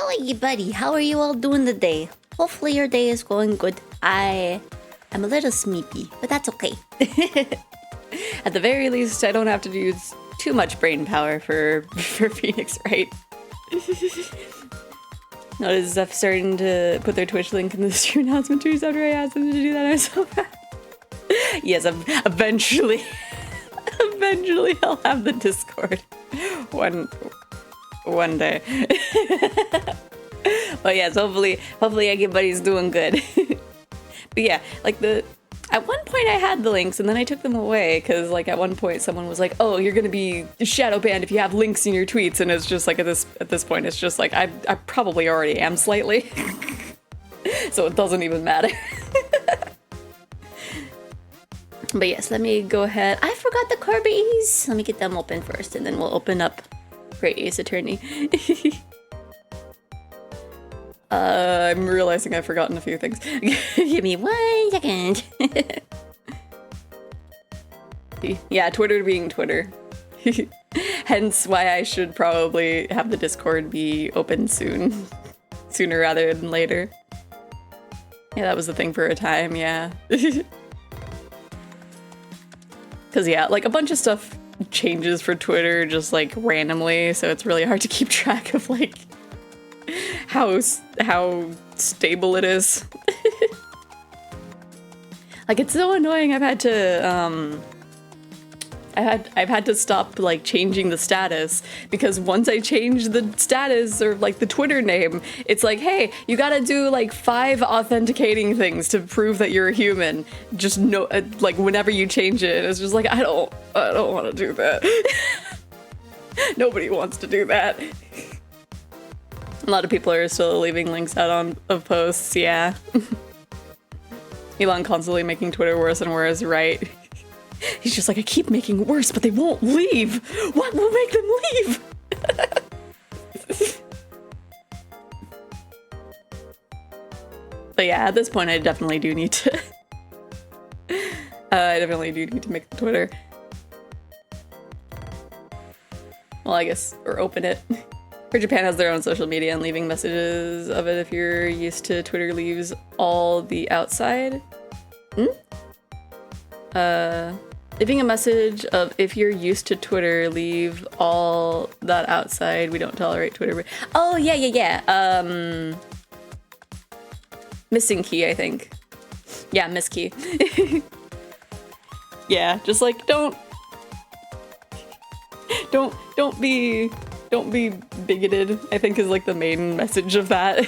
Hello, buddy. How are you all doing today? Hopefully your day is going good. I am a little sleepy, but that's okay. At the very least, I don't have to use too much brain power for Phoenix, right? Notice Zeph starting to put their Twitch link in the stream announcement too after I asked them to do that. I'm so bad. Yes, eventually I'll have the Discord one day. But yes, hopefully everybody's doing good. But yeah, like at one point I had the links and then I took them away because like at one point someone was like, oh, you're gonna be shadow banned if you have links in your tweets, and it's just like at this point it's just like I probably already am slightly. So it doesn't even matter. But yes, let me go ahead. I forgot the Corbies. Let me get them open first and then we'll open up Great Ace Attorney. I'm realizing I've forgotten a few things. Give me 1 second. Yeah, Twitter being Twitter. Hence why I should probably have the Discord be open soon. Sooner rather than later. Yeah, that was the thing for a time, yeah. Because yeah, like a bunch of stuff changes for Twitter just like randomly, so it's really hard to keep track of like how stable it is. Like it's so annoying. I've had to stop like changing the status because once I change the status or like the Twitter name, it's like, hey, you gotta do like 5 authenticating things to prove that you're a human. Just no, like whenever you change it, it's just like I don't want to do that. Nobody wants to do that. A lot of people are still leaving links out of posts, yeah. Elon constantly making Twitter worse and worse, right? He's just like, I keep making it worse, but they won't leave. What will make them leave? But yeah, at this point, I definitely do need to. I definitely do need to make the Twitter. Well, I guess, or open it. For Japan has their own social media, and leaving messages of it if you're used to Twitter leaves all the outside. Leaving a message of if you're used to Twitter, leave all that outside. We don't tolerate Twitter. Oh, yeah. Missing key, I think. Yeah, miss key. Yeah, just like don't be bigoted, I think is like the main message of that.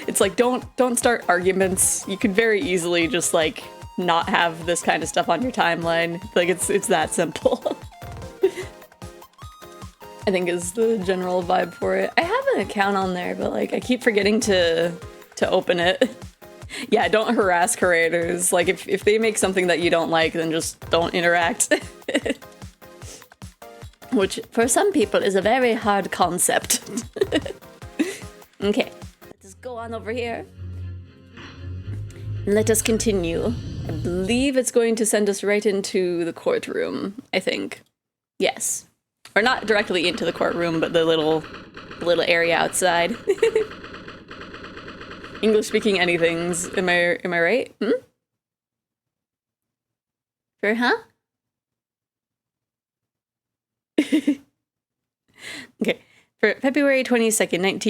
It's like don't start arguments. You could very easily just like not have this kind of stuff on your timeline. Like it's that simple. I think is the general vibe for it. I have an account on there, but like I keep forgetting to open it. Yeah, don't harass creators. Like if they make something that you don't like, then just don't interact. Which for some people is a very hard concept. Okay, let's go on over here. Let us continue. I believe it's going to send us right into the courtroom, I think. Yes. Or not directly into the courtroom, but the little area outside. English speaking anythings. Am I right? Sure, huh? Okay. For February 22nd,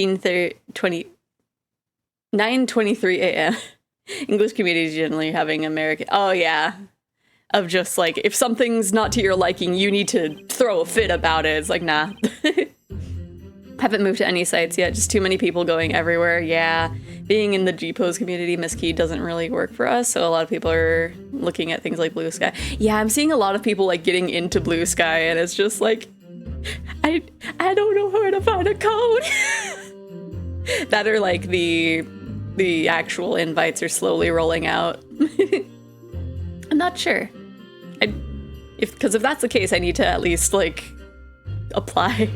9:23 a.m. English communities generally having American... Oh, yeah. Of just, like, if something's not to your liking, you need to throw a fit about it. It's like, nah. Haven't moved to any sites yet. Just too many people going everywhere. Yeah. Being in the G-Pose community, Miss Key doesn't really work for us, so a lot of people are looking at things like Blue Sky. Yeah, I'm seeing a lot of people, like, getting into Blue Sky, and it's just like... I don't know where to find a code! That are, like, the actual invites are slowly rolling out. I'm not sure. Because if that's the case, I need to at least, like, apply.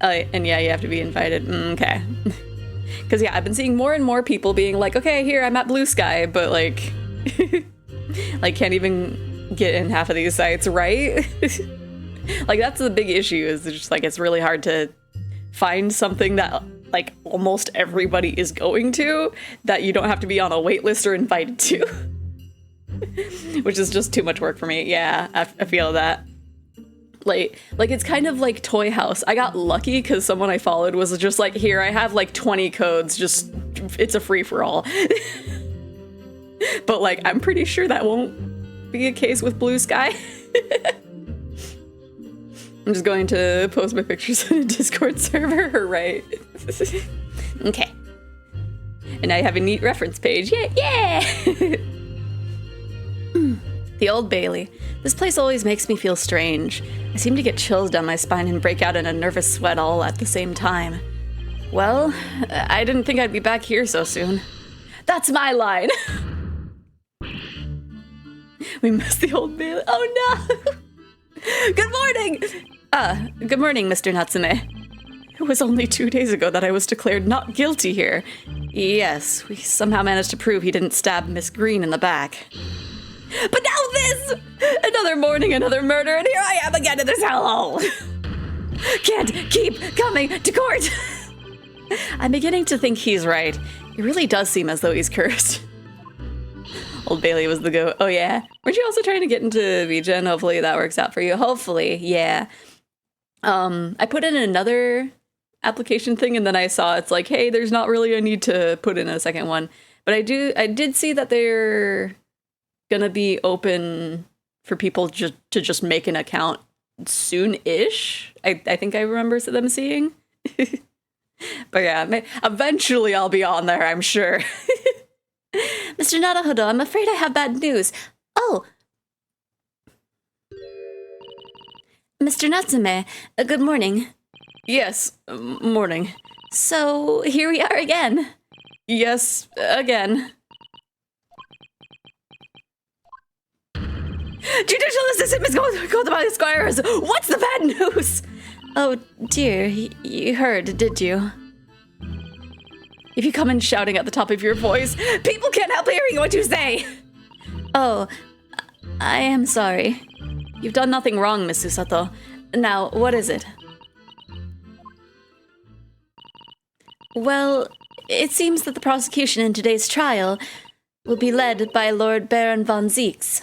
And yeah, you have to be invited. Okay. Because yeah, I've been seeing more and more people being like, okay, here, I'm at Blue Sky, but like, like can't even get in half of these sites, right? Like that's the big issue, is just like, it's really hard to find something that like almost everybody is going to, that you don't have to be on a wait list or invited to. Which is just too much work for me. Yeah, I feel that. Like it's kind of like Toy House. I got lucky because someone I followed was just like, here, I have like 20 codes, just, it's a free-for-all. But like, I'm pretty sure that won't be a case with Blue Sky. I'm just going to post my pictures in a Discord server, right? Okay. And I have a neat reference page. Yeah, yeah! The Old Bailey. This place always makes me feel strange. I seem to get chills down my spine and break out in a nervous sweat all at the same time. Well, I didn't think I'd be back here so soon. That's my line! We missed the Old Bailey. Oh no! Good morning! Good morning, Mr. Natsume. It was only 2 days ago that I was declared not guilty here. Yes, we somehow managed to prove he didn't stab Miss Green in the back. But now this! Another morning, another murder, and here I am again in this hellhole! Can't keep coming to court! I'm beginning to think he's right. It really does seem as though he's cursed. Old Bailey was the goat. Oh yeah? Weren't you also trying to get into VGen? Hopefully that works out for you. Hopefully, yeah. I put in another application thing and then I saw it's like, hey, there's not really a need to put in a second one. But I did see that they're gonna be open for people to just make an account soon-ish. I think I remember them seeing. But yeah, eventually I'll be on there, I'm sure. Mr. Naruhodo, I'm afraid I have bad news. Oh! Mr. Natsume, good morning. Yes, morning. So, here we are again. Yes, again. Judicial Assistant Miss Goldman Squires, what's the bad news? Oh dear, you heard, did you? If you come in shouting at the top of your voice, people can't help hearing what you say! Oh, I am sorry. You've done nothing wrong, Miss Susato. Now, what is it? Well, it seems that the prosecution in today's trial will be led by Lord Baron von Zieks.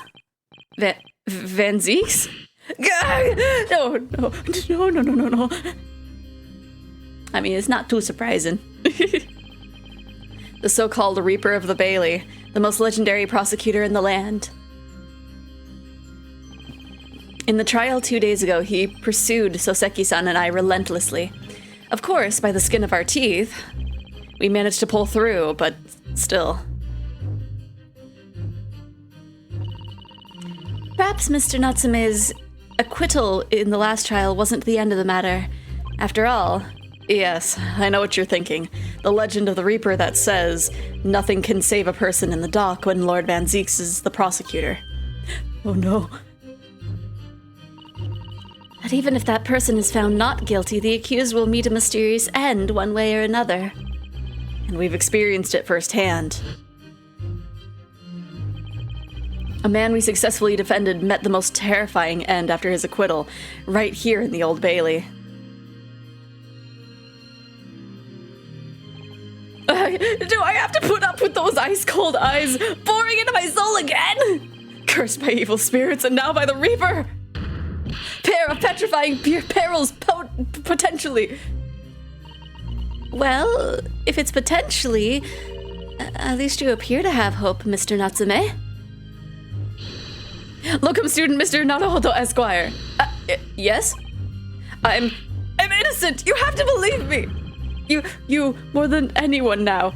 Van Zieks? No. I mean, it's not too surprising. The so-called Reaper of the Bailey, the most legendary prosecutor in the land. In the trial 2 days ago, he pursued Soseki-san and I relentlessly. Of course, by the skin of our teeth. We managed to pull through, but still. Perhaps Mr. Natsume's acquittal in the last trial wasn't the end of the matter. After all, yes, I know what you're thinking. The legend of the Reaper that says, nothing can save a person in the dock when Lord Van Zieks is the prosecutor. Oh no. But even if that person is found not guilty, the accused will meet a mysterious end one way or another. And we've experienced it firsthand. A man we successfully defended met the most terrifying end after his acquittal, right here in the Old Bailey. Do I have to put up with those ice-cold eyes boring into my soul again? Cursed by evil spirits and now by the Reaper! Pair of petrifying perils, potentially. Well, if it's potentially, at least you appear to have hope, Mr. Natsume. Locum student Mr. Naruhodo Esquire. Yes? I'm innocent! You have to believe me! You more than anyone now.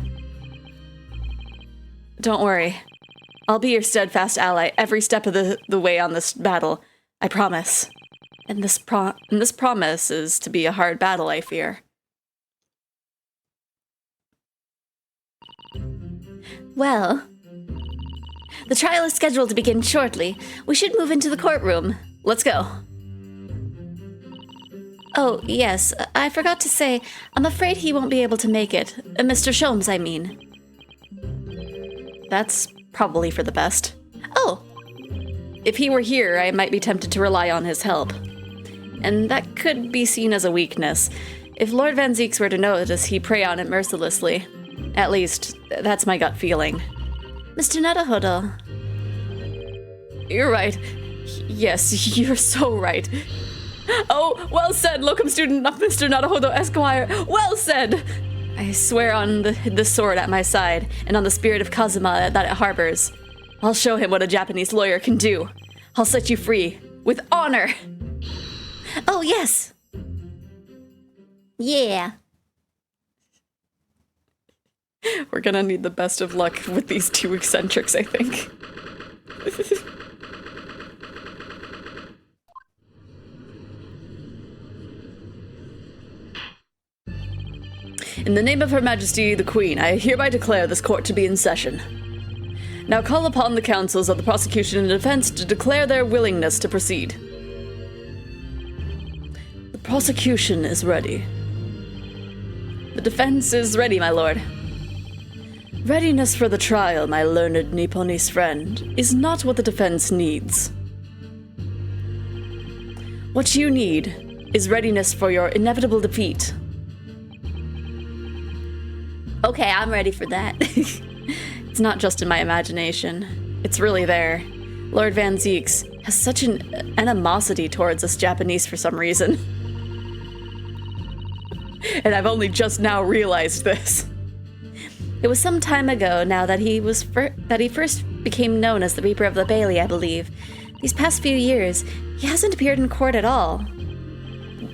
Don't worry. I'll be your steadfast ally every step of the way on this battle. I promise. And this promise is to be a hard battle, I fear. Well, the trial is scheduled to begin shortly. We should move into the courtroom. Let's go. Oh, yes, I forgot to say, I'm afraid he won't be able to make it. Mr. Sholmes, I mean. That's probably for the best. Oh! If he were here, I might be tempted to rely on his help. And that could be seen as a weakness. If Lord Van Zeeks were to notice, he'd prey on it mercilessly. At least, that's my gut feeling. Mr. Nadahodo. You're right. Yes, you're so right. Oh, well said, locum student Mr. Nadahodo Esquire. Well said! I swear on the sword at my side, and on the spirit of Kazuma that it harbors. I'll show him what a Japanese lawyer can do. I'll set you free, with honor! Oh, yes! Yeah. We're gonna need the best of luck with these two eccentrics, I think. In the name of Her Majesty the Queen, I hereby declare this court to be in session. Now call upon the counsels of the prosecution and defense to declare their willingness to proceed. The prosecution is ready. The defense is ready, my lord. Readiness for the trial, my learned Nipponese friend, is not what the defense needs. What you need is readiness for your inevitable defeat. Okay, I'm ready for that. It's not just in my imagination. It's really there. Lord Van Zeeks has such an animosity towards us Japanese for some reason. And I've only just now realized this. It was some time ago now that he first became known as the Reaper of the Bailey, I believe. These past few years, he hasn't appeared in court at all.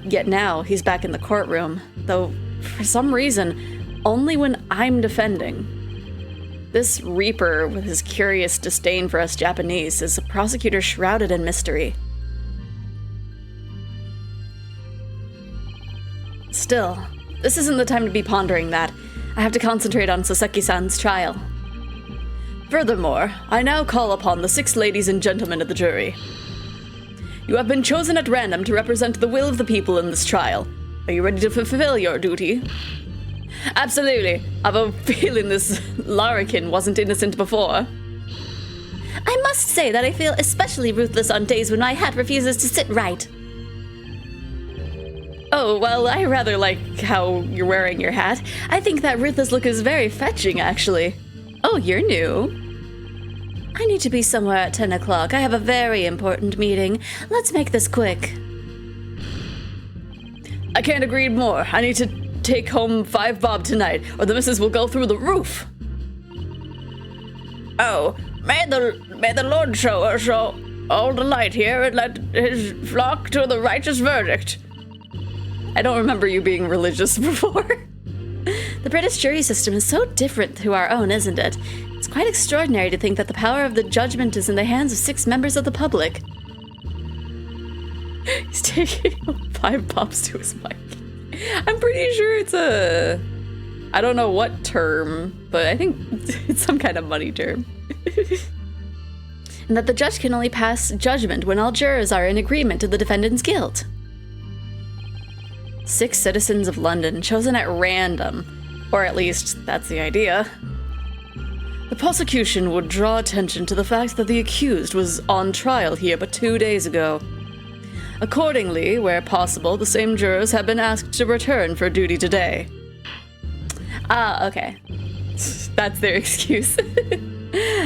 Yet now, he's back in the courtroom, though for some reason, only when I'm defending. This Reaper, with his curious disdain for us Japanese, is a prosecutor shrouded in mystery. Still, this isn't the time to be pondering that. I have to concentrate on Saseki-san's trial. Furthermore, I now call upon the 6 ladies and gentlemen of the jury. You have been chosen at random to represent the will of the people in this trial. Are you ready to fulfill your duty? Absolutely. I have a feeling this larrikin wasn't innocent before. I must say that I feel especially ruthless on days when my hat refuses to sit right. Oh, well, I rather like how you're wearing your hat. I think that ruthless look is very fetching, actually. Oh, you're new. I need to be somewhere at 10 o'clock. I have a very important meeting. Let's make this quick. I can't agree more. I need to take home 5 bob tonight, or the missus will go through the roof. Oh, may the Lord show all the light here and let his flock to the righteous verdict. I don't remember you being religious before. The British jury system is so different to our own, isn't it? It's quite extraordinary to think that the power of the judgment is in the hands of 6 members of the public. He's taking 5 pops to his mic. I'm pretty sure it's I don't know what term, but I think it's some kind of money term. And that the judge can only pass judgment when all jurors are in agreement to the defendant's guilt. 6 citizens of London chosen at random, or at least that's the idea. The prosecution would draw attention to the fact that the accused was on trial here but 2 days ago. Accordingly, where possible, the same jurors have been asked to return for duty today. Ah, okay. That's their excuse.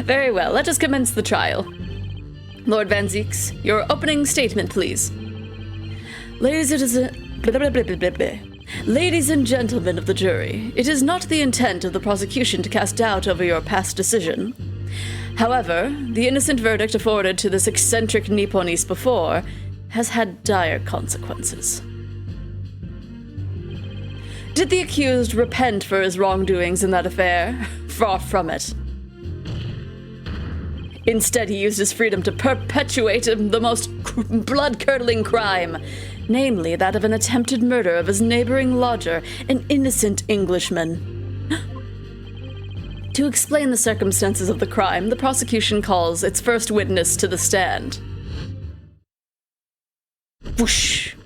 Very well, let us commence the trial. Lord Van Zeeks, your opening statement, please. Ladies and gentlemen of the jury, it is not the intent of the prosecution to cast doubt over your past decision. However, the innocent verdict afforded to this eccentric Nipponese before has had dire consequences. Did the accused repent for his wrongdoings in that affair? Far from it. Instead, he used his freedom to perpetuate the most blood-curdling crime, namely that of an attempted murder of his neighboring lodger, an innocent Englishman. To explain the circumstances of the crime, the prosecution calls its first witness to the stand. Whoosh.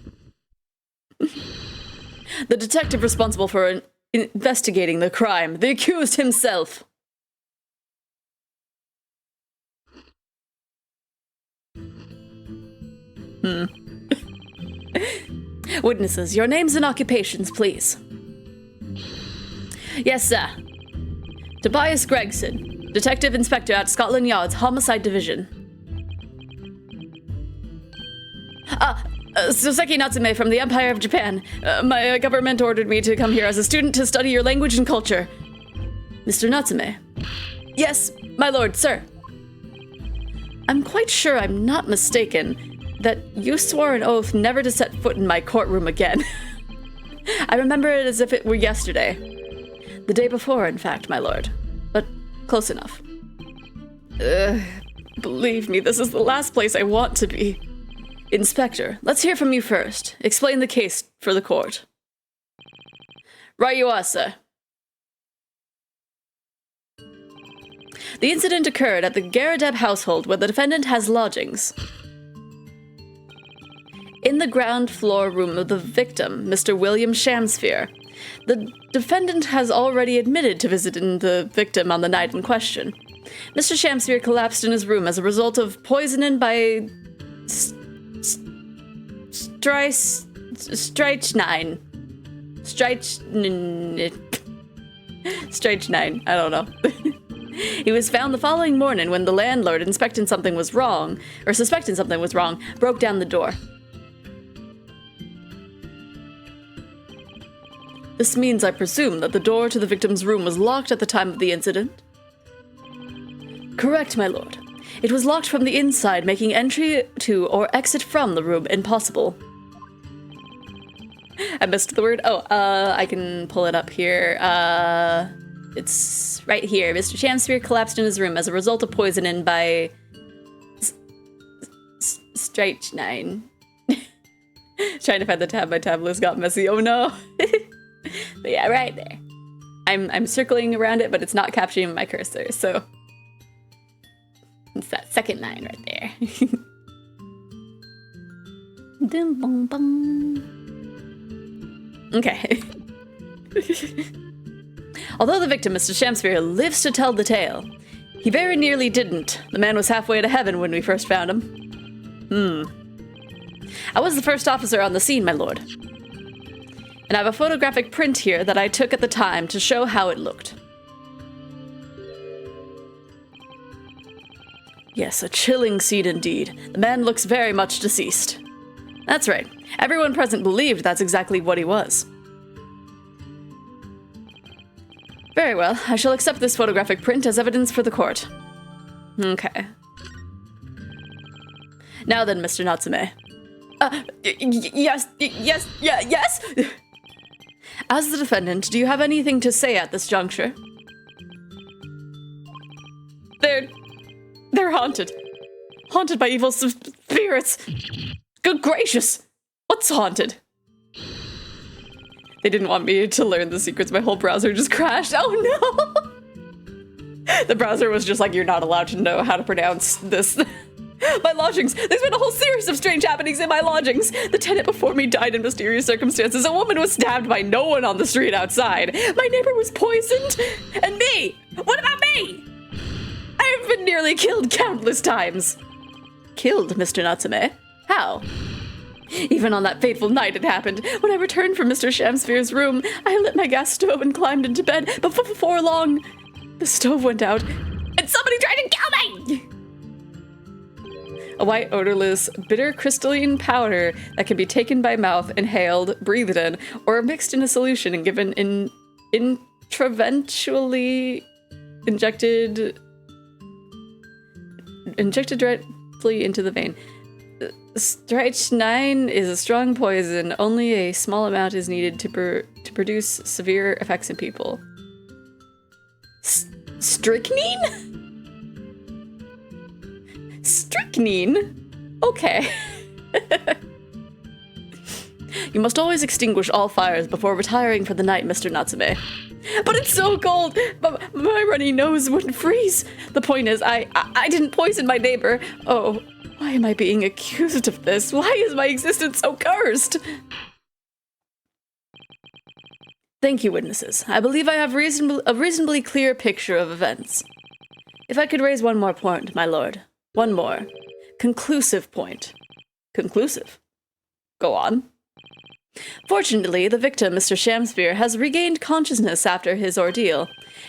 The detective responsible for investigating the crime, the accused himself. Witnesses, your names and occupations, please. Yes, sir. Tobias Gregson, Detective Inspector at Scotland Yard's Homicide Division. Soseki Natsume from the Empire of Japan. My government ordered me to come here as a student to study your language and culture. Mr. Natsume. Yes, my lord, sir. I'm quite sure I'm not mistaken that you swore an oath never to set foot in my courtroom again. I remember it as if it were yesterday. The day before, in fact, my lord. But close enough. Believe me, this is the last place I want to be. Inspector, let's hear from you first. Explain the case for the court. Right you are, sir. The incident occurred at the Garadeb household where the defendant has lodgings. In the ground floor room of the victim, Mr. William Shakespeare. The defendant has already admitted to visiting the victim on the night in question. Mr. Shakespeare collapsed in his room as a result of poisoning by strychnine. Strychnine, I don't know. He was found the following morning when the landlord, suspecting something was wrong, broke down the door. This means, I presume, that the door to the victim's room was locked at the time of the incident? Correct, my lord. It was locked from the inside, making entry to or exit from the room impossible. I missed the word. I can pull it up here. It's right here. Mr. Shakespeare collapsed in his room as a result of poisoning by strychnine. Trying to find the tab. My tab list got messy. Oh no. But yeah, right there. I'm circling around it, but it's not capturing my cursor, so it's that second line right there. Dum bum bum. Okay. Although the victim, Mr. Shakespeare, lives to tell the tale, he very nearly didn't. The man was halfway to heaven when we first found him. I was the first officer on the scene, my lord. And I have a photographic print here that I took at the time to show how it looked. Yes, a chilling scene indeed. The man looks very much deceased. That's right. Everyone present believed that's exactly what he was. Very well. I shall accept this photographic print as evidence for the court. Okay. Now then, Mr. Natsume. Yes. As the defendant, do you have anything to say at this juncture? They're haunted. Haunted by evil spirits. Good gracious! What's haunted? They didn't want me to learn the secrets. My whole browser just crashed. Oh no! The browser was just like, you're not allowed to know how to pronounce this. My lodgings. There's been a whole series of strange happenings in my lodgings. The tenant before me died in mysterious circumstances. A woman was stabbed by no one on the street outside. My neighbor was poisoned. And me! What about me? I've been nearly killed countless times. Killed, Mr. Natsume? How? Even on that fateful night it happened. When I returned from Mr. Shakespeare's room, I lit my gas stove and climbed into bed, but before long, the stove went out, and somebody tried to kill me! A white, odorless, bitter crystalline powder that can be taken by mouth, inhaled, breathed in, or mixed in a solution and given intravenously injected directly into the vein. Strychnine is a strong poison. Only a small amount is needed to produce severe effects in people. Strychnine? Strychnine? Okay. You must always extinguish all fires before retiring for the night, Mr. Natsume. But it's so cold! My runny nose wouldn't freeze! The point is, I didn't poison my neighbor. Oh, why am I being accused of this? Why is my existence so cursed? Thank you, witnesses. I believe I have a reasonably clear picture of events. If I could raise one more point, my lord. One more. Conclusive point. Conclusive. Go on. Fortunately, the victim, Mr. Shakespeare, has regained consciousness after his ordeal,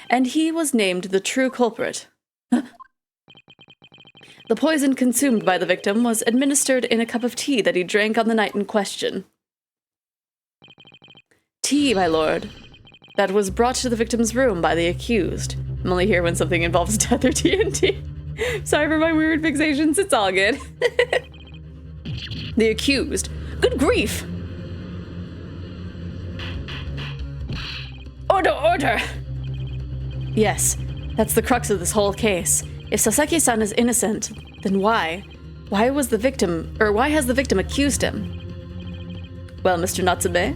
and he was named the true culprit. The poison consumed by the victim was administered in a cup of tea that he drank on the night in question. Tea, my lord, that was brought to the victim's room by the accused. I'm only here when something involves death or TNT. Sorry for my weird fixations, it's all good. The accused. Good grief! Order, order! Yes, that's the crux of this whole case. If Saseki-san is innocent, then why? Why has the victim accused him? Well, Mr. Natsume,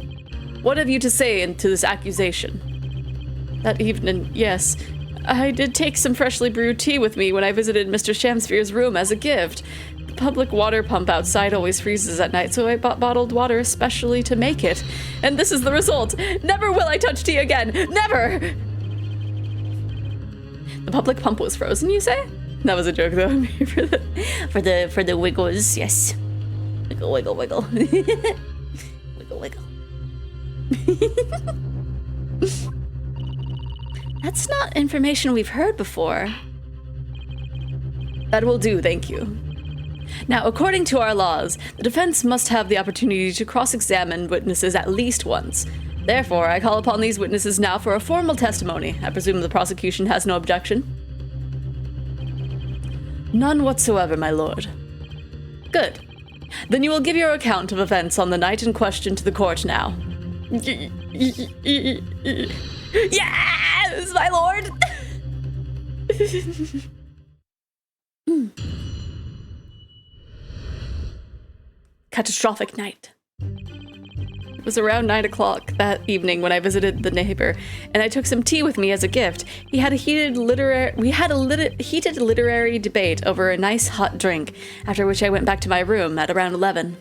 what have you to say to this accusation? That evening, yes, I did take some freshly brewed tea with me when I visited Mr. Shamsphere's room as a gift. The public water pump outside always freezes at night, so I bought bottled water especially to make it. And this is the result. Never will I touch tea again. Never! The public pump was frozen, you say? That was a joke, though. for the wiggles, yes. Wiggle, wiggle, wiggle. Wiggle, wiggle. That's not information we've heard before. That will do, thank you. Now, according to our laws, the defense must have the opportunity to cross-examine witnesses at least once. Therefore, I call upon these witnesses now for a formal testimony. I presume the prosecution has no objection? None whatsoever, my lord. Good. Then you will give your account of events on the night in question to the court now. Yes, my lord! Catastrophic night. It was around 9 o'clock that evening when I visited the neighbor, and I took some tea with me as a gift. We had a heated literary debate over a nice hot drink, after which I went back to my room at around 11.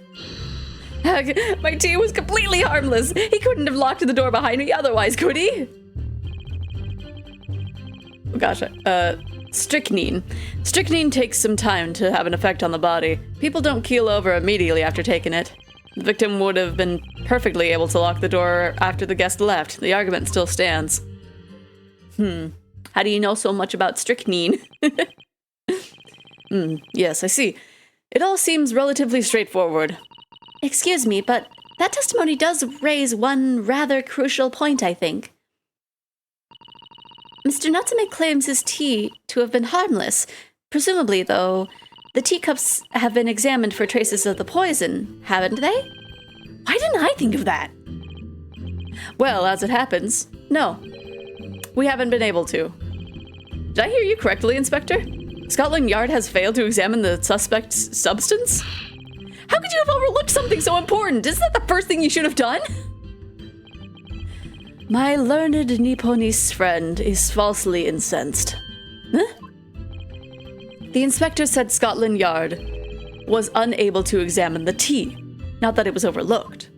My tea was completely harmless. He couldn't have locked the door behind me otherwise, could he? Oh gosh, strychnine. Strychnine takes some time to have an effect on the body. People don't keel over immediately after taking it. The victim would have been perfectly able to lock the door after the guest left. The argument still stands. How do you know so much about strychnine? Yes, I see. It all seems relatively straightforward. Excuse me, but that testimony does raise one rather crucial point, I think. Mr. Natsume claims his tea to have been harmless. Presumably, though, the teacups have been examined for traces of the poison, haven't they? Why didn't I think of that? Well, as it happens, no. We haven't been able to. Did I hear you correctly, Inspector? Scotland Yard has failed to examine the suspect's substance? How could you have overlooked something so important? Isn't that the first thing you should have done? My learned Nipponese friend is falsely incensed. Huh? The inspector said Scotland Yard was unable to examine the tea, not that it was overlooked.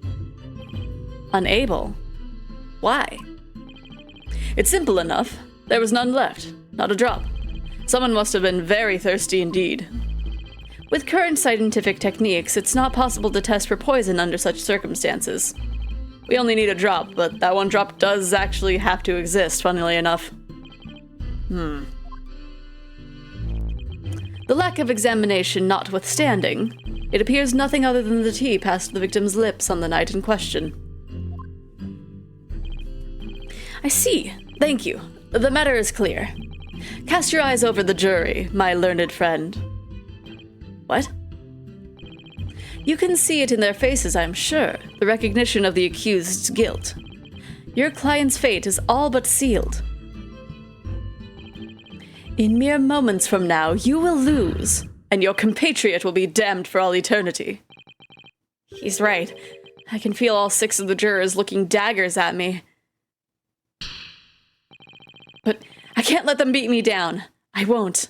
Unable? Why? It's simple enough. There was none left, not a drop. Someone must have been very thirsty indeed. With current scientific techniques, it's not possible to test for poison under such circumstances. We only need a drop, but that one drop does actually have to exist, funnily enough. The lack of examination notwithstanding, it appears nothing other than the tea passed the victim's lips on the night in question. I see. Thank you. The matter is clear. Cast your eyes over the jury, my learned friend. What? You can see it in their faces, I'm sure, the recognition of the accused's guilt. Your client's fate is all but sealed. In mere moments from now, you will lose, and your compatriot will be damned for all eternity. He's right. I can feel all 6 of the jurors looking daggers at me. But I can't let them beat me down. I won't.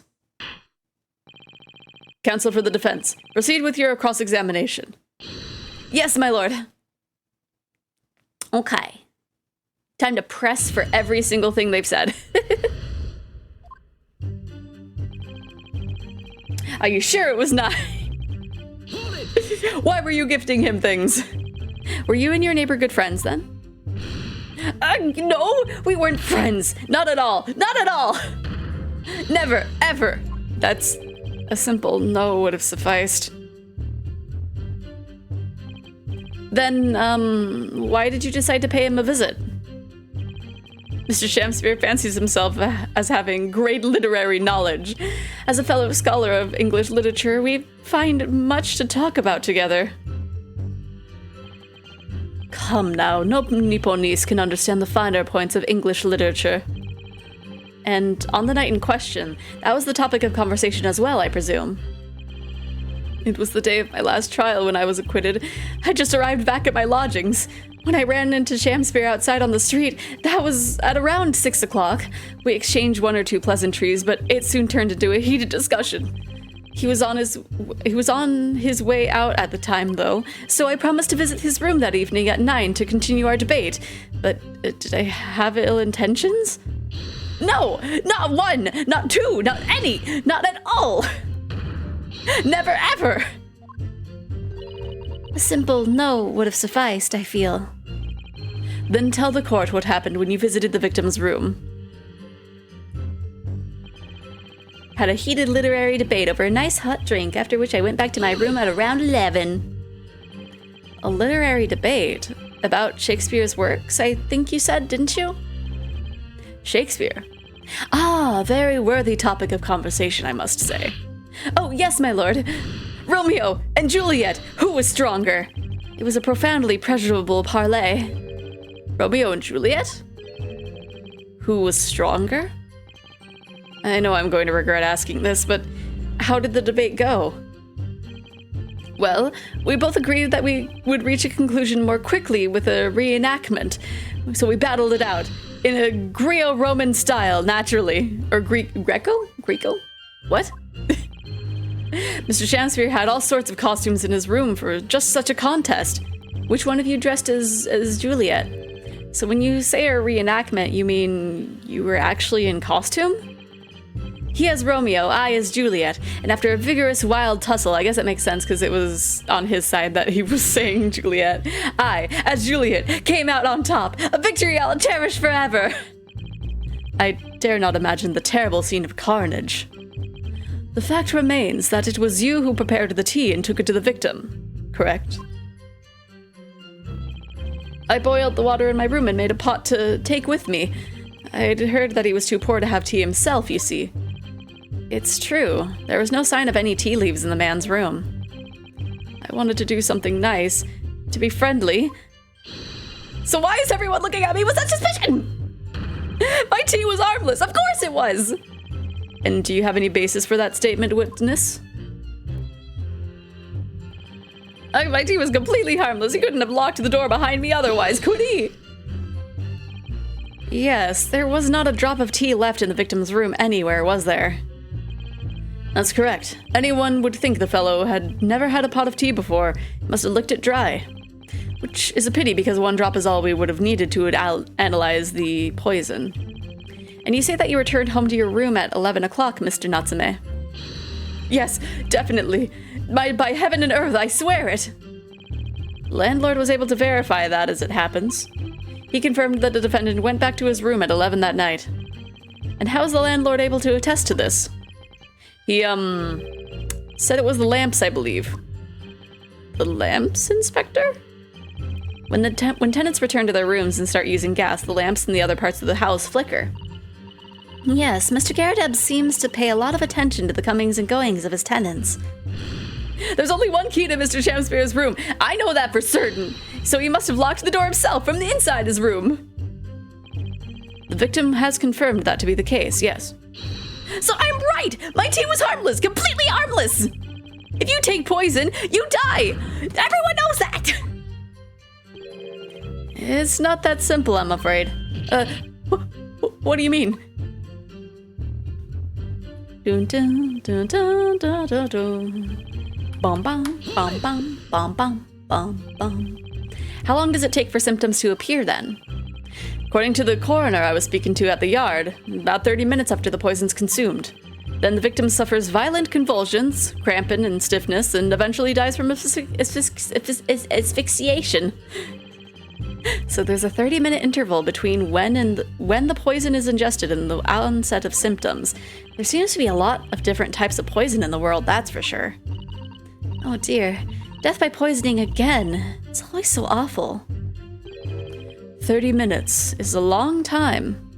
Counsel for the defense, proceed with your cross-examination. Yes, my lord. Okay. Time to press for every single thing they've said. Are you sure it was not? Why were you gifting him things? Were you and your neighbor good friends then? No, we weren't friends. Not at all. Not at all. Never, ever. That's a simple no would have sufficed. Then, why did you decide to pay him a visit? Mr. Shakespeare fancies himself as having great literary knowledge. As a fellow scholar of English literature, we find much to talk about together. Come now, no Nipponese can understand the finer points of English literature. And on the night in question, that was the topic of conversation as well, I presume. It was the day of my last trial when I was acquitted. I just arrived back at my lodgings. When I ran into Shakespeare outside on the street, that was at around 6 o'clock. We exchanged one or two pleasantries, but it soon turned into a heated discussion. He was on his way out at the time, though, so I promised to visit his room that evening at 9 to continue our debate. But did I have ill intentions? No, not one, not two, not any, not at all. Never ever. A simple no would have sufficed, I feel. Then tell the court what happened when you visited the victim's room. Had a heated literary debate over a nice hot drink, after which I went back to my room at around 11. A literary debate? About Shakespeare's works, I think you said, didn't you? Shakespeare. Ah, very worthy topic of conversation, I must say. Oh, yes, my lord. Romeo and Juliet, who was stronger? It was a profoundly pleasurable parley. Romeo and Juliet? Who was stronger? I know I'm going to regret asking this, but how did the debate go? Well, we both agreed that we would reach a conclusion more quickly with a reenactment, so we battled it out in a Greco-Roman style, naturally. Or Greco? What? Mr. Shakespeare had all sorts of costumes in his room for just such a contest. Which one of you dressed as Juliet? So when you say a reenactment, you mean you were actually in costume? He as Romeo, I as Juliet, and after a vigorous wild tussle, I guess that makes sense because it was on his side that he was saying Juliet, I, as Juliet, came out on top, a victory I'll cherish forever. I dare not imagine the terrible scene of carnage. The fact remains that it was you who prepared the tea and took it to the victim, correct? I boiled the water in my room and made a pot to take with me. I'd heard that he was too poor to have tea himself, you see. It's true. There was no sign of any tea leaves in the man's room. I wanted to do something nice, to be friendly. So why is everyone looking at me with such suspicion? My tea was harmless. Of course it was. And do you have any basis for that statement, witness? My tea was completely harmless. He couldn't have locked the door behind me otherwise, could he? Yes, there was not a drop of tea left in the victim's room anywhere, was there? That's correct. Anyone would think the fellow had never had a pot of tea before. Must have licked it dry. Which is a pity because one drop is all we would have needed to analyze the poison. And you say that you returned home to your room at 11 o'clock, Mr. Natsume? Yes, definitely. By heaven and earth, I swear it. Landlord was able to verify that as it happens. He confirmed that the defendant went back to his room at 11 that night. And how is the landlord able to attest to this? He, said it was the lamps, I believe. The lamps, Inspector? When tenants return to their rooms and start using gas, the lamps in the other parts of the house flicker. Yes, Mr. Garrideb seems to pay a lot of attention to the comings and goings of his tenants. There's only one key to Mr. Shakespeare's room. I know that for certain. So he must have locked the door himself from the inside his room. The victim has confirmed that to be the case, yes. So I'm right! My tea was harmless, completely harmless! If you take poison, you die! Everyone knows that! It's not that simple, I'm afraid. What do you mean? Dun dun dun dun dun dun dun. Bum bum bum bum bum bum bum bum. How long does it take for symptoms to appear then? According to the coroner I was speaking to at the yard, about 30 minutes after the poison's consumed. Then the victim suffers violent convulsions, cramping and stiffness, and eventually dies from asphyxiation. So there's a 30-minute interval between when the poison is ingested and the onset of symptoms. There seems to be a lot of different types of poison in the world, that's for sure. Oh dear. Death by poisoning again. It's always so awful. 30 minutes is a long time.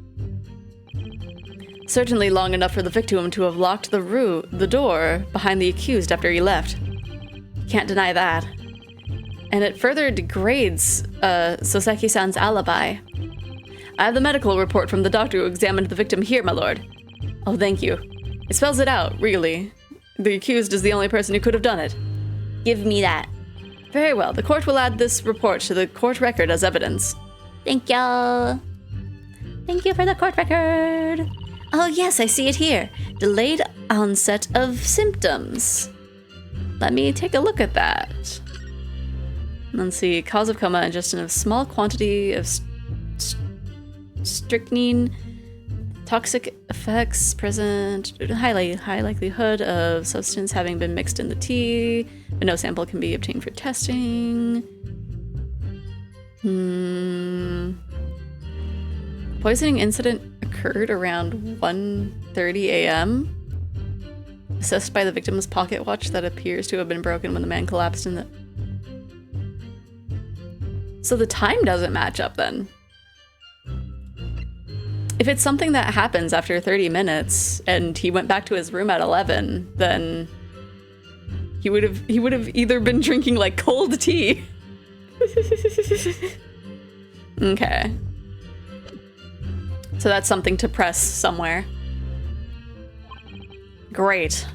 Certainly long enough for the victim to have locked the door behind the accused after he left. Can't deny that. And it further degrades Soseki-san's alibi. I have the medical report from the doctor who examined the victim here, my lord. Oh, thank you. It spells it out, really. The accused is the only person who could have done it. Give me that. Very well, the court will add this report to the court record as evidence. Thank y'all. Thank you for the court record. Oh yes, I see it here. Delayed onset of symptoms. Let me take a look at that. Let's see, cause of coma, ingestion of small quantity of strychnine, toxic effects present, high likelihood of substance having been mixed in the tea, but no sample can be obtained for testing. Poisoning incident occurred around 1:30 a.m. Assessed by the victim's pocket watch that appears to have been broken when the man collapsed in the... So the time doesn't match up then. If it's something that happens after 30 minutes and he went back to his room at 11, then he would have either been drinking like cold tea. Okay. So that's something to press somewhere. Great.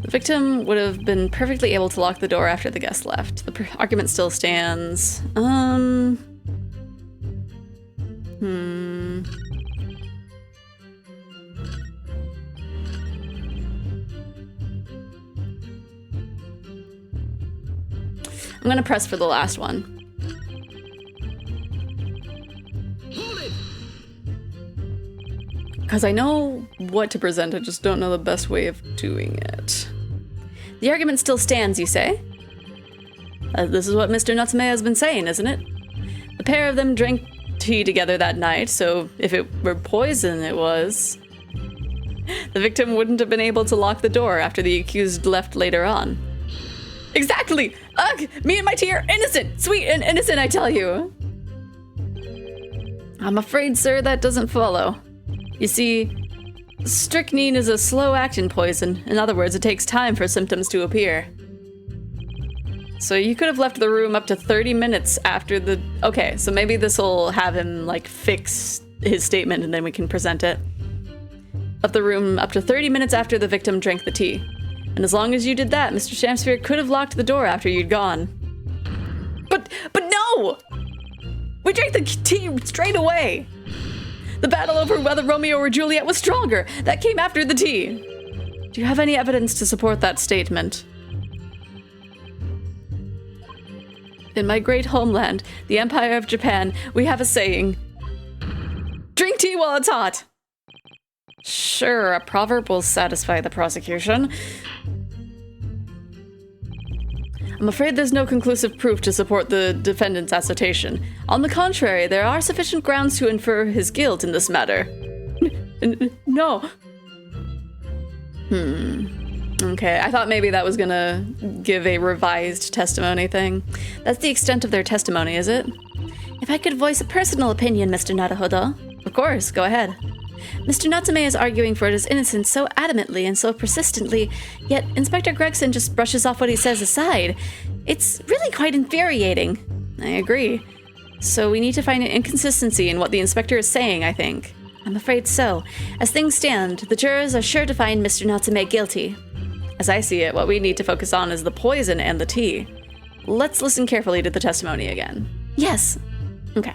The victim would have been perfectly able to lock the door after the guest left. The argument still stands. I'm gonna press for the last one. Because I know what to present, I just don't know the best way of doing it. The argument still stands, you say? This is what Mr. Natsume has been saying, isn't it? The pair of them drank tea together that night, so if it were poison it was, the victim wouldn't have been able to lock the door after the accused left later on. Exactly! Ugh! Me and my tea are innocent! Sweet and innocent, I tell you! I'm afraid, sir, that doesn't follow. You see, strychnine is a slow-acting poison. In other words, it takes time for symptoms to appear. So you could have left the room up to 30 minutes after the... Okay, so maybe this will have him, like, fix his statement and then we can present it. Left the room up to 30 minutes after the victim drank the tea. And as long as you did that, Mr. Shakespeare could have locked the door after you'd gone. But no! We drank the tea straight away! The battle over whether Romeo or Juliet was stronger! That came after the tea! Do you have any evidence to support that statement? In my great homeland, the Empire of Japan, we have a saying. Drink tea while it's hot! Sure, a proverb will satisfy the prosecution. I'm afraid there's no conclusive proof to support the defendant's assertion. On the contrary, there are sufficient grounds to infer his guilt in this matter. No. Okay, I thought maybe that was gonna give a revised testimony thing. That's the extent of their testimony, is it? If I could voice a personal opinion, Mr. Naruhodo. Of course, go ahead. Mr. Natsume is arguing for his innocence so adamantly and so persistently, yet Inspector Gregson just brushes off what he says aside. It's really quite infuriating. I agree. So we need to find an inconsistency in what the inspector is saying, I think. I'm afraid so. As things stand, the jurors are sure to find Mr. Natsume guilty. As I see it, what we need to focus on is the poison and the tea. Let's listen carefully to the testimony again. Yes. Okay.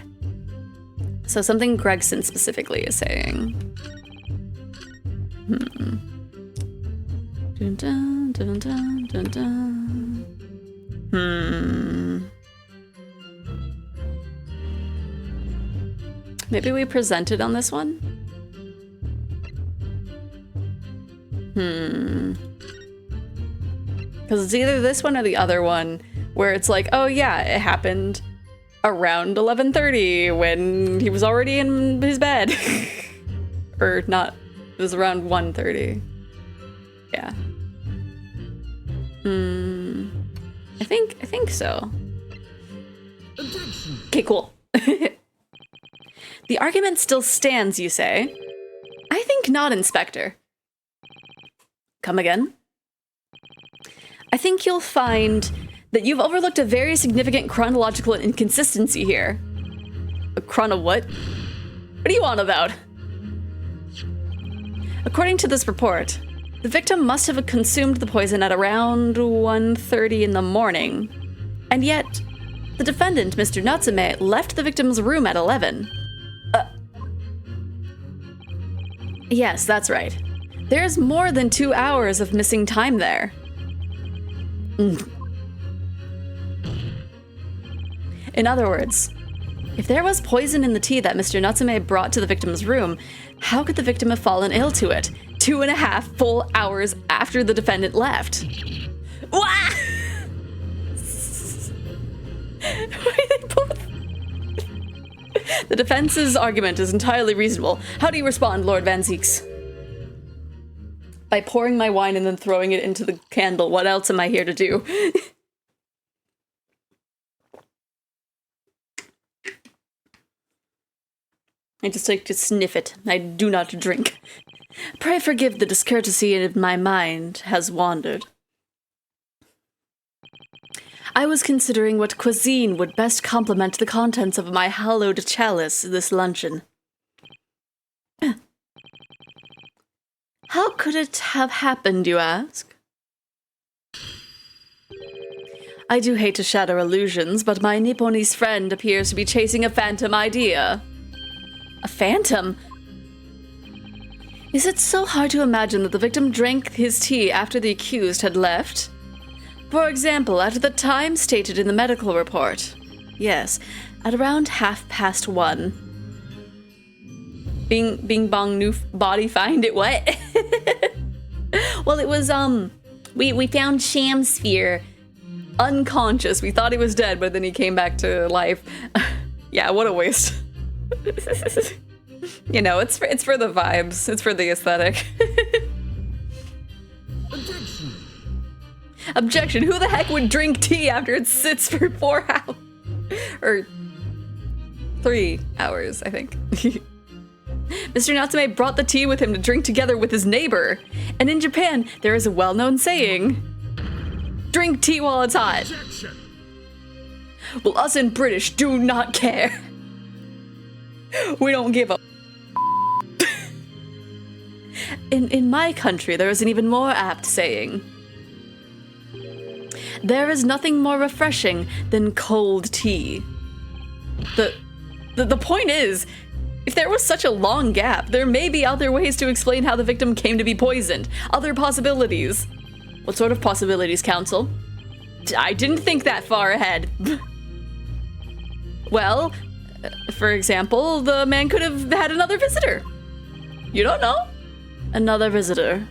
So something Gregson specifically is saying. Dun, dun, dun, dun, dun, dun. Maybe we presented on this one? Because it's either this one or the other one, where it's like, oh yeah, it happened around 11:30 when he was already in his bed. Or not, it was around 1:30. Yeah. I think so. Okay, cool. The argument still stands, you say? I think not, Inspector. Come again? I think you'll find that you've overlooked a very significant chronological inconsistency here. A chrono what? What are you on about? According to this report, the victim must have consumed the poison at around 1:30 in the morning. And yet, the defendant, Mr. Natsume, left the victim's room at 11. Yes, that's right. There's more than 2 hours of missing time there. In other words, if there was poison in the tea that Mr. Natsume brought to the victim's room, how could the victim have fallen ill to it 2.5 full hours after the defendant left? Wah! The defense's argument is entirely reasonable. How do you respond, Lord Van Zieks? By pouring my wine and then throwing it into the candle. What else am I here to do? I just like to sniff it. I do not drink. Pray forgive the discourtesy in my mind has wandered. I was considering what cuisine would best complement the contents of my hallowed chalice this luncheon. How could it have happened, you ask? I do hate to shatter illusions, but my Nipponese friend appears to be chasing a phantom idea. A phantom? Is it so hard to imagine that the victim drank his tea after the accused had left? For example, at the time stated in the medical report. Yes, at around 1:30. Bing bong new body find it what? Well, it was we found Shakespeare unconscious. We thought he was dead, but then he came back to life. Yeah, what a waste. You know, it's for the vibes. It's for the aesthetic. Objection! Who the heck would drink tea after it sits for 4 hours? Or 3 hours, I think. Mr. Natsume brought the tea with him to drink together with his neighbor. And in Japan, there is a well-known saying, drink tea while it's hot. Objection. Well, us in British do not care. We don't give a In my country, there is an even more apt saying. There is nothing more refreshing than cold tea. The point is, if there was such a long gap, there may be other ways to explain how the victim came to be poisoned. Other possibilities. What sort of possibilities, Counsel? I didn't think that far ahead. Well, for example, the man could have had another visitor. You don't know? Another visitor.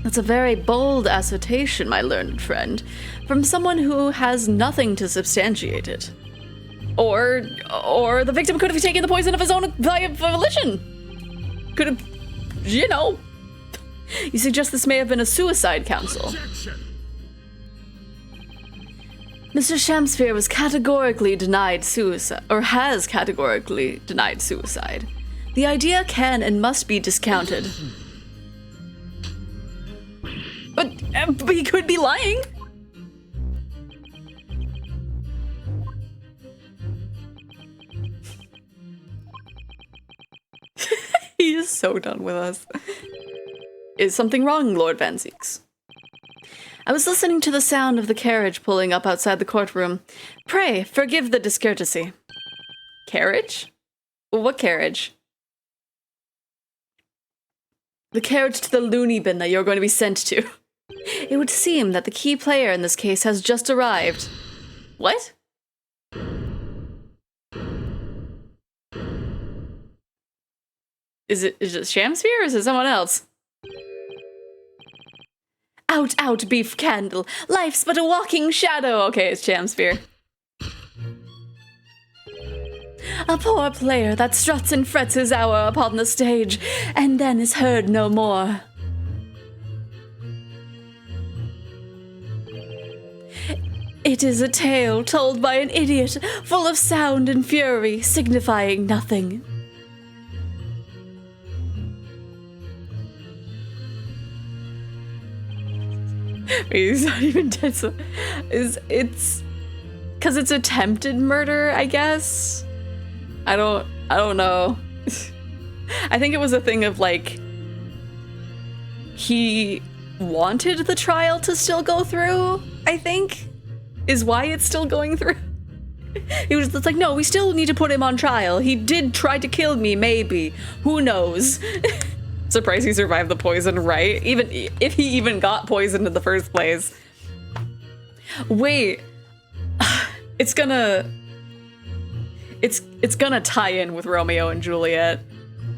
That's a very bold assertion, my learned friend, from someone who has nothing to substantiate it. Or the victim could have taken the poison of his own volition. Could have, you know. You suggest this may have been a suicide, Counsel. Mr. Shakespeare was categorically denied suicide, or has categorically denied suicide. The idea can and must be discounted. But he could be lying. He is so done with us. Is something wrong, Lord Van Zieks? I was listening to the sound of the carriage pulling up outside the courtroom. Pray, forgive the discourtesy. Carriage? What carriage? The carriage to the loony bin that you're going to be sent to. It would seem that the key player in this case has just arrived. What? Is it Shakespeare or is it someone else? Out, out, beef candle. Life's but a walking shadow. Okay, it's Shakespeare. A poor player that struts and frets his hour upon the stage, and then is heard no more. It is a tale told by an idiot, full of sound and fury, signifying nothing. He's not even dead, so it's because it's attempted murder, I guess. I don't know. I think it was a thing of like he wanted the trial to still go through, I think, is why it's still going through. He was just like, no, we still need to put him on trial. He did try to kill me, maybe. Who knows? Surprised he survived the poison, right? Even if he even got poisoned in the first place. Wait. It's gonna tie in with Romeo and Juliet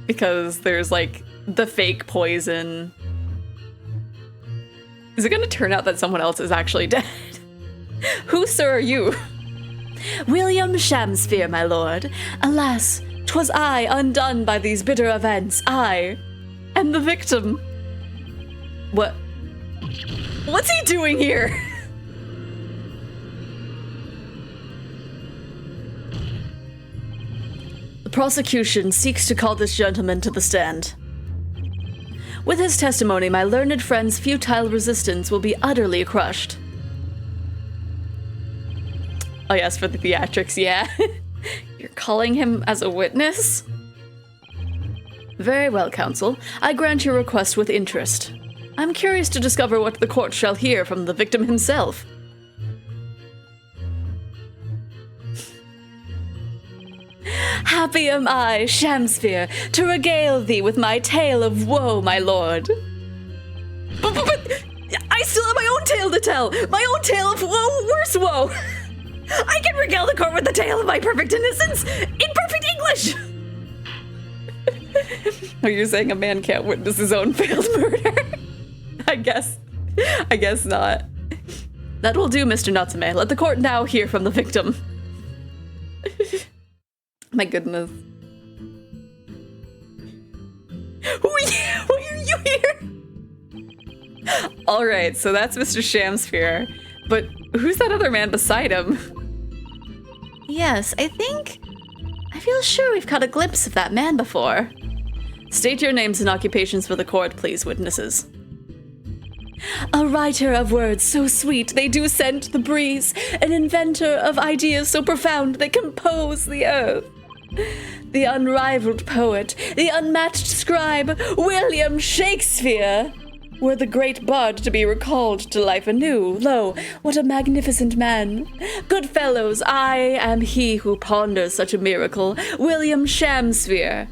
because there's like the fake poison. Is it gonna turn out that someone else is actually dead? Who, sir, are you? William Shakespeare, my lord. Alas, 'twas I, undone by these bitter events. I am the victim. What? What's he doing here? The prosecution seeks to call this gentleman to the stand. With his testimony, my learned friend's futile resistance will be utterly crushed. Oh yes, for the theatrics, yeah. You're calling him as a witness? Very well, counsel. I grant your request with interest. I'm curious to discover what the court shall hear from the victim himself. Happy am I, Shakespeare, to regale thee with my tale of woe, my lord. But I still have my own tale to tell! My own tale of woe, worse woe! I can regale the court with the tale of my perfect innocence in perfect English! Oh, you're saying a man can't witness his own failed murder? I guess not. That will do, Mr. Natsume. Let the court now hear from the victim. My goodness. Who are you? Why are you here? Alright, so that's Mr. Shakespeare. But who's that other man beside him? Yes, I feel sure we've caught a glimpse of that man before. State your names and occupations for the court, please, witnesses. A writer of words so sweet they do scent the breeze, an inventor of ideas so profound they compose the earth. The unrivaled poet, the unmatched scribe, William Shakespeare! Were the great bard to be recalled to life anew, lo, what a magnificent man! Good fellows, I am he who ponders such a miracle, William Shakespeare.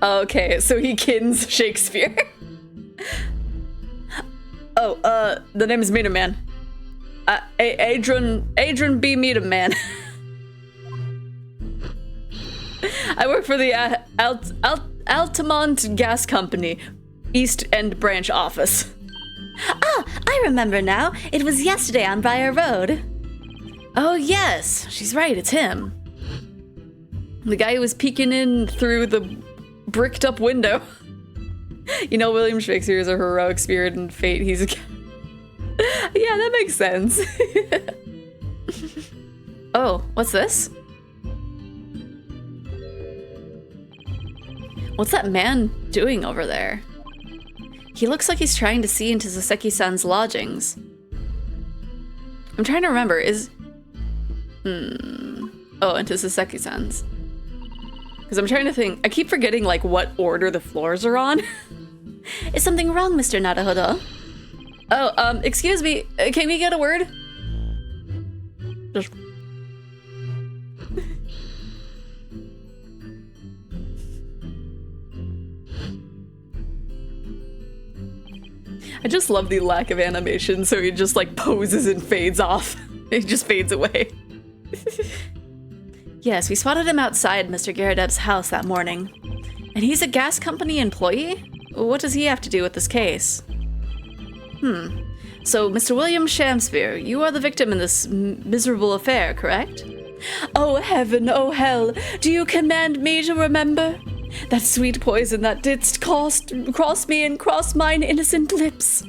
Okay, so he kins Shakespeare. Oh, the name is Meter Man. Adrian B. Meter Man. I work for the Altamont Gas Company, East End Branch Office. Ah, I remember now. It was yesterday on Briar Road. Oh yes, she's right, it's him. The guy who was peeking in through the bricked up window. You know, William Shakespeare is a heroic spirit and fate. He's a... Yeah, that makes sense. Oh, what's this? What's that man doing over there? He looks like he's trying to see into Saseki-san's lodgings. I'm trying to remember, Oh, into Saseki-san's. Because I'm trying to think, I keep forgetting like what order the floors are on. Is something wrong, Mr. Naruhodo? Oh, excuse me, can we get a word? Just... I just love the lack of animation, so he just like poses and fades off. He just fades away. Yes, we spotted him outside Mr. Garadeb's house that morning. And he's a gas company employee? What does he have to do with this case? So, Mr. William Shakespeare, you are the victim in this miserable affair, correct? Oh heaven, oh hell, do you command me to remember? That sweet poison that didst cross me and cross mine innocent lips.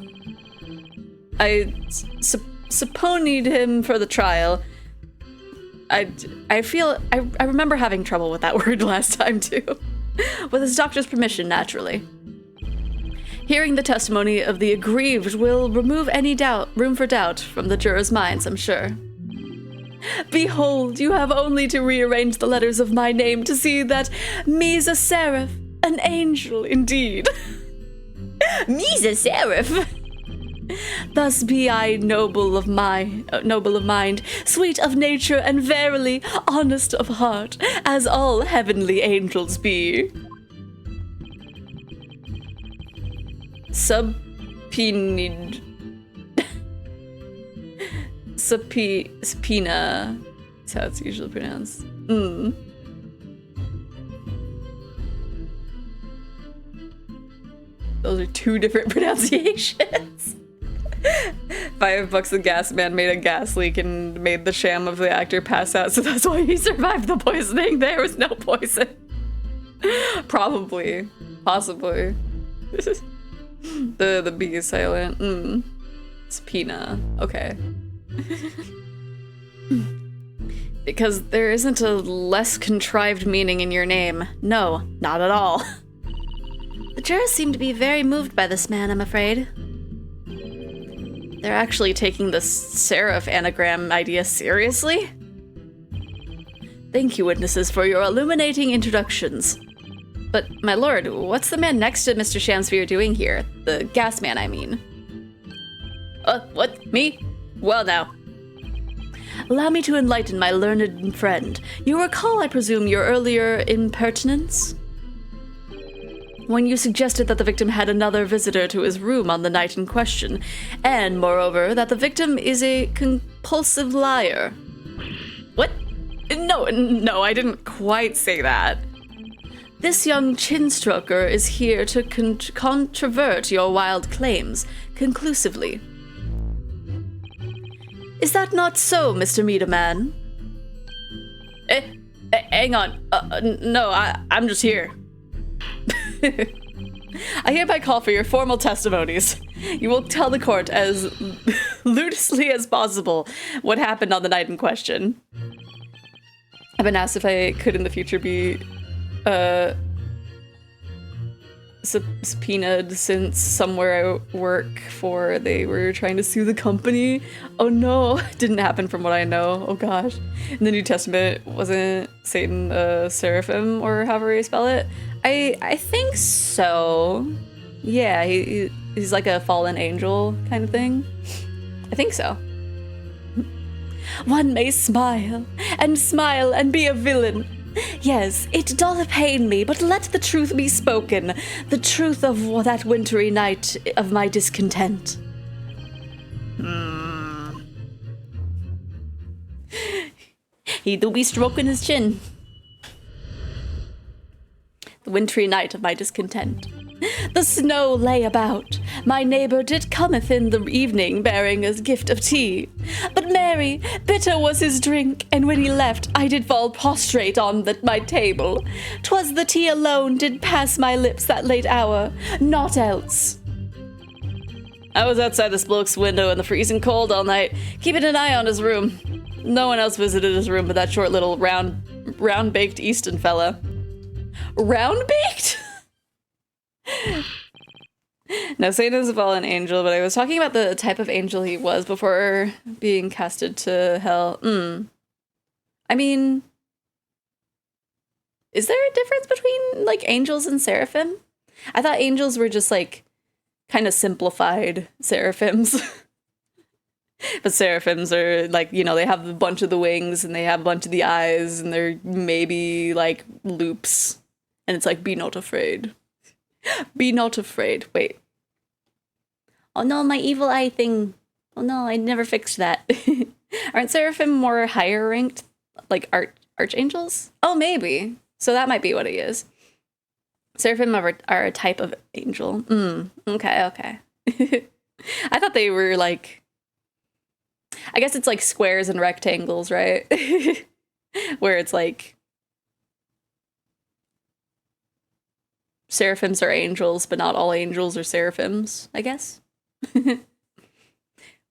I supponied him for the trial. I remember having trouble with that word last time too. With his doctor's permission, naturally. Hearing the testimony of the aggrieved will remove any room for doubt from the jurors' minds, I'm sure. Behold, you have only to rearrange the letters of my name to see that me's a seraph, an angel indeed. Me's a seraph. Thus be I noble of mind, sweet of nature, and verily honest of heart, as all heavenly angels be. Subpoenaed. Subpoena. That's how it's usually pronounced. Those are two different pronunciations. $5 the gas man made a gas leak and made the sham of the actor pass out, so that's why he survived the poisoning. There was no poison. Probably. Possibly. The B is silent. Subpoena. Okay. Because there isn't a less contrived meaning in your name. No, not at all. The jurors seem to be very moved by this man, I'm afraid. They're actually taking the seraph anagram idea seriously? Thank you, witnesses, for your illuminating introductions. But, my lord, what's the man next to Mr. Shakespeare doing here? The gas man, I mean. What? Me? Well, now. Allow me to enlighten my learned friend. You recall, I presume, your earlier impertinence? When you suggested that the victim had another visitor to his room on the night in question, and, moreover, that the victim is a compulsive liar. What? No, I didn't quite say that. This young chin-stroker is here to controvert your wild claims, conclusively. Is that not so, Mr. Meaderman? Hang on. No, I'm just here. I hereby call for your formal testimonies. You will tell the court as loosely as possible what happened on the night in question. I've been asked if I could in the future be subpoenaed since somewhere I work for they were trying to sue the company. Oh no, it didn't happen from what I know. Oh gosh. In the New Testament, wasn't Satan a seraphim or however you spell it? I think so. Yeah, he's like a fallen angel kind of thing. I think so. One may smile and be a villain. Yes, it doth pain me, but let the truth be spoken, the truth of that wintry night of my discontent. He do be stroking his chin. The wintry night of my discontent. The snow lay about. My neighbor did cometh in the evening, bearing a gift of tea. But Mary, bitter was his drink, and when he left, I did fall prostrate on my table. 'Twas the tea alone did pass my lips that late hour, naught else. I was outside this bloke's window in the freezing cold all night, keeping an eye on his room. No one else visited his room but that short little round-baked Easton fella. Round-baked? Now, Satan is a fallen angel, but I was talking about the type of angel he was before being casted to hell. I mean, is there a difference between, like, angels and seraphim? I thought angels were just, like, kind of simplified seraphims. But seraphims are, like, you know, they have a bunch of the wings, and they have a bunch of the eyes, and they're maybe, like, loops. And it's like, be not afraid. Be not afraid. Wait. Oh no, my evil eye thing. Oh no, I never fixed that. Aren't seraphim more higher ranked? Like archangels? Oh, maybe. So that might be what he is. Seraphim are a type of angel. Okay, okay. I thought they were like... I guess it's like squares and rectangles, right? Where it's like... Seraphims are angels, but not all angels are seraphims, I guess.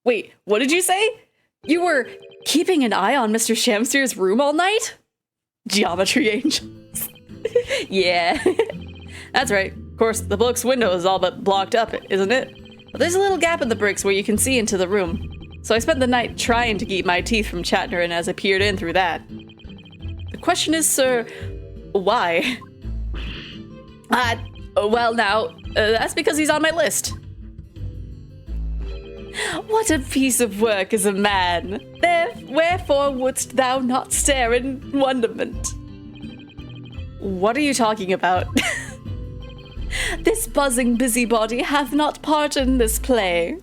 Wait, what did you say? You were keeping an eye on Mr. Shamsier's room all night? Geometry angels. Yeah. That's right. Of course, the book's window is all but blocked up, isn't it? But there's a little gap in the bricks where you can see into the room. So I spent the night trying to keep my teeth from chattering as I peered in through that. The question is, sir, why? Well now, that's because he's on my list. What a piece of work is a man! Wherefore wouldst thou not stare in wonderment? What are you talking about? This buzzing busybody hath not part in this play.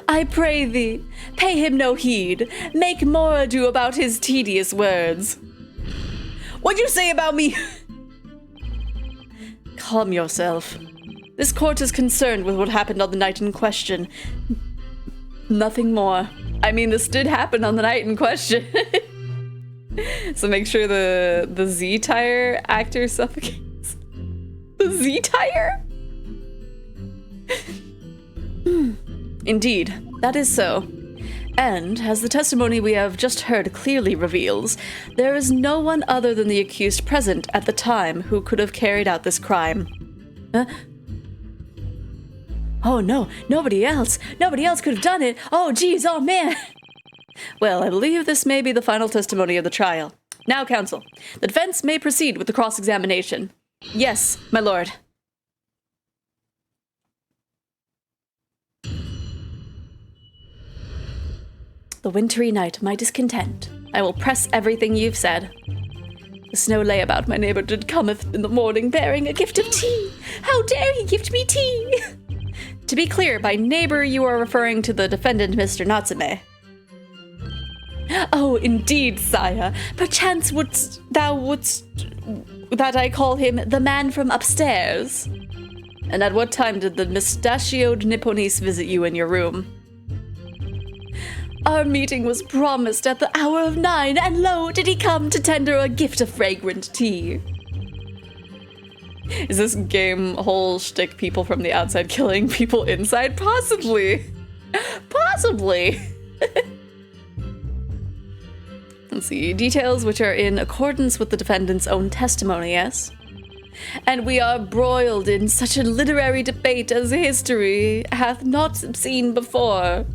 I pray thee, pay him no heed, make more ado about his tedious words. What'd you say about me? Calm yourself. This court is concerned with what happened on the night in question. Nothing more. I mean, this did happen on the night in question. So make sure the Z-tire actor suffocates. The Z-tire? Indeed, that is so. And, as the testimony we have just heard clearly reveals, there is no one other than the accused present at the time who could have carried out this crime. Oh no, nobody else! Nobody else could have done it! Oh geez, oh man! Well, I believe this may be the final testimony of the trial. Now, counsel, the defense may proceed with the cross-examination. Yes, my lord. The wintry night, my discontent. I will press everything you've said. The snow lay about, my neighbor did cometh in the morning bearing a gift of tea. How dare he gift me tea? To be clear, by neighbor you are referring to the defendant, Mr. Natsume. Oh, indeed, sire. Perchance thou wouldst that I call him the man from upstairs. And at what time did the mustachioed Nipponese visit you in your room? Our meeting was promised at the hour of 9, and lo, did he come to tender a gift of fragrant tea. Is this game whole shtick people from the outside killing people inside? Possibly. Possibly. Let's see. Details which are in accordance with the defendant's own testimony, yes? And we are broiled in such a literary debate as history hath not seen before.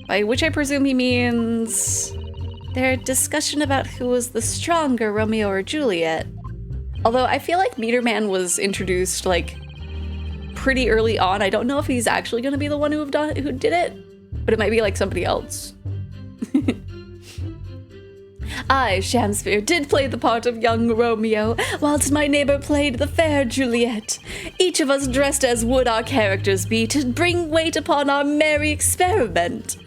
By which I presume he means their discussion about who was the stronger, Romeo or Juliet. Although I feel like Meter Man was introduced like pretty early on. I don't know if he's actually going to be the one who did it, but it might be like somebody else. I, Shakespeare, did play the part of young Romeo, whilst my neighbor played the fair Juliet. Each of us dressed as would our characters be, to bring weight upon our merry experiment.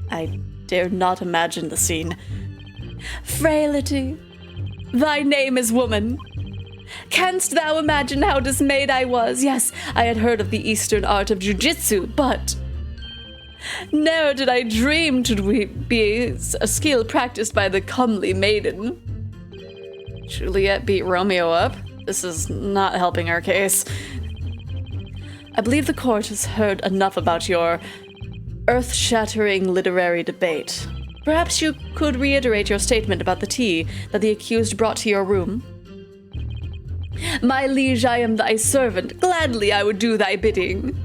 I dare not imagine the scene. Frailty, thy name is woman. Canst thou imagine how dismayed I was? Yes, I had heard of the Eastern art of jujitsu, but ne'er did I dream to be a skill practiced by the comely maiden. Juliet beat Romeo up? This is not helping our case. I believe the court has heard enough about your earth-shattering literary debate. Perhaps you could reiterate your statement about the tea that the accused brought to your room. My liege, I am thy servant. Gladly I would do thy bidding.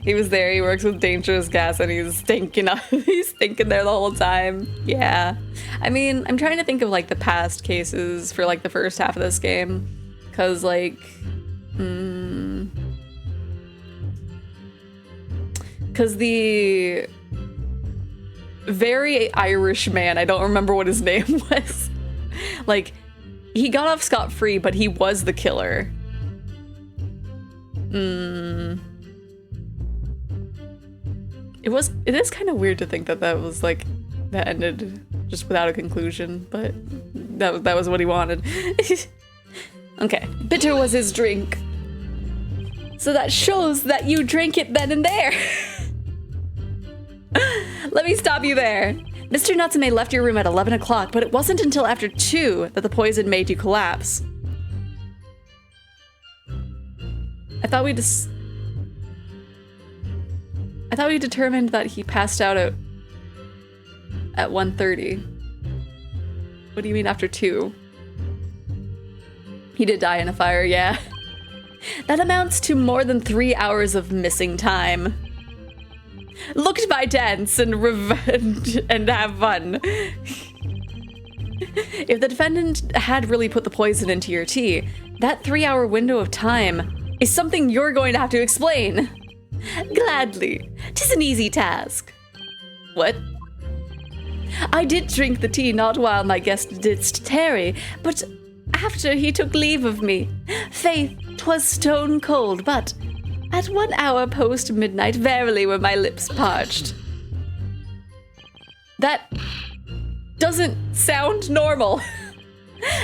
He was there, he works with dangerous gas, and he's stinking up. He's stinking there the whole time. Yeah. I mean, I'm trying to think of, like, the past cases for, like, the first half of this game. Because, like, because the very Irish man, I don't remember what his name was. Like, he got off scot-free, but he was the killer. It is kind of weird to think that that was, like, that ended just without a conclusion, but that was what he wanted. Okay, bitter was his drink. So that shows that you drank it then and there. Let me stop you there. Mr. Natsume left your room at 11 o'clock, but it wasn't until after 2 that the poison made you collapse. I thought we determined that he passed out at 1:30. What do you mean after 2? He did die in a fire, yeah. That amounts to more than 3 hours of missing time. Look at my dance and revenge and have fun. If the defendant had really put the poison into your tea, that 3-hour window of time is something you're going to have to explain. Gladly. 'Tis an easy task. What? I did drink the tea not while my guest didst tarry, but after he took leave of me. Faith, 'twas stone cold, but at 1 hour post midnight verily were my lips parched. That doesn't sound normal.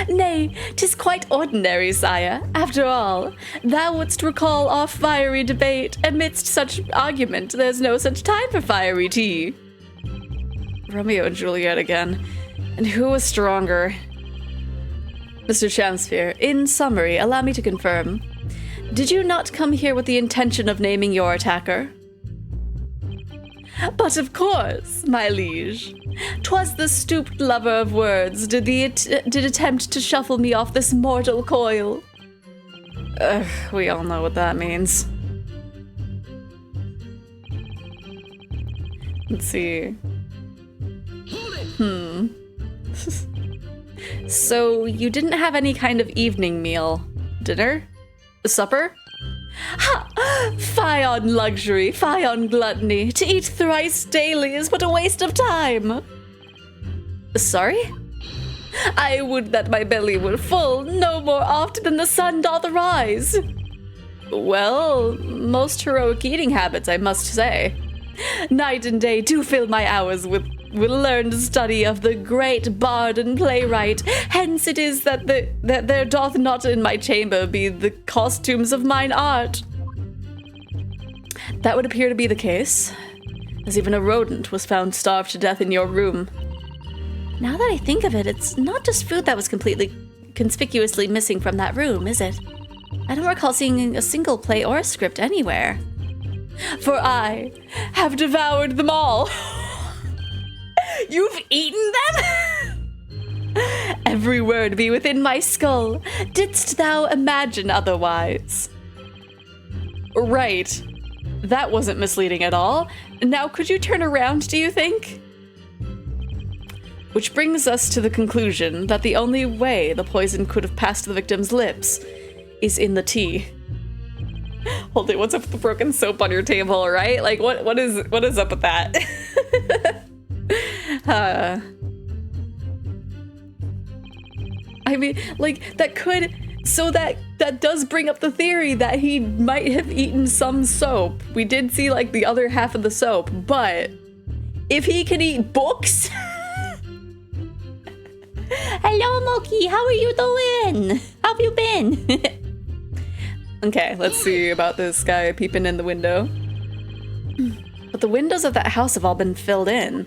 Nay, 'tis quite ordinary, sire. After all, thou wouldst recall our fiery debate. Amidst such argument, there's no such time for fiery tea. Romeo and Juliet again. And who was stronger? Mr. Shakespeare, in summary, allow me to confirm. Did you not come here with the intention of naming your attacker? But of course, my liege. 'Twas the stooped lover of words did attempt to shuffle me off this mortal coil. We all know what that means. Let's see. So, you didn't have any kind of evening meal? Dinner? Supper? Ha! Fie on luxury, fie on gluttony. To eat thrice daily is but a waste of time. Sorry? I would that my belly were full no more oft than the sun doth rise. Well, most heroic eating habits, I must say. Night and day do fill my hours with learned study of the great bard and playwright. Hence it is that there doth not in my chamber be the costumes of mine art. That would appear to be the case, as even a rodent was found starved to death in your room. Now that I think of it, it's not just food that was completely conspicuously missing from that room, is it? I don't recall seeing a single play or a script anywhere. For I have devoured them all. You've eaten them? Every word be within my skull. Didst thou imagine otherwise? Right. That wasn't misleading at all. Now could you turn around, do you think? Which brings us to the conclusion that the only way the poison could have passed the victim's lips is in the tea. Hold it, what's up with the broken soap on your table, right? Like, what is up with that? I mean, like, that could... So that does bring up the theory that he might have eaten some soap. We did see, like, the other half of the soap, but... If he can eat books... Hello, Moki, how are you doing? How have you been? Okay, let's see about this guy peeping in the window. But the windows of that house have all been filled in.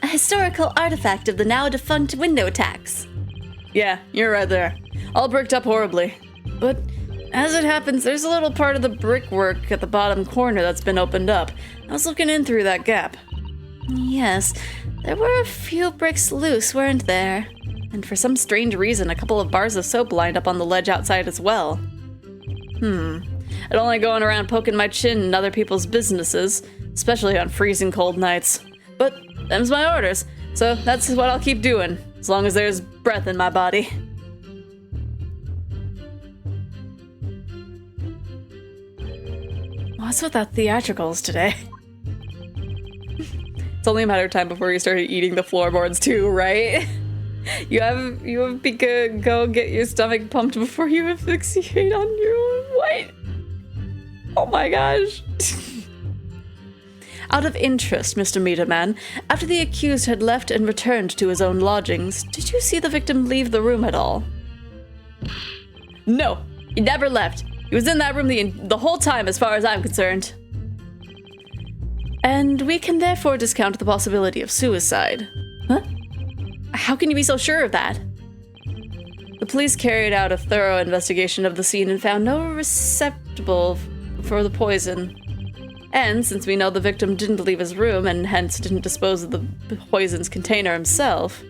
A historical artifact of the now defunct window tax. Yeah, you're right there. All bricked up horribly. But as it happens, there's a little part of the brickwork at the bottom corner that's been opened up. I was looking in through that gap. Yes, there were a few bricks loose, weren't there? And for some strange reason, a couple of bars of soap lined up on the ledge outside as well. I don't like going around poking my chin in other people's businesses, especially on freezing cold nights. But them's my orders, so that's what I'll keep doing, as long as there's breath in my body. What's with that theatricals today? It's only a matter of time before you started eating the floorboards too, right? You have to go get your stomach pumped before you asphyxiate on your what? Oh my gosh. Out of interest, Mr. Meterman, after the accused had left and returned to his own lodgings, did you see the victim leave the room at all? No, he never left. He was in that room the whole time as far as I'm concerned. And we can therefore discount the possibility of suicide. Huh? How can you be so sure of that? The police carried out a thorough investigation of the scene and found no receptacle for the poison. And since we know the victim didn't leave his room and hence didn't dispose of the poison's container himself,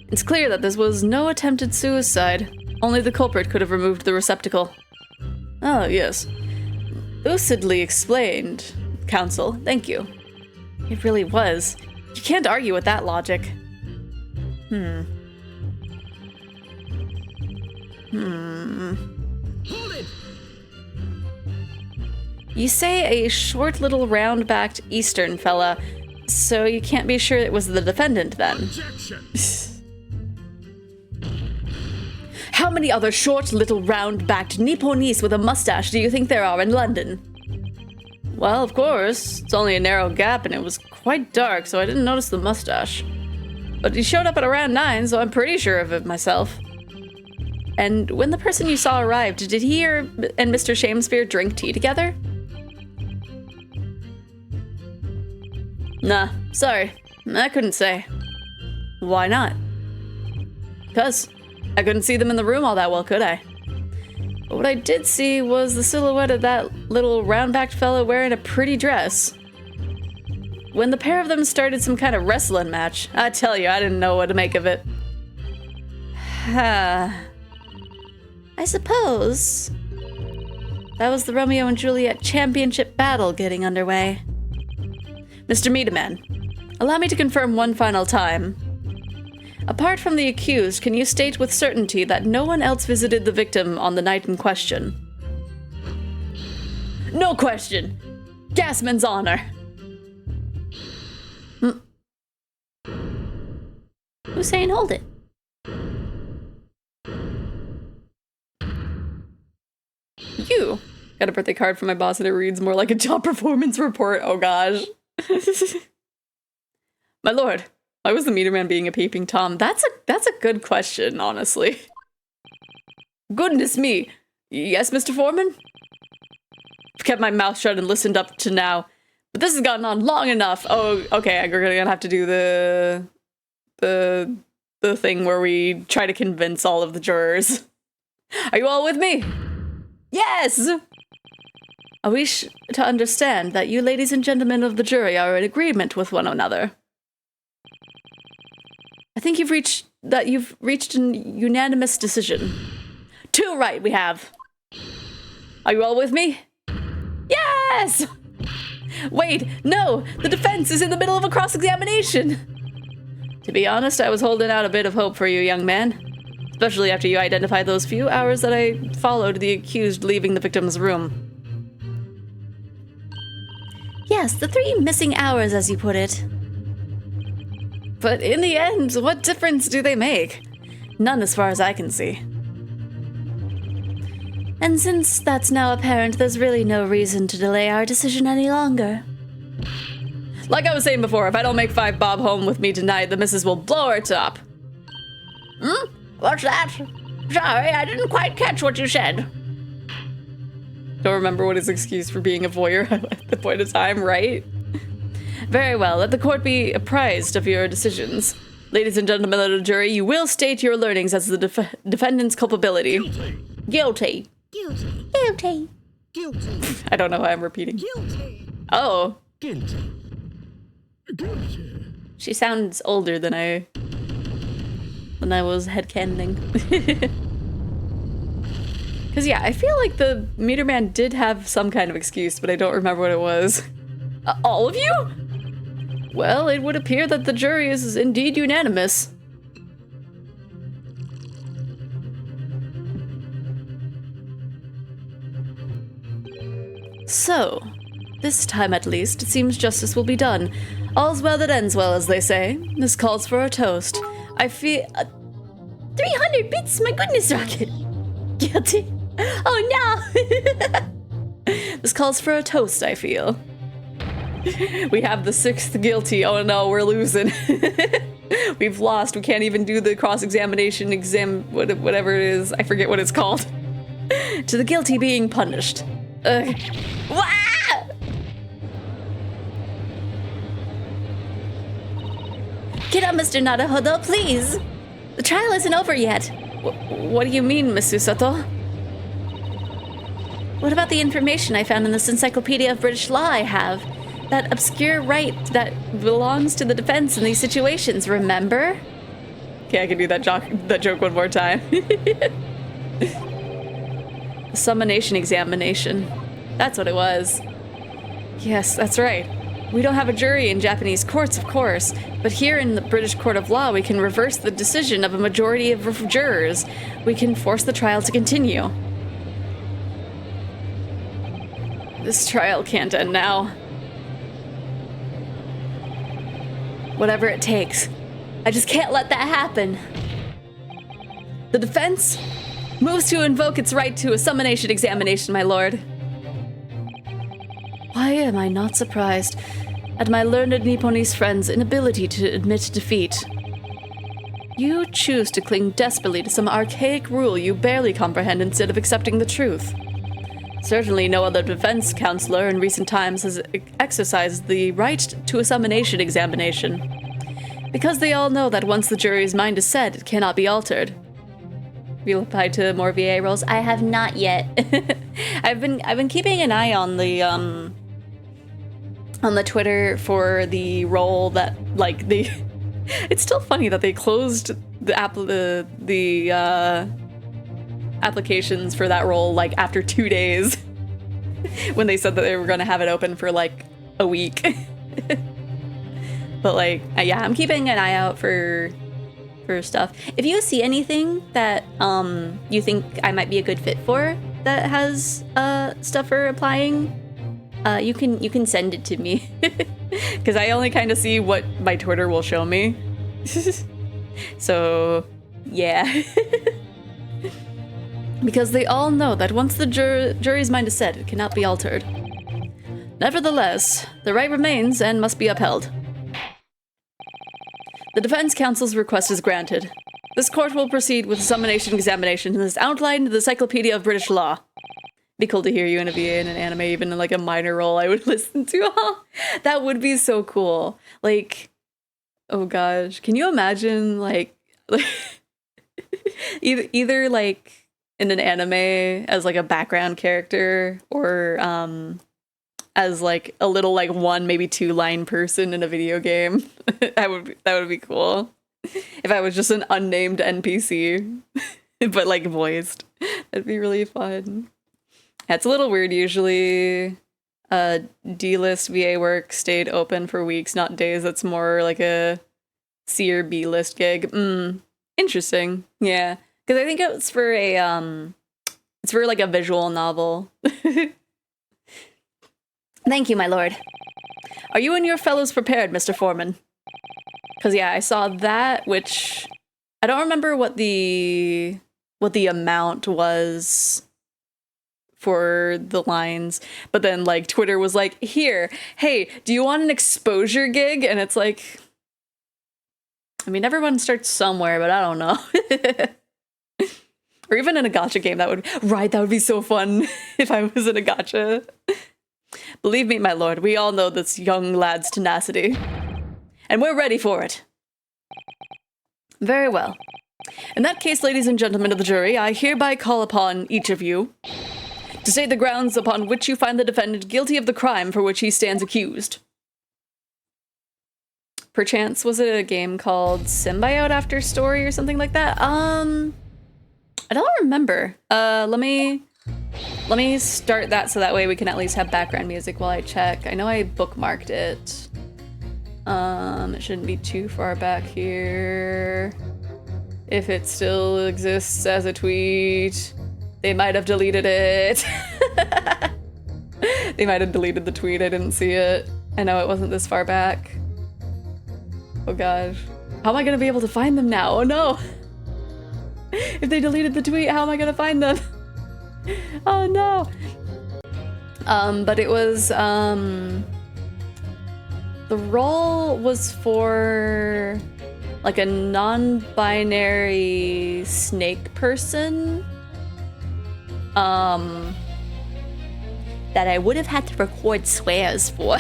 it's clear that this was no attempted suicide. Only the culprit could have removed the receptacle. Oh, yes. Lucidly explained, counsel. Thank you. It really was. You can't argue with that logic. Hold it! You say a short little round-backed Eastern fella, so you can't be sure it was the defendant then. Objection! How many other short little round-backed Nipponese with a mustache do you think there are in London? Well, of course, it's only a narrow gap and it was quite dark, so I didn't notice the mustache. But he showed up at around 9, so I'm pretty sure of it myself. And when the person you saw arrived, did he and Mr. Shakespeare drink tea together? Nah, sorry. I couldn't say. Why not? Because I couldn't see them in the room all that well, could I? But what I did see was the silhouette of that little round-backed fella wearing a pretty dress. When the pair of them started some kind of wrestling match, I tell you, I didn't know what to make of it. I suppose that was the Romeo and Juliet championship battle getting underway. Mr. Medeman, allow me to confirm one final time. Apart from the accused, can you state with certainty that no one else visited the victim on the night in question? No question. Gasman's honor. Who's saying hold it? You got a birthday card from my boss and it reads more like a job performance report. Oh gosh. My lord, why was the meter man being a peeping Tom? That's a good question, honestly. Goodness me. Yes, Mr. Foreman? I've kept my mouth shut and listened up to now, but this has gone on long enough. Oh, okay, we're gonna have to do the thing where we try to convince all of the jurors. Are you all with me? Yes! I wish to understand that you ladies and gentlemen of the jury are in agreement with one another. I think you've reached an unanimous decision. Too right, we have. Are you all with me? Yes! Wait, no! The defense is in the middle of a cross-examination! To be honest, I was holding out a bit of hope for you, young man. Especially after you identified those few hours that I followed the accused leaving the victim's room. Yes, the 3 missing hours, as you put it. But in the end, what difference do they make? None as far as I can see. And since that's now apparent, there's really no reason to delay our decision any longer. Like I was saying before, if I don't make 5 bob home with me tonight, the missus will blow her top. What's that? Sorry, I didn't quite catch what you said. Don't remember what his excuse for being a voyeur at the point of time, right? Very well, let the court be apprised of your decisions. Ladies and gentlemen of the jury, you will state your learnings as the defendant's culpability. Guilty. Guilty. Guilty. Guilty. Guilty. I don't know why I'm repeating. Guilty. Oh. Guilty. Guilty. She sounds older than I was headcanoning. Because, yeah, I feel like the meter man did have some kind of excuse, but I don't remember what it was. All of you? Well, it would appear that the jury is indeed unanimous. So, this time at least, it seems justice will be done. All's well that ends well, as they say. This calls for a toast. I feel... 300 bits, my goodness, Rocket! Guilty. Oh no! This calls for a toast, I feel. We have the 6th guilty. Oh no, we're losing. We've lost. We can't even do the cross-examination whatever it is. I forget what it's called. To the guilty being punished. Ugh. Wah! Get up, Mr. Naruhodo, please. The trial isn't over yet. What do you mean, Miss Susato? What about the information I found in this Encyclopedia of British Law I have? That obscure right that belongs to the defense in these situations, remember? Okay, I can do that joke one more time. Summonation examination. That's what it was. Yes, that's right. We don't have a jury in Japanese courts, of course, but here in the British Court of Law, we can reverse the decision of a majority of jurors. We can force the trial to continue. This trial can't end now. Whatever it takes. I just can't let that happen. The defense moves to invoke its right to a summonation examination, my lord. Why am I not surprised at my learned Nipponese friend's inability to admit defeat? You choose to cling desperately to some archaic rule you barely comprehend instead of accepting the truth. Certainly no other defense counselor in recent times has exercised the right to a summonation examination, because they all know that once the jury's mind is set, it cannot be altered. We'll apply to more VA roles. I have not yet. I've been keeping an eye on the Twitter for the role that like the. It's still funny that they closed the applications for that role like after 2 days when they said that they were going to have it open for like a week. But like, yeah, I'm keeping an eye out for stuff. If you see anything that you think I might be a good fit for that has stuff for applying, you can send it to me because I only kind of see what my Twitter will show me. So yeah. Because they all know that once the jury's mind is set, it cannot be altered. Nevertheless, the right remains and must be upheld. The defense counsel's request is granted. This court will proceed with the summonation examination as outlined in the Encyclopedia of British Law. Be cool to hear you in a VA in an anime, even in like a minor role I would listen to. That would be so cool. Like, oh gosh, can you imagine like either like in an anime as like a background character or as like a little like 1 maybe 2 line person in a video game. that would be cool. If I was just an unnamed NPC but like voiced. That'd be really fun. Yeah, it's a little weird usually. D-list VA work stayed open for weeks, not days. That's more like a C or B list gig. Interesting. Yeah. Because I think it's for it's for like a visual novel. Thank you, my lord. Are you and your fellows prepared, Mr. Foreman? Because yeah, I saw that, which I don't remember what the amount was for the lines, but then like Twitter was like, here, hey, do you want an exposure gig? And it's like, I mean, everyone starts somewhere, but I don't know. Or even in a gacha game, that would be so fun if I was in a gacha. Believe me, my lord, we all know this young lad's tenacity. And we're ready for it. Very well. In that case, ladies and gentlemen of the jury, I hereby call upon each of you to state the grounds upon which you find the defendant guilty of the crime for which he stands accused. Perchance, was it a game called Symbiote After Story or something like that? I don't remember. Let me start that so that way we can at least have background music while I check. I know I bookmarked it. It shouldn't be too far back here. If it still exists as a tweet, they might have deleted it. They might have deleted the tweet, I didn't see it. I know it wasn't this far back. Oh gosh. How am I gonna be able to find them now? Oh no! If they deleted the tweet, how am I gonna find them? Oh no! But it was, The role was for like a non-binary snake person. That I would have had to record swears for.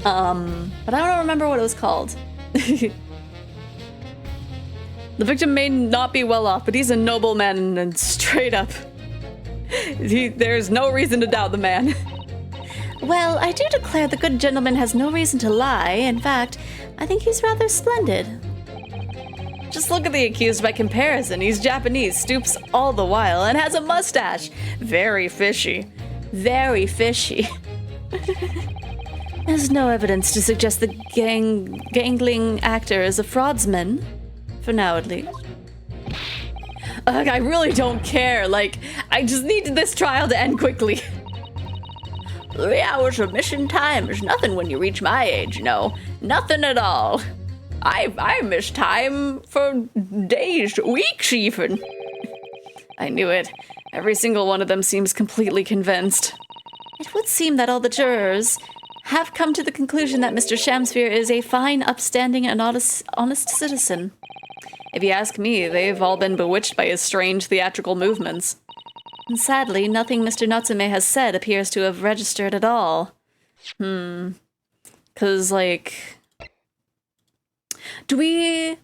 But I don't remember what it was called. The victim may not be well off, but he's a noble man and straight up. There's no reason to doubt the man. Well, I do declare the good gentleman has no reason to lie. In fact, I think he's rather splendid. Just look at the accused by comparison. He's Japanese, stoops all the while, and has a mustache. Very fishy. Very fishy. There's no evidence to suggest the gangling actor is a fraudsman. For now, at least. Ugh, I really don't care. Like, I just need this trial to end quickly. 3 hours of mission time is nothing when you reach my age, you know. Nothing at all. I miss time for days, weeks even. I knew it. Every single one of them seems completely convinced. It would seem that all the jurors have come to the conclusion that Mr. Shamsphere is a fine, upstanding, and honest citizen. If you ask me, they've all been bewitched by his strange theatrical movements. And sadly, nothing Mr. Natsume has said appears to have registered at all. 'Cause, like... Do we...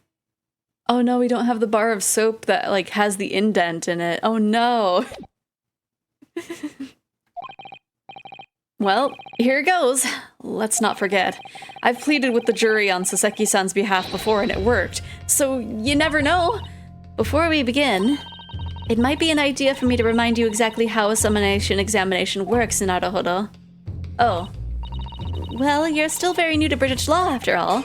Oh no, we don't have the bar of soap that, like, has the indent in it. Oh no! Well, here goes. Let's not forget. I've pleaded with the jury on Soseki-san's behalf before and it worked, so you never know. Before we begin, it might be an idea for me to remind you exactly how a summonation examination works in Naruhodo. Oh. Well, you're still very new to British law, after all.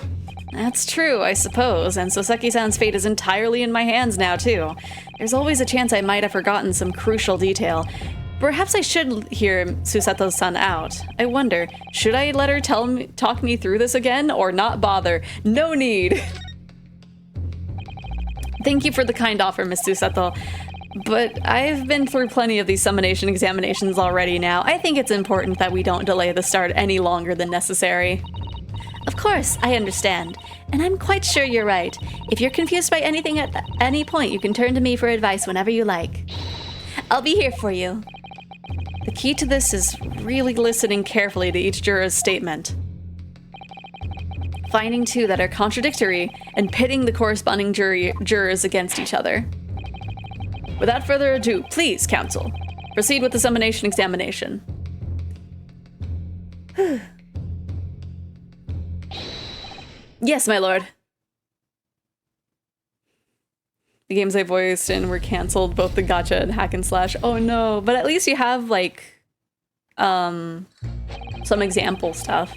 That's true, I suppose, and Soseki-san's fate is entirely in my hands now, too. There's always a chance I might have forgotten some crucial detail. Perhaps I should hear Susato-san out. I wonder, should I let her talk me through this again, or not bother? No need! Thank you for the kind offer, Miss Susato. But I've been through plenty of these summonation examinations already now. I think it's important that we don't delay the start any longer than necessary. Of course, I understand. And I'm quite sure you're right. If you're confused by anything at any point, you can turn to me for advice whenever you like. I'll be here for you. The key to this is really listening carefully to each juror's statement. Finding two that are contradictory and pitting the corresponding jurors against each other. Without further ado, please, counsel, proceed with the summonation examination. Yes, my lord. The games I voiced in were canceled, both the gacha and hack and slash. Oh no, but at least you have like some example stuff.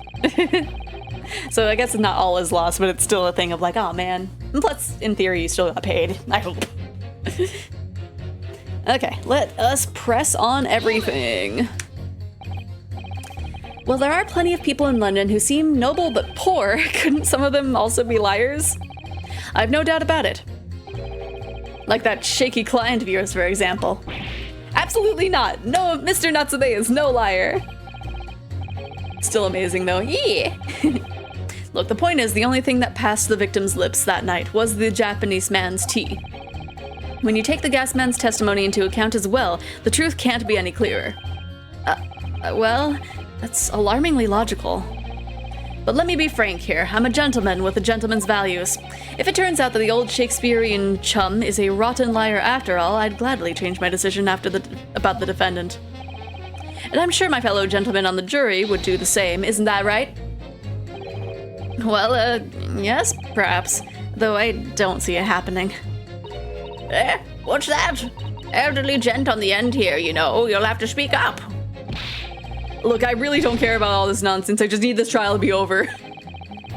So I guess it's not all is lost, but it's still a thing of like, oh man. And plus, in theory, you still got paid, I hope. Okay, let us press on everything. Well, there are plenty of people in London who seem noble but poor. Couldn't some of them also be liars? I've no doubt about it. Like that shaky client of yours, for example. Absolutely not. No, Mr. Natsume is no liar. Still amazing, though. Yeah. Look, the point is, the only thing that passed the victim's lips that night was the Japanese man's tea. When you take the gas man's testimony into account as well, the truth can't be any clearer. Well, that's alarmingly logical. But let me be frank here. I'm a gentleman with a gentleman's values. If it turns out that the old Shakespearean chum is a rotten liar after all, I'd gladly change my decision about the defendant. And I'm sure my fellow gentlemen on the jury would do the same, isn't that right? Well, yes, perhaps. Though I don't see it happening. What's that? Elderly gent on the end here, you know. You'll have to speak up. Look, I really don't care about all this nonsense. I just need this trial to be over.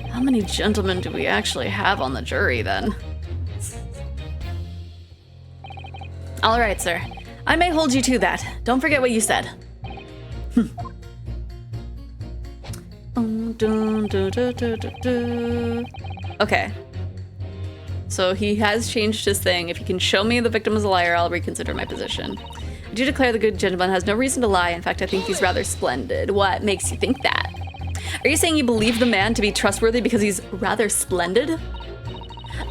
How many gentlemen do we actually have on the jury, then? All right, sir. I may hold you to that. Don't forget what you said. Okay. So he has changed his thing. If you can show me the victim is a liar, I'll reconsider my position. I do declare the good gentleman has no reason to lie. In fact, I think he's rather splendid. What makes you think that? Are you saying you believe the man to be trustworthy because he's rather splendid?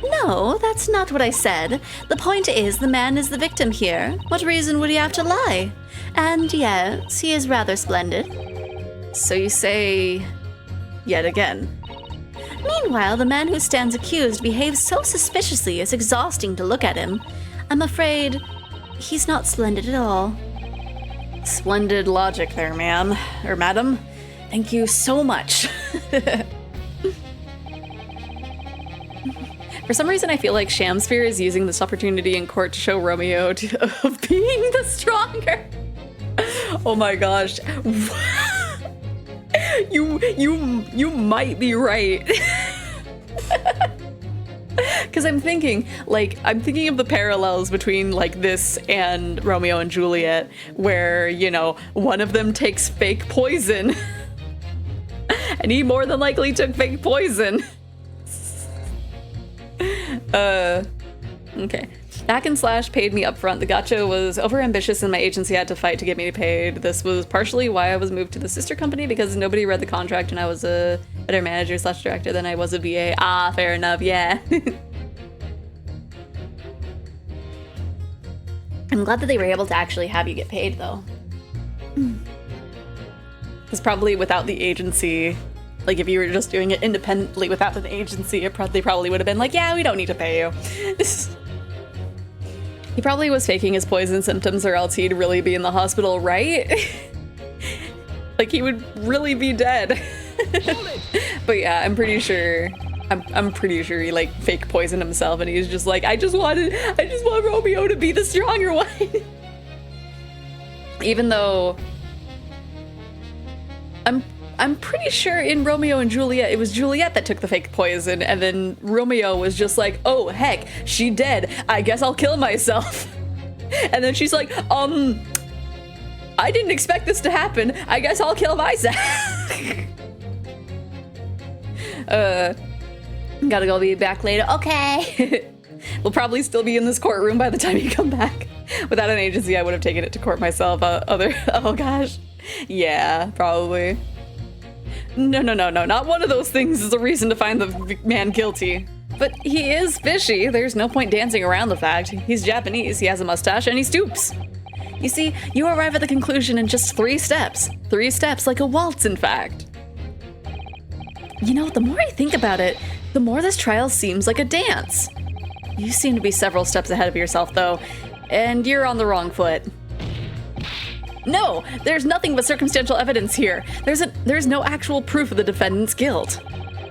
No, that's not what I said. The point is, the man is the victim here. What reason would he have to lie? And yes, he is rather splendid. So you say... yet again. Meanwhile, the man who stands accused behaves so suspiciously it's exhausting to look at him. I'm afraid he's not splendid at all. Splendid logic there, ma'am. Or madam. Thank you so much. For some reason, I feel like Shakespeare is using this opportunity in court to show Romeo of being the stronger. Oh my gosh. You might be right. Because I'm thinking of the parallels between like this and Romeo and Juliet, where, you know, one of them takes fake poison. And he more than likely took fake poison. Okay. Hack and Slash paid me upfront. The gotcha was overambitious and my agency had to fight to get me paid. This was partially why I was moved to the sister company, because nobody read the contract and I was a better manager / director than I was a VA. Ah, fair enough, yeah. I'm glad that they were able to actually have you get paid, though. Because probably without the agency, like if you were just doing it independently without an agency, they probably would have been like, yeah, we don't need to pay you. He probably was faking his poison symptoms or else he'd really be in the hospital, right? Like he would really be dead. But yeah, I'm pretty sure he like fake poisoned himself and he's just like, I just want Romeo to be the stronger one. Even though I'm pretty sure in Romeo and Juliet, it was Juliet that took the fake poison, and then Romeo was just like, oh, heck, she dead. I guess I'll kill myself. And then she's like, I didn't expect this to happen. I guess I'll kill myself. Gotta go be back later. Okay. We'll probably still be in this courtroom by the time you come back. Without an agency, I would have taken it to court myself. Oh gosh. Yeah, probably. No, not one of those things is a reason to find the man guilty. But he is fishy. There's no point dancing around the fact. He's Japanese, he has a mustache, and he stoops. You see, you arrive at the conclusion in just 3 steps. 3 steps, like a waltz, in fact. You know, the more I think about it, the more this trial seems like a dance. You seem to be several steps ahead of yourself, though, and you're on the wrong foot. No, there's nothing but circumstantial evidence here. There's no actual proof of the defendant's guilt.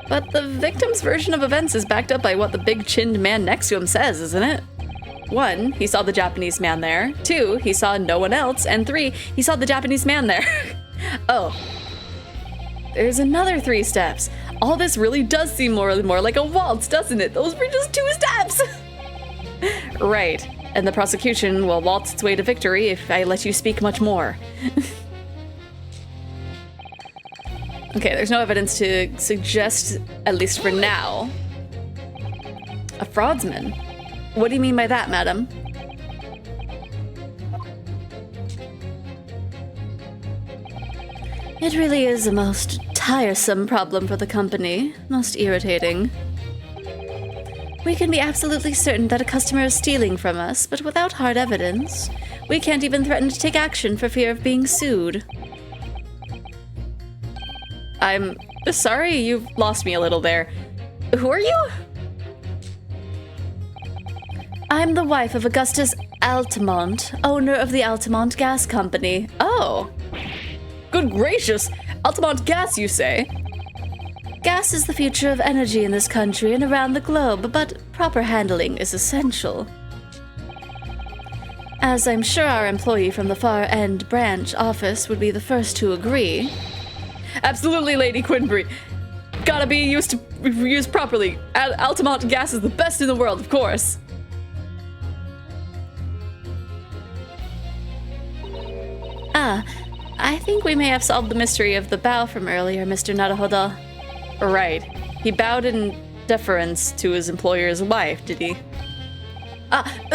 But the victim's version of events is backed up by what the big-chinned man next to him says, isn't it? 1, he saw the Japanese man there. 2, he saw no one else. And 3, he saw the Japanese man there. Oh. There's another 3 steps. All this really does seem more and more like a waltz, doesn't it? Those were just 2 steps! Right. And the prosecution will waltz its way to victory if I let you speak much more. Okay, there's no evidence to suggest, at least for now, a fraudsman. What do you mean by that, madam? It really is a most tiresome problem for the company. Most irritating. We can be absolutely certain that a customer is stealing from us, but without hard evidence, we can't even threaten to take action for fear of being sued. I'm sorry, you've lost me a little there. Who are you? I'm the wife of Augustus Altamont, owner of the Altamont Gas Company. Oh. Good gracious! Altamont Gas, you say? Gas is the future of energy in this country and around the globe, but proper handling is essential. As I'm sure our employee from the Far End branch office would be the first to agree. Absolutely, Lady Quinbury. Gotta be used properly. Altamont Gas is the best in the world, of course. Ah, I think we may have solved the mystery of the bow from earlier, Mr. Naruhodo. Right. He bowed in deference to his employer's wife, did he?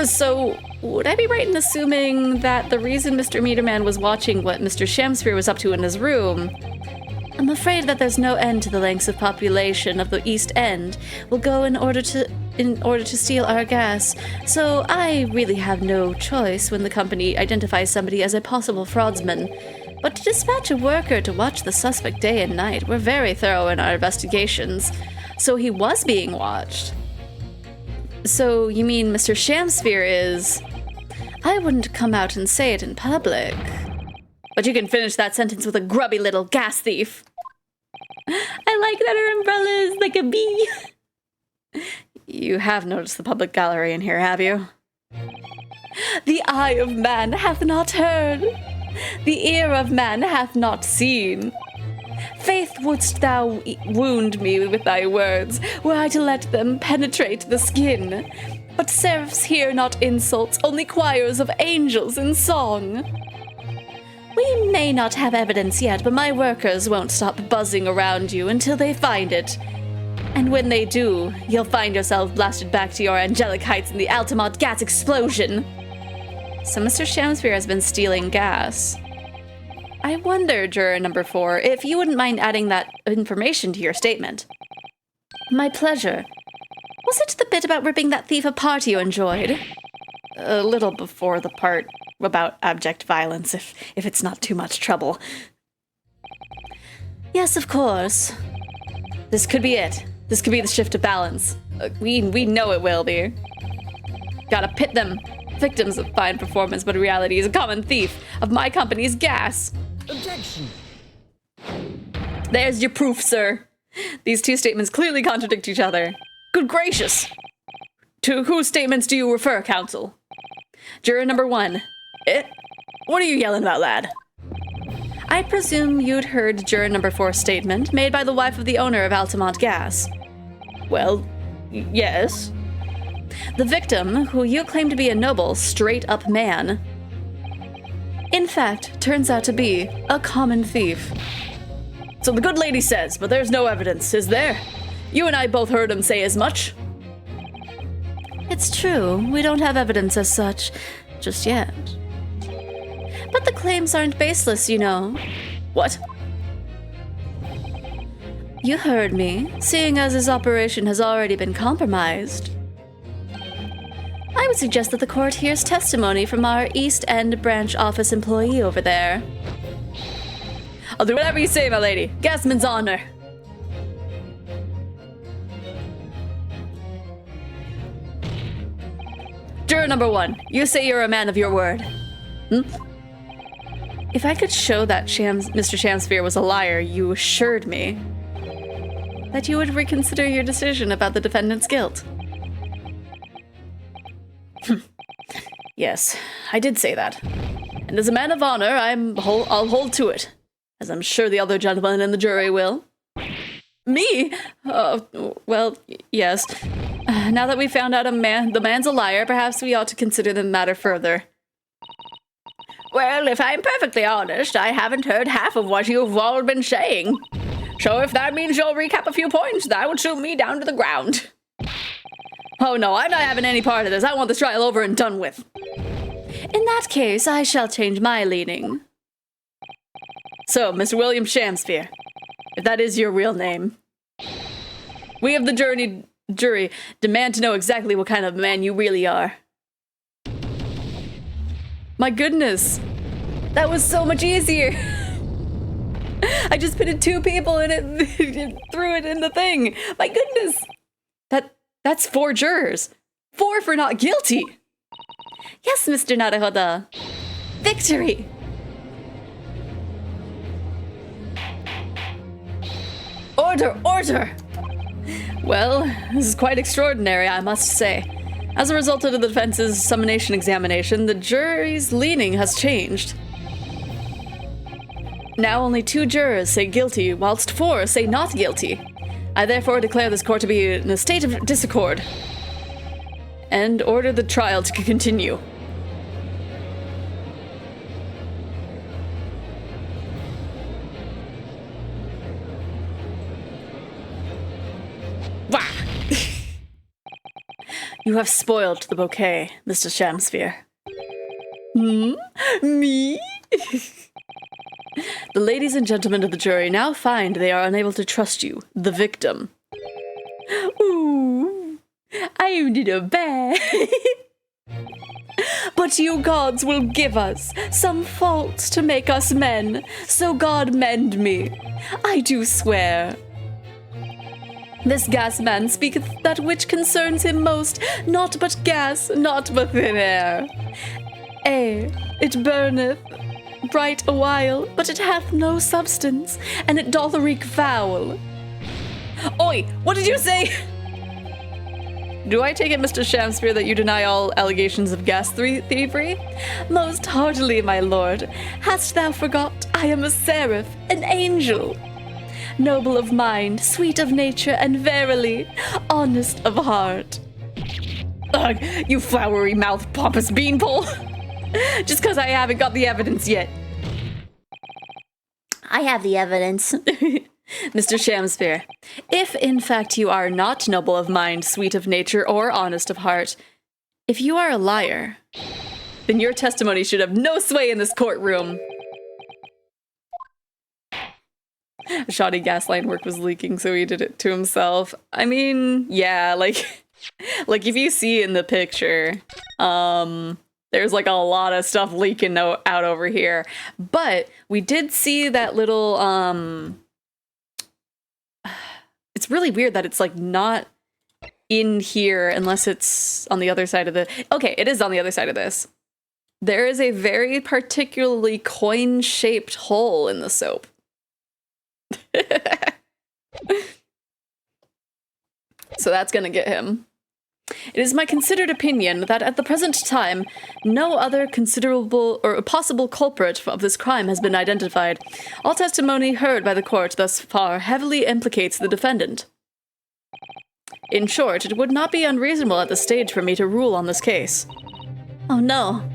So would I be right in assuming that the reason Mr. Meterman was watching what Mr. Shakespeare was up to in his room? I'm afraid that there's no end to the lengths of population of the East End will go in order to steal our gas, so I really have no choice when the company identifies somebody as a possible fraudsman. But to dispatch a worker to watch the suspect day and night, we're very thorough in our investigations. So he was being watched. So you mean Mr. Shakespeare is... I wouldn't come out and say it in public. But you can finish that sentence with a grubby little gas thief. I like that her umbrella is like a bee. You have noticed the public gallery in here, have you? The eye of man hath not heard, the ear of man hath not seen. Faith, wouldst thou wound me with thy words, were I to let them penetrate the skin. But seraphs hear not insults, only choirs of angels in song. We may not have evidence yet, but my workers won't stop buzzing around you until they find it. And when they do, you'll find yourself blasted back to your angelic heights in the Altamont gas explosion. So Mr. Shakespeare has been stealing gas. I wonder, juror number 4, if you wouldn't mind adding that information to your statement. My pleasure. Was it the bit about ripping that thief apart you enjoyed? A little before the part about abject violence, if it's not too much trouble. Yes, of course. This could be it. This could be the shift of balance. We know it will be. Gotta pit them. Victims of fine performance, but in reality is a common thief of my company's gas. Objection. There's your proof, sir. These two statements clearly contradict each other. Good gracious! To whose statements do you refer, counsel? Juror number 1. What are you yelling about, lad? I presume you'd heard juror number 4's statement made by the wife of the owner of Altamont Gas. Well, yes. The victim, who you claim to be a noble, straight-up man, in fact, turns out to be a common thief. So the good lady says, but there's no evidence, is there? You and I both heard him say as much. It's true, we don't have evidence as such, just yet. But the claims aren't baseless, you know. What? You heard me, seeing as his operation has already been compromised. I would suggest that the court hears testimony from our East End branch office employee over there. I'll do whatever you say, my lady. Gasman's honor. Juror number 1, you say you're a man of your word. If I could show that Mr. Shakespeare was a liar, you assured me that you would reconsider your decision about the defendant's guilt. Yes, I did say that. And as a man of honor, I'll hold to it, as I'm sure the other gentlemen in the jury will. Me? Oh, well, yes. Now that we've found out the man's a liar, perhaps we ought to consider the matter further. Well, if I'm perfectly honest, I haven't heard half of what you've all been saying. So if that means you'll recap a few points, that would suit me down to the ground. Oh no, I'm not having any part of this. I want this trial over and done with. In that case, I shall change my leaning. So, Mr. William Shakespeare, if that is your real name, we of the jury demand to know exactly what kind of man you really are. My goodness, that was so much easier. I just pitted 2 people and it threw it in the thing. My goodness, that's 4 jurors. 4 for not guilty. Yes, Mr. Naruhodo. Victory! Order, order! Well, this is quite extraordinary, I must say. As a result of the defense's summonation examination, the jury's leaning has changed. Now only 2 jurors say guilty, whilst 4 say not guilty. I therefore declare this court to be in a state of disaccord, and order the trial to continue. You have spoiled the bouquet, Mr. Shamsphere. Me? The ladies and gentlemen of the jury now find they are unable to trust you, the victim. Ooh, I am little bad. But you gods will give us some faults to make us men, so God mend me. I do swear. This gas man speaketh that which concerns him most, naught but gas, naught but thin air. It burneth bright a while, but it hath no substance, and it doth reek foul. Oi, what did you say? Do I take it, Mr. Shamsphere, that you deny all allegations of gas thievery? Most heartily, my lord. Hast thou forgot I am a seraph, an angel? Noble of mind, sweet of nature, and verily, honest of heart. Ugh, you flowery-mouthed pompous beanpole. Just because I haven't got the evidence yet. I have the evidence. Mr. Shamsphere, if in fact you are not noble of mind, sweet of nature, or honest of heart, if you are a liar, then your testimony should have no sway in this courtroom. Shoddy gas line work was leaking, so he did it to himself. I mean, yeah, like if you see in the picture, there's like a lot of stuff leaking out over here. But we did see that little, it's really weird that it's like not in here unless it's on the other side of the, okay, it is on the other side of this. There is a very particularly coin-shaped hole in the soap. So that's gonna get him. It is my considered opinion that at the present time, no other considerable or possible culprit of this crime has been identified. All testimony heard by the court thus far heavily implicates the defendant. In short, it would not be unreasonable at this stage for me to rule on this case. Oh no.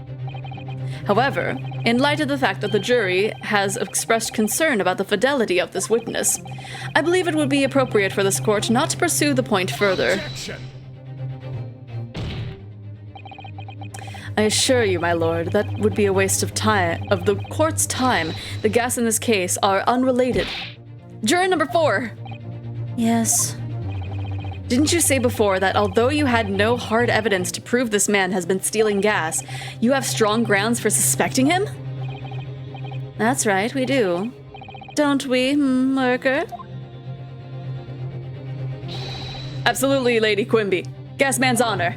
However, in light of the fact that the jury has expressed concern about the fidelity of this witness, I believe it would be appropriate for this court not to pursue the point further. Objection. I assure you, my lord, that would be a waste of time, of the court's time. The gas in this case are unrelated. Juror number 4. Yes. Didn't you say before that although you had no hard evidence to prove this man has been stealing gas, you have strong grounds for suspecting him? That's right, we do. Don't we, worker? Absolutely, Lady Quimby. Gasman's honor.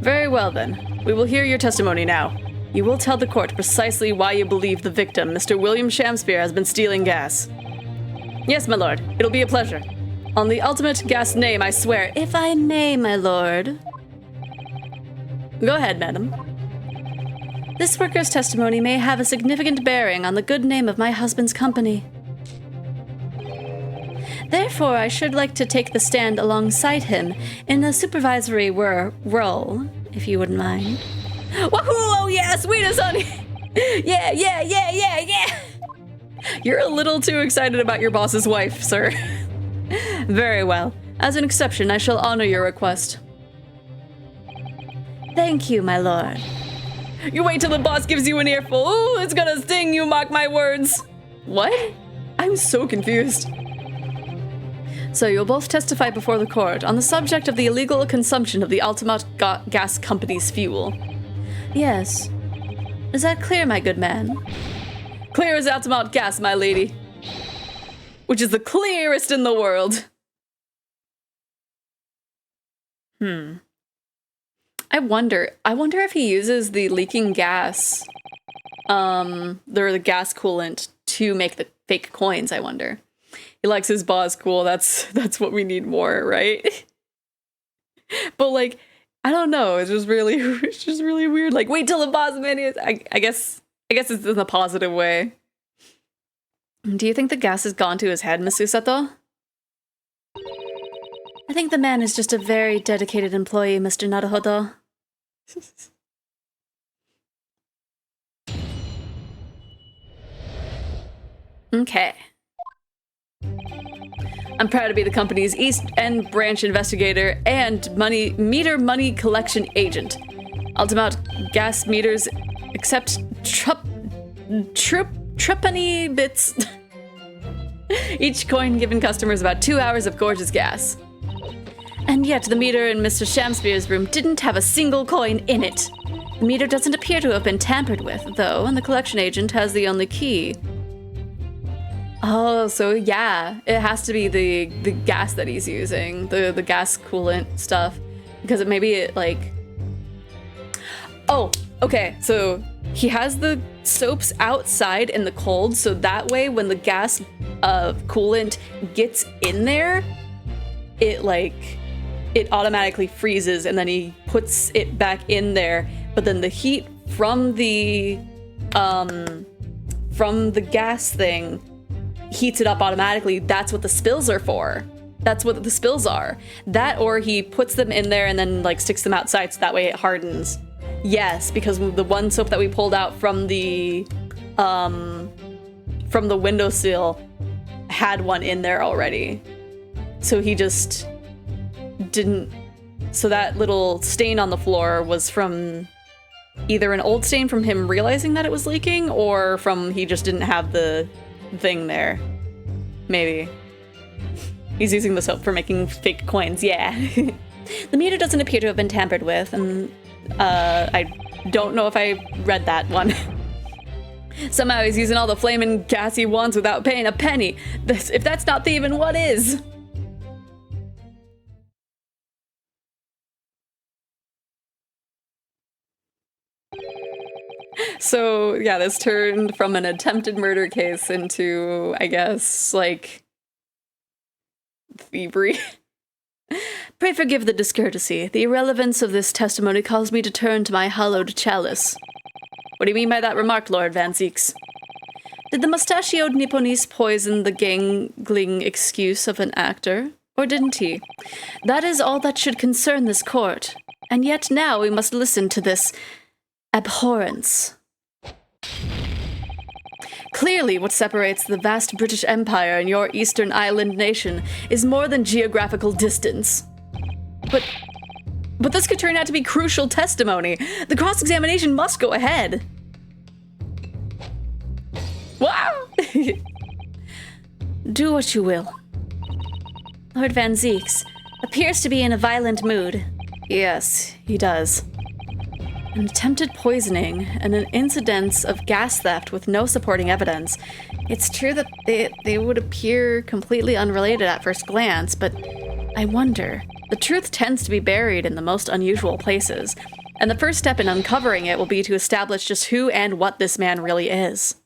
Very well then. We will hear your testimony now. You will tell the court precisely why you believe the victim, Mr. William Shamsphere, has been stealing gas. Yes, my lord. It'll be a pleasure. On the ultimate gas name, I swear. If I may, my lord. Go ahead, madam. This worker's testimony may have a significant bearing on the good name of my husband's company. Therefore, I should like to take the stand alongside him in a supervisory role, if you wouldn't mind. Wahoo! Oh yeah, sweetest honey! Yeah! You're a little too excited about your boss's wife, sir. Very well. As an exception, I shall honor your request. Thank you, my lord. You wait till the boss gives you an earful. Ooh, it's gonna sting, you mark my words. What? I'm so confused. So you'll both testify before the court on the subject of the illegal consumption of the Altamont Gas Company's fuel. Yes. Is that clear, my good man? Clear as Altamont gas, my lady. Which is the clearest in the world. I wonder if he uses the leaking gas, the gas coolant to make the fake coins, I wonder. He likes his boss cool, that's what we need more, right? But like, I don't know, it's just really weird. Like, wait till the boss man is, I guess it's in a positive way. Do you think the gas has gone to his head, Miss Susato? I think the man is just a very dedicated employee, Mr. Naruhodo. Okay. I'm proud to be the company's East End branch investigator and meter money collection agent. I'll dim out gas meters except trepenny bits. Each coin given customers about 2 hours of gorgeous gas. And yet the meter in Mr. Shamspeare's room didn't have a single coin in it. The meter doesn't appear to have been tampered with, though, and the collection agent has the only key. Oh, so yeah, it has to be the gas that he's using, the gas coolant stuff, because it like... Oh, okay, so he has the soaps outside in the cold, so that way when the gas coolant gets in there, it automatically freezes, and then he puts it back in there. But then the heat from the gas thing heats it up automatically. That's what the spills are for. That's what the spills are. That, or he puts them in there and then like sticks them outside so that way it hardens. Yes, because the one soap that we pulled out from the windowsill had one in there already. So he just didn't. So that little stain on the floor was from either an old stain from him realizing that it was leaking, or from he just didn't have the thing there. Maybe. He's using the soap for making fake coins, yeah. The meter doesn't appear to have been tampered with, and I don't know if I read that one. Somehow he's using all the flaming gas he wants without paying a penny. If that's not thieving, what is? So, yeah, this turned from an attempted murder case into, I guess, like, thievery. Pray forgive the discourtesy. The irrelevance of this testimony calls me to turn to my hallowed chalice. What do you mean by that remark, Lord Van Zeeks? Did the mustachioed Nipponese poison the gangling excuse of an actor, or didn't he? That is all that should concern this court. And yet now we must listen to this abhorrence. Clearly, what separates the vast British Empire and your Eastern Island nation is more than geographical distance. But this could turn out to be crucial testimony. The cross-examination must go ahead. Wow! Do what you will. Lord Van Zeeks appears to be in a violent mood. Yes, he does. An attempted poisoning and an incidence of gas theft with no supporting evidence. It's true that they would appear completely unrelated at first glance, but I wonder. The truth tends to be buried in the most unusual places, and the first step in uncovering it will be to establish just who and what this man really is.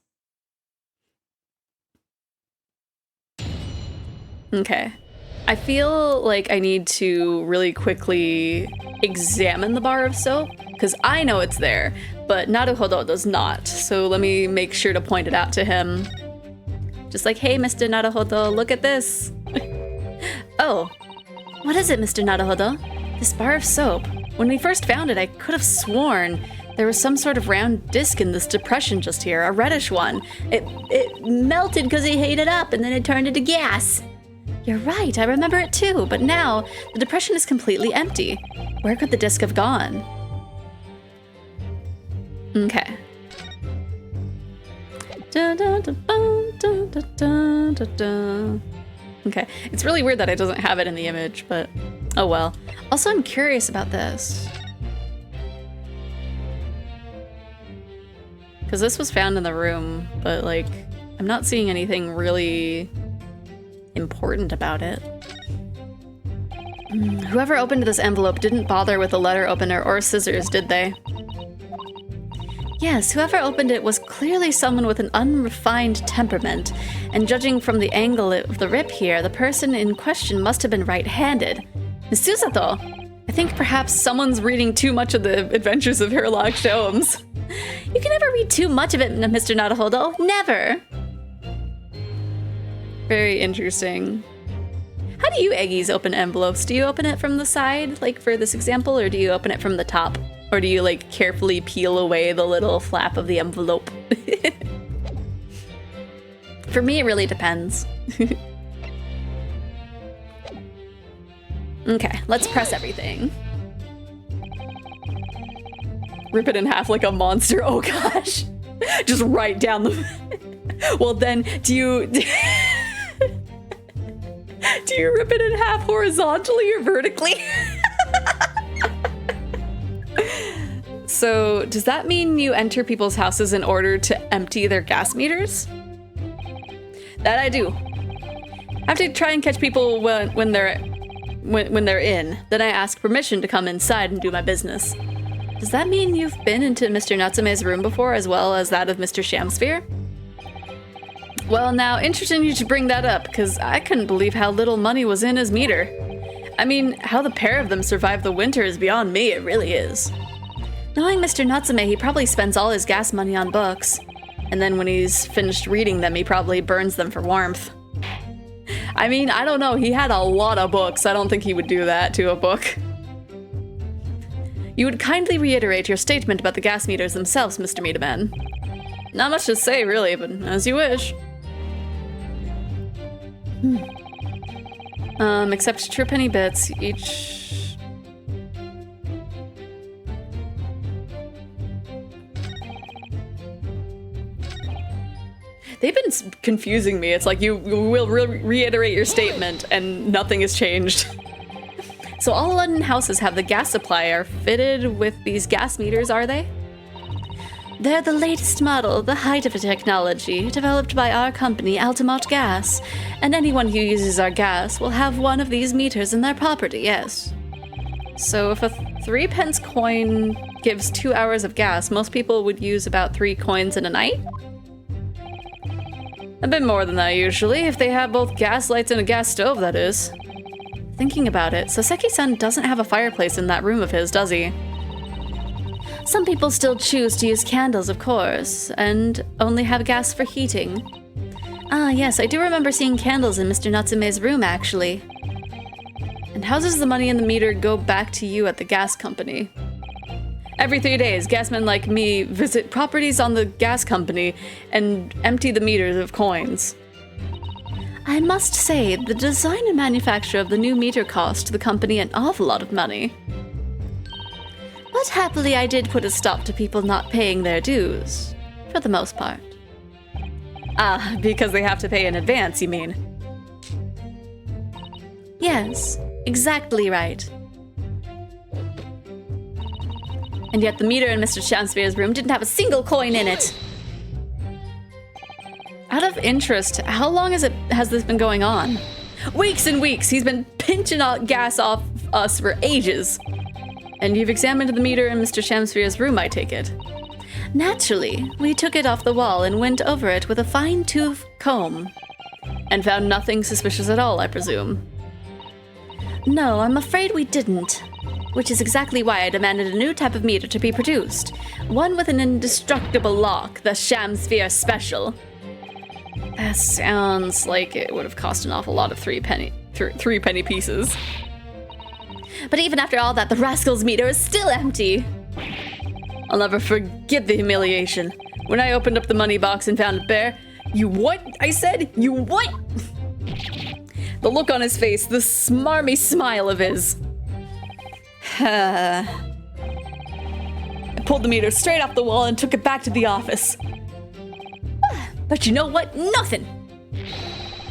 Okay. I feel like I need to really quickly examine the bar of soap, because I know it's there, but Naruhodo does not. So let me make sure to point it out to him. Just like, hey, Mr. Naruhodo, look at this. Oh, what is it, Mr. Naruhodo? This bar of soap. When we first found it, I could have sworn there was some sort of round disc in this depression just here, a reddish one. It melted because he heated up, and then it turned into gas. You're right, I remember it too, but now the depression is completely empty. Where could the disc have gone? Okay. Okay, it's really weird that it doesn't have it in the image, but oh well. Also, I'm curious about this. Because this was found in the room, but like, I'm not seeing anything really important about it. Whoever opened this envelope didn't bother with a letter opener or scissors, did they? Yes, whoever opened it was clearly someone with an unrefined temperament, and judging from the angle of the rip here, the person in question must have been right-handed. Miss Susato! I think perhaps someone's reading too much of the Adventures of Sherlock Holmes. You can never read too much of it, Mr. Naruhodo. Never! Very interesting. How do you Eggies open envelopes? Do you open it from the side, like for this example, or do you open it from the top? Or do you like carefully peel away the little flap of the envelope? For me, it really depends. Okay, let's press everything. Rip it in half like a monster. Oh gosh. Just right down the... Well then, do you... do you rip it in half horizontally or vertically? So, does that mean you enter people's houses in order to empty their gas meters? That I do. I have to try and catch people when they're in. Then I ask permission to come inside and do my business. Does that mean you've been into Mr. Natsume's room before, as well as that of Mr. Shakespeare? Well, now, interesting you should bring that up, because I couldn't believe how little money was in his meter. I mean, how the pair of them survived the winter is beyond me, it really is. Knowing Mr. Natsume, he probably spends all his gas money on books. And then when he's finished reading them, he probably burns them for warmth. I mean, I don't know, he had a lot of books. I don't think he would do that to a book. You would kindly reiterate your statement about the gas meters themselves, Mr. Meataman. Not much to say, really, but as you wish. Except true penny bits, each... They've been confusing me. It's like you will reiterate your statement and nothing has changed. So all London houses have the gas supply are fitted with these gas meters, are they? They're the latest model, the height of the technology, developed by our company, Altamont Gas. And anyone who uses our gas will have one of these meters in their property, yes. So if a 3p coin gives 2 hours of gas, most people would use about 3 coins in a night? A bit more than that, usually, if they have both gas lights and a gas stove, that is. Thinking about it, Soseki-san doesn't have a fireplace in that room of his, does he? Some people still choose to use candles, of course, and only have gas for heating. Ah, yes, I do remember seeing candles in Mr. Natsume's room, actually. And how does the money in the meter go back to you at the gas company? Every 3 days, gasmen like me visit properties on the gas company and empty the meters of coins. I must say, the design and manufacture of the new meter cost the company an awful lot of money. But happily, I did put a stop to people not paying their dues, for the most part. Ah, because they have to pay in advance, you mean? Yes, exactly right. And yet the meter in Mr. Shakespeare's room didn't have a single coin in it. Out of interest, how long has this been going on? Weeks and weeks. He's been pinching gas off us for ages. And you've examined the meter in Mr. Shakespeare's room, I take it. Naturally, we took it off the wall and went over it with a fine-tooth comb. And found nothing suspicious at all, I presume. No, I'm afraid we didn't. Which is exactly why I demanded a new type of meter to be produced. One with an indestructible lock, the Shakespeare Special. That sounds like it would have cost an awful lot of 3 penny pieces. But even after all that, the rascal's meter is still empty. I'll never forget the humiliation. When I opened up the money box and found it bare, you what? I said, you what? The look on his face, the smarmy smile of his. I pulled the meter straight off the wall and took it back to the office. But you know what? Nothing!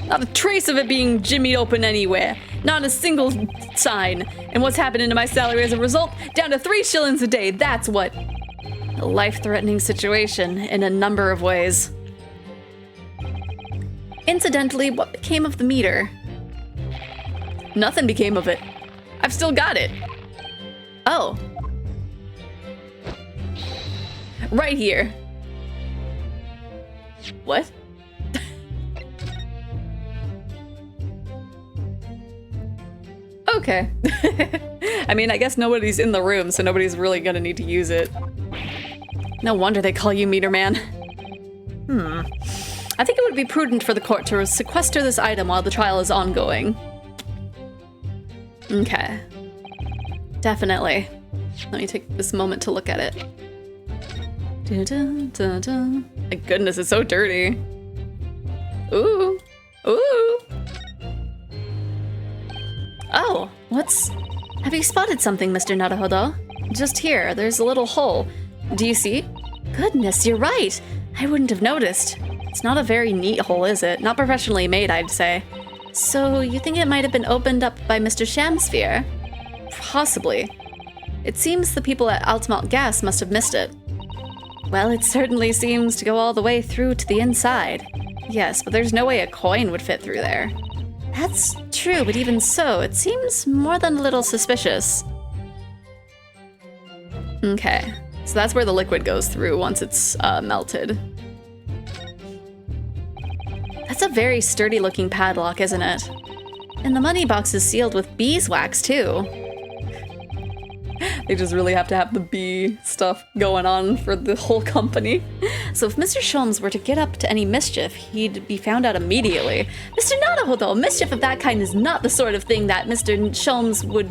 Not a trace of it being jimmied open anywhere. Not a single sign. And what's happening to my salary as a result? Down to 3 shillings a day, that's what. A life-threatening situation in a number of ways. Incidentally, what became of the meter? Nothing became of it. I've still got it. Oh. Right here. What? Okay. I mean, I guess nobody's in the room, so nobody's really gonna need to use it. No wonder they call you Meter Man. I think it would be prudent for the court to sequester this item while the trial is ongoing. Okay. Definitely. Let me take this moment to look at it. My goodness, it's so dirty. Ooh. Ooh. Oh, have you spotted something, Mr. Naruhodo? Just here, there's a little hole. Do you see? Goodness, you're right. I wouldn't have noticed. It's not a very neat hole, is it? Not professionally made, I'd say. So, you think it might have been opened up by Mr. Shamsphere? Possibly. It seems the people at Altamont Gas must have missed it. Well, it certainly seems to go all the way through to the inside. Yes, but there's no way a coin would fit through there. That's true, but even so, it seems more than a little suspicious. Okay, so that's where the liquid goes through once it's melted. That's a very sturdy looking padlock, isn't it? And the money box is sealed with beeswax, too. They just really have to have the bee stuff going on for the whole company. So if Mr. Sholmes were to get up to any mischief, he'd be found out immediately. Mr. Naruhodo, mischief of that kind is not the sort of thing that Mr. Sholmes would...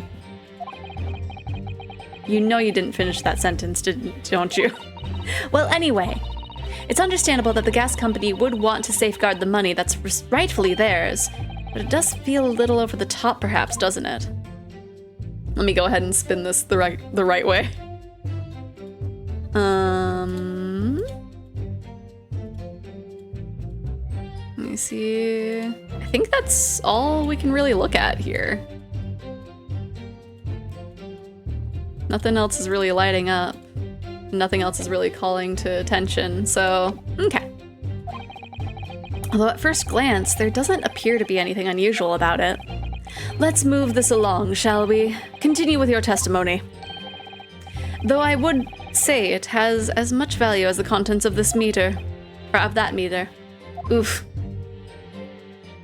You know you didn't finish that sentence, don't you? Well, anyway, it's understandable that the gas company would want to safeguard the money that's rightfully theirs, but it does feel a little over the top, perhaps, doesn't it? Let me go ahead and spin this the right way. Let me see. I think that's all we can really look at here. Nothing else is really lighting up. Nothing else is really calling to attention, so, okay. Although at first glance, there doesn't appear to be anything unusual about it. Let's move this along, shall we? Continue with your testimony. Though I would say it has as much value as the contents of this meter. Or of that meter. Oof.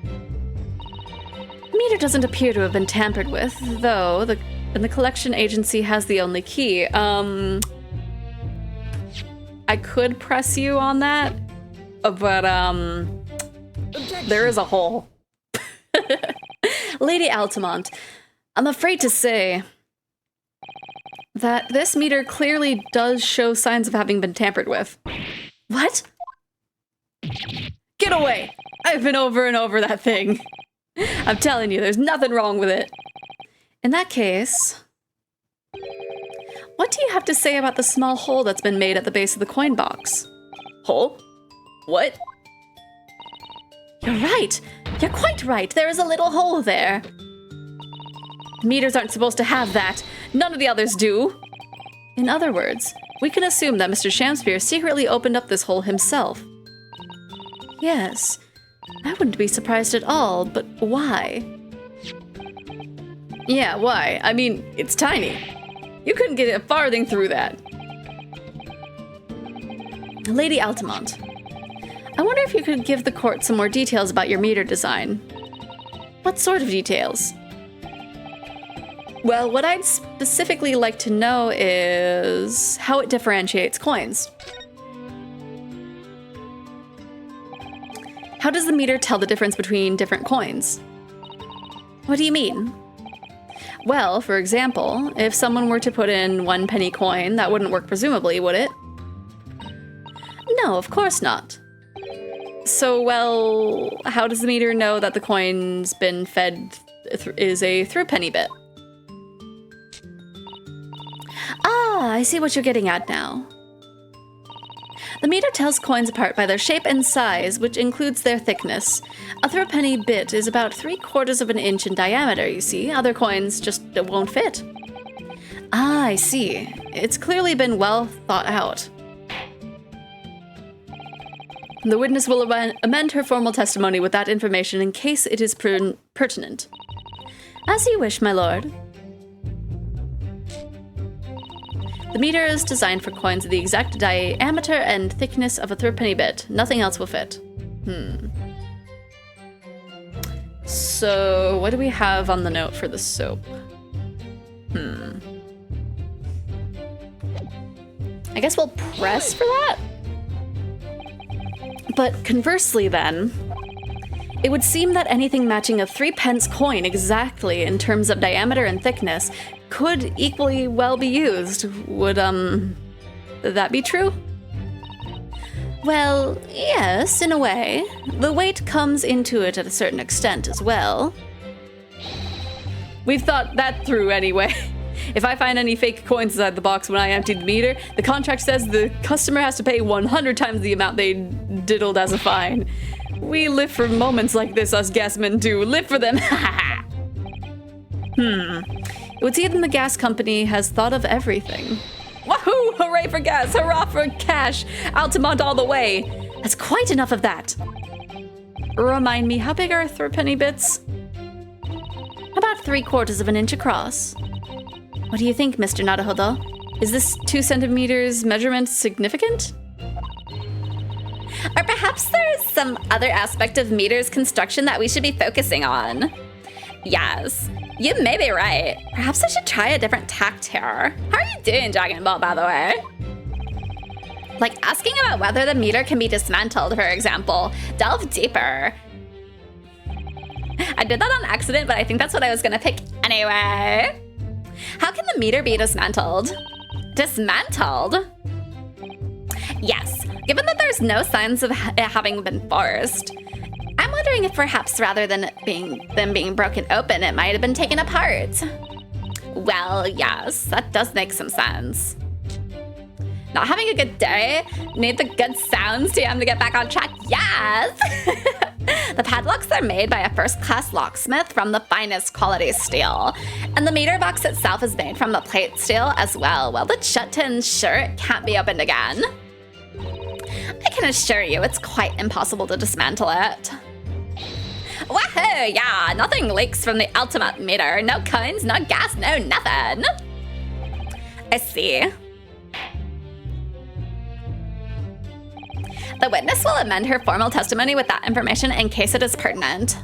The meter doesn't appear to have been tampered with, though, and the collection agency has the only key. I could press you on that, but, there is a hole. Lady Altamont, I'm afraid to say that this meter clearly does show signs of having been tampered with. What? Get away! I've been over and over that thing. I'm telling you, there's nothing wrong with it. In that case, what do you have to say about the small hole that's been made at the base of the coin box? Hole? What? You're right. You're quite right. There is a little hole there. Meters aren't supposed to have that. None of the others do. In other words, we can assume that Mr. Shamsphere secretly opened up this hole himself. Yes, I wouldn't be surprised at all, but why? Yeah, why? I mean, it's tiny. You couldn't get a farthing through that. Lady Altamont, I wonder if you could give the court some more details about your meter design. What sort of details? Well, what I'd specifically like to know is how it differentiates coins. How does the meter tell the difference between different coins? What do you mean? Well, for example, if someone were to put in 1 penny coin, that wouldn't work presumably, would it? No, of course not. So, well, how does the meter know that the coin's been fed is a through penny bit? Ah, I see what you're getting at now. The meter tells coins apart by their shape and size, which includes their thickness. A threepenny bit is about 3/4 of an inch in diameter, you see. Other coins just won't fit. Ah, I see. It's clearly been well thought out. The witness will amend her formal testimony with that information in case it is pertinent. As you wish, my lord. The meter is designed for coins of the exact diameter and thickness of a threepenny bit. Nothing else will fit. So, what do we have on the note for the soap? I guess we'll press for that? But conversely then, it would seem that anything matching a 3-pence coin exactly in terms of diameter and thickness could equally well be used. Would, that be true? Well, yes, in a way. The weight comes into it at a certain extent as well. We've thought that through anyway. If I find any fake coins inside the box when I empty the meter, the contract says the customer has to pay 100 times the amount they diddled as a fine. We live for moments like this, us gasmen do. Live for them. It would seem the gas company has thought of everything. Wahoo! Hooray for gas! Hurrah for cash! Altamont all the way! That's quite enough of that. Remind me, how big are threepenny bits? About 3/4 of an inch across. What do you think, Mr. Naruhodo? Is this 2 centimeters measurement significant? Or perhaps there's some other aspect of meter's construction that we should be focusing on. Yes, you may be right. Perhaps I should try a different tact here. How are you doing, Dragon Ball, by the way? Like asking about whether the meter can be dismantled, for example. Delve deeper. I did that on accident, but I think that's what I was gonna pick anyway. How can the meter be dismantled? Dismantled? Yes, given that there's no signs of it having been forced. I'm wondering if perhaps rather than them being broken open, it might have been taken apart. Well, yes, that does make some sense. Not having a good day? Need the good sounds TM to get back on track? Yes! The padlocks are made by a first-class locksmith from the finest quality steel. And the meter box itself is made from the plate steel as well, welded shut to ensure it can't be opened again. I can assure you it's quite impossible to dismantle it. Wahoo! Yeah, nothing leaks from the ultimate meter. No coins, no gas, no nothing. I see. The witness will amend her formal testimony with that information in case it is pertinent.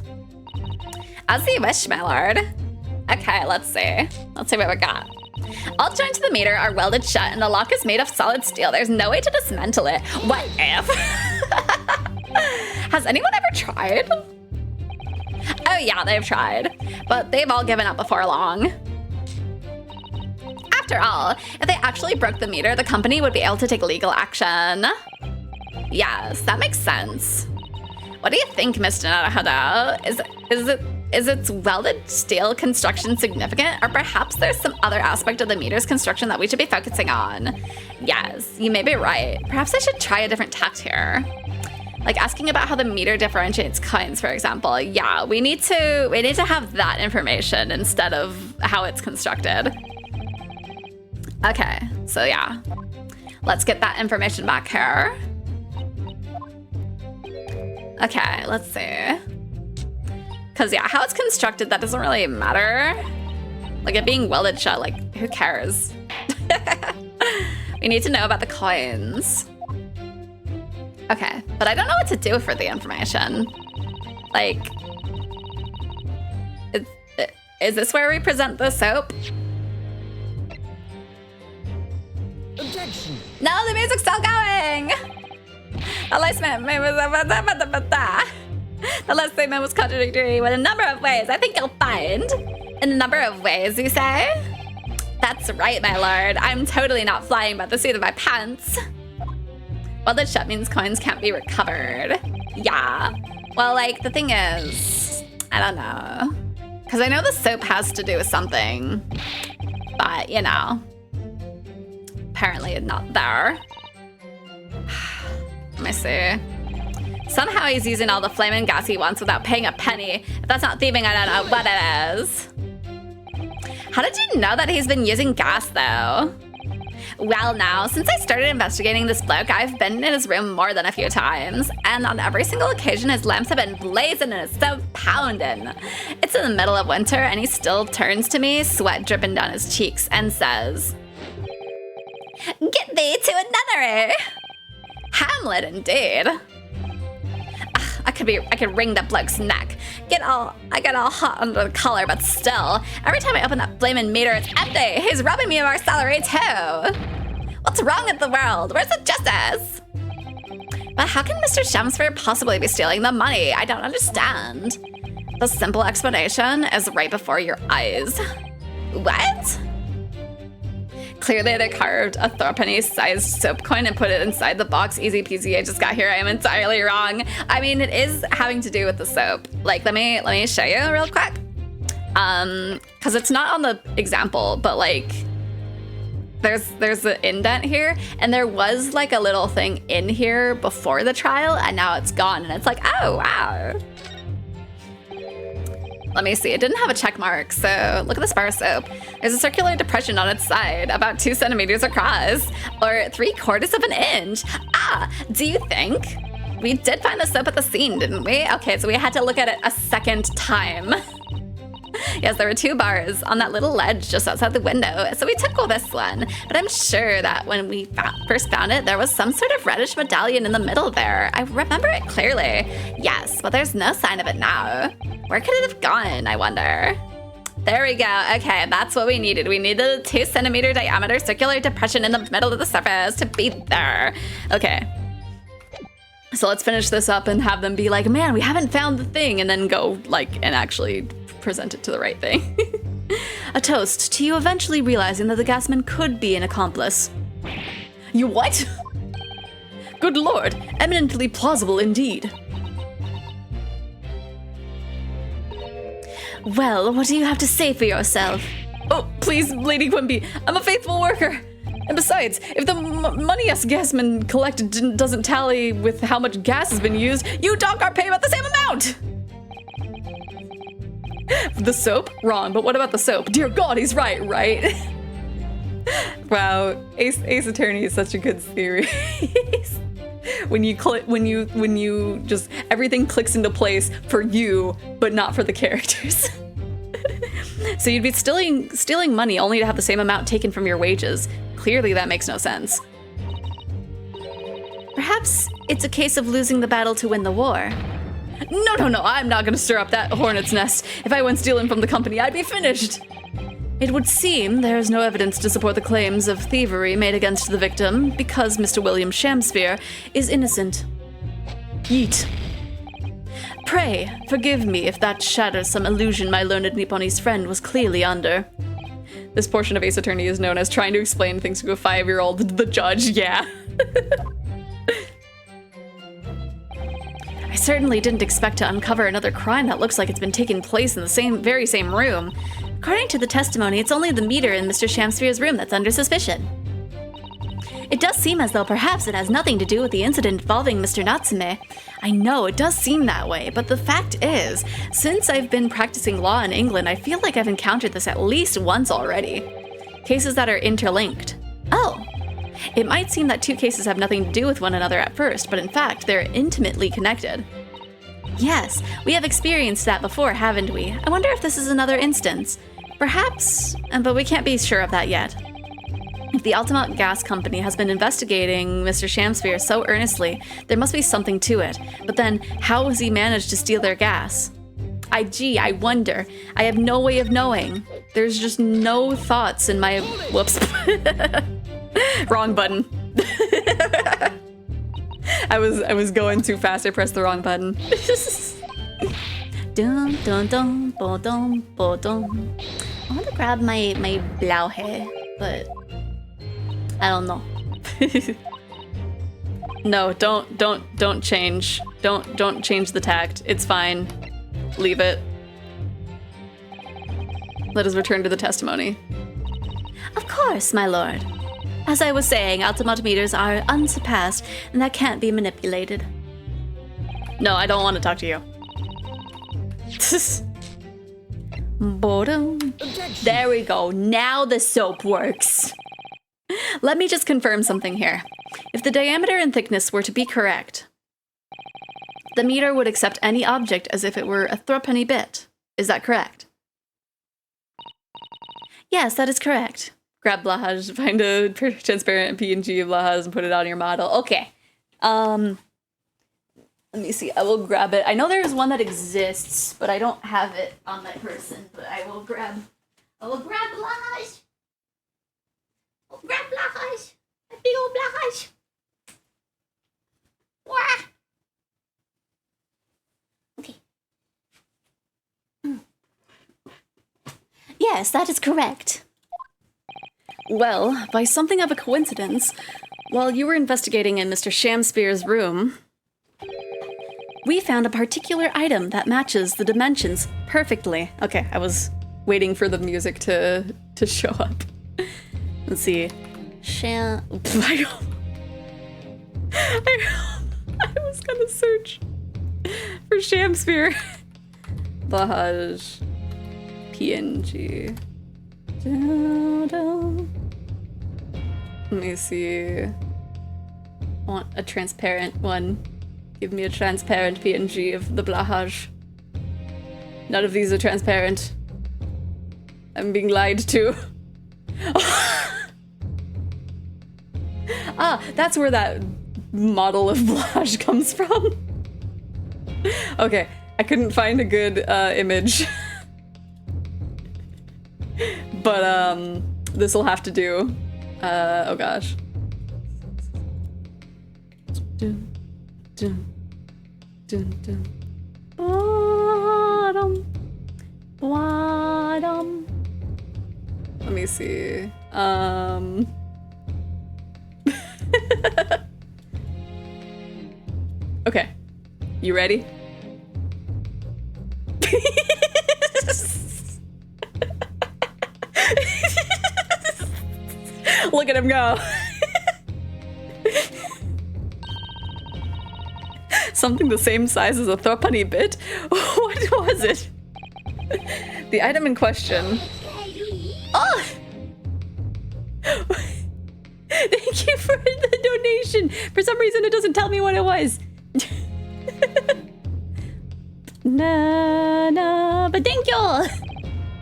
As you wish, my lord. Okay, let's see. Let's see what we got. All joints to the meter are welded shut and the lock is made of solid steel. There's no way to dismantle it. What if? Has anyone ever tried? Oh yeah, they've tried. But they've all given up before long. After all, if they actually broke the meter, the company would be able to take legal action. Yes, that makes sense. What do you think, Mr. Naruhodo? Is its welded steel construction significant? Or perhaps there's some other aspect of the meter's construction that we should be focusing on? Yes, you may be right. Perhaps I should try a different tact here. Like asking about how the meter differentiates coins, for example. Yeah, we need to have that information instead of how it's constructed. Okay, so yeah. Let's get that information back here. Okay, let's see. Cause yeah, how it's constructed, that doesn't really matter. Like it being welded shut, like who cares? We need to know about the coins. Okay, but I don't know what to do for the information. Like, is this where we present the soap? Objection. No, the music's still going! The last statement was contradictory in a number of ways. I think you'll find. In a number of ways, you say? That's right, my lord. I'm totally not flying by the seat of my pants. Welded shut means coins can't be recovered. Yeah. Well, like, the thing is, I don't know. Because I know the soap has to do with something. But, you know. Apparently not there. Let me see. Somehow he's using all the flaming gas he wants without paying a penny. If that's not thieving, I don't know what it is. How did you know that he's been using gas, though? Well, now, since I started investigating this bloke, I've been in his room more than a few times. And on every single occasion, his lamps have been blazing and his stove pounding. It's in the middle of winter, and he still turns to me, sweat dripping down his cheeks, and says, "Get thee to a nunnery." Hamlet, indeed. I could wring that bloke's neck. I get all hot under the collar, but still, every time I open that flaming meter, it's empty. He's robbing me of our salary too. What's wrong with the world? Where's the justice? But how can Mr. Chelmsford possibly be stealing the money? I don't understand. The simple explanation is right before your eyes. What? Clearly they carved a threepenny-sized soap coin and put it inside the box. Easy peasy, I just got here. I am entirely wrong. I mean, it is having to do with the soap. Like, let me show you real quick. because it's not on the example, but like there's an indent here, and there was like a little thing in here before the trial, and now it's gone, and it's like, oh wow. Let me see, it didn't have a check mark, so look at this bar of soap. There's a circular depression on its side, about 2 centimeters across, or 3/4 of an inch. Ah, do you think? We did find the soap at the scene, didn't we? Okay, so we had to look at it a second time. Yes, there were 2 bars on that little ledge just outside the window, so we took this one. But I'm sure that when we first found it, there was some sort of reddish medallion in the middle there. I remember it clearly. Yes, but there's no sign of it now. Where could it have gone, I wonder? There we go. Okay, that's what we needed. We needed a 2 centimeter diameter circular depression in the middle of the surface to be there. Okay. So let's finish this up and have them be like, man, we haven't found the thing, and then go like and actually present it to the right thing. A toast to you eventually realizing that the gasman could be an accomplice. You what? Good lord, eminently plausible indeed. Well, what do you have to say for yourself? Oh, please, Lady Quimby, I'm a faithful worker. And besides, if the money us gasman collected doesn't tally with how much gas has been used, you dock our pay about the same amount. The soap? Wrong, but what about the soap? Dear God, he's right? Wow, Ace Attorney is such a good series. when you just everything clicks into place for you, but not for the characters. So you'd be stealing money only to have the same amount taken from your wages. Clearly that makes no sense. Perhaps it's a case of losing the battle to win the war. No, I'm not gonna stir up that hornet's nest. If I went stealing from the company, I'd be finished. It would seem there is no evidence to support the claims of thievery made against the victim because Mr. William Shakespeare is innocent. Yeet. Pray, forgive me if that shatters some illusion my learned Nipponese friend was clearly under. This portion of Ace Attorney is known as trying to explain things to a 5-year-old. The judge, yeah. I certainly didn't expect to uncover another crime that looks like it's been taking place in the very same room. According to the testimony, it's only the meter in Mr. Shakespeare's room that's under suspicion. It does seem as though perhaps it has nothing to do with the incident involving Mr. Natsume. I know, it does seem that way, but the fact is, since I've been practicing law in England, I feel like I've encountered this at least once already. Cases that are interlinked. Oh, it might seem that 2 cases have nothing to do with one another at first, but in fact, they're intimately connected. Yes, we have experienced that before, haven't we? I wonder if this is another instance. Perhaps, but we can't be sure of that yet. If the Altamont Gas Company has been investigating Mr. Shakespeare so earnestly, there must be something to it. But then, how has he managed to steal their gas? I wonder. I have no way of knowing. There's just no thoughts in my... Whoops. Wrong button. I was going too fast. I pressed the wrong button. Dun dun dun bo dun bo dun. I want to grab my blauhe, but I don't know. No, don't change. Don't change the tact. It's fine. Leave it. Let us return to the testimony. Of course, my lord. As I was saying, Altamont meters are unsurpassed, and that can't be manipulated. No, I don't want to talk to you. Boredom. There we go. Now the soap works. Let me just confirm something here. If the diameter and thickness were to be correct, the meter would accept any object as if it were a threepenny bit. Is that correct? Yes, that is correct. Grab Blahaj, find a transparent PNG of Blahaj and put it on your model. Okay. Let me see. I will grab it. I know there's one that exists, but I don't have it on my person. But I will grab Blahaj. I'll grab Blahaj. A big old Blahaj. Wah! Okay. Yes, that is correct. Well, by something of a coincidence, while you were investigating in Mr. Shakespeare's room, we found a particular item that matches the dimensions perfectly. Okay, I was waiting for the music to show up. Let's see. I was gonna search for Shakespeare. Blahaj. PNG. Let me see. I want a transparent one. Give me a transparent PNG of the Blahaj. None of these are transparent. I'm being lied to. Ah, that's where that model of Blahaj comes from. Okay, I couldn't find a good image. But this will have to do. Oh gosh. Dun, dun, dun, dun. Bottom. Bottom. Let me see. Okay. You ready? Look at him go. Something the same size as a threepenny bit? What was it? The item in question. Oh! Thank you for the donation. For some reason, it doesn't tell me what it was. Nah, but thank you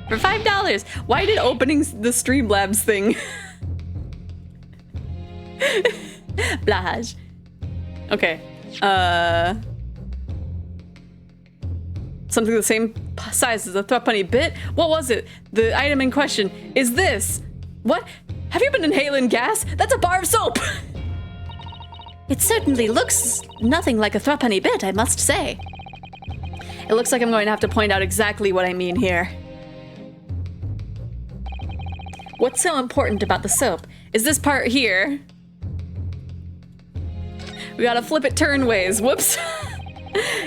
for $5. Why did opening the Streamlabs thing? Blahaj. Okay. Something the same size as a threepenny bit? What was it? The item in question is this. What? Have you been inhaling gas? That's a bar of soap! It certainly looks nothing like a threepenny bit, I must say. It looks like I'm going to have to point out exactly what I mean here. What's so important about the soap is this part here. We gotta flip it turnways. Whoops.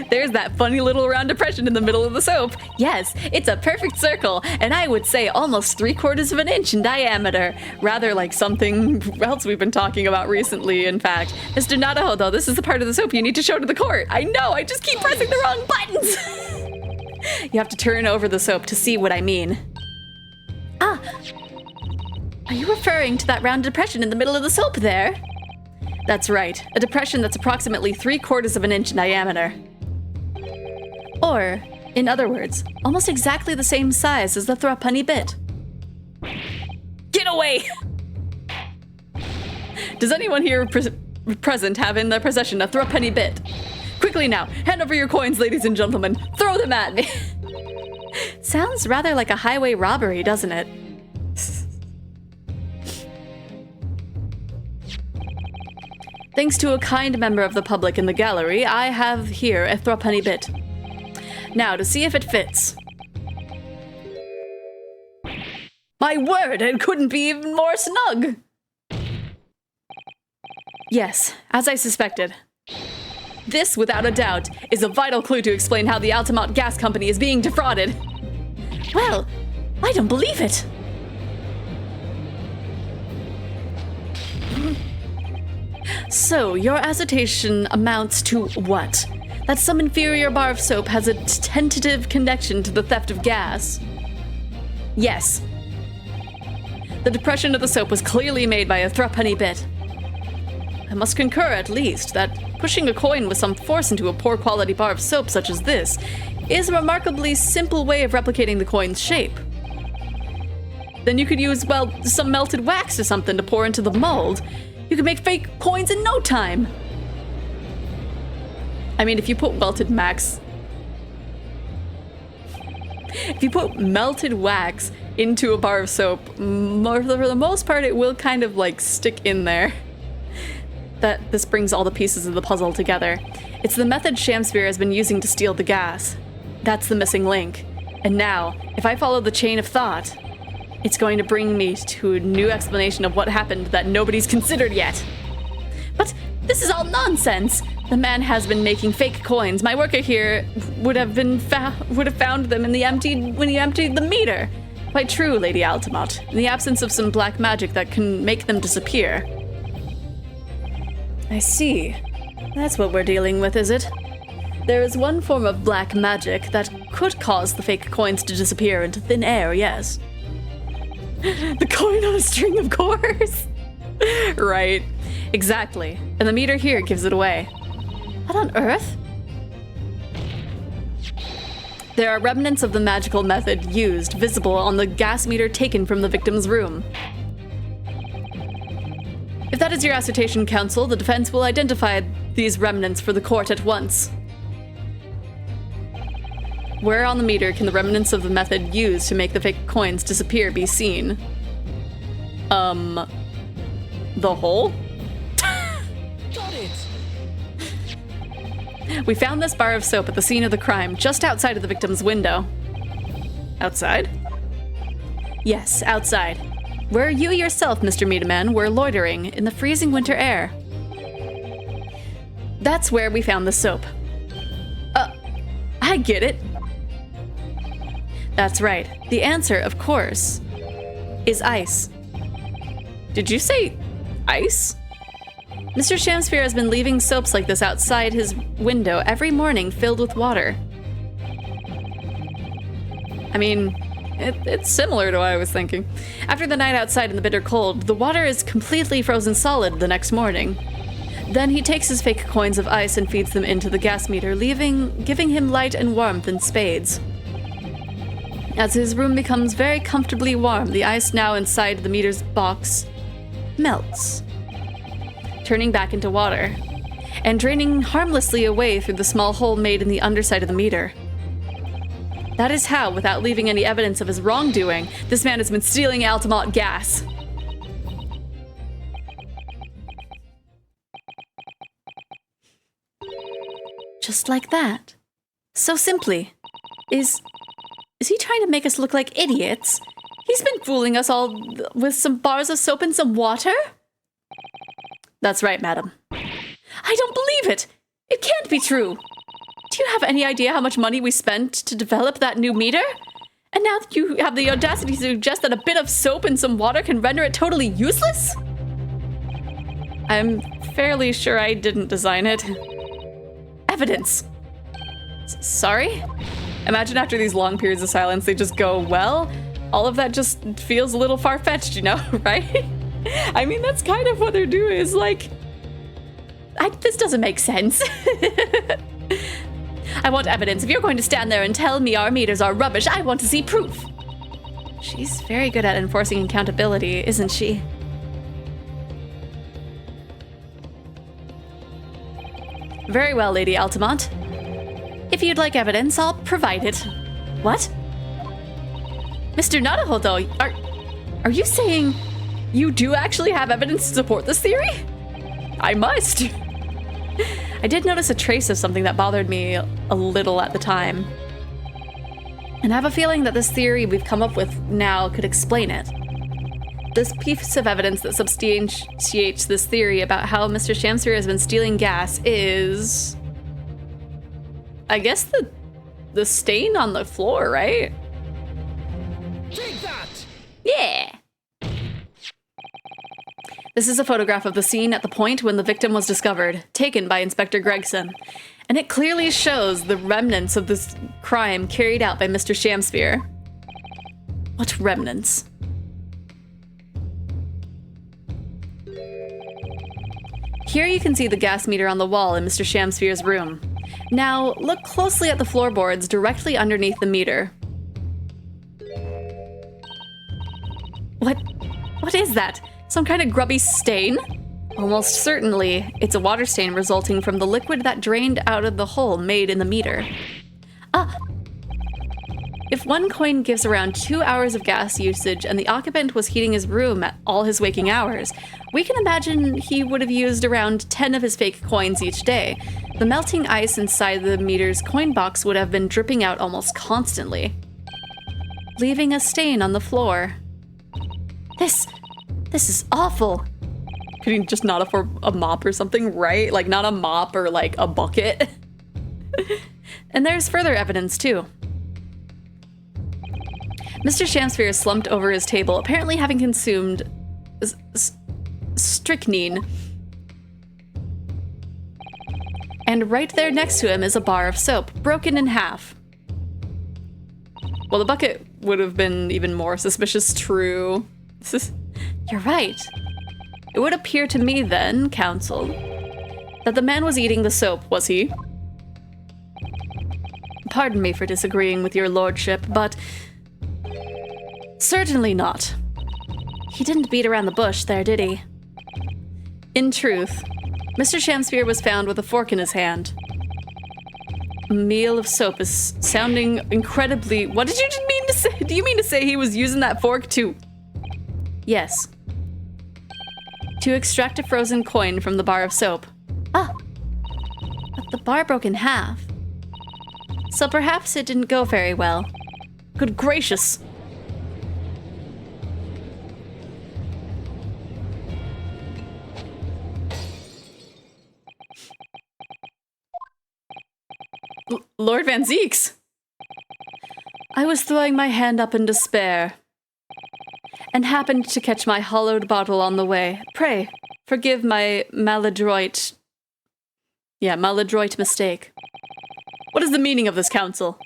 There's that funny little round depression in the middle of the soap. Yes, it's a perfect circle, and I would say almost 3/4 of an inch in diameter. Rather like something else we've been talking about recently, in fact. Mr. Nadahodo, this is the part of the soap you need to show to the court. I know, I just keep pressing the wrong buttons. You have to turn over the soap to see what I mean. Ah! Are you referring to that round depression in the middle of the soap there? That's right, a depression that's approximately 3/4 of an inch in diameter. Or, in other words, almost exactly the same size as the threepenny bit. Get away! Does anyone here present have in their possession a threepenny bit? Quickly now, hand over your coins, ladies and gentlemen. Throw them at me. Sounds rather like a highway robbery, doesn't it? Thanks to a kind member of the public in the gallery, I have here a threepenny bit. Now, to see if it fits. My word, it couldn't be even more snug! Yes, as I suspected. This, without a doubt, is a vital clue to explain how the Altamont Gas Company is being defrauded. Well, I don't believe it. So, your assertion amounts to what? That some inferior bar of soap has a tentative connection to the theft of gas? Yes. The depression of the soap was clearly made by a threepenny bit. I must concur, at least, that pushing a coin with some force into a poor quality bar of soap such as this is a remarkably simple way of replicating the coin's shape. Then you could use, well, some melted wax or something to pour into the mold. You could make fake coins in no time. I mean, if you put melted wax into a bar of soap, for the most part, it will kind of like stick in there. This brings all the pieces of the puzzle together. It's the method Shakespeare has been using to steal the gas. That's the missing link. And now, if I follow the chain of thought, it's going to bring me to a new explanation of what happened that nobody's considered yet. But this is all nonsense. The man has been making fake coins. My worker here would have found them when he emptied the meter. Quite true, Lady Altamont. In the absence of some black magic that can make them disappear. I see. That's what we're dealing with, is it? There is one form of black magic that could cause the fake coins to disappear into thin air, yes. The coin on a string, of course! Right. Exactly. And the meter here gives it away. What on earth? There are remnants of the magical method used visible on the gas meter taken from the victim's room. If that is your assertion, counsel, the defense will identify these remnants for the court at once. Where on the meter can the remnants of the method used to make the fake coins disappear be seen? The hole? Got it! We found this bar of soap at the scene of the crime, just outside of the victim's window. Outside? Yes, outside. Where you yourself, Mr. Meataman, were loitering in the freezing winter air. That's where we found the soap. I get it. That's right. The answer, of course, is ice. Did you say ice? Mr. Shamsphere has been leaving soaps like this outside his window every morning filled with water. I mean, it's similar to what I was thinking. After the night outside in the bitter cold, the water is completely frozen solid the next morning. Then he takes his fake coins of ice and feeds them into the gas meter, giving him light and warmth in spades. As his room becomes very comfortably warm, the ice now inside the meter's box melts, turning back into water, and draining harmlessly away through the small hole made in the underside of the meter. That is how, without leaving any evidence of his wrongdoing, this man has been stealing Altamont gas. Just like that. So simply. Is he trying to make us look like idiots? He's been fooling us all with some bars of soap and some water? That's right, madam. I don't believe it! It can't be true! Do you have any idea how much money we spent to develop that new meter? And now that you have the audacity to suggest that a bit of soap and some water can render it totally useless? I'm fairly sure I didn't design it. Evidence. Sorry? Imagine after these long periods of silence, they just go, well, all of that just feels a little far-fetched, you know, right? I mean, that's kind of what they're doing, is like, this doesn't make sense. I want evidence. If you're going to stand there and tell me our meters are rubbish, I want to see proof. She's very good at enforcing accountability, isn't she? Very well, Lady Altamont. If you'd like evidence, I'll provide it. What? Mr. Naruhodo, are you saying you do actually have evidence to support this theory? I must. I did notice a trace of something that bothered me a little at the time. And I have a feeling that this theory we've come up with now could explain it. This piece of evidence that substantiates this theory about how Mr. Shamsphere has been stealing gas is, I guess, the stain on the floor, right? Take that! Yeah! This is a photograph of the scene at the point when the victim was discovered, taken by Inspector Gregson. And it clearly shows the remnants of this crime carried out by Mr. Shamsphere. What remnants? Here you can see the gas meter on the wall in Mr. Shamsphere's room. Now, look closely at the floorboards directly underneath the meter. What is that? Some kind of grubby stain? Almost certainly, it's a water stain resulting from the liquid that drained out of the hole made in the meter. Ah! If one coin gives around 2 hours of gas usage and the occupant was heating his room at all his waking hours, we can imagine he would have used around 10 of his fake coins each day. The melting ice inside the meter's coin box would have been dripping out almost constantly, leaving a stain on the floor. This is awful. Could he just not afford a mop or something, right? Like, not a mop or like a bucket. And there's further evidence too. Mr. Shakespeare slumped over his table, apparently having consumed strychnine. And right there next to him is a bar of soap, broken in half. Well, the bucket would have been even more suspicious, true. You're right. It would appear to me then, counsel, that the man was eating the soap, was he? Pardon me for disagreeing with your lordship, but certainly not. He didn't beat around the bush there, did he? In truth, Mr. Shakespeare was found with a fork in his hand. A meal of soap is sounding incredibly... What did you mean to say? Do you mean to say he was using that fork to... Yes. To extract a frozen coin from the bar of soap. Ah! But the bar broke in half. So perhaps it didn't go very well. Good gracious! Lord Van Zeeks! I was throwing my hand up in despair, and happened to catch my hollowed bottle on the way. Pray, forgive my maladroit mistake. What is the meaning of this, counsel?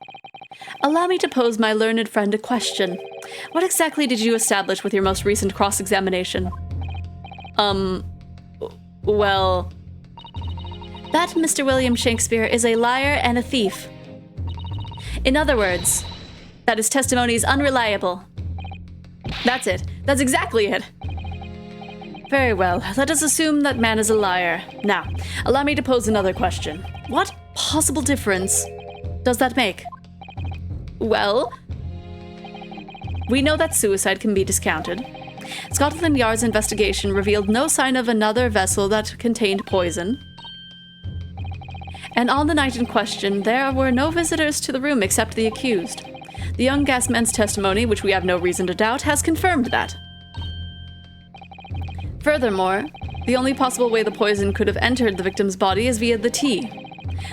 Allow me to pose my learned friend a question. What exactly did you establish with your most recent cross-examination? Well... That Mr. William Shakespeare is a liar and a thief. In other words, that his testimony is unreliable. That's it. That's exactly it. Very well. Let us assume that man is a liar. Now, allow me to pose another question. What possible difference does that make? Well, we know that suicide can be discounted. Scotland Yard's investigation revealed no sign of another vessel that contained poison. And on the night in question, there were no visitors to the room except the accused. The young gasman's testimony, which we have no reason to doubt, has confirmed that. Furthermore, the only possible way the poison could have entered the victim's body is via the tea.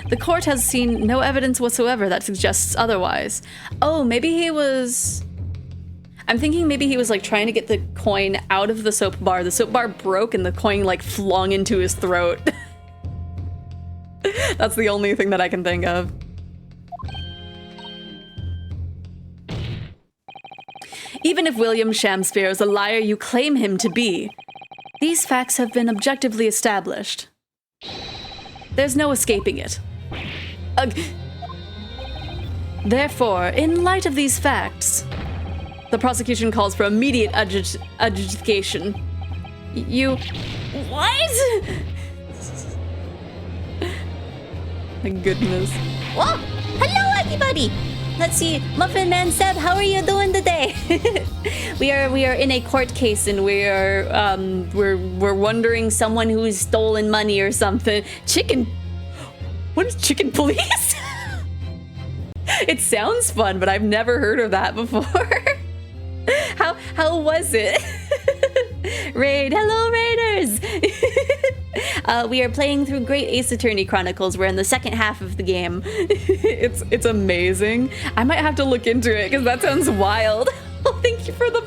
The court has seen no evidence whatsoever that suggests otherwise. Oh, maybe he was... I'm thinking maybe he was like trying to get the coin out of the soap bar. The soap bar broke and the coin like flung into his throat. That's the only thing that I can think of. Even if William Shakespeare is the liar you claim him to be, these facts have been objectively established. There's no escaping it. Therefore, in light of these facts, the prosecution calls for immediate adjudication. You... What? My goodness. Whoa! Hello, everybody! Let's see, Muffin Man Seb, how are you doing today? we are in a court case, and we're wondering someone who's stolen money or something. Chicken. What is chicken police? It sounds fun, but I've never heard of that before. How was it? Raid, hello Raiders! We are playing through Great Ace Attorney Chronicles. We're in the second half of the game. It's amazing. I might have to look into it because that sounds wild. Oh, thank you for the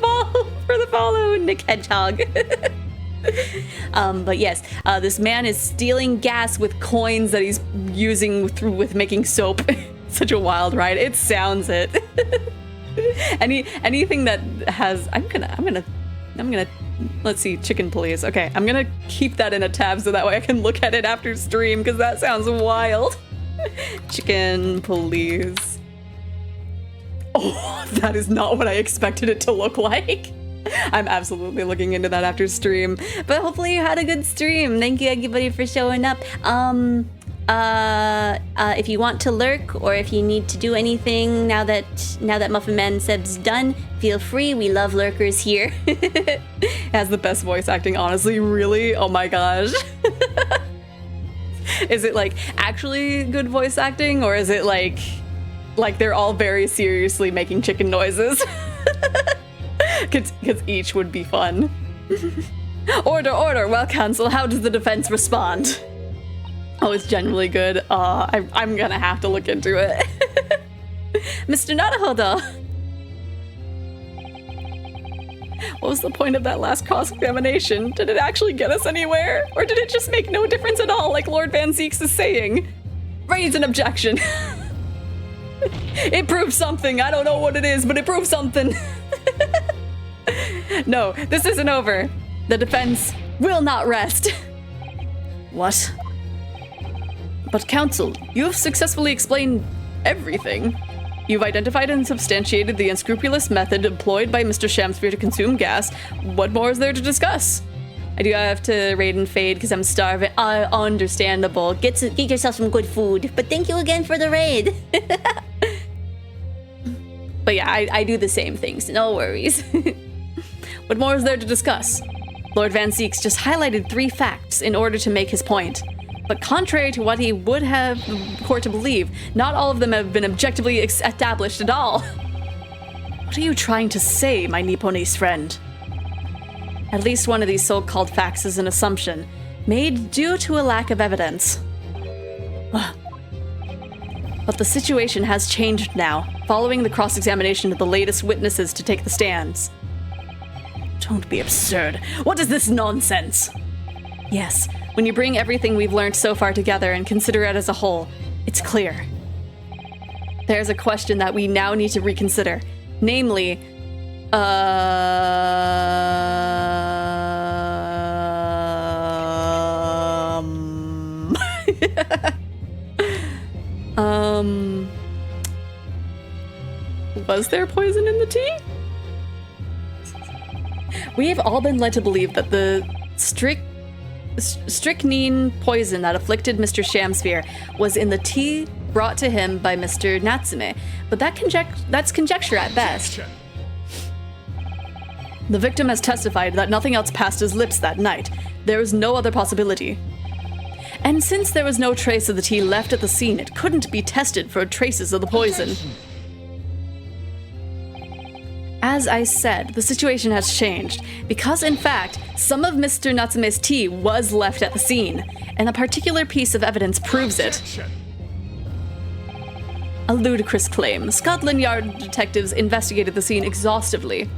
follow, Nick Hedgehog. But yes, this man is stealing gas with coins that he's using with making soap. Such a wild ride. It sounds it. Anything that has I'm gonna let's see, chicken police. Okay, I'm gonna keep that in a tab so that way I can look at it after stream because that sounds wild. Chicken police. Oh, that is not what I expected it to look like. I'm absolutely looking into that after stream. But hopefully you had a good stream. Thank you everybody for showing up. If you want to lurk or if you need to do anything now that Muffin Man Seb's done, feel free. We love lurkers here. Has the best voice acting, honestly. Really? Oh my gosh. Is it like actually good voice acting, or is it like they're all very seriously making chicken noises? Because each would be fun. Order, order. Well, counsel, how does the defense respond? Oh, it's generally good. I'm gonna have to look into it. Mr. Narahodo. What was the point of that last cross-examination? Did it actually get us anywhere? Or did it just make no difference at all, like Lord Van Zeeks is saying? Raise an objection. It proved something. I don't know what it is, but it proved something. No, this isn't over. The defense will not rest. What? But counsel, you have successfully explained everything. You've identified and substantiated the unscrupulous method employed by Mr. Shamsphere to consume gas. What more is there to discuss? I do have to raid and fade because I'm starving. Understandable. Get yourself some good food. But thank you again for the raid. But yeah, I do the same things. No worries. What more is there to discuss? Lord Van Zeeks just highlighted 3 facts in order to make his point. But contrary to what he would have the court to believe, not all of them have been objectively established at all. What are you trying to say, my Nipponese friend? At least one of these so-called facts is an assumption, made due to a lack of evidence. But the situation has changed now, following the cross-examination of the latest witnesses to take the stands. Don't be absurd. What is this nonsense? Yes, when you bring everything we've learned so far together and consider it as a whole, it's clear. There's a question that we now need to reconsider, namely, was there poison in the tea? We have all been led to believe that the strychnine poison that afflicted Mr. Shamsphere was in the tea brought to him by Mr. Natsume, but that's conjecture at best. The victim has testified that nothing else passed his lips that night. There is no other possibility. And since there was no trace of the tea left at the scene, it couldn't be tested for traces of the poison. As I said, the situation has changed, because in fact, some of Mr. Natsume's tea was left at the scene, and a particular piece of evidence proves it. A ludicrous claim. Scotland Yard detectives investigated the scene exhaustively.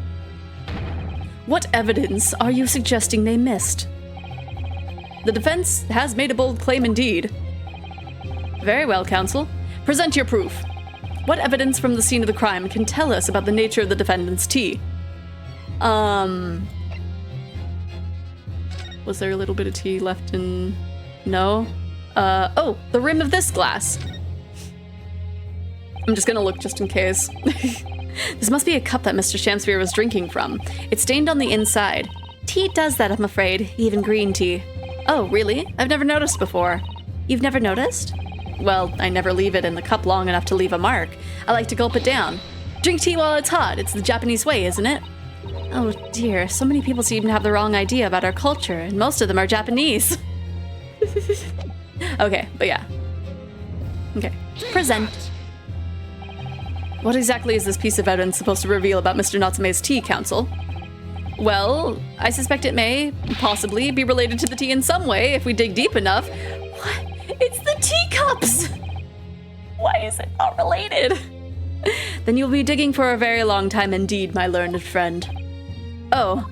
What evidence are you suggesting they missed? The defense has made a bold claim indeed. Very well, counsel. Present your proof. What evidence from the scene of the crime can tell us about the nature of the defendant's tea? Was there a little bit of tea left in... No? Oh, the rim of this glass. I'm just gonna look just in case. This must be a cup that Mr. Shamsphere was drinking from. It's stained on the inside. Tea does that, I'm afraid. Even green tea. Oh, really? I've never noticed before. You've never noticed? Well, I never leave it in the cup long enough to leave a mark. I like to gulp it down. Drink tea while it's hot. It's the Japanese way, isn't it? Oh dear, so many people seem to have the wrong idea about our culture, and most of them are Japanese. Okay, but yeah. Okay, present. What exactly is this piece of evidence supposed to reveal about Mr. Natsume's tea, counsel? Well, I suspect it may, possibly, be related to the tea in some way, if we dig deep enough. What? It's the teacups! Why is it not related? Then you'll be digging for a very long time indeed, my learned friend. Oh.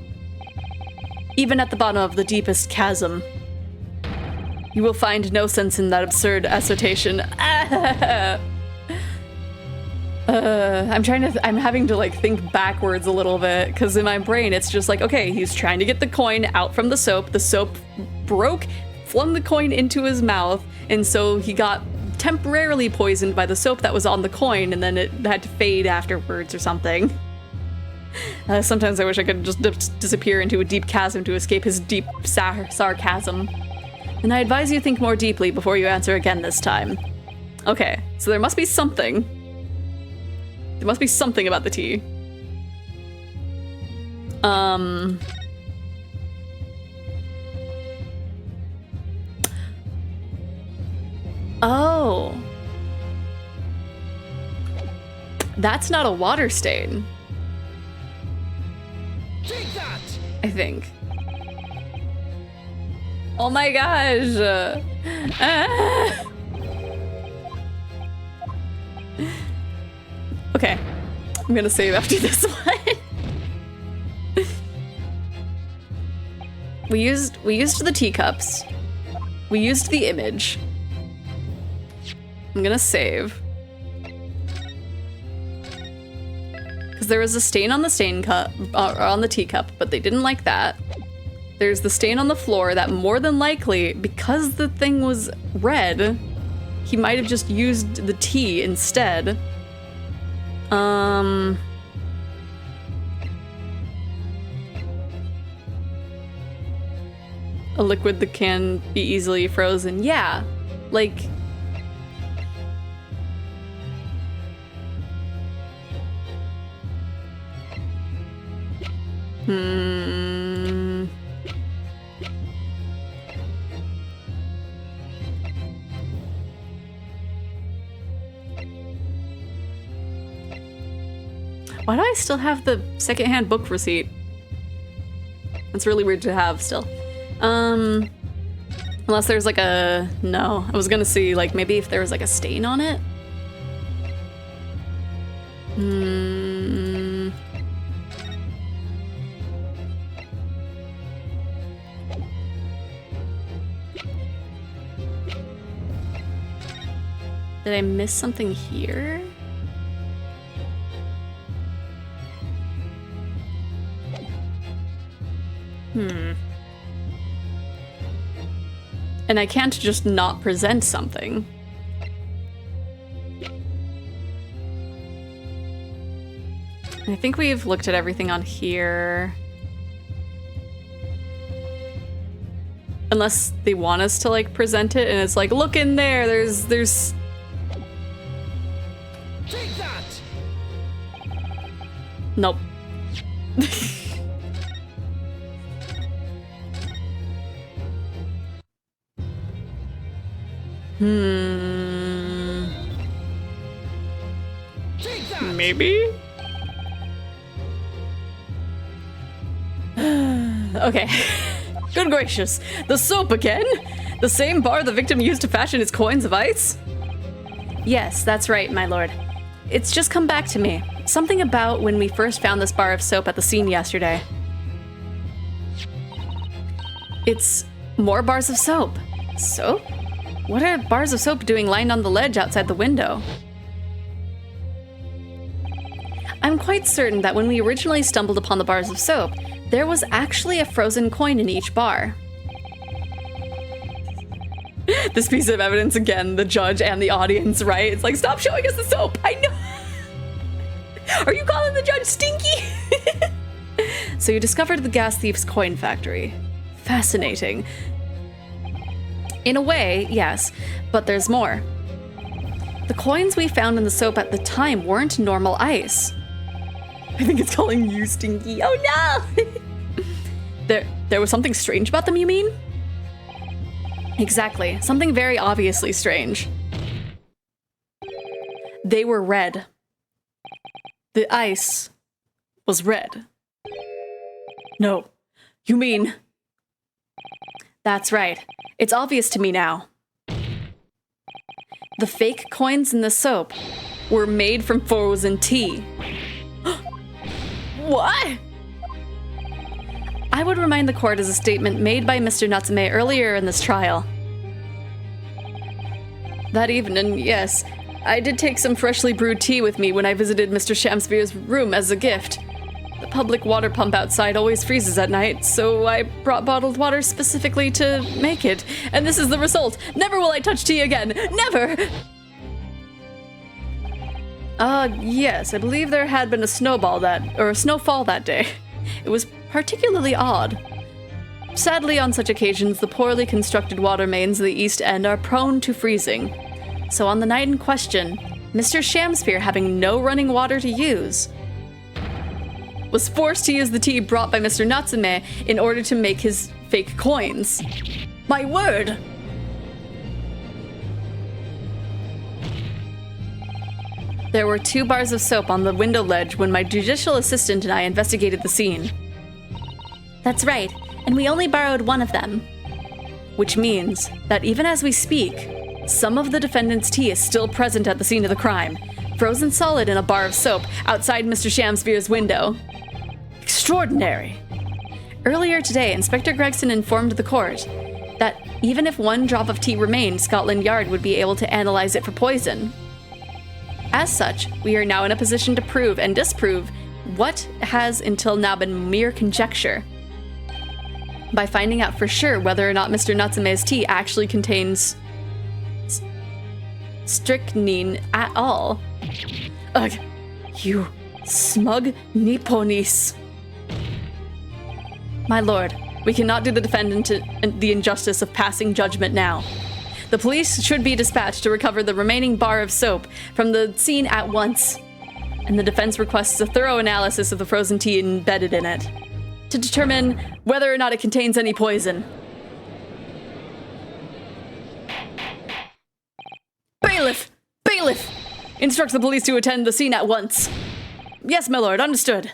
Even at the bottom of the deepest chasm, you will find no sense in that absurd assertion. I'm having to like think backwards a little bit, because in my brain it's just like, okay, he's trying to get the coin out from the soap broke, flung the coin into his mouth, and so he got temporarily poisoned by the soap that was on the coin, and then it had to fade afterwards or something. Sometimes I wish I could just disappear into a deep chasm to escape his deep sarcasm. And I advise you think more deeply before you answer again this time. Okay, so there must be something. There must be something about the tea. Oh. That's not a water stain. Take that! I think. Oh my gosh. Okay. I'm gonna save after this one. We used the teacups. We used the image. I'm gonna save. Because there was a stain on the stain cup, or on the teacup, but they didn't like that. There's the stain on the floor that more than likely, because the thing was red, he might have just used the tea instead. A liquid that can be easily frozen. Yeah, like... Why do I still have the secondhand book receipt? That's really weird to have still. Unless there's like a... No, I was gonna see like maybe if there was like a stain on it. Did I miss something here? And I can't just not present something. I think we've looked at everything on here. Unless they want us to like present it and it's like, look in there, there's... Take that! Nope. Take that! Maybe? Okay. Good gracious. The soap again? The same bar the victim used to fashion his coins of ice? Yes, that's right, my lord. It's just come back to me. Something about when we first found this bar of soap at the scene yesterday. It's more bars of soap. Soap? What are bars of soap doing lined on the ledge outside the window? I'm quite certain that when we originally stumbled upon the bars of soap, there was actually a frozen coin in each bar. This piece of evidence again, the judge and the audience, right? It's like, stop showing us the soap! I know! Are you calling the judge stinky? So you discovered the gas thief's coin factory. Fascinating. In a way, yes, but there's more. The coins we found in the soap at the time weren't normal ice. I think it's calling you stinky. Oh no! There was something strange about them, you mean? Exactly. Something very obviously strange. They were red. The ice was red. No. You mean... That's right. It's obvious to me now. The fake coins in the soap were made from frozen tea. What? I would remind the court as a statement made by Mr. Natsume earlier in this trial. That evening, yes, I did take some freshly brewed tea with me when I visited Mr. Shakespeare's room as a gift. The public water pump outside always freezes at night, so I brought bottled water specifically to make it. And this is the result. Never will I touch tea again. Never! Yes, I believe there had been a snowfall that day. It was particularly odd. Sadly, on such occasions, the poorly constructed water mains of the East End are prone to freezing. So on the night in question, Mr. Shakespeare, having no running water to use, was forced to use the tea brought by Mr. Natsume in order to make his fake coins. My word! There were 2 bars of soap on the window ledge when my judicial assistant and I investigated the scene. That's right, and we only borrowed one of them. Which means that even as we speak, some of the defendant's tea is still present at the scene of the crime, frozen solid in a bar of soap outside Mr. Shakespeare's window. Extraordinary. Earlier today, Inspector Gregson informed the court that even if one drop of tea remained, Scotland Yard would be able to analyze it for poison. As such, we are now in a position to prove and disprove what has until now been mere conjecture. By finding out for sure whether or not Mr. Natsume's tea actually contains strychnine at all. Ugh, you smug Nipponese. My lord, we cannot do the defendant the injustice of passing judgment now. The police should be dispatched to recover the remaining bar of soap from the scene at once, and the defense requests a thorough analysis of the frozen tea embedded in it, to determine whether or not it contains any poison. Bailiff! Bailiff! Instruct the police to attend the scene at once. Yes, my lord, understood.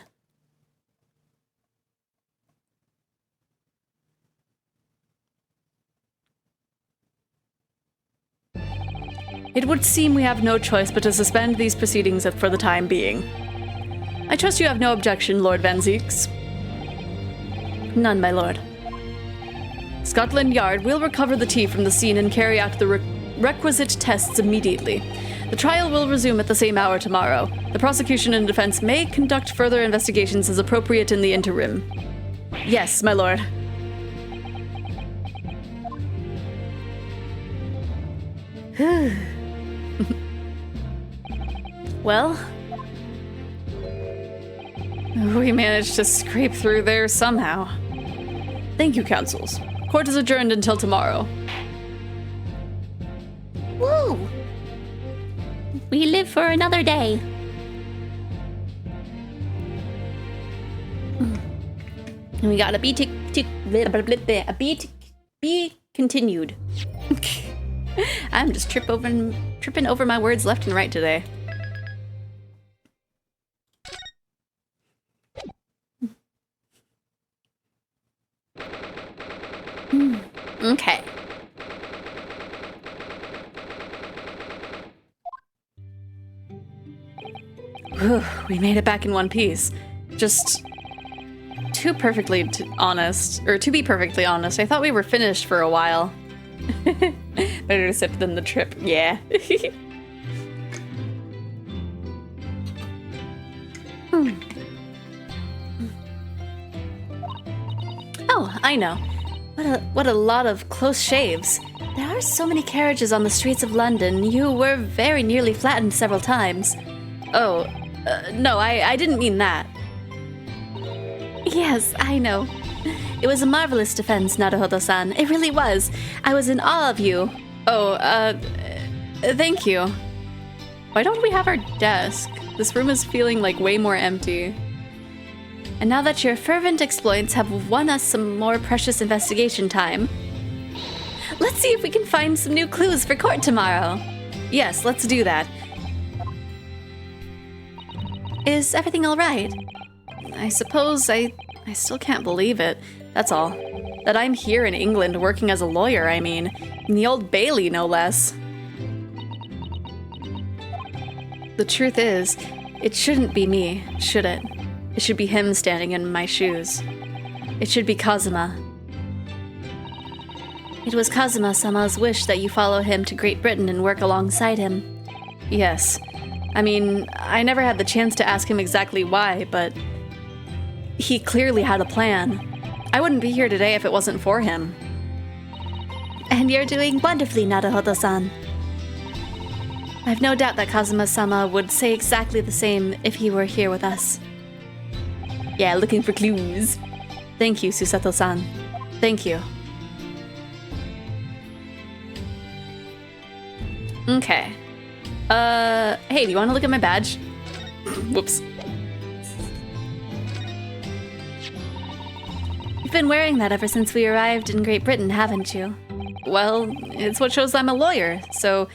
It would seem we have no choice but to suspend these proceedings for the time being. I trust you have no objection, Lord Van Zeeks. None, my lord. Scotland Yard will recover the tea from the scene and carry out the requisite tests immediately. The trial will resume at the same hour tomorrow. The prosecution and defense may conduct further investigations as appropriate in the interim. Yes, my lord. Well, we managed to scrape through there somehow. Thank you, counsels. Court is adjourned until tomorrow. Woo! We live for another day. And we got a be continued. I'm just tripping over my words left and right today. Okay. Whew, we made it back in one piece. Just to be perfectly honest, I thought we were finished for a while. Better to sip than the trip, yeah. Oh, I know. What a lot of close shaves. There are so many carriages on the streets of London. You were very nearly flattened several times. Oh, no, I didn't mean that. Yes, I know. It was a marvelous defense, Naruhodo-san. It really was. I was in awe of you. Oh, thank you. Why don't we have our desk? This room is feeling like way more empty. And now that your fervent exploits have won us some more precious investigation time, let's see if we can find some new clues for court tomorrow. Yes, let's do that. Is everything all right? I suppose I still can't believe it. That's all. That I'm here in England working as a lawyer, I mean. In the Old Bailey, no less. The truth is, it shouldn't be me, should it? It should be him standing in my shoes. It should be Kazuma. It was Kazuma-sama's wish that you follow him to Great Britain and work alongside him. Yes. I mean, I never had the chance to ask him exactly why, but he clearly had a plan. I wouldn't be here today if it wasn't for him. And you're doing wonderfully, Naruhodo-san. I've no doubt that Kazuma-sama would say exactly the same if he were here with us. Yeah, looking for clues. Thank you, Susato-san. Thank you. Okay. Hey, do you want to look at my badge? Whoops. You've been wearing that ever since we arrived in Great Britain, haven't you? Well, it's what shows I'm a lawyer, so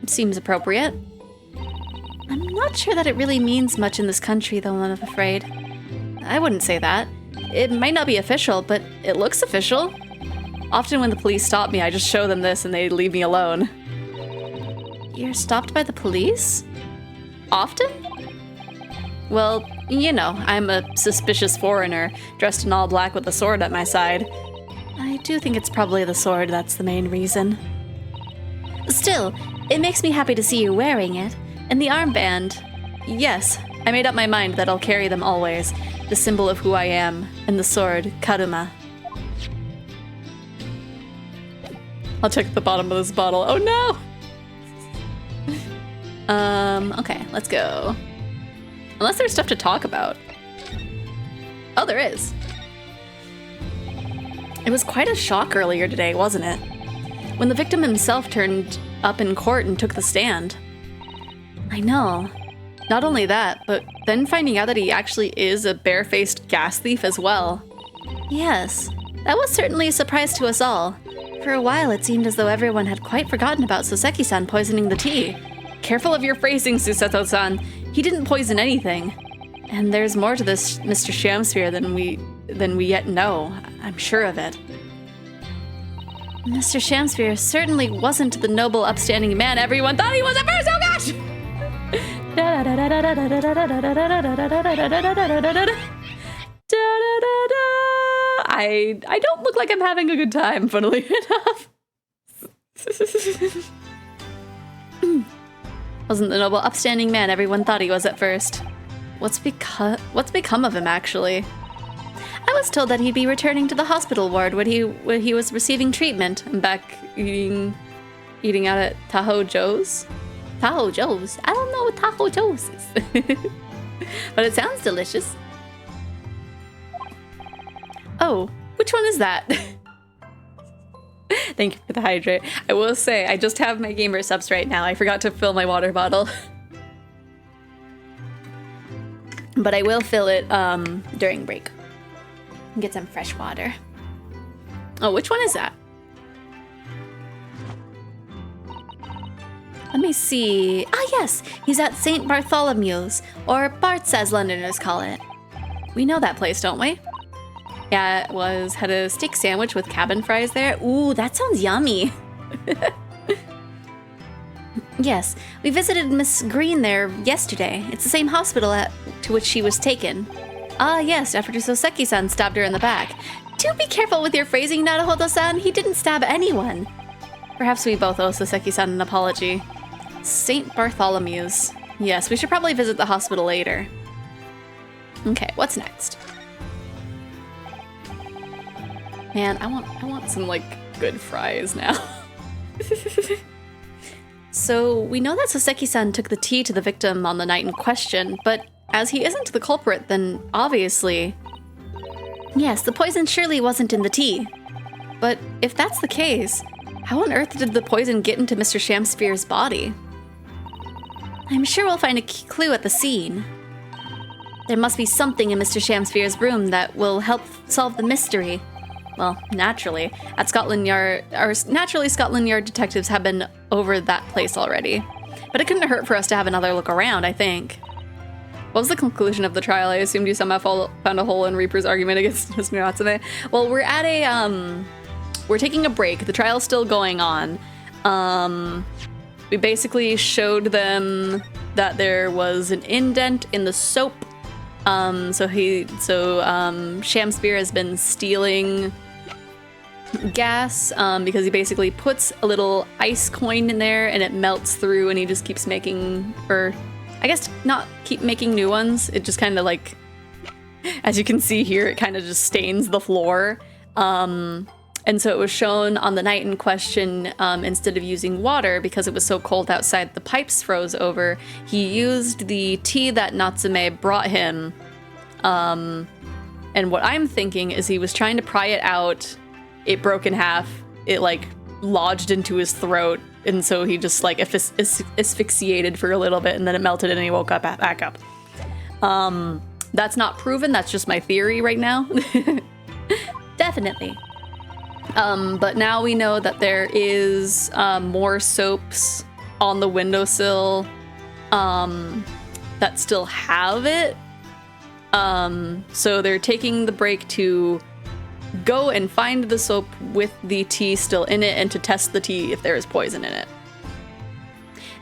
it seems appropriate. I'm not sure that it really means much in this country, though, I'm afraid. I wouldn't say that. It might not be official, but it looks official. Often when the police stop me, I just show them this and they leave me alone. You're stopped by the police? Often? Well, You know, I'm a suspicious foreigner, dressed in all black with a sword at my side. I do think it's probably the sword that's the main reason. Still, it makes me happy to see you wearing it. And the armband. Yes, I made up my mind that I'll carry them always, the symbol of who I am, and the sword, Karuma. I'll check the bottom of this bottle. Oh no! Okay, let's go. Unless there's stuff to talk about. Oh, there is. It was quite a shock earlier today, wasn't it? When the victim himself turned up in court and took the stand. I know. Not only that, but then finding out that he actually is a barefaced gas thief as well. Yes, that was certainly a surprise to us all. For a while, it seemed as though everyone had quite forgotten about Soseki-san poisoning the tea. Careful of your phrasing, Susato-san. He didn't poison anything. And there's more to this Mr. Shakespeare than we yet know. I'm sure of it. Mr. Shakespeare certainly wasn't the noble, upstanding man everyone thought he was at first. Oh gosh! I don't look like I'm having a good time, funnily enough. Wasn't the noble, upstanding man everyone thought he was at first. What's become of him, actually? I was told that he'd be returning to the hospital ward when he was receiving treatment. I'm back eating out at Tahoe Joe's. Tahoe Joe's? I don't know what Tahoe Joe's is. But it sounds delicious. Oh, which one is that? Thank you for the hydrate. I will say, I just have my gamer subs right now. I forgot to fill my water bottle. But I will fill it during break. Get some fresh water. Oh, which one is that? Let me see. Ah, yes! He's at St. Bartholomew's, or Bart's as Londoners call it. We know that place, don't we? Yeah, had a steak sandwich with cabin fries there. Ooh, that sounds yummy. Yes, we visited Miss Green there yesterday. It's the same hospital to which she was taken. Ah, yes, after Soseki-san stabbed her in the back. Do be careful with your phrasing, Naruhodo-san. He didn't stab anyone. Perhaps we both owe Soseki-san an apology. St. Bartholomew's. Yes, we should probably visit the hospital later. Okay, what's next? Man, I want some, like, good fries now. So, we know that Soseki-san took the tea to the victim on the night in question, but as he isn't the culprit, then obviously... Yes, the poison surely wasn't in the tea. But if that's the case, how on earth did the poison get into Mr. Shakespeare's body? I'm sure we'll find a clue at the scene. There must be something in Mr. Shakespeare's room that will help solve the mystery. Well, naturally. Scotland Yard detectives have been over that place already. But it couldn't hurt for us to have another look around, I think. What was the conclusion of the trial? I assumed you somehow found a hole in Reaper's argument against Mr. Natsume. Well, we're at we're taking a break. The trial's still going on. We basically showed them that there was an indent in the soap. Shakespeare has been stealing gas because he basically puts a little ice coin in there and it melts through and he just keeps making, or I guess not keep making new ones. It just kind of like, as you can see here, it kind of just stains the floor. And so it was shown on the night in question, instead of using water, because it was so cold outside, the pipes froze over, he used the tea that Natsume brought him. And what I'm thinking is he was trying to pry it out, it broke in half, it like lodged into his throat, and so he just like asphyxiated for a little bit, and then it melted and he woke up back up. That's not proven, that's just my theory right now. Definitely. But now we know that there is more soaps on the windowsill that still have it. So they're taking the break to go and find the soap with the tea still in it and to test the tea if there is poison in it.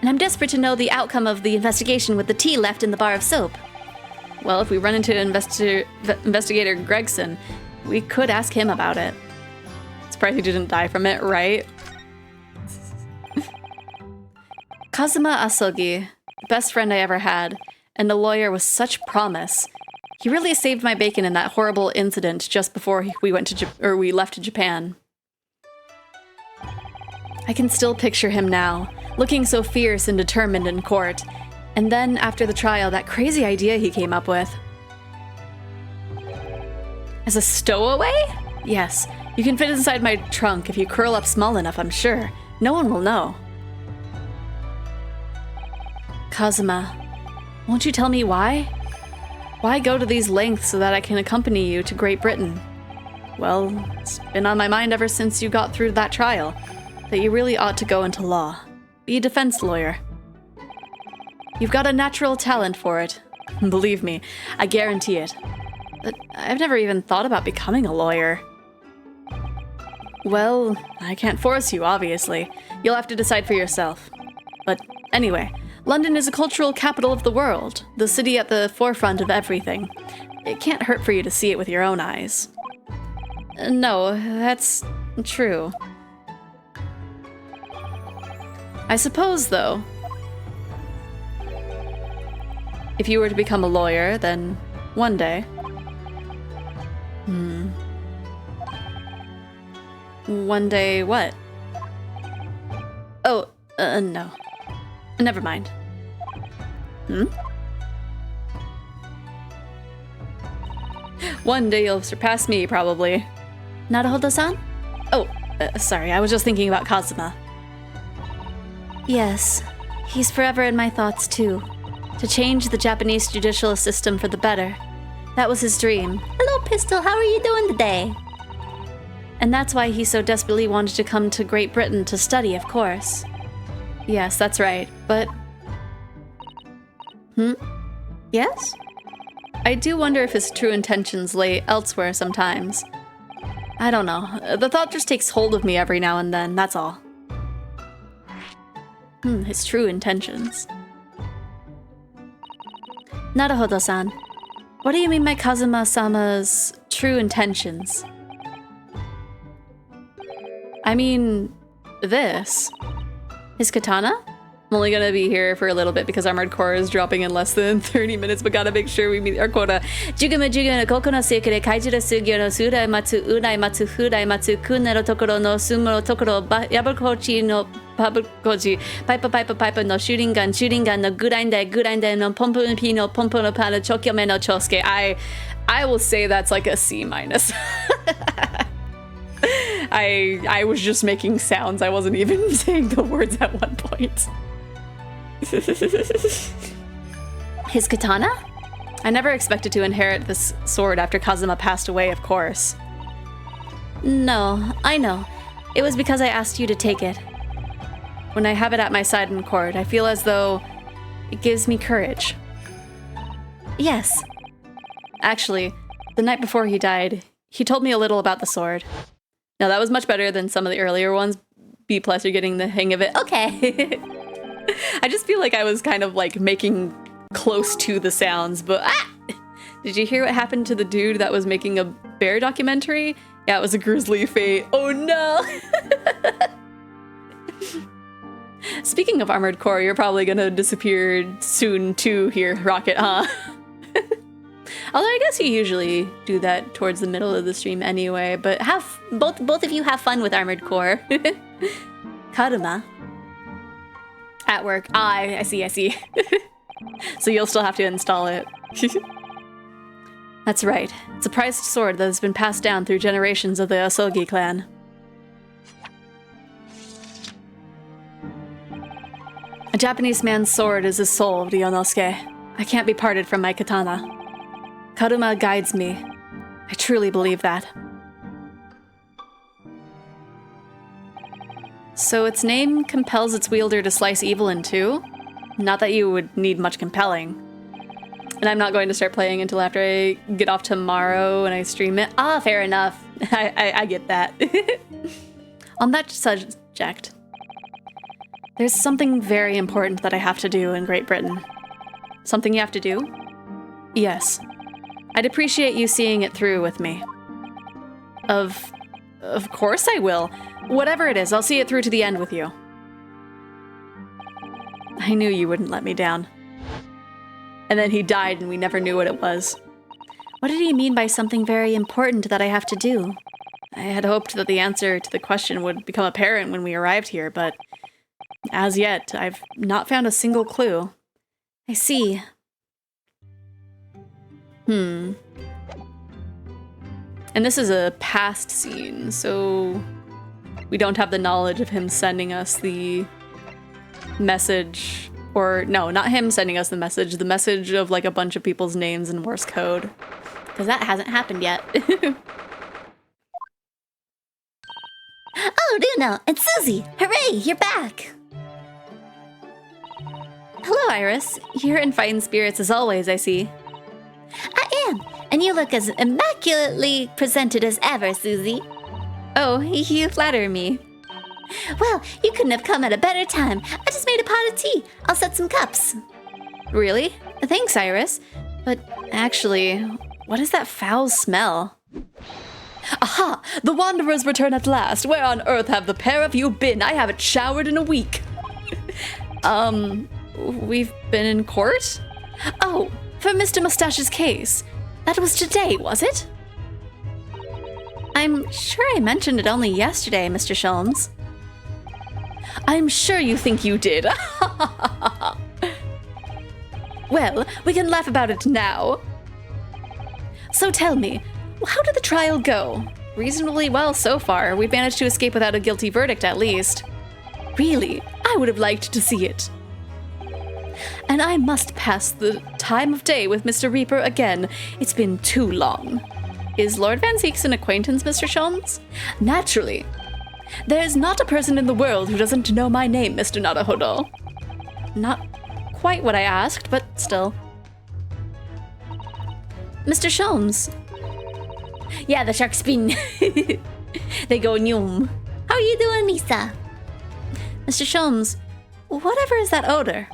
And I'm desperate to know the outcome of the investigation with the tea left in the bar of soap. Well, if we run into Investigator Gregson, we could ask him about it. Surprised he didn't die from it, right? Kazuma Asogi, best friend I ever had, and a lawyer with such promise. He really saved my bacon in that horrible incident just before we left to Japan. I can still picture him now, looking so fierce and determined in court. And then, after the trial, that crazy idea he came up with. As a stowaway? Yes, you can fit inside my trunk if you curl up small enough, I'm sure. No one will know. Kazuma, won't you tell me why? Why go to these lengths so that I can accompany you to Great Britain? Well, it's been on my mind ever since you got through that trial, that you really ought to go into law. Be a defense lawyer. You've got a natural talent for it. Believe me, I guarantee it. But I've never even thought about becoming a lawyer. Well, I can't force you, obviously. You'll have to decide for yourself. But anyway, London is a cultural capital of the world, the city at the forefront of everything. It can't hurt for you to see it with your own eyes. No, that's true. I suppose, though, if you were to become a lawyer, then one day... One day what? Oh, no. Never mind. One day you'll surpass me, probably. Naruhodo-san? Oh, sorry, I was just thinking about Kazuma. Yes, he's forever in my thoughts, too. To change the Japanese judicial system for the better. That was his dream. Hello, Pistol, how are you doing today? And that's why he so desperately wanted to come to Great Britain to study, of course. Yes, that's right, but... Yes? I do wonder if his true intentions lay elsewhere sometimes. I don't know. The thought just takes hold of me every now and then, that's all. His true intentions. Naruhodo-san, what do you mean by Kazuma-sama's true intentions? I mean, this. His katana? I'm only gonna be here for a little bit because Armored Core is dropping in less than 30 minutes, but gotta make sure we meet our quota. Juguma Juga no Koko no Seikure Kaijura Sugyo no Surai Matsu Urai Matsu Furai Matsu Kunne no Tokoro no Sumo no Tokoro Yabukochi no Pabukoji Paipa no Shooting Gun no Guraindai no Pompo Pi no Pompo no Pada Chokyome no Chosuke. I will say that's like a C-. I was just making sounds. I wasn't even saying the words at one point. His katana? I never expected to inherit this sword after Kazuma passed away, of course. No, I know. It was because I asked you to take it. When I have it at my side in court, I feel as though it gives me courage. Yes. Actually, the night before he died, he told me a little about the sword. Now, that was much better than some of the earlier ones. B+, you're getting the hang of it. Okay. I just feel like I was kind of like making close to the sounds, but Did you hear what happened to the dude that was making a bear documentary? Yeah, it was a grisly fate. Oh no! Speaking of Armored Core, you're probably gonna disappear soon too here, Rocket, huh? Although I guess you usually do that towards the middle of the stream anyway, but both of you have fun with Armored Core. Karuma. At work. I see. So you'll still have to install it. That's right. It's a prized sword that has been passed down through generations of the Asogi clan. A Japanese man's sword is his soul, Ryunosuke. I can't be parted from my katana. Karuma guides me. I truly believe that. So its name compels its wielder to slice evil in two? Not that you would need much compelling. And I'm not going to start playing until after I get off tomorrow and I stream it. Ah, fair enough. I get that. On that subject, there's something very important that I have to do in Great Britain. Something you have to do? Yes. I'd appreciate you seeing it through with me. Of course I will. Whatever it is, I'll see it through to the end with you. I knew you wouldn't let me down. And then he died and we never knew what it was. What did he mean by something very important that I have to do? I had hoped that the answer to the question would become apparent when we arrived here, but as yet, I've not found a single clue. I see. And this is a past scene, so we don't have the knowledge of him sending us the message, or no, not him sending us the message of like a bunch of people's names in Morse code. Because that hasn't happened yet. Oh, Luna, it's Susie! Hooray, you're back! Hello, Iris. You're in fine spirits as always, I see. I am, and you look as immaculately presented as ever, Susie. Oh, you flatter me. Well, you couldn't have come at a better time. I just made a pot of tea. I'll set some cups. Really? Thanks, Iris. But actually, what is that foul smell? Aha! The Wanderers return at last. Where on earth have the pair of you been? I haven't showered in a week. We've been in court? Oh, for Mr. Mustache's case. That was today, was it? I'm sure I mentioned it only yesterday, Mr. Sholmes. I'm sure you think you did. Well, we can laugh about it now. So tell me, how did the trial go? Reasonably well so far. We've managed to escape without a guilty verdict, at least. Really? I would have liked to see it. And I must pass the time of day with Mr. Reaper again. It's been too long. Is Lord Van Zeeks an acquaintance, Mr. Sholmes? Naturally. There's not a person in the world who doesn't know my name, Mr. Nadahodo. Not quite what I asked, but still. Mr. Sholmes. Yeah, the sharks spin. They go noom. How are you doing, Lisa? Mr. Sholmes, whatever is that odor?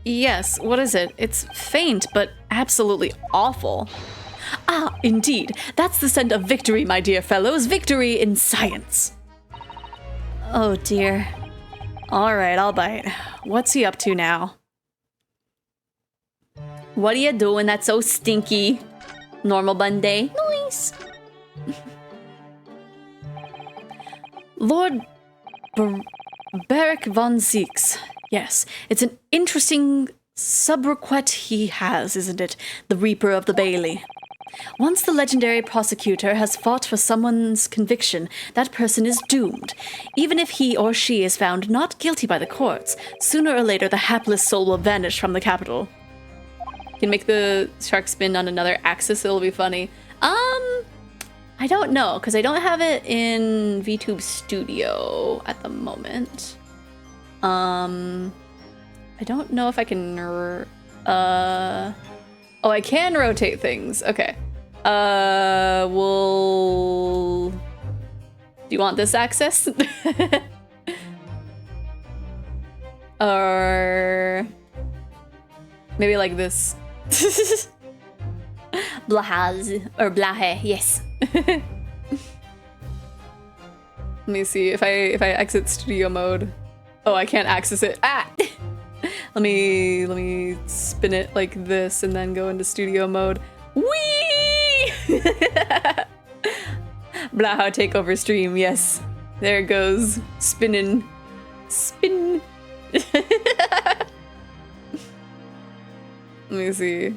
Yes, what is it? It's faint, but absolutely awful. Ah, indeed. That's the scent of victory, my dear fellows. Victory in science. Oh, dear. All right, I'll bite. What's he up to now? What are you doing that's so stinky? Normal Monday? Nice. Lord Beric von Zeeks. Yes, it's an interesting sobriquet he has, isn't it? The Reaper of the Bailey. Once the legendary prosecutor has fought for someone's conviction, that person is doomed. Even if he or she is found not guilty by the courts, sooner or later the hapless soul will vanish from the capital. You can make the shark spin on another axis, it'll be funny. I don't know, because I don't have it in VTube Studio at the moment. I don't know if I can... oh, I can rotate things. Okay. We'll... Do you want this axis? Or... maybe like this. Blahaz. Or blahe, yes. Let me see if I exit studio mode. Oh, I can't access it. Ah! Let me spin it like this and then go into studio mode. Whee! Blaha takeover stream, yes. There it goes. Spinning. Spin. Let me see.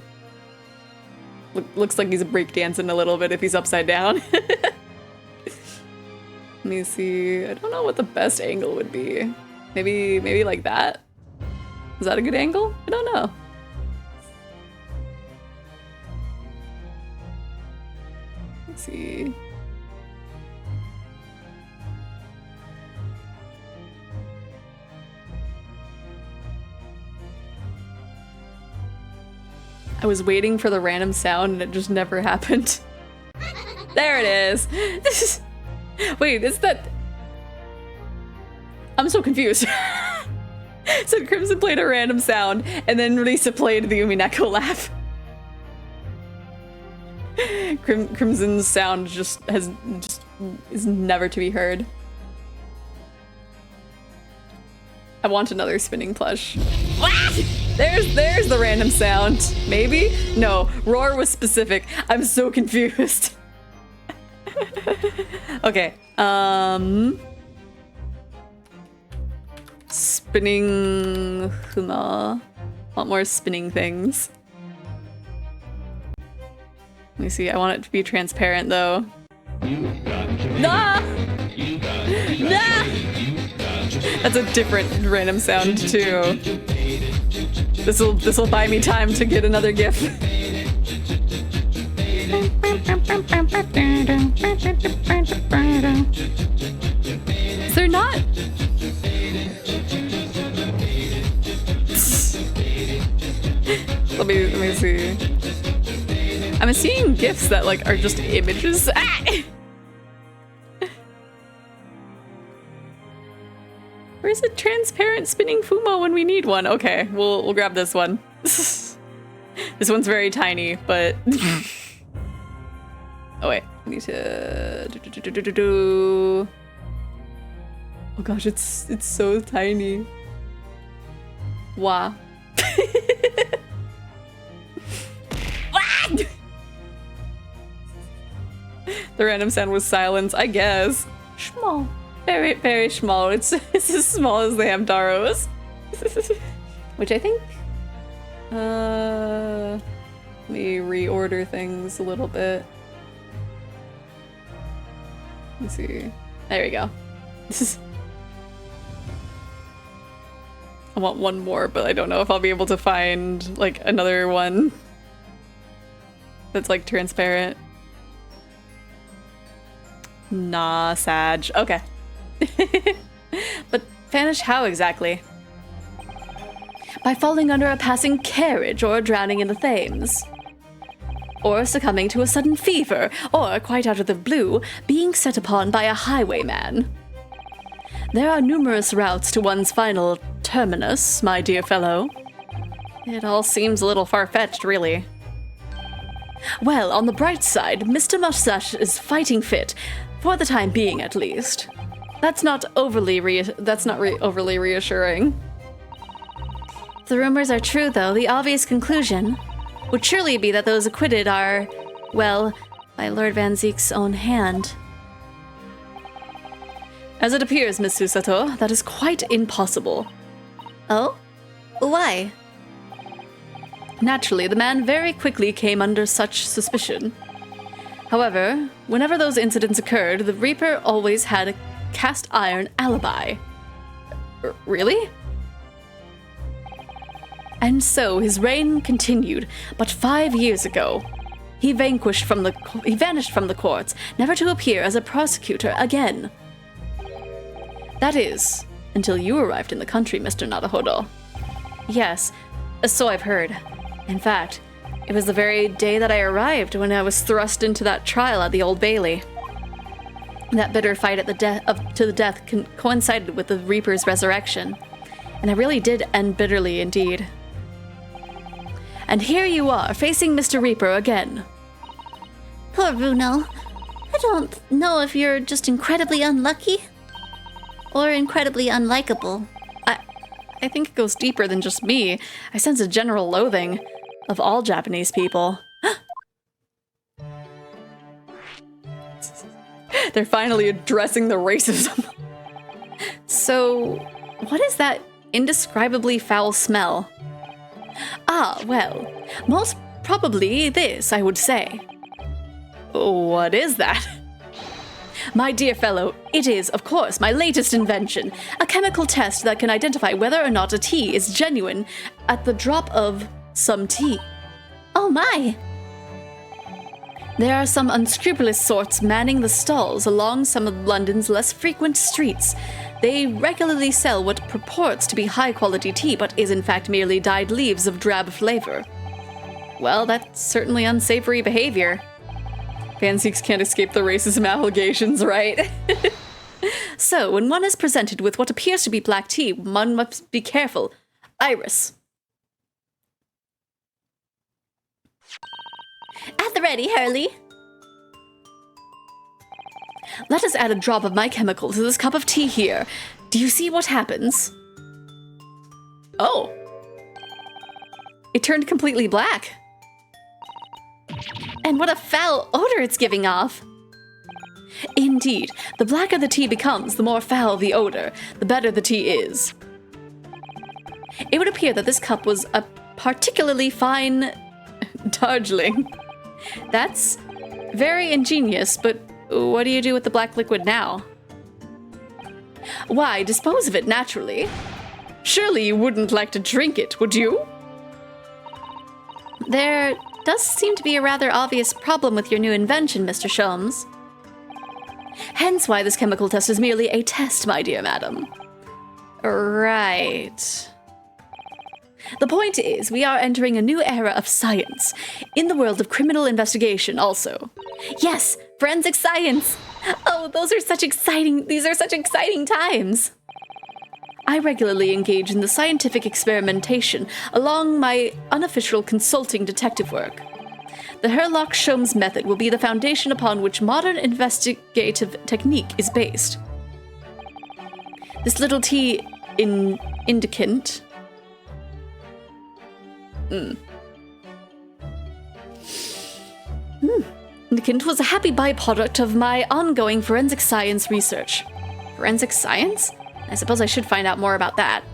Looks like he's breakdancing a little bit if he's upside down. Let me see. I don't know what the best angle would be. Maybe like that? Is that a good angle? I don't know. Let's see. I was waiting for the random sound and it just never happened. There it is. Wait, is that... I'm so confused. So Crimson played a random sound and then Releasa played the Umineko laugh. Crimson's sound just is never to be heard. I want another spinning plush. There's the random sound. Maybe? No, roar was specific. I'm so confused. Okay. Spinning huma. Want more spinning things. Let me see. I want it to be transparent though. Nah! Nah! That's a different random sound too. This'll buy me time to get another GIF. Is there not? Let me see. I'm seeing GIFs that like are just images. Ah! Where's a transparent spinning Fumo when we need one? Okay, we'll grab this one. This one's very tiny, but oh wait, I need to oh gosh, it's so tiny. Wow. The random sound was silence, I guess. Small. Very, very small. It's as small as the Hamtaros. Which I think... let me reorder things a little bit. Let's see. There we go. I want one more, but I don't know if I'll be able to find, like, another one that's, like, transparent. Nah, Sag. Okay. But vanish how exactly? By falling under a passing carriage or drowning in the Thames. Or succumbing to a sudden fever, or, quite out of the blue, being set upon by a highwayman. There are numerous routes to one's final terminus, my dear fellow. It all seems a little far-fetched, really. Well, on the bright side, Mr. Mustache is fighting fit, for the time being at least. That's not overly overly reassuring. If the rumors are true, though, the obvious conclusion would surely be that those acquitted are, well, by Lord Van Zeek's own hand. As it appears, Miss Susato, that is quite impossible. Oh? Why? Naturally, the man very quickly came under such suspicion. However, whenever those incidents occurred, the Reaper always had a cast iron alibi. Really? And so his reign continued, but 5 years ago, he vanished from the courts, never to appear as a prosecutor again. That is, until you arrived in the country, Mr. Naruhodo. Yes, so I've heard. In fact, it was the very day that I arrived when I was thrust into that trial at the Old Bailey. That bitter fight at to the death coincided with the Reaper's resurrection, and it really did end bitterly indeed. And here you are, facing Mr. Reaper again. Poor Bruno. I don't know if you're just incredibly unlucky or incredibly unlikable. I think it goes deeper than just me. I sense a general loathing of all Japanese people. They're finally addressing the racism. So, what is that indescribably foul smell? Ah, well, most probably this, I would say. What is that? My dear fellow, it is, of course, my latest invention, a chemical test that can identify whether or not a tea is genuine at the drop of some tea. Oh my! There are some unscrupulous sorts manning the stalls along some of London's less frequent streets. They regularly sell what purports to be high-quality tea, but is in fact merely dyed leaves of drab flavor. Well, that's certainly unsavory behavior. Van Zeeks can't escape the racism allegations, right? So, when one is presented with what appears to be black tea, one must be careful. Iris. At the ready, Hurley. Let us add a drop of my chemical to this cup of tea here. Do you see what happens? Oh. It turned completely black. And what a foul odor it's giving off. Indeed, the blacker the tea becomes, the more foul the odor, the better the tea is. It would appear that this cup was a particularly fine Darjeeling. That's very ingenious, but what do you do with the black liquid now? Why, dispose of it naturally. Surely you wouldn't like to drink it, would you? There does seem to be a rather obvious problem with your new invention, Mr. Sholmes. Hence why this chemical test is merely a test, my dear madam. Right. The point is, we are entering a new era of science, in the world of criminal investigation also. Yes, forensic science! Oh, these are such exciting times! I regularly engage in the scientific experimentation along my unofficial consulting detective work. The Herlock Sholmes method will be the foundation upon which modern investigative technique is based. This little tea indicant... Indicant was a happy byproduct of my ongoing forensic science research. Forensic science? I suppose I should find out more about that.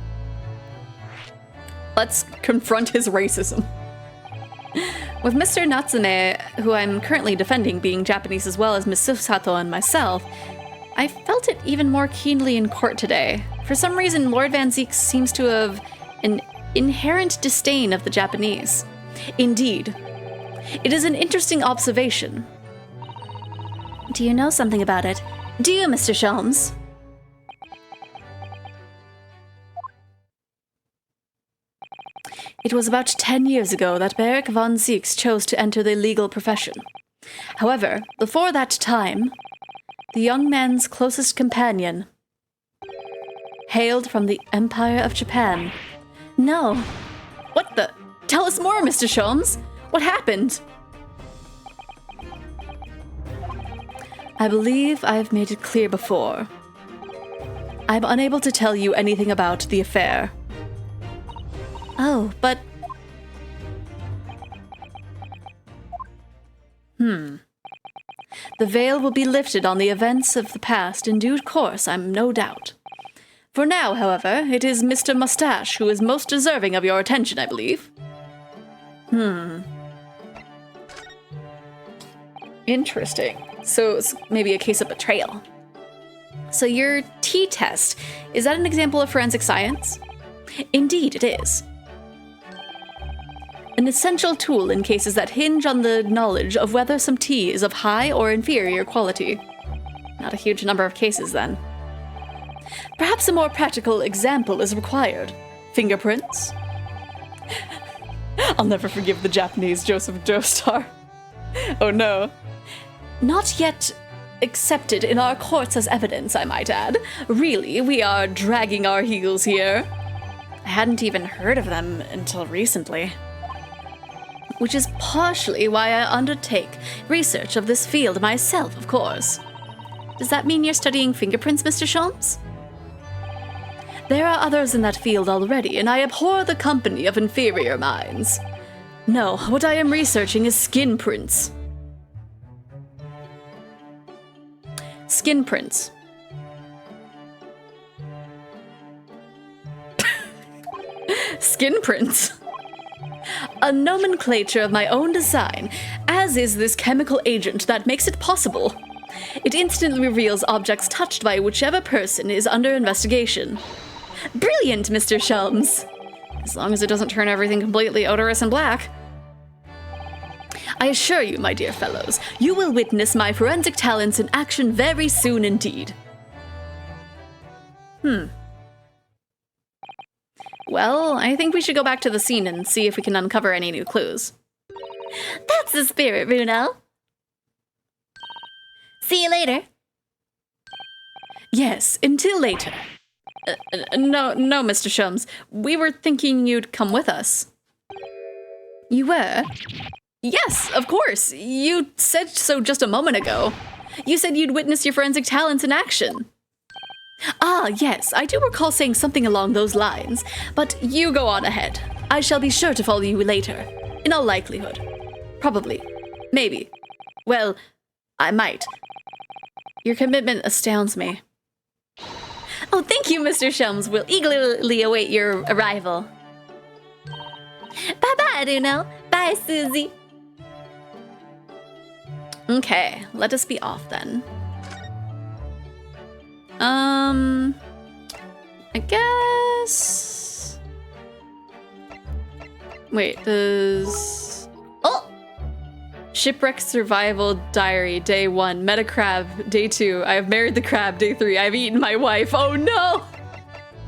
Let's confront his racism. With Mr. Natsume, who I'm currently defending, being Japanese as well as Miss Susato and myself, I felt it even more keenly in court today. For some reason, Lord Van Zeek seems to have an inherent disdain of the Japanese. Indeed. It is an interesting observation. Do you know something about it? Do you, Mr. Sholmes? It was about 10 years ago that Beric von Zeeks chose to enter the legal profession. However, before that time, the young man's closest companion hailed from the Empire of Japan. No. What the? Tell us more, Mr. Sholmes. What happened? I believe I've made it clear before. I'm unable to tell you anything about the affair. Oh, but... The veil will be lifted on the events of the past in due course, I'm no doubt. For now, however, it is Mr. Mustache who is most deserving of your attention, I believe. Interesting. So it's maybe a case of betrayal. So your T-test, is that an example of forensic science? Indeed, it is. An essential tool in cases that hinge on the knowledge of whether some tea is of high or inferior quality. Not a huge number of cases, then. Perhaps a more practical example is required. Fingerprints? I'll never forgive the Japanese Joseph Joestar. Oh no. Not yet accepted in our courts as evidence, I might add. Really, we are dragging our heels here. I hadn't even heard of them until recently. Which is partially why I undertake research of this field myself, of course. Does that mean you're studying fingerprints, Mr. Sholmes? There are others in that field already, and I abhor the company of inferior minds. No, what I am researching is skin prints. Skin prints. Skin prints. A nomenclature of my own design, as is this chemical agent that makes it possible. It instantly reveals objects touched by whichever person is under investigation. Brilliant, Mr. Sholmes! As long as it doesn't turn everything completely odorous and black. I assure you, my dear fellows, you will witness my forensic talents in action very soon indeed. Well, I think we should go back to the scene and see if we can uncover any new clues. That's the spirit, Bruno. See you later. Yes, until later. No, Mr. Sholmes. We were thinking you'd come with us. You were? Yes, of course. You said so just a moment ago. You said you'd witness your forensic talents in action. Ah, yes, I do recall saying something along those lines, but you go on ahead. I shall be sure to follow you later, in all likelihood. Probably. Maybe. Well, I might. Your commitment astounds me. Oh, thank you, Mr. Shums. We'll eagerly await your arrival. Bye-bye, Aruno. Bye, Susie. Okay, let us be off then. I guess... Wait, does... Oh! Shipwreck Survival Diary, Day 1. Met a crab, Day 2. I have married the crab, Day 3. I've eaten my wife. Oh no!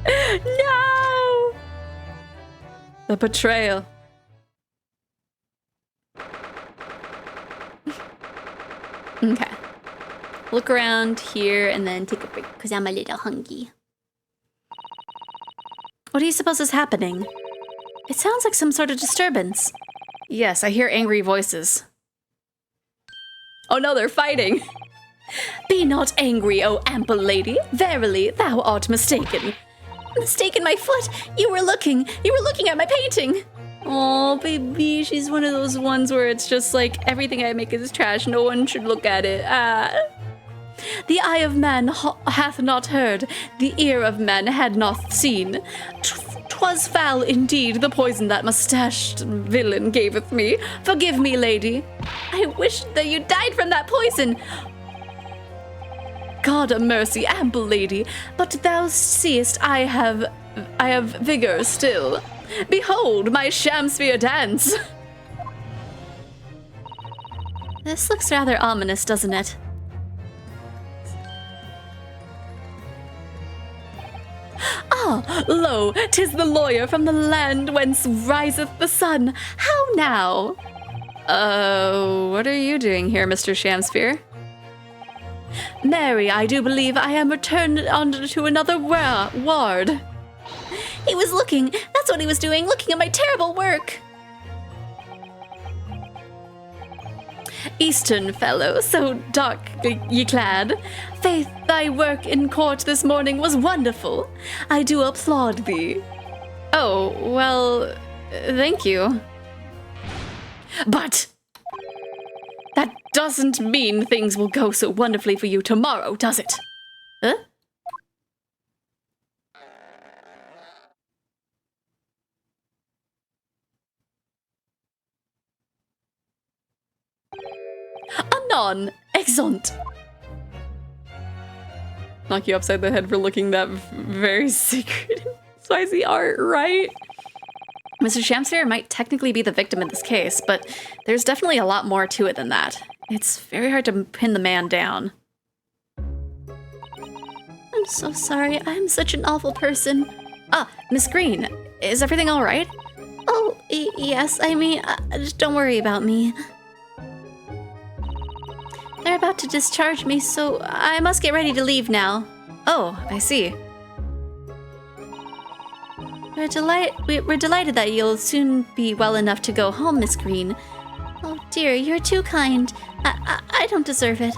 No! The betrayal. Okay. Look around here and then take a break because I'm a little hungry. What do you suppose is happening? It sounds like some sort of disturbance. Yes, I hear angry voices. Oh no, they're fighting. Be not angry, O ample lady. Verily, thou art mistaken. Mistaken my foot. You were looking at my painting. Oh, baby, she's one of those ones where it's just like, everything I make is trash, no one should look at it. The eye of man hath not heard, the ear of man had not seen. 'Twas foul indeed, the poison that mustached villain gaveth me. Forgive me, lady. I wish that you died from that poison. God a mercy, ample lady, but thou seest I have vigor still. Behold my Shakespeare dance. This looks rather ominous, doesn't it? Ah, lo, 'tis the lawyer from the land whence riseth the sun. How now? What are you doing here, Mr. Shakespeare? Mary, I do believe I am returned to another ward. He was looking, that's what he was doing, looking at my terrible work. Eastern fellow, so dark ye clad. Faith, thy work in court this morning was wonderful. I do applaud thee. Oh, well, thank you. But that doesn't mean things will go so wonderfully for you tomorrow, does it? Huh? Anon, exeunt. Knock you upside the head for looking that very secret spicy art, right? Mr. Shakespeare might technically be the victim in this case, but there's definitely a lot more to it than that. It's very hard to pin the man down. I'm so sorry. I'm such an awful person. Ah, Miss Green, is everything all right? Oh, yes. I mean, just don't worry about me. They're about to discharge me, so I must get ready to leave now. Oh, I see. We're delighted that you'll soon be well enough to go home, Miss Green. Oh dear, you're too kind. I don't deserve it.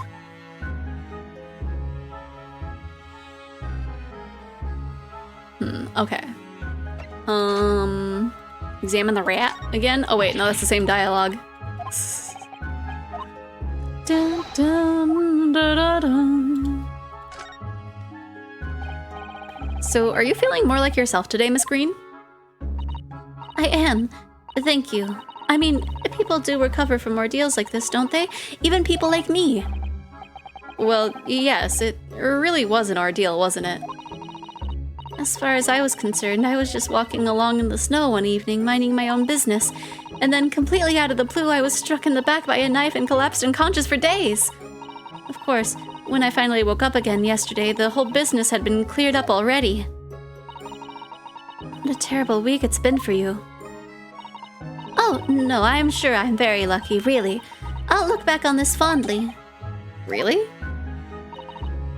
Okay. Examine the rat again? Oh wait, no, that's the same dialogue. Dun, dun, dun, dun, dun. So, are you feeling more like yourself today, Miss Green? I am. Thank you. I mean, people do recover from ordeals like this, don't they? Even people like me. Well, yes, it really was an ordeal, wasn't it? As far as I was concerned, I was just walking along in the snow one evening, minding my own business. And then, completely out of the blue, I was struck in the back by a knife and collapsed unconscious for days. Of course, when I finally woke up again yesterday, the whole business had been cleared up already. What a terrible week it's been for you. Oh, no, I'm sure I'm very lucky, really. I'll look back on this fondly. Really?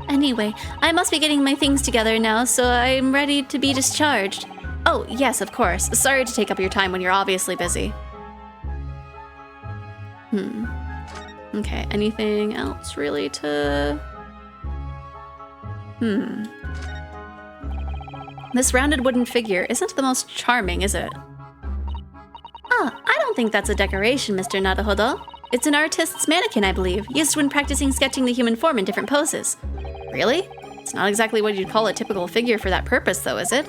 Anyway, I must be getting my things together now, so I'm ready to be discharged. Oh, yes, of course. Sorry to take up your time when you're obviously busy. Okay, anything else really to... This rounded wooden figure isn't the most charming, is it? Ah, I don't think that's a decoration, Mr. Naruhodo. It's an artist's mannequin, I believe, used when practicing sketching the human form in different poses. Really? It's not exactly what you'd call a typical figure for that purpose, though, is it?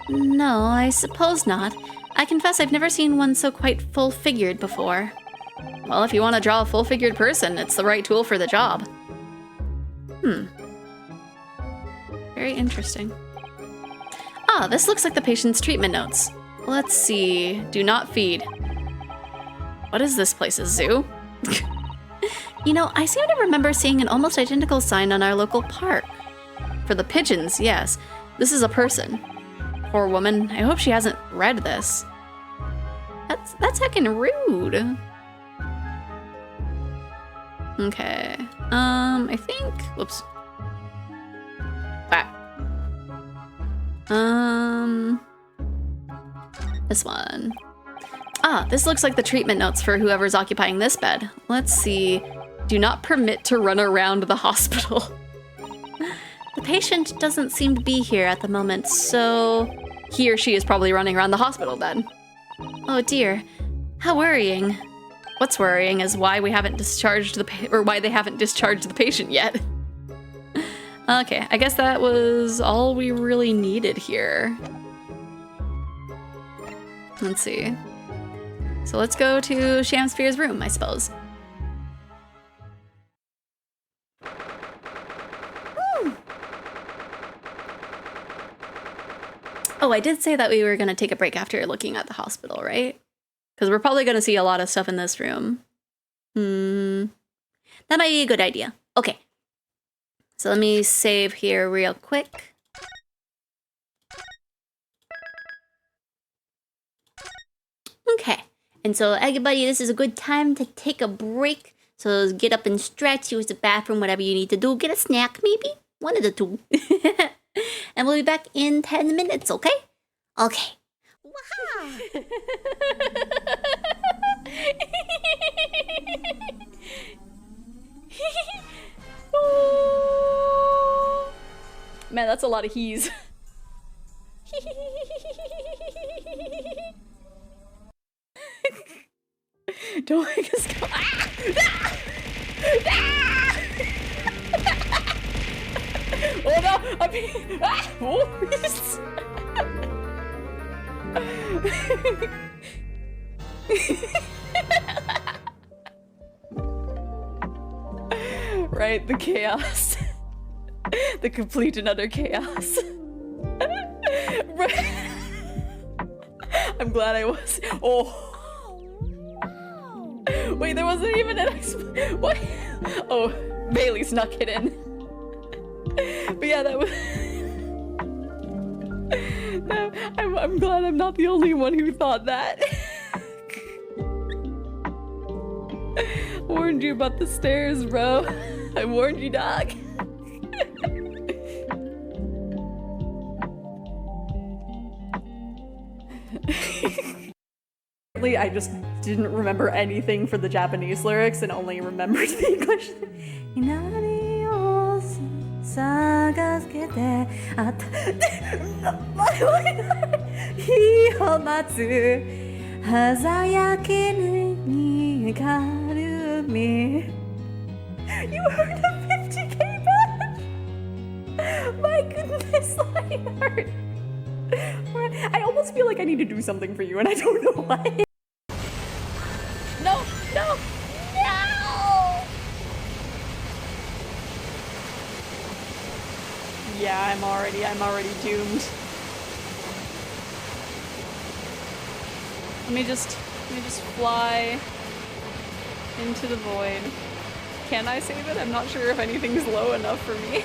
No, I suppose not. I confess I've never seen one so quite full-figured before. Well, if you want to draw a full-figured person, it's the right tool for the job. Very interesting. Ah, this looks like the patient's treatment notes. Let's see. Do not feed. What is this place, a zoo? You know, I seem to remember seeing an almost identical sign on our local park. For the pigeons, yes. This is a person. Poor woman. I hope she hasn't read this. That's heckin' rude. Okay. I think... Whoops. Back. This one. Ah, this looks like the treatment notes for whoever's occupying this bed. Let's see. Do not permit to run around the hospital. The patient doesn't seem to be here at the moment, so he or she is probably running around the hospital then. Oh dear, how worrying. What's worrying is why we haven't discharged why they haven't discharged the patient yet. Okay, I guess that was all we really needed here. Let's see. So let's go to Shamsphere's room, I suppose. Oh, I did say that we were going to take a break after looking at the hospital, right? Because we're probably going to see a lot of stuff in this room. That might be a good idea. Okay. So let me save here real quick. Okay. And so everybody, this is a good time to take a break. So get up and stretch, use the bathroom, whatever you need to do. Get a snack, maybe? One of the two. And we'll be back in 10 minutes, okay? Okay. Wow. Man, that's a lot of he's. Don't make us go. Ah! Ah! Ah! Oh no! I'm being. Ah! Oh, right, the chaos. The complete and utter chaos. Right. I'm glad I was. Oh. Wait, there wasn't even an what? Oh, Bailey snuck it in. But yeah, that was. I'm glad I'm not the only one who thought that. Warned you about the stairs, bro. I warned you, dog. I just didn't remember anything for the Japanese lyrics and only remembered the English. You heard a 50k match? My goodness, I heard. I almost feel like I need to do something for you and I don't know why. No, no, no! Yeah, I'm already doomed. Let me just fly into the void. Can I save it? I'm not sure if anything's low enough for me.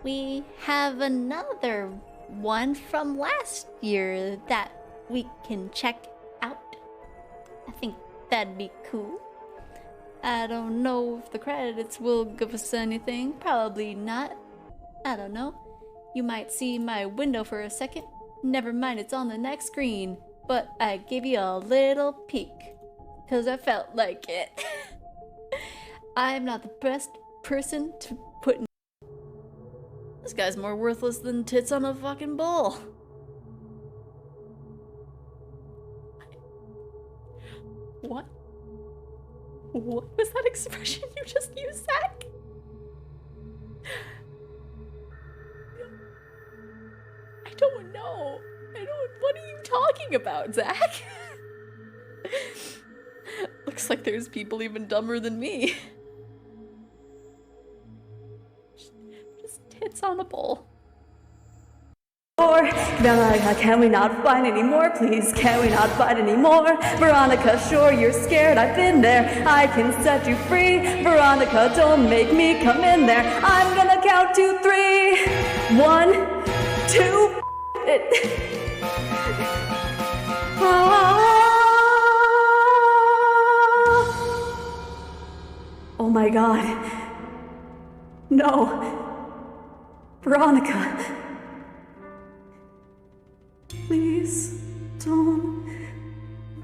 We have another one from last year that we can check out. I think that'd be cool. I don't know if the credits will give us anything. Probably not. I don't know. You might see my window for a second. Never mind, it's on the next screen. but I gave you a little peek, because I felt like it. I'm not the best person to put in. This guy's more worthless than tits on a fucking bull. What? What was that expression you just used, Zach? I don't know. What are you talking about, Zach? Looks like there's people even dumber than me. Just tits on a bowl. Can we not fight anymore, please? Can we not fight anymore? Veronica, sure you're scared, I've been there. I can set you free. Veronica, don't make me come in there. I'm gonna count to 3. 1, 2. Oh my god. No. Veronica. Please don't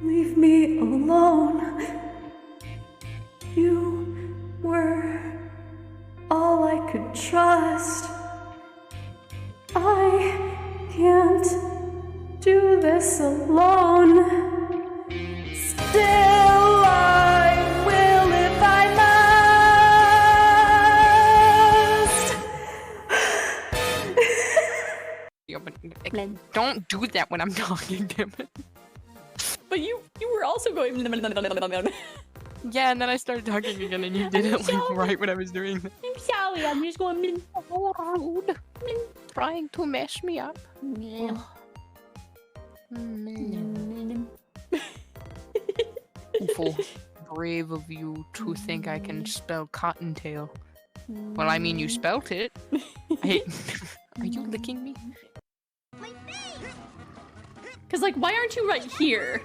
leave me alone. You were all I could trust. I can't do this alone. Still, I will if I must. Yeah, but don't do that when I'm talking, damn it. But you were also going. Yeah, and then I started talking again, and you did it like right when I was doing that. I'm sorry, I'm just going. So rude. Trying to mess me up. Awful brave of you to think I can spell cottontail. Well, I mean, you spelt it. Hey, are you licking me? Cause like, why aren't you right here?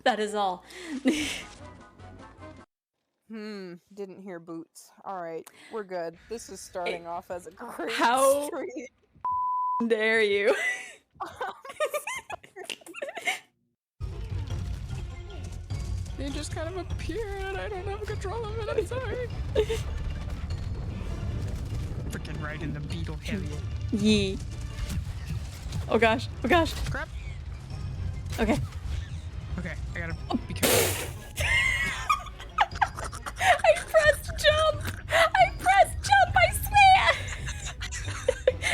That is all. Didn't hear boots. Alright, we're good. This is starting off as a great How street. dare you? They just kind of appear and I don't have control of it, I'm sorry. Freaking right in the beetle heavy. Yee. Oh gosh, oh gosh. Crap. Okay. Okay, I gotta be careful. I pressed jump! I pressed jump, I swear!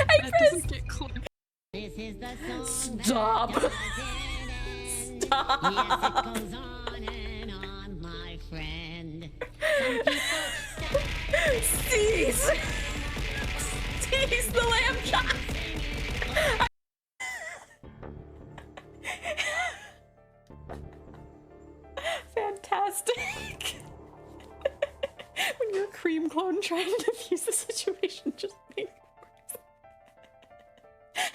I That pressed... doesn't get clipped. This is the song Stop! that doesn't end. Stop! Yes, it goes on and on, my friend. Some people Seize! Seize the lamb chop! Fantastic! When you're a cream clone trying to defuse the situation, just made it worse.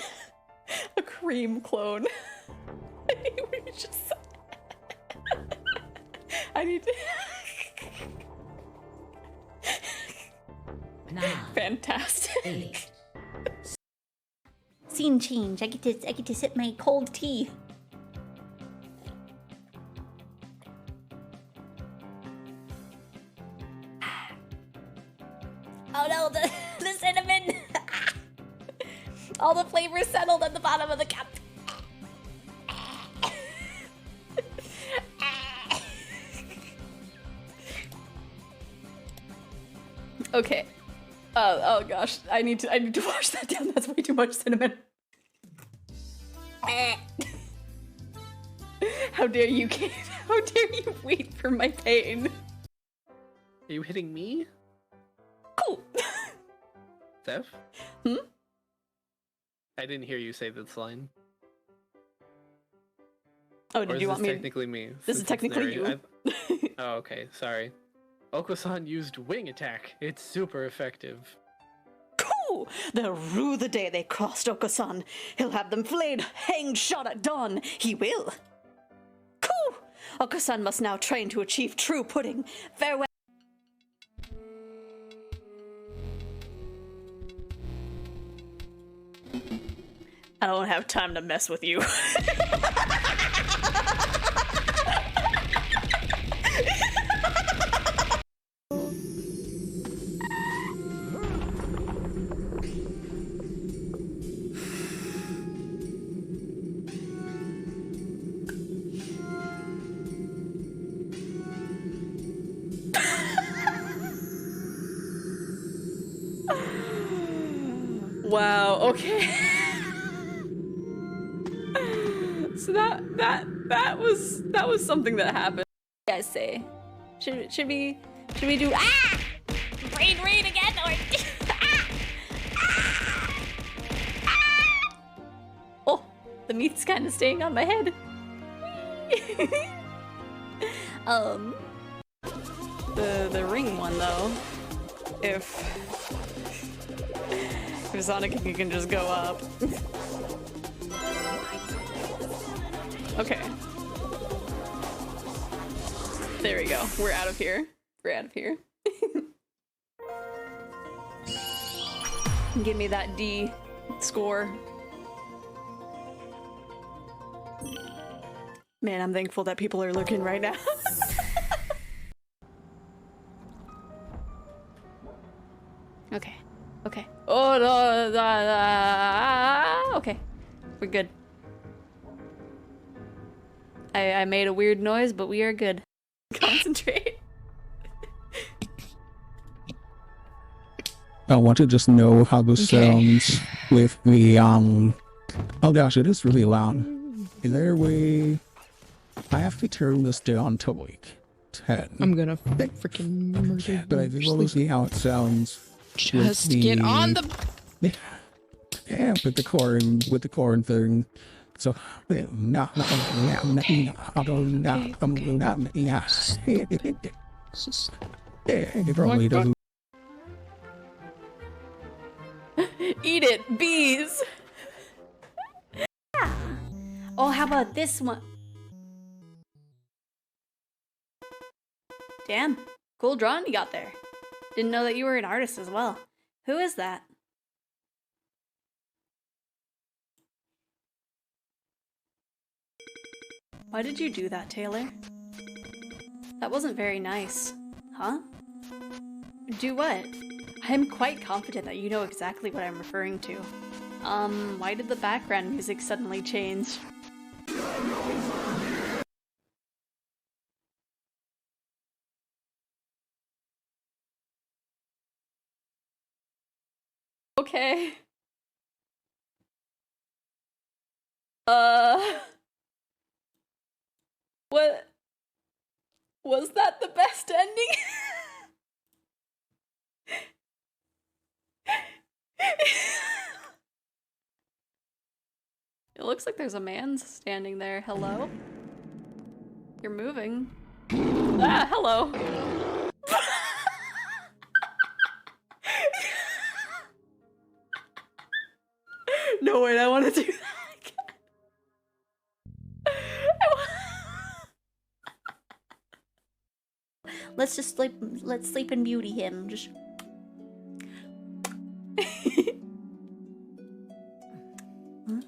A cream clone. We just... I need to... Fantastic. Scene change. I get to sip my cold tea. Oh no, the cinnamon! All the flavors settled at the bottom of the cup. Okay. Oh gosh, I need to wash that down. That's way too much cinnamon. How dare you, Kate? How dare you wait for my pain? Are you hitting me, Cool. Steph? Hmm? I didn't hear you say this line. Oh, Or did is you this want me? technically me? This is since it's technically you. Oh, okay, sorry. Okusan used wing attack. It's super effective. Cool. Coup! They'll rue the day they crossed Okasan. He'll have them flayed, hanged, shot at dawn. He will. Coup! Okasan must now train to achieve true pudding. Farewell. I don't have time to mess with you. Wow, okay. So that was something that happened. What do you guys say? Should we do Rain again, or Oh, the meat's kind of staying on my head. The ring one though. If Sonic can just go up. Okay. There we go. We're out of here. We're out of here. Give me that D score. Man, I'm thankful that people are looking right now. Okay. Okay. Oh, no, okay. We're good. I made a weird noise, but we are good. Concentrate. I want to just know how this sounds with the, oh gosh, it is really loud. Is there a way I have to turn this down to like 10? I'm gonna freaking murder. But I think we'll see how it sounds. Just get on the. Yeah, with the corn thing. So, no, it probably doesn't. Eat it, bees. oh, how about this one? Damn, cool drawing you got there. Didn't know that you were an artist as well. Who is that? Why did you do that, Taylor? That wasn't very nice. Huh? Do what? I'm quite confident that you know exactly what I'm referring to. Why did the background music suddenly change? Okay. What? Was that the best ending? It looks like there's a man standing there. Hello? You're moving. Ah, hello. No, wait, I want to do that again. Let's just sleep. Let's sleep and beauty him. Just. Huh?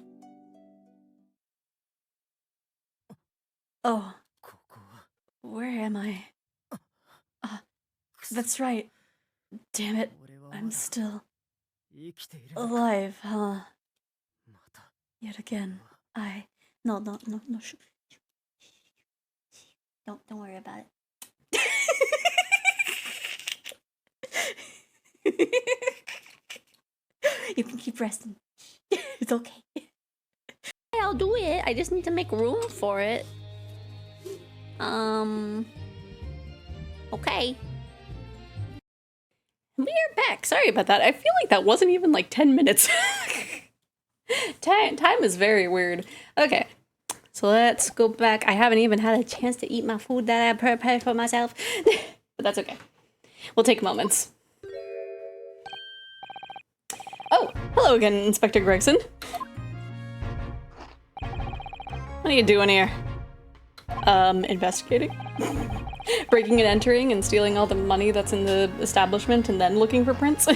Oh, where am I? That's right. Damn it, I'm still alive, huh? Yet again, no. Don't worry about it. You can keep resting. It's okay. I'll do it. I just need to make room for it. Okay. We're back. Sorry about that. I feel like that wasn't even like 10 minutes. Time is very weird. Okay. So let's go back. I haven't even had a chance to eat my food that I prepared for myself. But that's okay. We'll take moments. Hello again, Inspector Gregson. What are you doing here? Investigating. Breaking and entering and stealing all the money that's in the establishment and then looking for prints.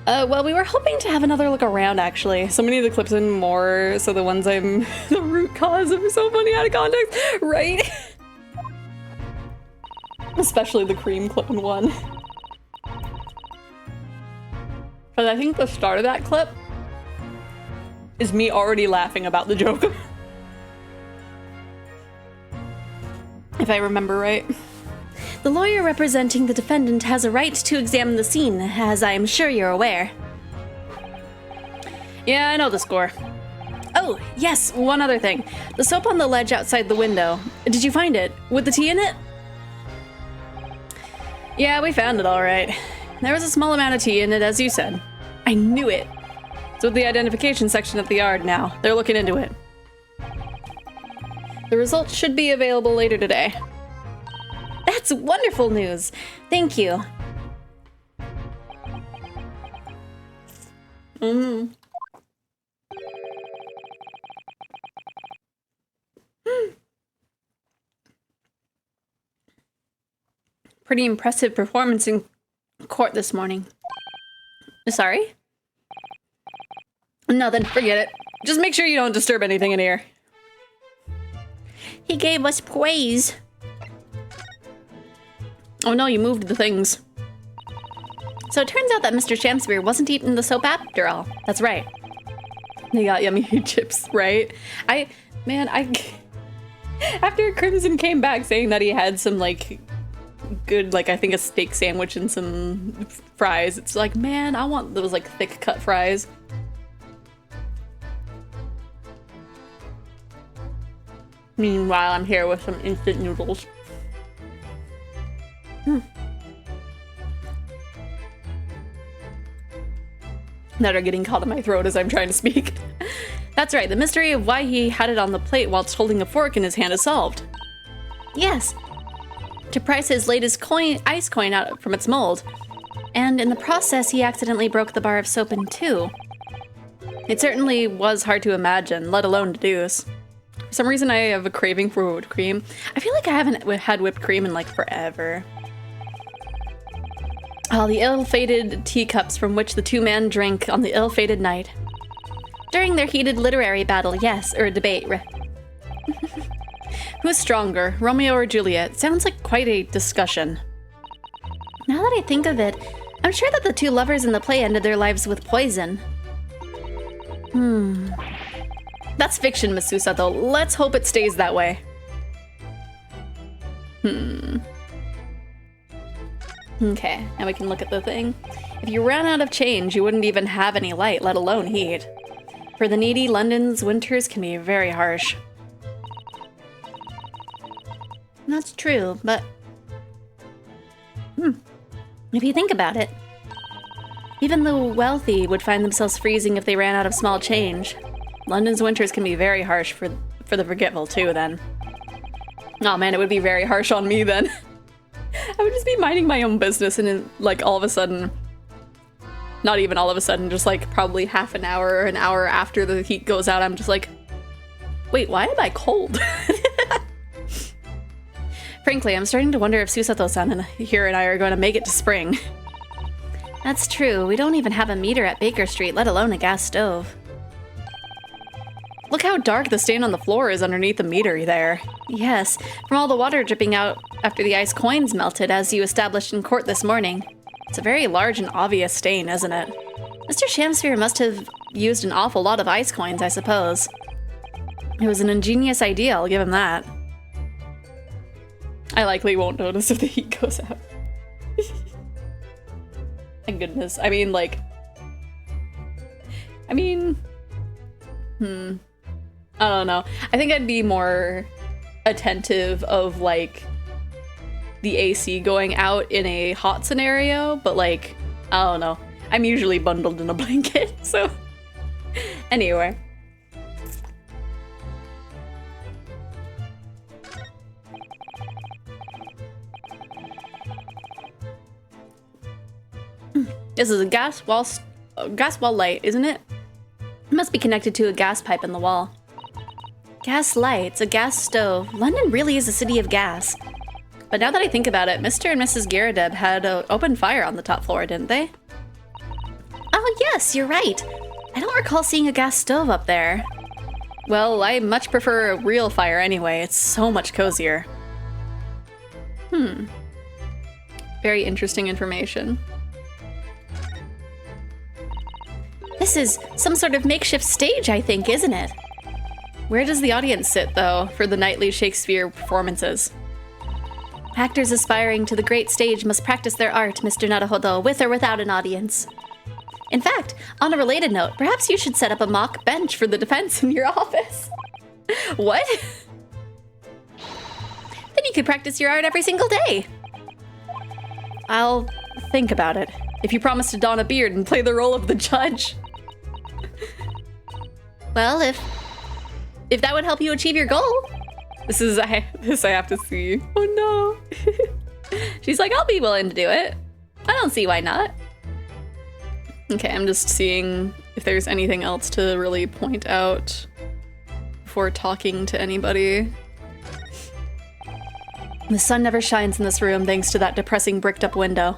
Well, we were hoping to have another look around, actually. So many of the clips in more, so the ones I'm the root cause of are so funny out of context, right? Especially the cream clip in one. But I think the start of that clip is me already laughing about the joke. If I remember right. The lawyer representing the defendant has a right to examine the scene, as I am sure you're aware. Yeah, I know the score. Oh, yes, one other thing. The soap on the ledge outside the window. Did you find it? With the tea in it? Yeah, we found it all right. There was a small amount of tea in it, as you said. I knew it. It's with the identification section at the yard now. They're looking into it. The results should be available later today. That's wonderful news. Thank you. Pretty impressive performance in court this morning. Sorry? Nothing, forget it. Just make sure you don't disturb anything in here. He gave us praise. Oh no, you moved the things. So it turns out that Mr. Shakespeare wasn't eating the soap after all. That's right. They got yummy chips, right? After Crimson came back saying that he had some, like, good, like, I think a steak sandwich and some fries, it's like, man, I want those, like, thick cut fries. Meanwhile, I'm here with some instant noodles. That are getting caught in my throat as I'm trying to speak. That's right, the mystery of why he had it on the plate whilst holding a fork in his hand is solved. Yes. To price his latest ice coin out from its mold. And in the process, he accidentally broke the bar of soap in two. It certainly was hard to imagine, let alone deduce. For some reason, I have a craving for whipped cream. I feel like I haven't had whipped cream in, like, forever. Oh, the ill-fated teacups from which the two men drank on the ill-fated night. During their heated literary battle, yes, or debate. Who's stronger, Romeo or Juliet? Sounds like quite a discussion. Now that I think of it, I'm sure that the two lovers in the play ended their lives with poison. That's fiction, Miss Sousa, though. Let's hope it stays that way. Okay, now we can look at the thing. If you ran out of change, you wouldn't even have any light, let alone heat. For the needy, London's winters can be very harsh. That's true, but... if you think about it, even the wealthy would find themselves freezing if they ran out of small change. London's winters can be very harsh for the forgetful, too, then. Oh man, it would be very harsh on me, then. I would just be minding my own business and then, like, all of a sudden... Not even all of a sudden, just, like, probably half an hour or an hour after the heat goes out, I'm just like... Wait, why am I cold? Frankly, I'm starting to wonder if Susato-san and I are going to make it to spring. That's true. We don't even have a meter at Baker Street, let alone a gas stove. Look how dark the stain on the floor is underneath the meter there. Yes, from all the water dripping out after the ice coins melted, as you established in court this morning. It's a very large and obvious stain, isn't it? Mr. Shakespeare must have used an awful lot of ice coins, I suppose. It was an ingenious idea, I'll give him that. I likely won't notice if the heat goes out. Thank goodness. I mean, like... I don't know. I think I'd be more attentive of, like, the AC going out in a hot scenario, but, like, I don't know. I'm usually bundled in a blanket, so... Anyway. This is a gas gas wall light, isn't it? It must be connected to a gas pipe in the wall. Gas lights, a gas stove. London really is a city of gas. But now that I think about it, Mr. and Mrs. Giradeb had an open fire on the top floor, didn't they? Oh yes, you're right. I don't recall seeing a gas stove up there. Well, I much prefer a real fire anyway. It's so much cozier. Very interesting information. This is some sort of makeshift stage, I think, isn't it? Where does the audience sit, though, for the nightly Shakespeare performances? Actors aspiring to the great stage must practice their art, Mr. Naruhodo, with or without an audience. In fact, on a related note, perhaps you should set up a mock bench for the defense in your office. What? Then you could practice your art every single day. I'll think about it. If you promise to don a beard and play the role of the judge. Well, if that would help you achieve your goal. This I have to see. Oh no. She's like, I'll be willing to do it. I don't see why not. Okay, I'm just seeing if there's anything else to really point out before talking to anybody. The sun never shines in this room thanks to that depressing bricked up window.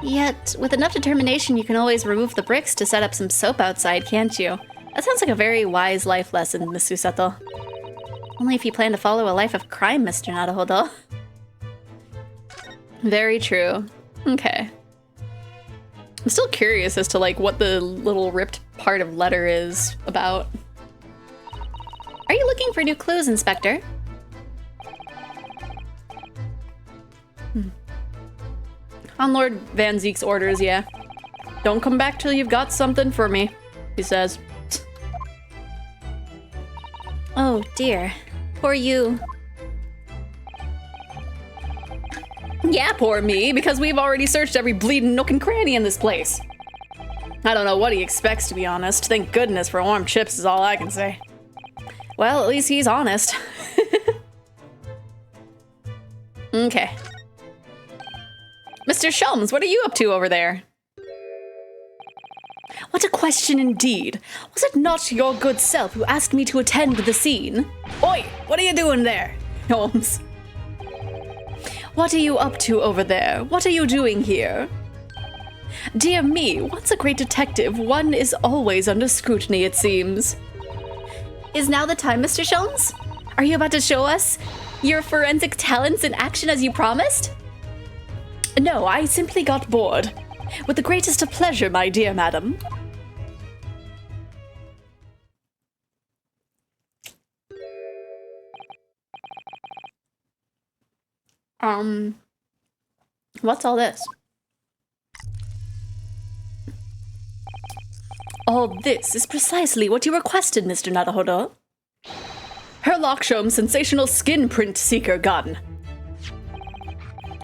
Yet, with enough determination, you can always remove the bricks to set up some soap outside, can't you? That sounds like a very wise life lesson, Miss Susato. Only if you plan to follow a life of crime, Mr. Naruhodo. Very true. Okay. I'm still curious as to like what the little ripped part of letter is about. Are you looking for new clues, Inspector? On Lord Van Zeek's orders, yeah. Don't come back till you've got something for me, he says. Oh dear. Poor you. Yeah, poor me, because we've already searched every bleeding nook and cranny in this place. I don't know what he expects, to be honest. Thank goodness for warm chips is all I can say. Well, at least he's honest. Okay. Mr. Shelms, what are you up to over there? What a question indeed. Was it not your good self who asked me to attend the scene? Oi, what are you doing there, Holmes? What are you up to over there? What are you doing here? Dear me, once a great detective, one is always under scrutiny, it seems. Is now the time, Mr. Shelms? Are you about to show us your forensic talents in action as you promised? No, I simply got bored. With the greatest of pleasure, my dear madam. What's all this? All this is precisely what you requested, Mr. Naruhodo. Herlock Sholmes' sensational skin print seeker gun.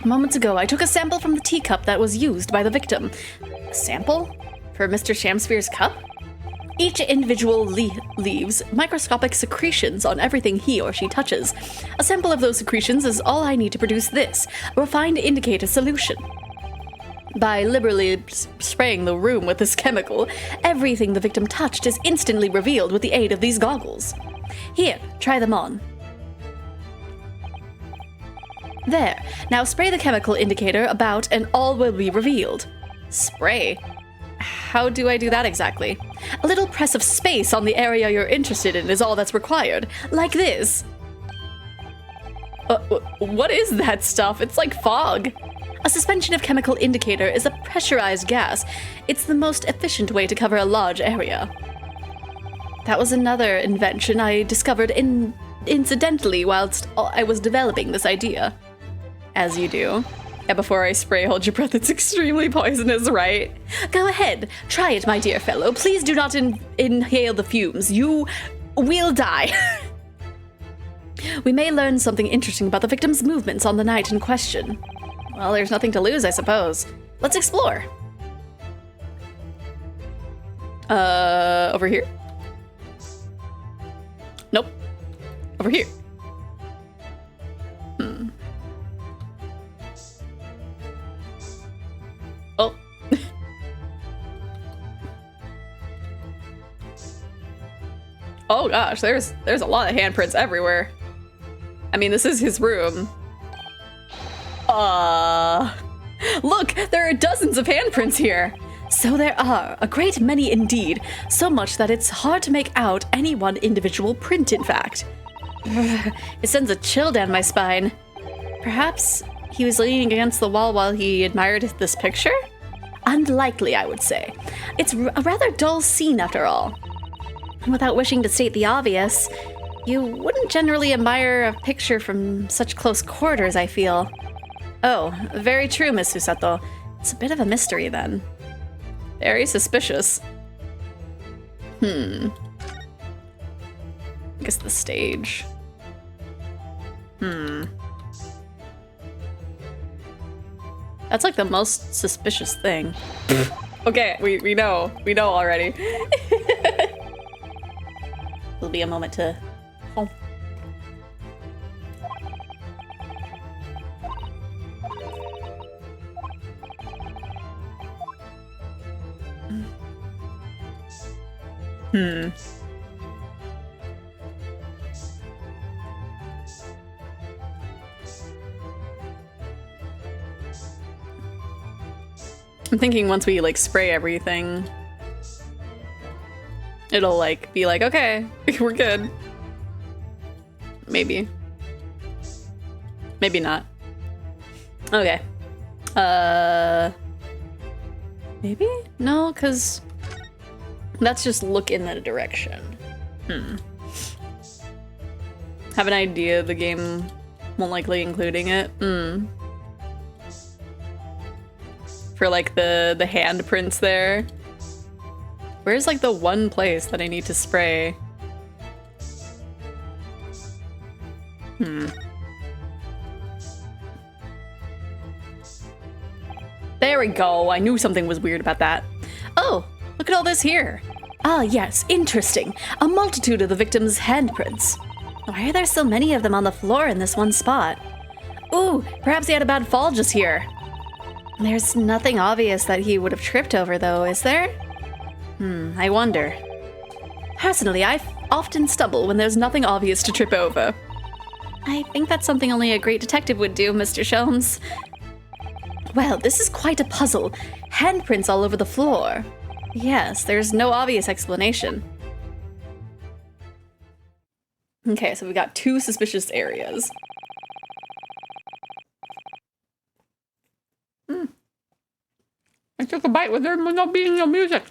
Moments ago, I took a sample from the teacup that was used by the victim. A sample? For Mr. Shamsphere's cup? Each individual leaves microscopic secretions on everything he or she touches. A sample of those secretions is all I need to produce this, a refined indicator solution. By liberally spraying the room with this chemical, everything the victim touched is instantly revealed with the aid of these goggles. Here, try them on. There. Now spray the chemical indicator about and all will be revealed. Spray? How do I do that exactly? A little press of space on the area you're interested in is all that's required. Like this. What is that stuff? It's like fog. A suspension of chemical indicator is a pressurized gas. It's the most efficient way to cover a large area. That was another invention I discovered incidentally whilst I was developing this idea. As you do. Yeah, before I spray, hold your breath. It's extremely poisonous, right? Go ahead. Try it, my dear fellow. Please do not inhale the fumes. You will die. We may learn something interesting about the victim's movements on the night in question. Well, there's nothing to lose, I suppose. Let's explore. Over here? Nope. Over here. Oh. Oh gosh, there's a lot of handprints everywhere. I mean, this is his room. Look, there are dozens of handprints here. So there are, a great many indeed, so much that it's hard to make out any one individual print, in fact. It sends a chill down my spine. Perhaps he was leaning against the wall while he admired this picture? Unlikely, I would say. It's a rather dull scene after all. Without wishing to state the obvious, you wouldn't generally admire a picture from such close quarters, I feel. Oh, very true, Miss Susato. It's a bit of a mystery, then. Very suspicious. I guess the stage. That's like the most suspicious thing. Okay, we know already. It'll be a moment to... Oh. I'm thinking once we like spray everything, it'll like be like, okay, we're good. Maybe. Maybe not. Okay. Maybe? No, because that's just look in that direction. Have an idea the game won't likely including it. For like the handprints there. Where's like the one place that I need to spray? There we go. I knew something was weird about that. Oh, look at all this here. Ah, yes, interesting. A multitude of the victim's handprints. Why are there so many of them on the floor in this one spot? Ooh, perhaps he had a bad fall just here. There's nothing obvious that he would have tripped over, though, is there? I wonder. Personally, I often stumble when there's nothing obvious to trip over. I think that's something only a great detective would do, Mr. Sholmes. Well, this is quite a puzzle. Handprints all over the floor. Yes, there's no obvious explanation. Okay, so we got 2 suspicious areas. I took a bite with there not being no music.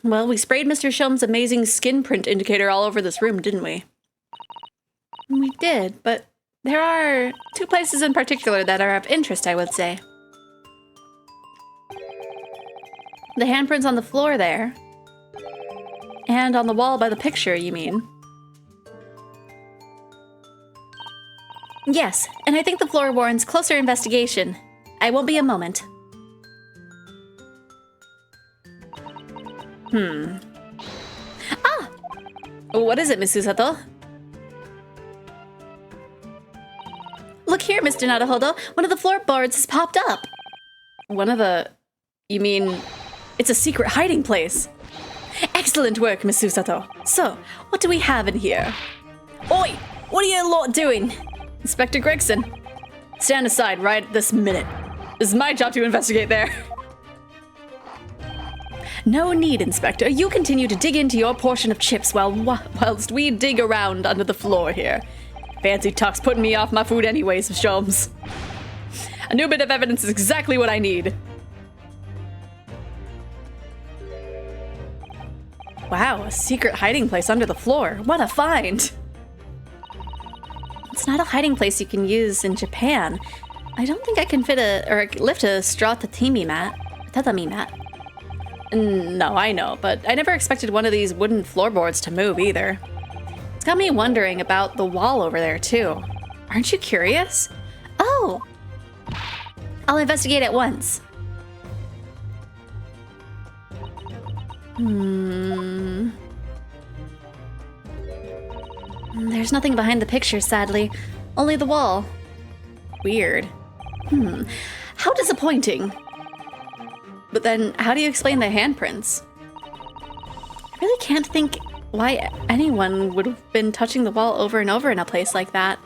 Well, we sprayed Mr. Sholmes' amazing skin print indicator all over this room, didn't we? We did, but there are 2 places in particular that are of interest, I would say. The handprints on the floor there. And on the wall by the picture, you mean? Yes, and I think the floor warrants closer investigation. I won't be a moment. Ah! What is it, Miss Susato? Look here, Mr. Naruhodo. One of the floorboards has popped up. One of the... You mean... It's a secret hiding place. Excellent work, Miss Susato. So, what do we have in here? Oi! What are you lot doing? Inspector Gregson, stand aside right this minute. This is my job to investigate there. No need, Inspector. You continue to dig into your portion of chips whilst we dig around under the floor here. Fancy talk's putting me off my food anyways, Sholmes. A new bit of evidence is exactly what I need. Wow, a secret hiding place under the floor. What a find! It's not a hiding place you can use in Japan. I don't think I can lift a straw tatami mat. No, I know, but I never expected one of these wooden floorboards to move either. It's got me wondering about the wall over there too. Aren't you curious? Oh! I'll investigate at once. There's nothing behind the picture, sadly. Only the wall. Weird. How disappointing. But then, how do you explain the handprints? I really can't think why anyone would have been touching the wall over and over in a place like that.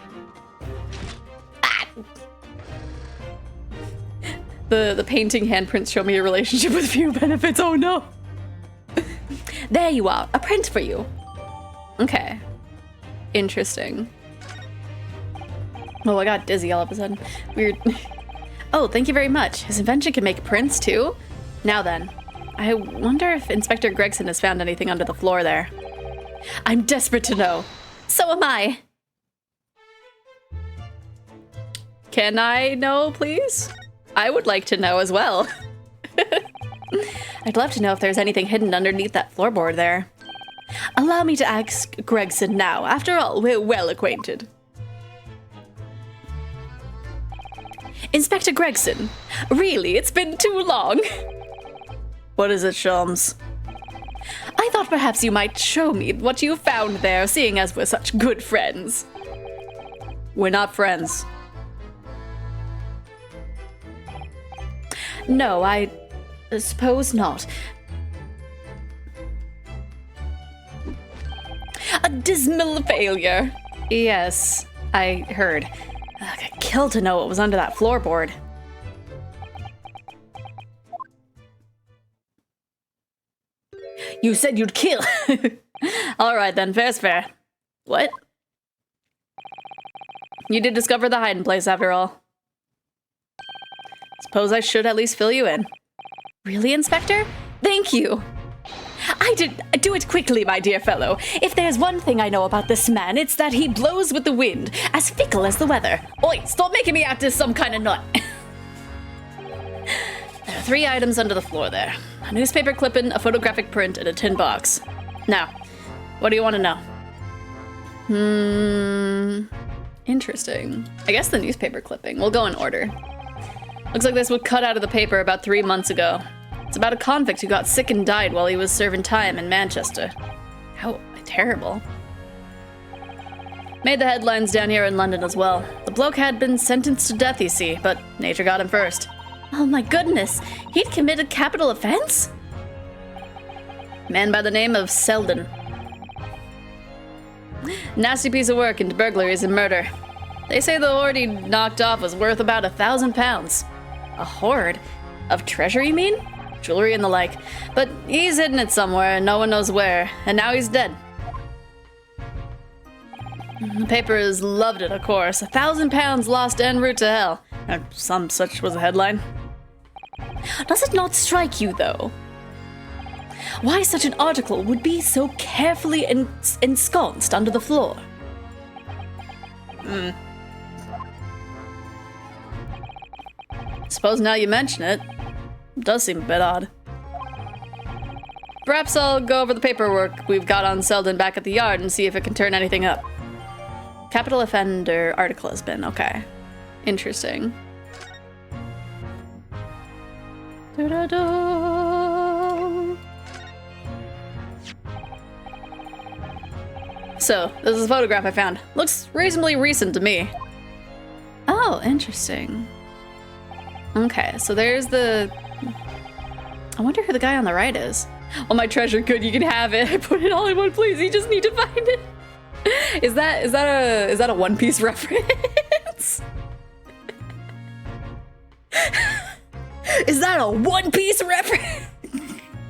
Ah! The painting handprints show me a relationship with few benefits. Oh no! There you are, a print for you. Okay. Interesting. Oh, I got dizzy all of a sudden. Weird. Oh, thank you very much. His invention can make prints too? Now then, I wonder if Inspector Gregson has found anything under the floor there. I'm desperate to know. So am I. Can I know, please? I would like to know as well. I'd love to know if there's anything hidden underneath that floorboard there. Allow me to ask Gregson now. After all, we're well acquainted. Inspector Gregson, really, it's been too long. What is it, Sholmes? I thought perhaps you might show me what you found there, seeing as we're such good friends. We're not friends. No, I suppose not. A dismal failure. Yes, I heard. I'd kill to know what was under that floorboard. You said you'd kill. All right then, fair's fair. What? You did discover the hiding place after all. Suppose I should at least fill you in. Really, Inspector? Thank you. Do it quickly, my dear fellow. If there's one thing I know about this man, it's that he blows with the wind, as fickle as the weather. Oi, stop making me out as some kind of nut. There are 3 items under the floor there. A newspaper clipping, a photographic print, and a tin box. Now, what do you want to know? Interesting. I guess the newspaper clipping. We'll go in order. Looks like this was cut out of the paper about 3 months ago. It's about a convict who got sick and died while he was serving time in Manchester. How terrible. Made the headlines down here in London as well. The bloke had been sentenced to death, you see, but nature got him first. Oh my goodness, he'd committed capital offense? Man by the name of Selden. Nasty piece of work into burglaries and murder. They say the hoard he knocked off was worth about £1,000. A hoard? Of treasure, you mean? Jewelry and the like. But he's hidden it somewhere and no one knows where, and now he's dead. The papers loved it, of course. £1,000 lost en route to hell. Or some such was the headline. Does it not strike you, though? Why such an article would be so carefully ensconced under the floor? Suppose now you mention it, it does seem a bit odd. Perhaps I'll go over the paperwork we've got on Selden back at the yard and see if it can turn anything up. Capital offender article has been, okay. Interesting. So, this is a photograph I found. Looks reasonably recent to me. Oh, interesting. Okay, so there's the... I wonder who the guy on the right is. Oh, my treasure, good, you can have it. I put it all in one place, you just need to find it. Is that a One Piece reference? Is that a One Piece reference?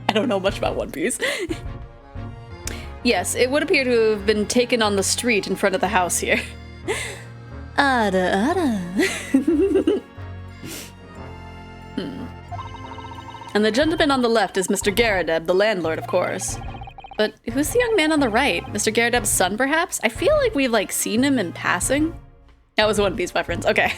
I don't know much about One Piece. Yes, it would appear to have been taken on the street in front of the house here. And the gentleman on the left is Mr. Garadeb, the landlord, of course. But who's the young man on the right? Mr. Garadeb's son, perhaps? I feel like we've, seen him in passing. That was a One Piece reference. Okay.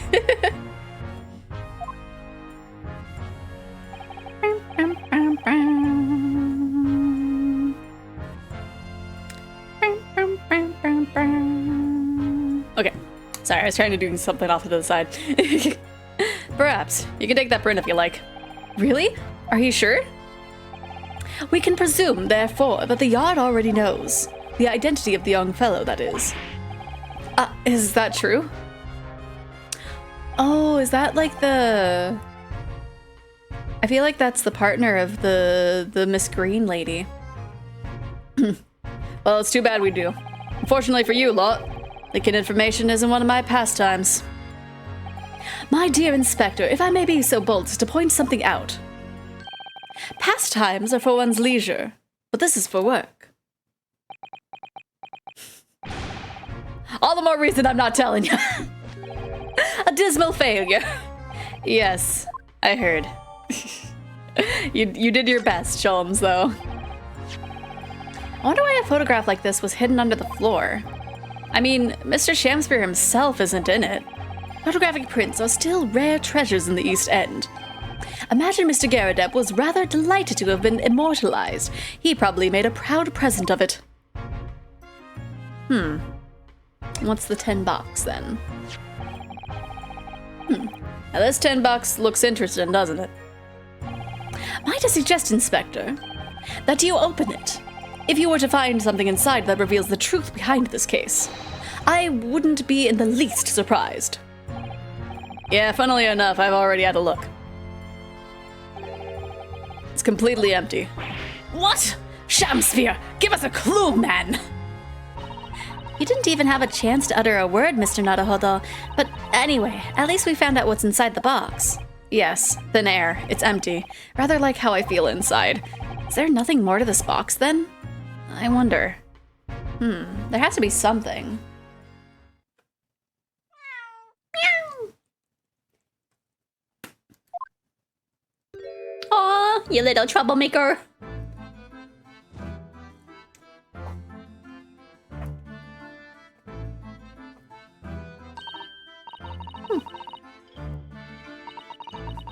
Okay. Sorry, I was trying to do something off to the side. Perhaps. You can take that print if you like. Really? Are you sure? We can presume, therefore, that the yard already knows. The identity of the young fellow, that is. Is that true? Oh, is that like the... I feel like that's the partner of the Miss Green lady. Well, it's too bad we do. Unfortunately for you lot, leaking information isn't one of my pastimes. My dear Inspector, if I may be so bold as to point something out. Pastimes are for one's leisure, but this is for work. All the more reason I'm not telling you. A dismal failure. Yes, I heard. You did your best, Sholmes, though. I wonder why a photograph like this was hidden under the floor. I mean, Mr. Shakespeare himself isn't in it. Photographic prints are still rare treasures in the East End. Imagine Mr. Garrideb was rather delighted to have been immortalized. He probably made a proud present of it. What's the $10 then? Now this $10 looks interesting, doesn't it? Might I suggest, Inspector, that you open it? If you were to find something inside that reveals the truth behind this case, I wouldn't be in the least surprised. Yeah, funnily enough, I've already had a look. It's completely empty. What? Shakespeare, give us a clue, man! You didn't even have a chance to utter a word, Mr. Naruhodo. But anyway, at least we found out what's inside the box. Yes, thin air. It's empty. Rather like how I feel inside. Is there nothing more to this box, then? I wonder. There has to be something. Aw, you little troublemaker.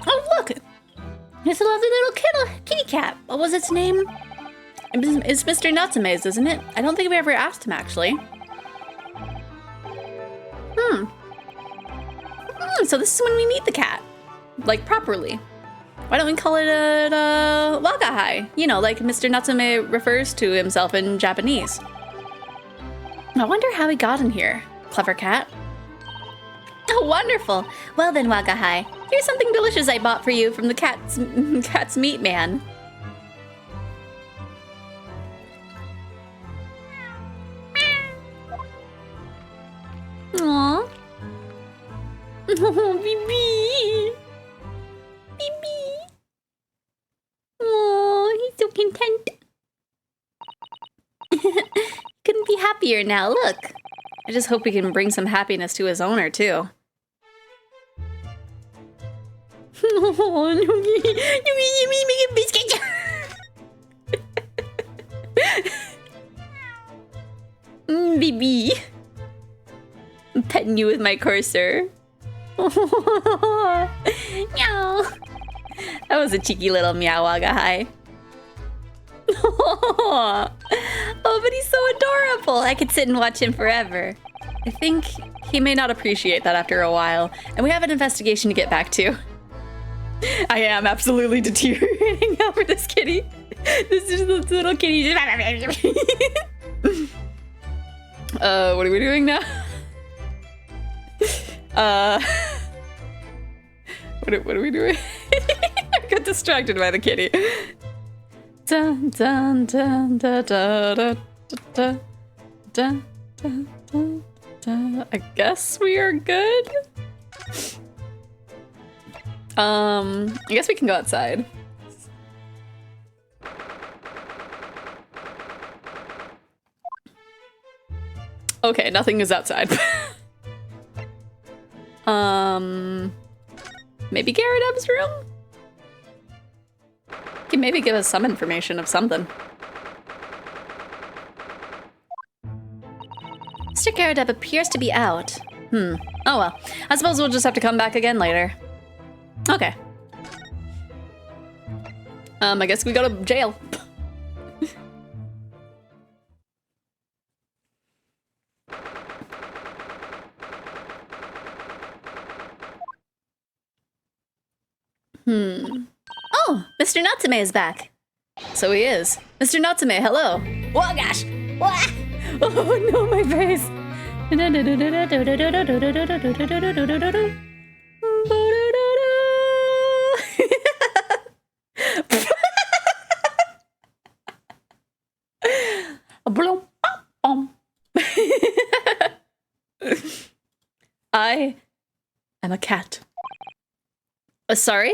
Oh, look! It's a lovely little kitty cat. What was its name? It's Mr. Natsume's, isn't it? I don't think we ever asked him, actually. So this is when we meet the cat. Like, properly. Why don't we call it a Wagahai? You know, like Mr. Natsume refers to himself in Japanese. I wonder how he got in here. Clever cat. Oh, wonderful. Well then, Wagahai, here's something delicious I bought for you from the cat's meat man. Aww. Oh, baby. Baby. Oh, he's so content. Couldn't be happier now, look. I just hope we can bring some happiness to his owner, too. Oh, no, biscuit. Baby. I'm petting you with my cursor. Meow. That was a cheeky little meow, Wagahai. Oh, but he's so adorable. I could sit and watch him forever. I think he may not appreciate that after a while, and we have an investigation to get back to. I am absolutely deteriorating over this kitty. This is this little kitty. What are we doing now? What are we doing? I got distracted by the kitty. Dun, dun, dun, da, da, da, da, da, da, da, da. I guess we are good. I guess we can go outside. Okay, nothing is outside. Maybe Garrideb's room? Can maybe give us some information of something. Mr. Garrideb appears to be out. Oh well. I suppose we'll just have to come back again later. Okay. I guess we go to jail. Oh, Mr. Natsume is back. So he is. Mr. Natsume, hello. Oh gosh! Oh no, my face. Bloom, bom, bom. I am a cat. Sorry?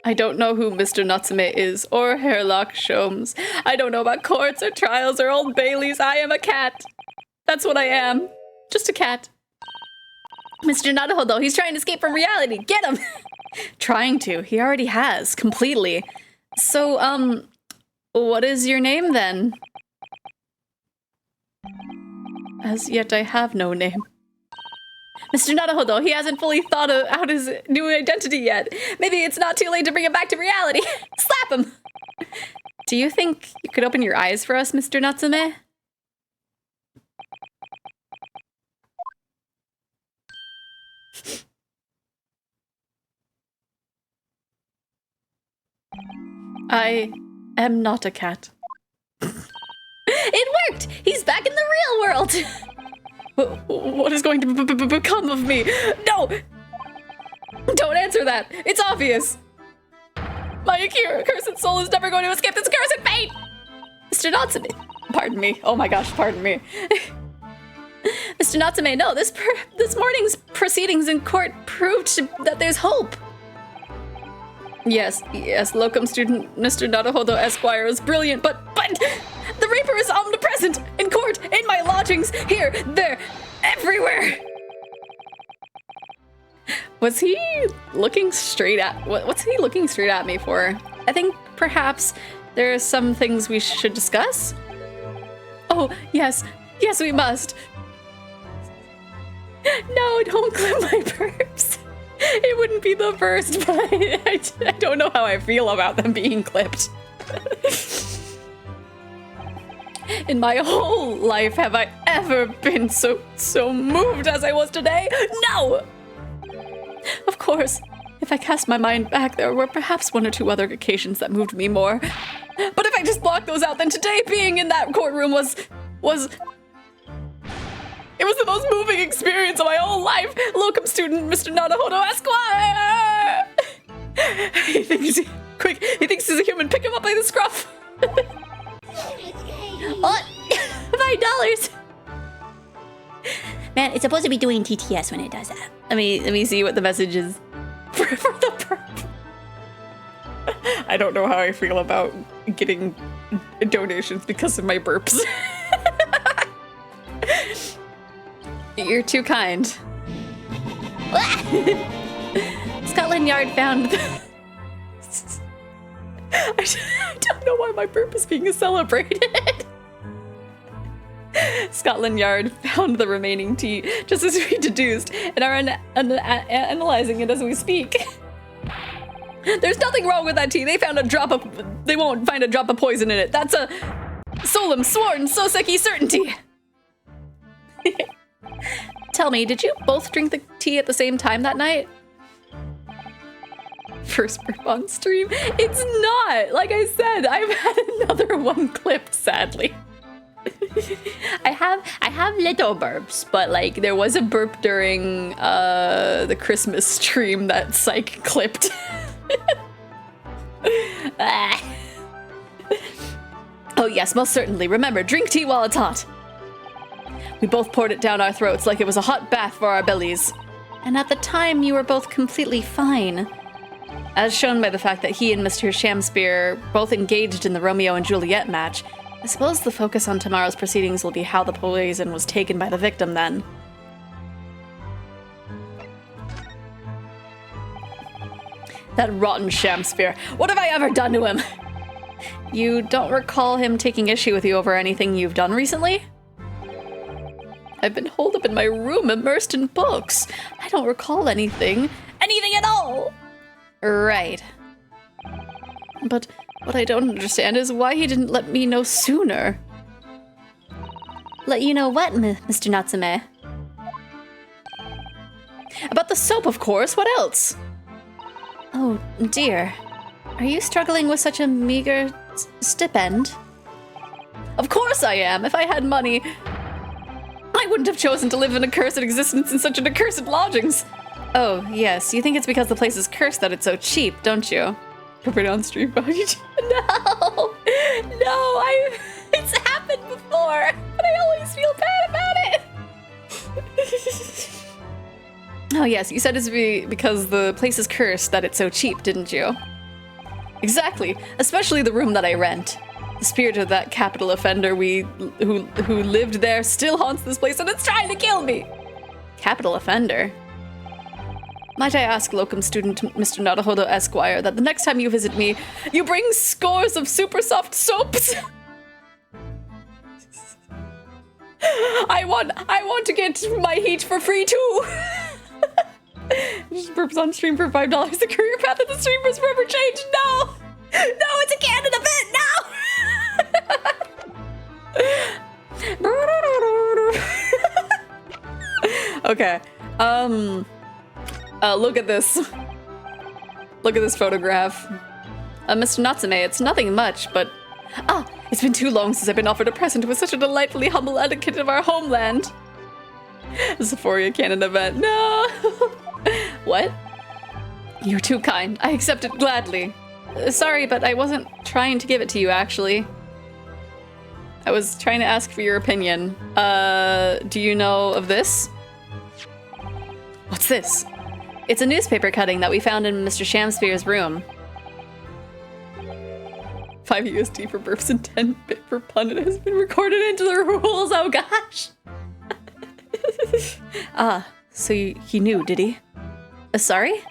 I don't know who Mr. Natsume is, or Hairlock Sholmes. I don't know about courts or trials or Old Baileys. I am a cat. That's what I am. Just a cat. Mr. Naruhodo, he's trying to escape from reality. Get him! Trying to. He already has. Completely. So, what is your name then? As yet I have no name. Mr. Naruhodo, he hasn't fully thought out his new identity yet. Maybe it's not too late to bring him back to reality. Slap him! Do you think you could open your eyes for us, Mr. Natsume? I am not a cat. It worked! He's back in the real world! What is going to become of me? No! Don't answer that! It's obvious! My Akira, cursed soul is never going to escape this cursed fate! Mr. Natsume, pardon me. Oh my gosh, pardon me. Mr. Natsume, no, this morning's proceedings in court proved that there's hope. Yes, locum student Mr. Naruhodo Esquire is brilliant, but the Reaper is omnipresent in court, in my lodgings, here, there, everywhere. Was he looking straight at, what's he looking straight at me for? I think perhaps there are some things we should discuss. Oh, yes, we must. No, don't clip my burps. It wouldn't be the first, but I don't know how I feel about them being clipped. In my whole life, have I ever been so moved as I was today? No! Of course, if I cast my mind back, there were perhaps one or two other occasions that moved me more. But if I just block those out, then today being in that courtroom was... It was the most moving experience of my whole life! Locum student Mr. Naruhodo Esquire! He thinks he's a human. Pick him up by the scruff! Oh, $5! Man, it's supposed to be doing TTS when it does that. Let me see what the message is for the burp. I don't know how I feel about getting donations because of my burps. You're too kind. Scotland Yard found... I don't know why my burp is being celebrated. Scotland Yard found the remaining tea, just as we deduced, and are analyzing it as we speak. There's nothing wrong with that tea. They won't find a drop of poison in it. That's a solemn, sworn, Soseki certainty. Tell me, did you both drink the tea at the same time that night? First burp on stream? It's not! Like I said, I've had another one clipped, sadly. I have little burps, but like there was a burp during the Christmas stream that Psych clipped. Oh yes, most certainly. Remember, drink tea while it's hot. We both poured it down our throats like it was a hot bath for our bellies. And at the time, you were both completely fine. As shown by the fact that he and Mr. Shakespeare both engaged in the Romeo and Juliet match, I suppose the focus on tomorrow's proceedings will be how the poison was taken by the victim then. That rotten Shakespeare. What have I ever done to him? You don't recall him taking issue with you over anything you've done recently? I've been holed up in my room, immersed in books. I don't recall anything. Anything at all! Right. But what I don't understand is why he didn't let me know sooner. Let you know what, Mr. Natsume? About the soap, of course. What else? Oh, dear. Are you struggling with such a meager stipend? Of course I am. If I had money, I wouldn't have chosen to live an accursed existence in such an accursed lodgings. Oh, yes. You think it's because the place is cursed that it's so cheap, don't you? Put it on stream. No! It's happened before, but I always feel bad about it. Oh yes, you said it's because the place is cursed that it's so cheap, didn't you? Exactly, especially the room that I rent. The spirit of that capital offender who lived there still haunts this place and it's trying to kill me. Capital offender? Might I ask, locum student Mr. Naruhodo Esquire, that the next time you visit me, you bring scores of super soft soaps? I want to get my heat for free too. Just burps on stream for $5. The career path of the streamers forever changed. No, it's a Canada bit. No. Okay. Look at this. Look at this photograph. Mr. Natsume, it's nothing much, but... it's been too long since I've been offered a present with such a delightfully humble etiquette of our homeland. Xephoria canon event. No! What? You're too kind. I accept it gladly. Sorry, but I wasn't trying to give it to you, actually. I was trying to ask for your opinion. Do you know of this? What's this? It's a newspaper cutting that we found in Mr. Shamsphere's room. 5 USD for burps and 10 bit per pun. It has been recorded into the rules. Oh gosh. So he knew, did he? Sorry?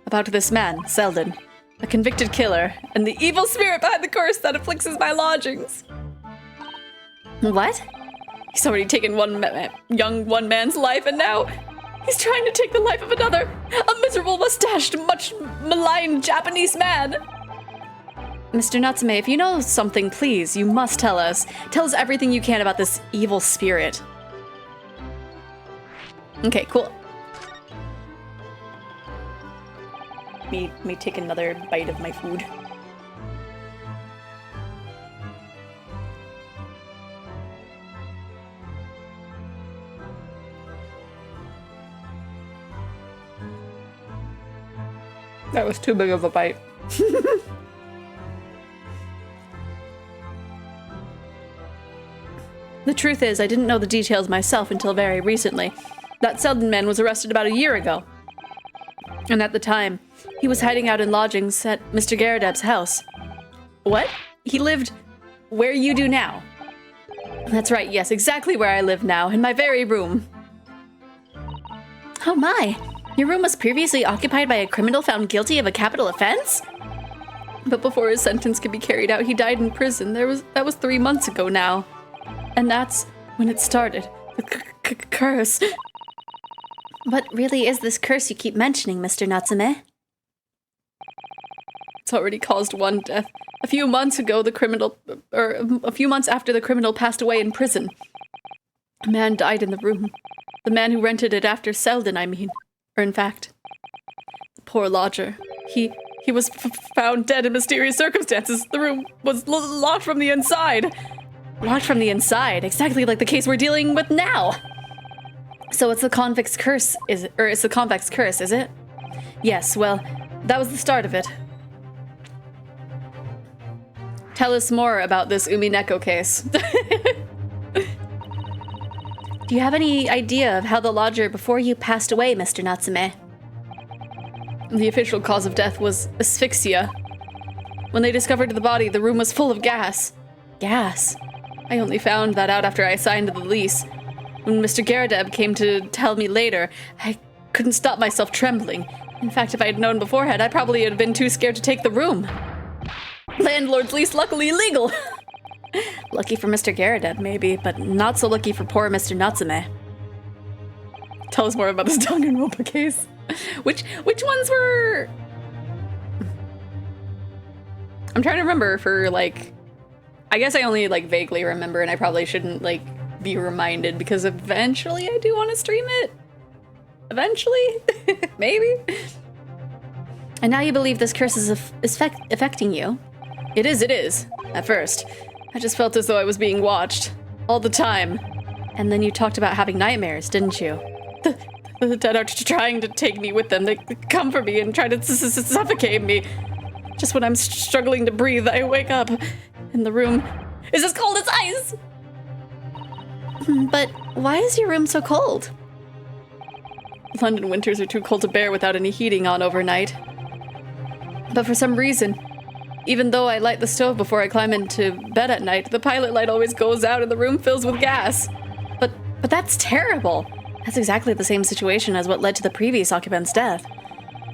About this man, Selden. A convicted killer, and the evil spirit behind the curse that afflicts my lodgings. What? He's already taken one man's life, and now he's trying to take the life of another, a miserable mustached, much maligned Japanese man. Mr. Natsume, if you know something, please, you must tell us. Tell us everything you can about this evil spirit. Okay, cool. Me take another bite of my food. That was too big of a bite. The truth is, I didn't know the details myself until very recently. That Selden man was arrested about a year ago. And at the time, he was hiding out in lodgings at Mr. Garadeb's house. What? He lived where you do now? That's right, yes, exactly where I live now, in my very room. Oh my! Your room was previously occupied by a criminal found guilty of a capital offense? But before his sentence could be carried out, he died in prison. That was 3 months ago now. And that's when it started. The curse. What really is this curse you keep mentioning, Mr. Natsume? It's already caused one death. A few months after the criminal passed away in prison. A man died in the room. The man who rented it after Selden, I mean. Or in fact, the poor lodger. He was found dead in mysterious circumstances. The room was locked from the inside. Locked from the inside, exactly like the case we're dealing with now. So it's the convict's curse, is it? Yes, well, that was the start of it. Tell us more about this Umineko case. Do you have any idea of how the lodger before you passed away, Mr. Natsume? The official cause of death was asphyxia. When they discovered the body, the room was full of gas. Gas? I only found that out after I signed the lease. When Mr. Garadeb came to tell me later, I couldn't stop myself trembling. In fact, if I had known beforehand, I probably would have been too scared to take the room. Landlord's lease luckily illegal. Lucky for Mr. Garadeb, maybe, but not so lucky for poor Mr. Natsume. Tell us more about this Danganronpa case. Which ones were... I'm trying to remember for, like... I guess I only, like, vaguely remember, and I probably shouldn't, like, be reminded, because eventually I do want to stream it. Eventually? Maybe? And now you believe this curse is affecting you? It is. At first. I just felt as though I was being watched. All the time. And then you talked about having nightmares, didn't you? The dead are trying to take me with them. They come for me and try to suffocate me. Just when I'm struggling to breathe, I wake up, and the room is as cold as ice. But why is your room so cold? London winters are too cold to bear without any heating on overnight. But for some reason, even though I light the stove before I climb into bed at night, the pilot light always goes out and the room fills with gas. But that's terrible. That's exactly the same situation as what led to the previous occupant's death.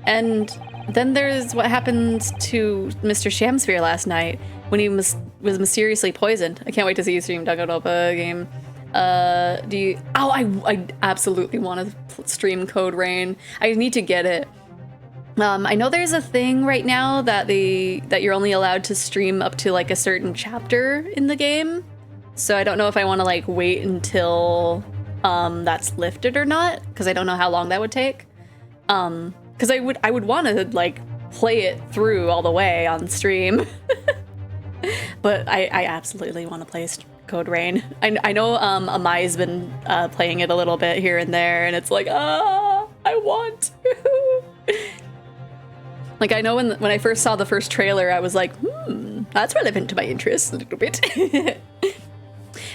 And then there's what happened to Mr. Shakespeare last night when he was mysteriously poisoned. I can't wait to see you stream Danganronpa game. Do you? Oh, I absolutely want to stream Code Rain. I need to get it. I know there's a thing right now that you're only allowed to stream up to like a certain chapter in the game. So I don't know if I want to like wait until that's lifted or not, because I don't know how long that would take. Because I would want to like play it through all the way on stream. But I absolutely want to play Code Rain. I know Amai's been playing it a little bit here and there, and it's like, I want to. Like, I know when I first saw the first trailer, I was like, that's relevant to my interests a little bit. And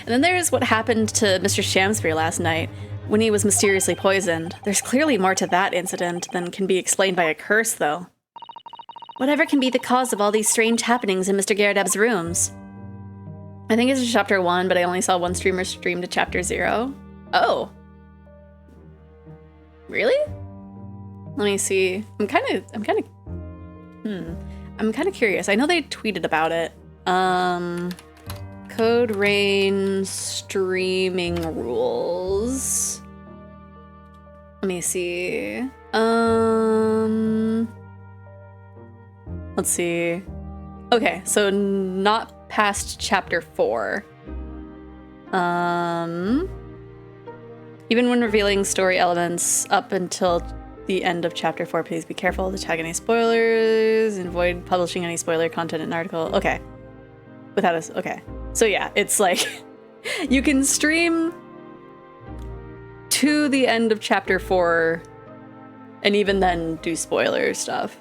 then there's what happened to Mr. Shakespeare last night when he was mysteriously poisoned. There's clearly more to that incident than can be explained by a curse, though. Whatever can be the cause of all these strange happenings in Mr. Garredeb's rooms? I think it's chapter 1, but I only saw one streamer stream to chapter 0. Oh. Really? Let me see. I'm kind of curious. I know they tweeted about it. Code Rain streaming rules. Let me see. Let's see. Okay, so not past chapter 4. Even when revealing story elements up until the end of chapter 4, please be careful to tag any spoilers and avoid publishing any spoiler content in an article. Okay. Without us. Okay. So yeah, it's like you can stream to the end of chapter 4 and even then do spoiler stuff.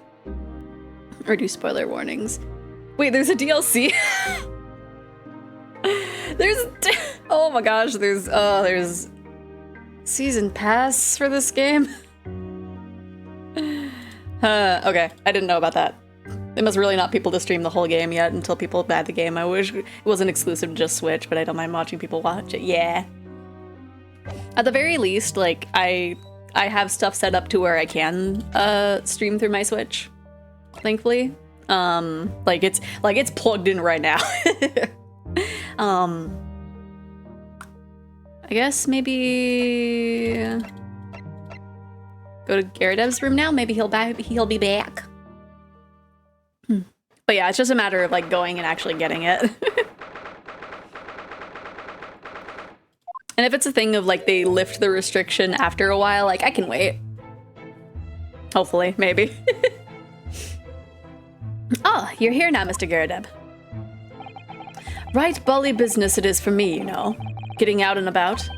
Or do spoiler warnings. Wait, there's a DLC? Oh my gosh, there's season pass for this game. Okay, I didn't know about that. It must really not people to stream the whole game yet until people buy the game. I wish it wasn't exclusive to just Switch, but I don't mind watching people watch it. Yeah. At the very least, like, I have stuff set up to where I can stream through my Switch. Thankfully. It's plugged in right now. I guess maybe go to Garredeb's room now. Maybe he'll be back. But yeah, it's just a matter of like going and actually getting it. And if it's a thing of like they lift the restriction after a while, like I can wait. Hopefully, maybe. Oh, you're here now, Mr. Garredeb. Right bully business it is for me, you know. Getting out and about.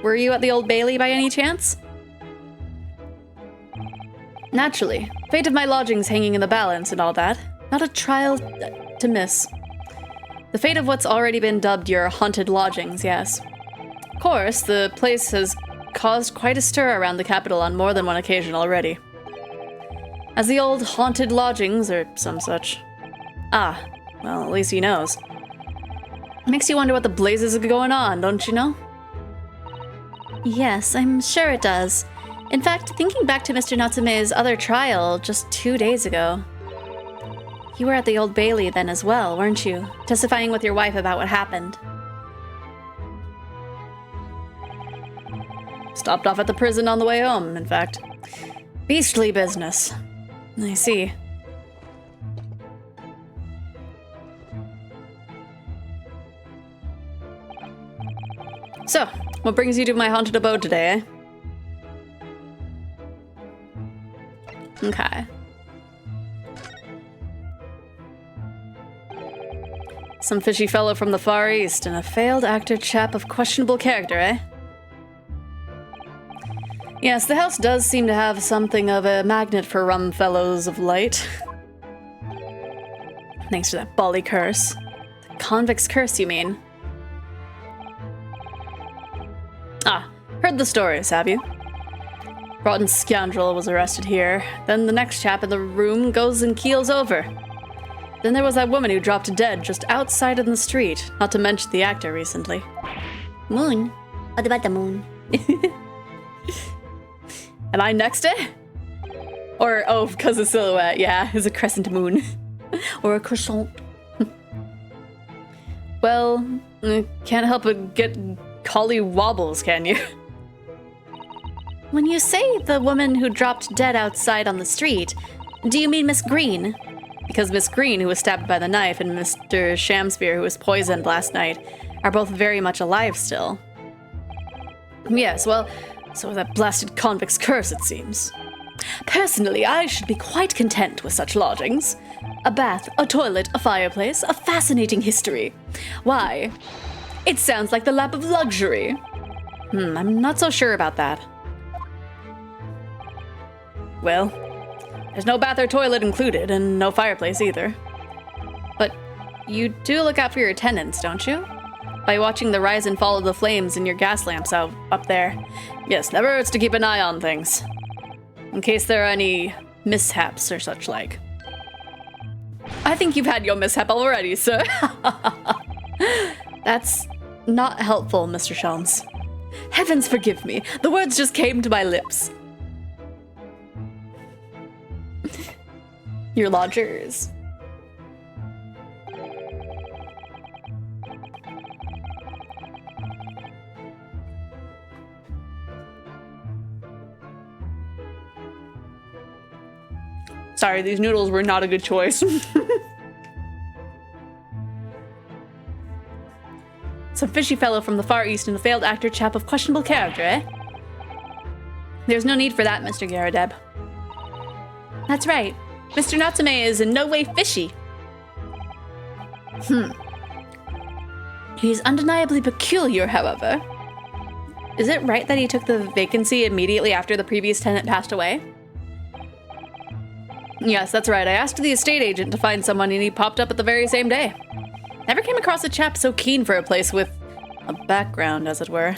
Were you at the Old Bailey by any chance? Naturally. Fate of my lodgings hanging in the balance and all that. Not a trial to miss. The fate of what's already been dubbed your haunted lodgings, yes. Of course, the place has caused quite a stir around the capital on more than one occasion already. As the old haunted lodgings, or some such. Ah, well, at least he knows. Makes you wonder what the blazes are going on, don't you know? Yes, I'm sure it does. In fact, thinking back to Mr. Natsume's other trial just 2 days ago. You were at the Old Bailey then as well, weren't you? Testifying with your wife about what happened. Stopped off at the prison on the way home, in fact. Beastly business. I see. So, what brings you to my haunted abode today, eh? Okay. Some fishy fellow from the Far East and a failed actor chap of questionable character, eh? Yes, the house does seem to have something of a magnet for rum fellows of light. Thanks to that bally curse. The convict's curse, you mean? Ah, heard the stories, have you? Rotten scoundrel was arrested here. Then the next chap in the room goes and keels over. Then there was that woman who dropped dead just outside in the street, not to mention the actor recently. Moon. What about the moon? Am I next to it? Or, oh, because of silhouette, yeah, is a crescent moon. Or a croissant. Well, can't help but get collie wobbles, can you? When you say the woman who dropped dead outside on the street, do you mean Miss Green? Because Miss Green, who was stabbed by the knife, and Mr. Shakespeare, who was poisoned last night, are both very much alive still. Yes, well, so that blasted convict's curse, it seems. Personally, I should be quite content with such lodgings. A bath, a toilet, a fireplace, a fascinating history. Why? It sounds like the lap of luxury. I'm not so sure about that. Well, there's no bath or toilet included, and no fireplace either. But you do look out for your tenants, don't you? By watching the rise and fall of the flames in your gas lamps up there. Yes, never hurts to keep an eye on things. In case there are any mishaps or such like. I think you've had your mishap already, sir. That's not helpful, Mr. Sholmes. Heavens forgive me, the words just came to my lips. Your lodgers. Sorry, these noodles were not a good choice. Some fishy fellow from the Far East and a failed actor chap of questionable character, eh? There's no need for that, Mr. Garadeb. That's right. Mr. Natsume is in no way fishy. He's undeniably peculiar, however. Is it right that he took the vacancy immediately after the previous tenant passed away? Yes, that's right. I asked the estate agent to find someone and he popped up at the very same day. Never came across a chap so keen for a place with a background, as it were.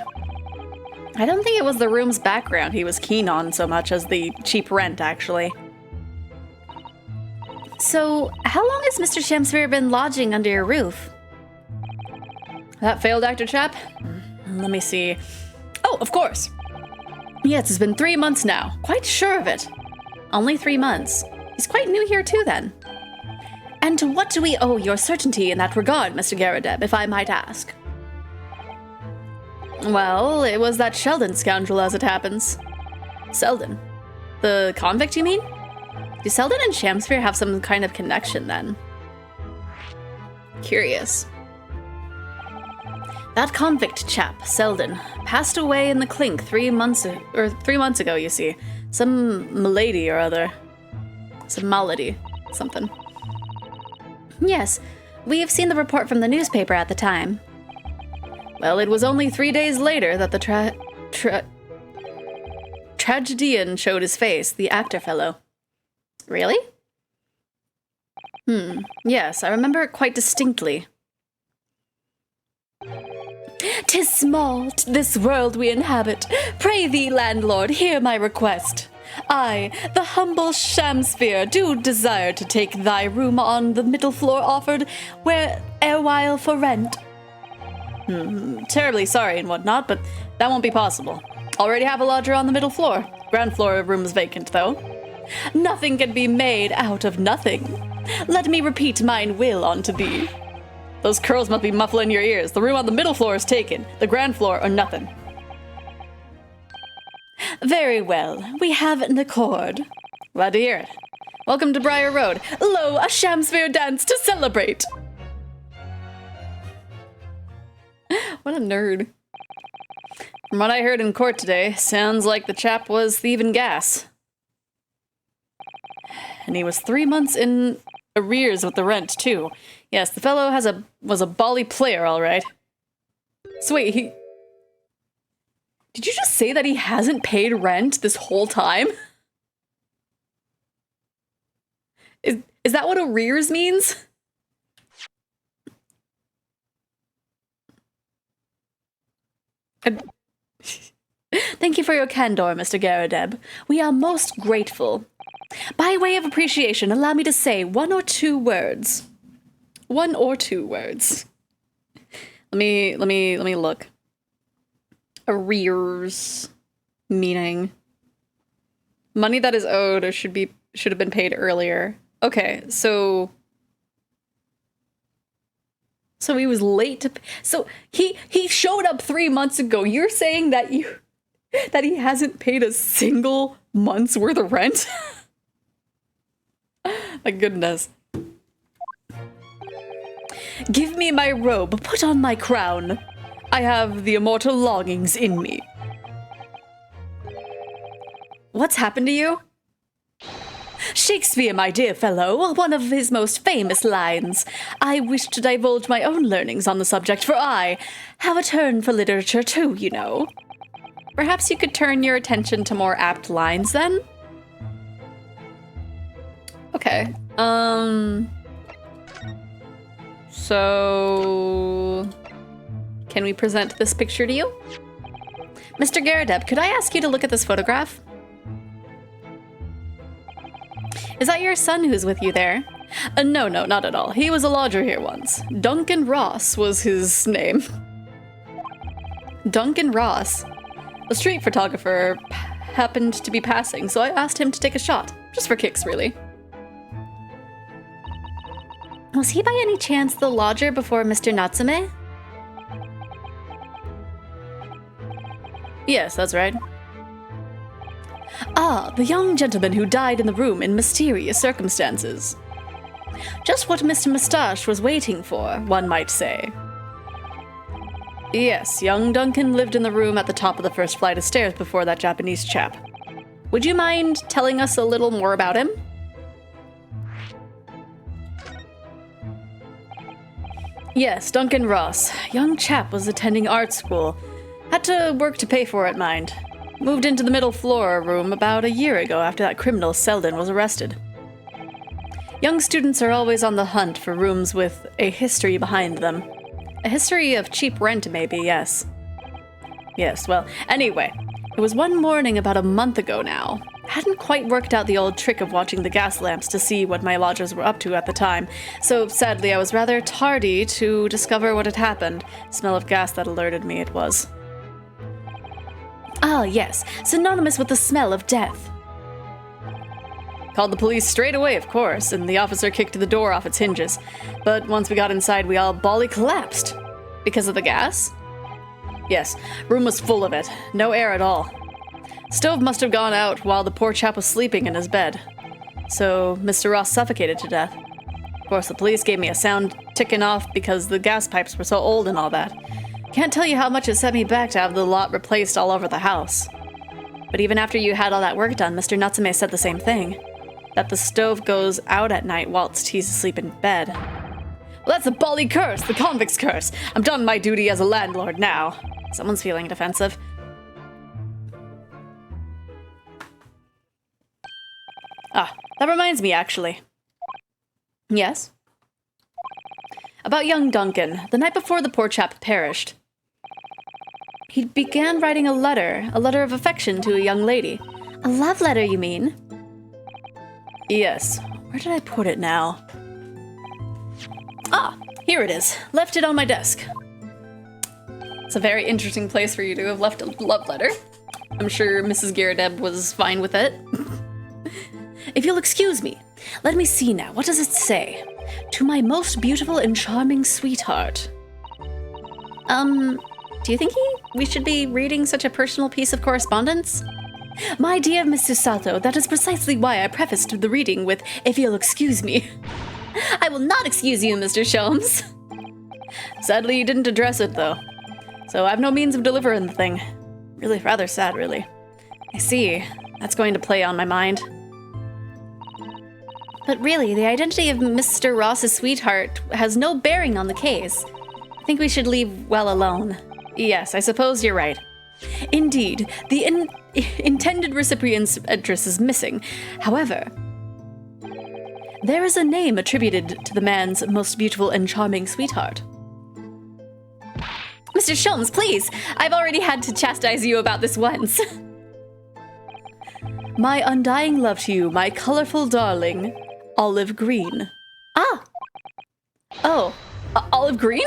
I don't think it was the room's background he was keen on so much as the cheap rent, actually. So, how long has Mr. Shakespeare been lodging under your roof? That failed actor chap? Let me see. Oh, of course. Yes, it's been 3 months now. Quite sure of it. Only 3 months. He's quite new here too, then. And to what do we owe your certainty in that regard, Mr. Garadeb, if I might ask? Well, it was that Sheldon scoundrel, as it happens. Selden? The convict, you mean? Do Selden and Shakespeare have some kind of connection, then? Curious. That convict chap, Selden, passed away in the clink 3 months ago, you see. Some malady or other. Some malady. Something. Yes, we have seen the report from the newspaper at the time. Well, it was only 3 days later that the tragedian showed his face, the actor fellow. Really? Yes, I remember it quite distinctly. 'Tis small, this world we inhabit. Pray thee, landlord, hear my request. I, the humble Shakespeare, do desire to take thy room on the middle floor offered where erewhile for rent. Terribly sorry and whatnot, but that won't be possible. Already have a lodger on the middle floor. Ground floor room's vacant, though. Nothing can be made out of nothing. Let me repeat mine will unto thee. Those curls must be muffling your ears. The room on the middle floor is taken. The ground floor or nothing. Very well. We have an accord. Glad to hear it. Welcome to Briar Road. Lo, a Shakespeare dance to celebrate. What a nerd. From what I heard in court today, sounds like the chap was thieving gas. And he was 3 months in arrears with the rent, too. Yes, the fellow was a bally player, all right. So wait, did you just say that he hasn't paid rent this whole time? Is that what arrears means? Thank you for your candor, Mr. Garadeb. We are most grateful. By way of appreciation, allow me to say one or two words. One or two words. Let me look. Arrears. Meaning. Money that is owed or should have been paid earlier. Okay, so he was late to so he showed up 3 months ago. You're saying that he hasn't paid a single month's worth of rent? My goodness. Give me my robe, put on my crown. I have the immortal longings in me. What's happened to you? Shakespeare, my dear fellow, one of his most famous lines. I wish to divulge my own learnings on the subject, for I have a turn for literature too, you know. Perhaps you could turn your attention to more apt lines, then? Okay, so can we present this picture to you? Mr. Garadeb, could I ask you to look at this photograph? Is that your son who's with you there? No, not at all. He was a lodger here once. Duncan Ross was his name. Duncan Ross. A street photographer happened to be passing, so I asked him to take a shot. Just for kicks, really. Was he by any chance the lodger before Mr. Natsume? Yes, that's right. Ah, the young gentleman who died in the room in mysterious circumstances. Just what Mr. Moustache was waiting for, one might say. Yes, young Duncan lived in the room at the top of the first flight of stairs before that Japanese chap. Would you mind telling us a little more about him? Yes, Duncan Ross. Young chap was attending art school. Had to work to pay for it, mind. Moved into the middle floor room about a year ago after that criminal Selden was arrested. Young students are always on the hunt for rooms with a history behind them. A history of cheap rent, maybe, yes. Yes, well, anyway, it was one morning about a month ago now. Hadn't quite worked out the old trick of watching the gas lamps to see what my lodgers were up to at the time, so sadly I was rather tardy to discover what had happened. Smell of gas that alerted me it was. Ah, yes, synonymous with the smell of death. Called the police straight away, of course, and the officer kicked the door off its hinges. But once we got inside, we all bally collapsed. Because of the gas? Yes, room was full of it. No air at all. Stove must have gone out while the poor chap was sleeping in his bed. So Mr. Ross suffocated to death. Of course, the police gave me a sound ticking off because the gas pipes were so old and all that. Can't tell you how much it set me back to have the lot replaced all over the house. But even after you had all that work done, Mr. Natsume said the same thing. That the stove goes out at night whilst he's asleep in bed. Well, that's a bally curse, the convict's curse. I'm done my duty as a landlord now. Someone's feeling defensive. Ah, that reminds me, actually. Yes? About young Duncan, the night before the poor chap perished. He began writing a letter of affection to a young lady. A love letter, you mean? Yes. Where did I put it now? Ah, here it is. Left it on my desk. It's a very interesting place for you to have left a love letter. I'm sure Mrs. Garadeb was fine with it. If you'll excuse me, let me see now. What does it say? To my most beautiful and charming sweetheart. Do you think we should be reading such a personal piece of correspondence? My dear Mr. Sato, that is precisely why I prefaced the reading with, if you'll excuse me. I will not excuse you, Mr. Sholmes. Sadly, you didn't address it, though. So I have no means of delivering the thing. Really rather sad, really. I see. That's going to play on my mind. But really, the identity of Mr. Ross's sweetheart has no bearing on the case. I think we should leave well alone. Yes, I suppose you're right. Indeed, the intended recipient's address is missing. However, there is a name attributed to the man's most beautiful and charming sweetheart. Mr. Sholmes, please! I've already had to chastise you about this once. My undying love to you, my colorful darling. Olive Green. Ah! Oh, Olive Green?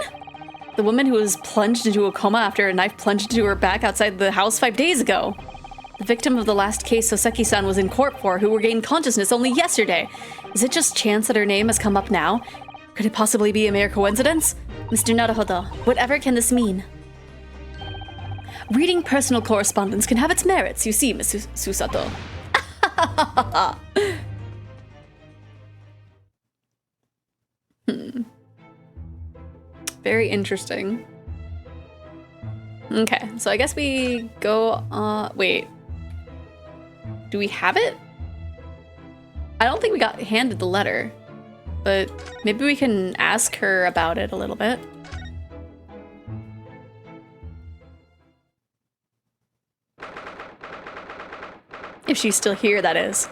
The woman who was plunged into a coma after a knife plunged into her back outside the house 5 days ago. The victim of the last case Soseki-san was in court for, who regained consciousness only yesterday. Is it just chance that her name has come up now? Could it possibly be a mere coincidence? Mr. Naruhodo, whatever can this mean? Reading personal correspondence can have its merits, you see, Miss Susato. Very interesting. Okay, so I guess we go, wait. Do we have it? I don't think we got handed the letter, but maybe we can ask her about it a little bit. If she's still here, that is.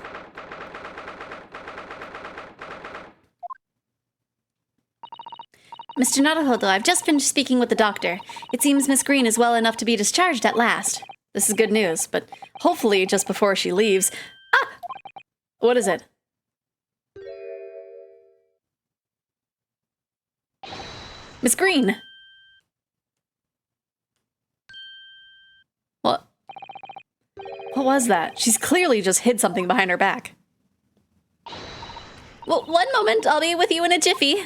Mr. Naruhodo, I've just finished speaking with the doctor. It seems Miss Green is well enough to be discharged at last. This is good news, but hopefully just before she leaves. Ah! What is it? Miss Green! What? What was that? She's clearly just hid something behind her back. Well, one moment, I'll be with you in a jiffy.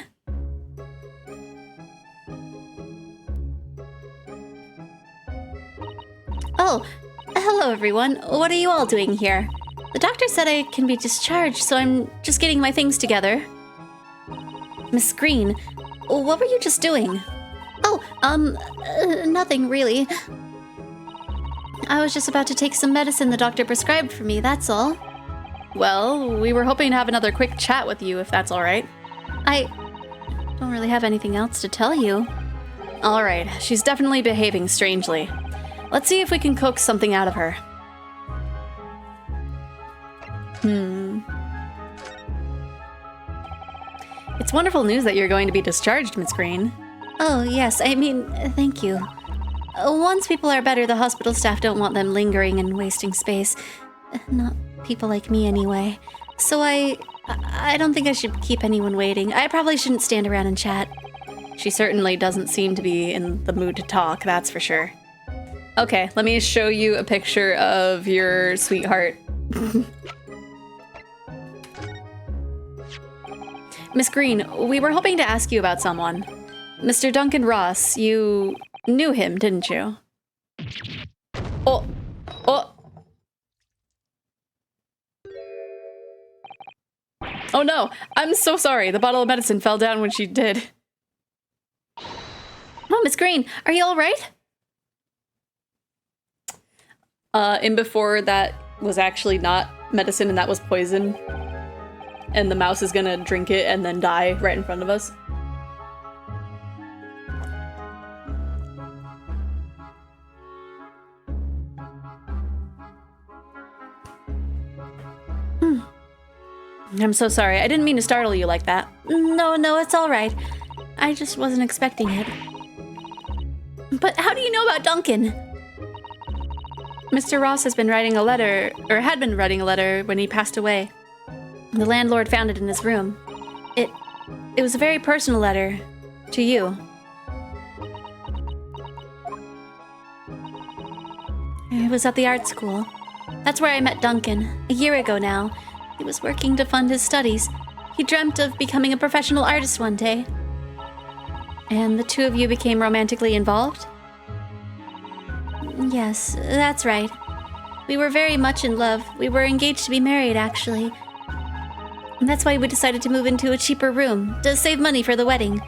Oh, hello everyone. What are you all doing here? The doctor said I can be discharged, so I'm just getting my things together. Miss Green, what were you just doing? Oh, nothing really. I was just about to take some medicine the doctor prescribed for me, that's all. Well, we were hoping to have another quick chat with you, if that's all right. I don't really have anything else to tell you. All right, she's definitely behaving strangely. Let's see if we can coax something out of her. It's wonderful news that you're going to be discharged, Miss Green. Oh, yes, I mean, thank you. Once people are better, the hospital staff don't want them lingering and wasting space. Not people like me, anyway. So I don't think I should keep anyone waiting. I probably shouldn't stand around and chat. She certainly doesn't seem to be in the mood to talk, that's for sure. Okay, let me show you a picture of your sweetheart. Miss Green, we were hoping to ask you about someone. Mr. Duncan Ross, you knew him, didn't you? Oh. Oh no, I'm so sorry. The bottle of medicine fell down when she did. Oh, Miss Green, are you all right? And before that was actually not medicine and that was poison. And the mouse is gonna drink it and then die right in front of us. I'm so sorry. I didn't mean to startle you like that. No, it's all right. I just wasn't expecting it. But how do you know about Duncan? Mr. Ross has been writing a letter, or had been writing a letter when he passed away. The landlord found it in his room. It was a very personal letter to you. It was at the art school. That's where I met Duncan, a year ago now. He was working to fund his studies. He dreamt of becoming a professional artist one day. And the two of you became romantically involved? Yes, that's right. We were very much in love. We were engaged to be married, actually. And that's why we decided to move into a cheaper room, to save money for the wedding.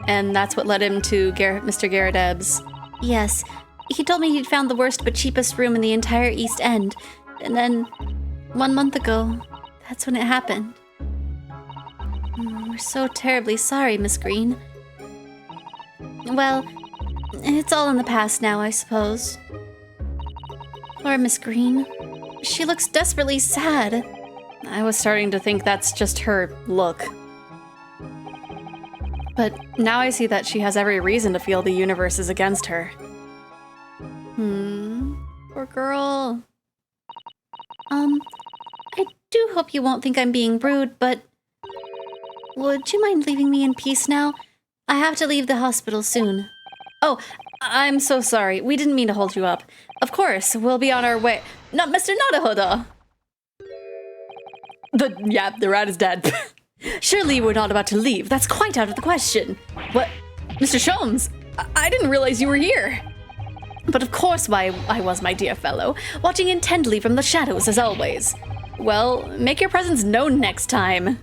And that's what led him to Mr. Garradeb's. Yes. He told me he'd found the worst but cheapest room in the entire East End. And then, 1 month ago, that's when it happened. We're so terribly sorry, Miss Green. Well, it's all in the past now, I suppose. Poor Miss Green. She looks desperately sad. I was starting to think that's just her look. But now I see that she has every reason to feel the universe is against her. Poor girl. I do hope you won't think I'm being rude, but would you mind leaving me in peace now? I have to leave the hospital soon. Oh, I'm so sorry. We didn't mean to hold you up. Of course, we'll be on our way. Not Mr. Nadahoda! The rat is dead. Surely we're not about to leave. That's quite out of the question. What? Mr. Sholmes, I didn't realize you were here. But of course why I was, my dear fellow, watching intently from the shadows as always. Well, make your presence known next time.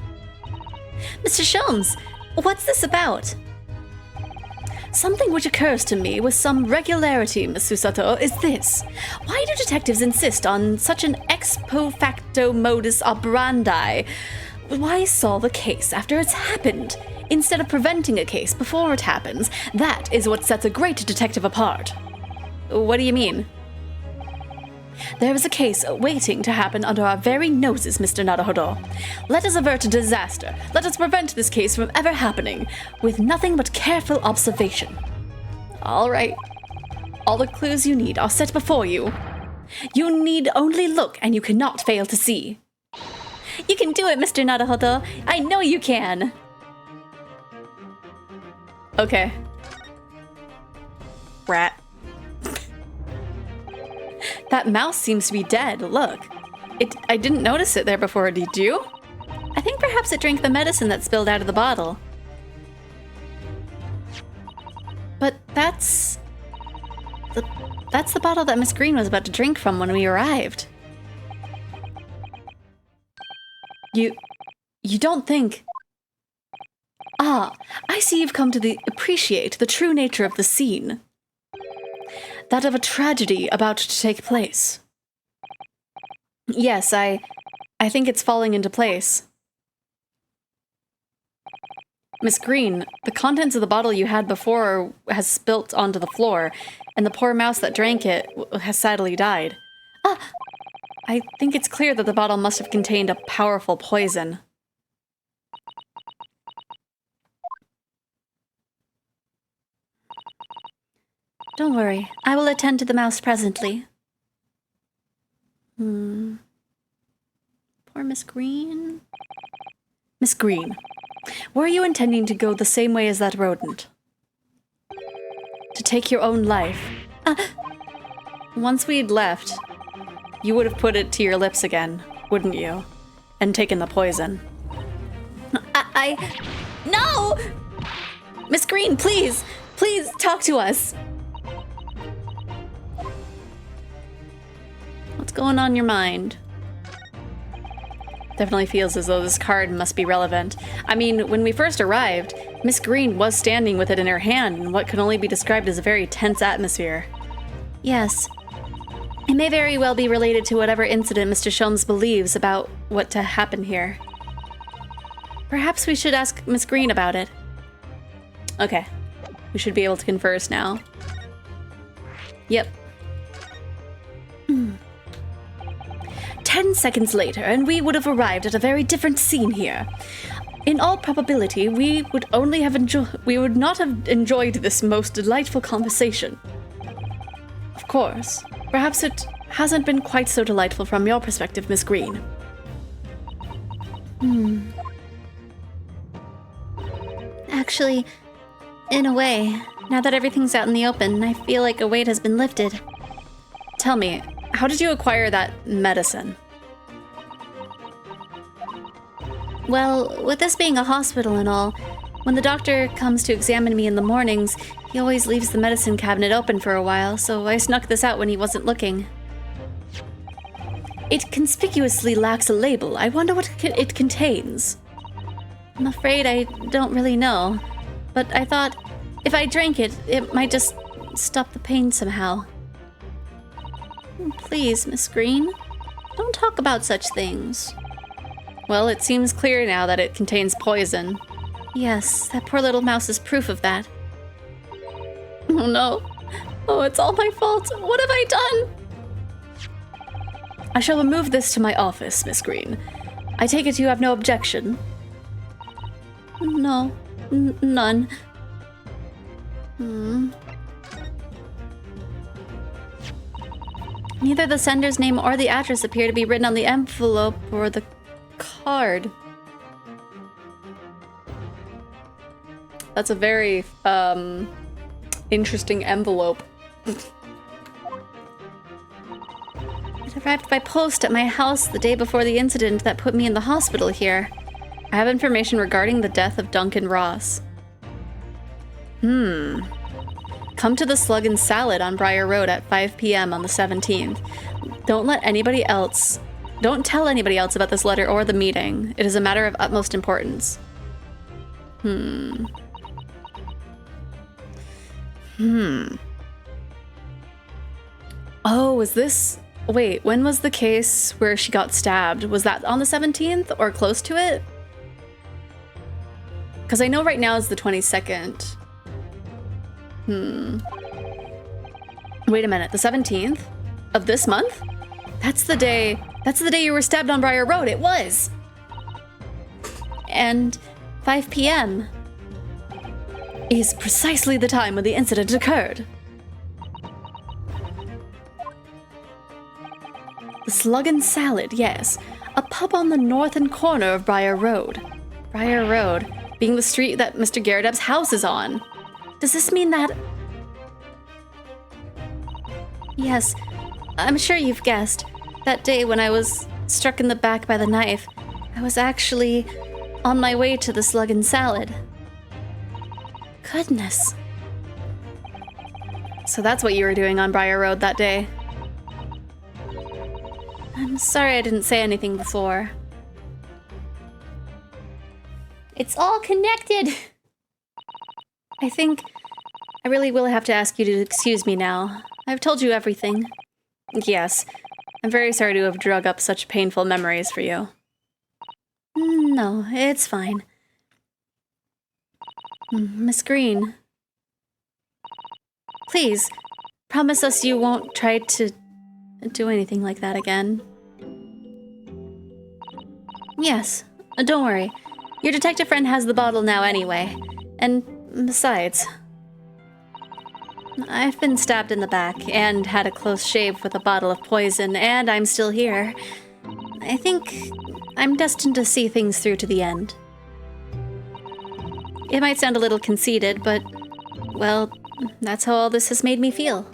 Mr. Sholmes, what's this about? Something which occurs to me with some regularity, Miss Susato, is this. Why do detectives insist on such an ex post facto modus operandi? Why solve a case after it's happened, instead of preventing a case before it happens? That is what sets a great detective apart. What do you mean? There is a case waiting to happen under our very noses, Mr. Naruhodo. Let us avert a disaster. Let us prevent this case from ever happening, with nothing but careful observation. All right. All the clues you need are set before you. You need only look, and you cannot fail to see. You can do it, Mr. Naruhodo. I know you can. Okay. Rat. That mouse seems to be dead. Look. I didn't notice it there before, did you? I think perhaps it drank the medicine that spilled out of the bottle. But that's the bottle that Miss Green was about to drink from when we arrived. You don't think... Ah, I see you've come to appreciate the true nature of the scene. That of a tragedy about to take place. Yes, I think it's falling into place. Miss Green, the contents of the bottle you had before has spilt onto the floor, and the poor mouse that drank it has sadly died. Ah! I think it's clear that the bottle must have contained a powerful poison. Don't worry, I will attend to the mouse presently. Poor Miss Green. Miss Green, were you intending to go the same way as that rodent? To take your own life? Once we'd left, you would have put it to your lips again, wouldn't you? And taken the poison. No! Miss Green, please! Please, talk to us! What's going on in your mind? Definitely feels as though this card must be relevant. I mean, when we first arrived, Miss Green was standing with it in her hand in what can only be described as a very tense atmosphere. Yes. It may very well be related to whatever incident Mr. Sholmes believes about what to happen here. Perhaps we should ask Miss Green about it. Okay. We should be able to converse now. Yep. 10 seconds later, and we would have arrived at a very different scene here. In all probability, we would not have enjoyed this most delightful conversation. Of course, perhaps it hasn't been quite so delightful from your perspective, Miss Green. Actually, in a way, now that everything's out in the open, I feel like a weight has been lifted. Tell me, how did you acquire that medicine? Well, with this being a hospital and all, when the doctor comes to examine me in the mornings, he always leaves the medicine cabinet open for a while, so I snuck this out when he wasn't looking. It conspicuously lacks a label. I wonder what it contains. I'm afraid I don't really know, but I thought if I drank it, it might just stop the pain somehow. Please, Miss Green, don't talk about such things. Well, it seems clear now that it contains poison. Yes, that poor little mouse is proof of that. Oh no. Oh, it's all my fault. What have I done? I shall remove this to my office, Miss Green. I take it you have no objection? No, None. Neither the sender's name or the address appear to be written on the envelope or the card. That's a very interesting envelope. It arrived by post at my house the day before the incident that put me in the hospital here. I have information regarding the death of Duncan Ross. Come to the Slug and Salad on Briar Road at 5 p.m. on the 17th. Don't tell anybody else about this letter or the meeting. It is a matter of utmost importance. Oh, is this... Wait, when was the case where she got stabbed? Was that on the 17th or close to it? Because I know right now is the 22nd. Wait a minute, the 17th of this month? That's the day you were stabbed on Briar Road. It was. And 5 p.m. is precisely the time when the incident occurred. The Slug and Salad, yes. A pub on the northern corner of Briar Road. Briar Road being the street that Mr. Garrideb's house is on. Does this mean that... Yes, I'm sure you've guessed. That day when I was struck in the back by the knife, I was actually on my way to the Slug and Salad. Goodness. So that's what you were doing on Briar Road that day. I'm sorry I didn't say anything before. It's all connected! I think I really will have to ask you to excuse me now. I've told you everything. Yes. I'm very sorry to have drug up such painful memories for you. No, it's fine. Miss Green. Please, promise us you won't try to do anything like that again. Yes, don't worry. Your detective friend has the bottle now anyway. And besides, I've been stabbed in the back and had a close shave with a bottle of poison, and I'm still here. I think I'm destined to see things through to the end. It might sound a little conceited, but, well, that's how all this has made me feel.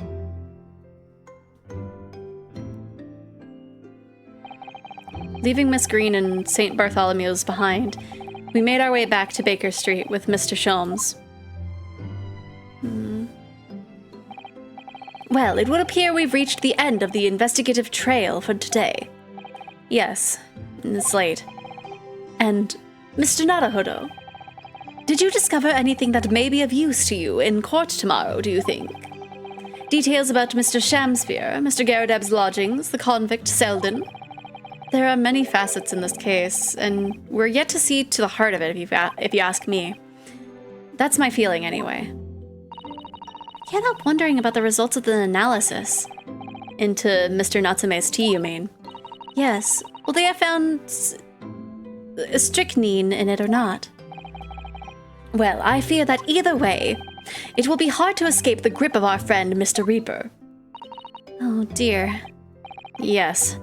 Leaving Miss Green and St. Bartholomew's behind, we made our way back to Baker Street with Mr. Sholmes. Well, it would appear we've reached the end of the investigative trail for today. Yes, it's late. And, Mr. Naruhodo, did you discover anything that may be of use to you in court tomorrow, do you think? Details about Mr. Shamsphere, Mr. Garrideb's lodgings, the convict Selden? There are many facets in this case, and we're yet to see to the heart of it, if you ask me. That's my feeling, anyway. Can't help wondering about the results of the analysis. Into Mr. Natsume's tea, you mean? Yes. Will they have found strychnine in it or not? Well, I fear that either way, it will be hard to escape the grip of our friend, Mr. Reaper. Oh dear. Yes.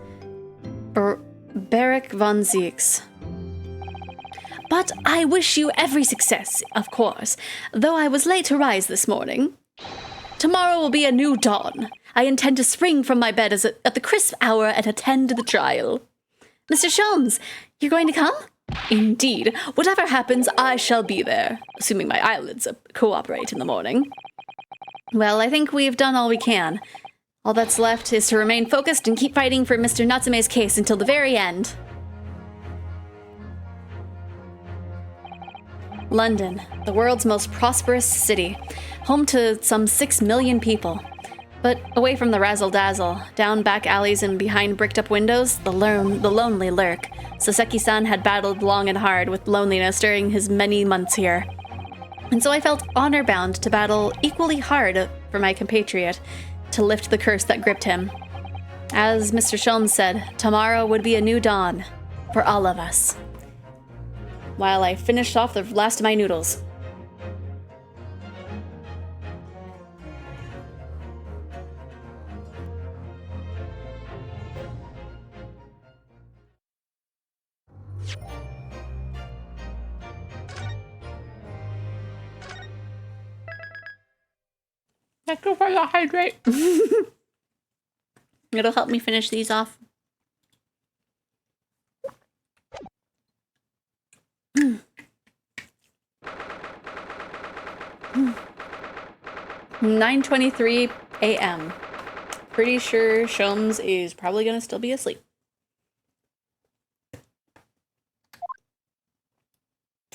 Beric von Zieks. But I wish you every success, of course, though I was late to rise this morning. Tomorrow will be a new dawn. I intend to spring from my bed at the crisp hour and attend the trial. Mr. Sholmes, you're going to come? Indeed. Whatever happens, I shall be there, assuming my eyelids cooperate in the morning. Well, I think we've done all we can. All that's left is to remain focused and keep fighting for Mr. Natsume's case until the very end. London, the world's most prosperous city, home to some 6 million people. But away from the razzle-dazzle, down back alleys and behind bricked-up windows, the lonely lurk. Soseki-san had battled long and hard with loneliness during his many months here. And so I felt honor-bound to battle equally hard for my compatriot, to lift the curse that gripped him. As Mr. Sholmes said, tomorrow would be a new dawn for all of us. While I finished off the last of my noodles. Thank you for the hydrate. It'll help me finish these off. 9:23 a.m. Pretty sure Shums is probably gonna still be asleep.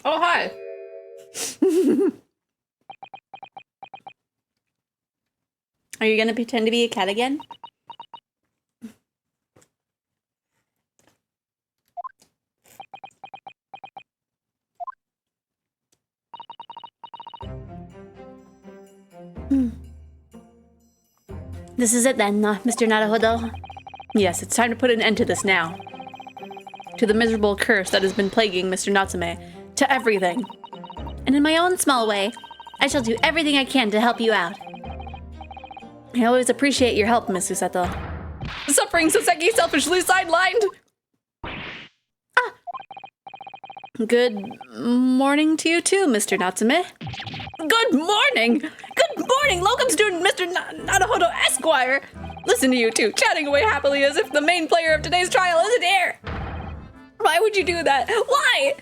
Oh, hi. Are you gonna pretend to be a cat again? This is it then, Mr. Naruhodo. Yes, it's time to put an end to this now. To the miserable curse that has been plaguing Mr. Natsume. To everything. And in my own small way, I shall do everything I can to help you out. I always appreciate your help, Miss Susato. Suffering Soseki selfishly sidelined! Good morning to you too, Mr. Natsume. Good morning! Good morning, locum student Mr. Naruhodo Esquire! Listen to you two, chatting away happily as if the main player of today's trial isn't here! Why would you do that? Why?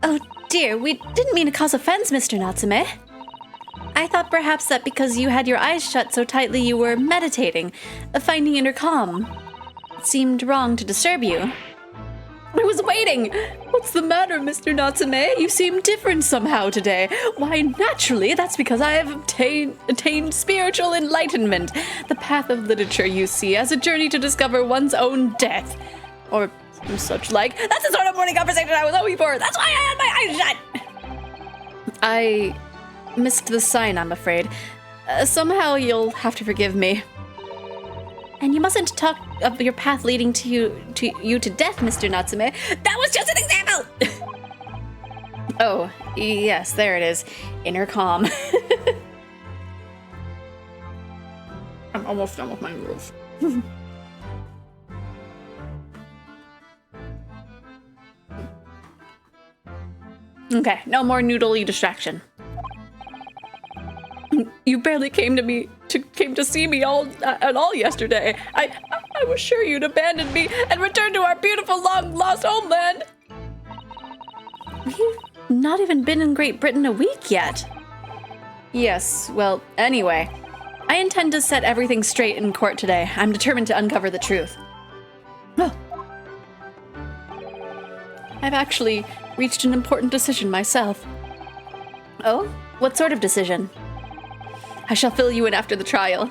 Oh dear, we didn't mean to cause offense, Mr. Natsume. I thought perhaps that because you had your eyes shut so tightly you were meditating, finding inner calm. It seemed wrong to disturb you. I was waiting! What's the matter, Mr. Natsume? You seem different somehow today. Why, naturally, that's because I have attained spiritual enlightenment. The path of literature, you see, as a journey to discover one's own death. Or such like. That's the sort of morning conversation I was hoping for. That's why I had my eyes shut! I missed the sign, I'm afraid. Somehow you'll have to forgive me. And you mustn't talk of your path leading to you to death, Mr. Natsume. That was just an example! Oh, yes, there it is. Inner calm. I'm almost done with my noodles. Okay, no more noodly distraction. You barely came to see me at all yesterday. I was sure you'd abandoned me and returned to our beautiful long-lost homeland. We've not even been in Great Britain a week yet. Yes, well, anyway. I intend to set everything straight in court today. I'm determined to uncover the truth. Oh. I've actually reached an important decision myself. Oh? What sort of decision? I shall fill you in after the trial.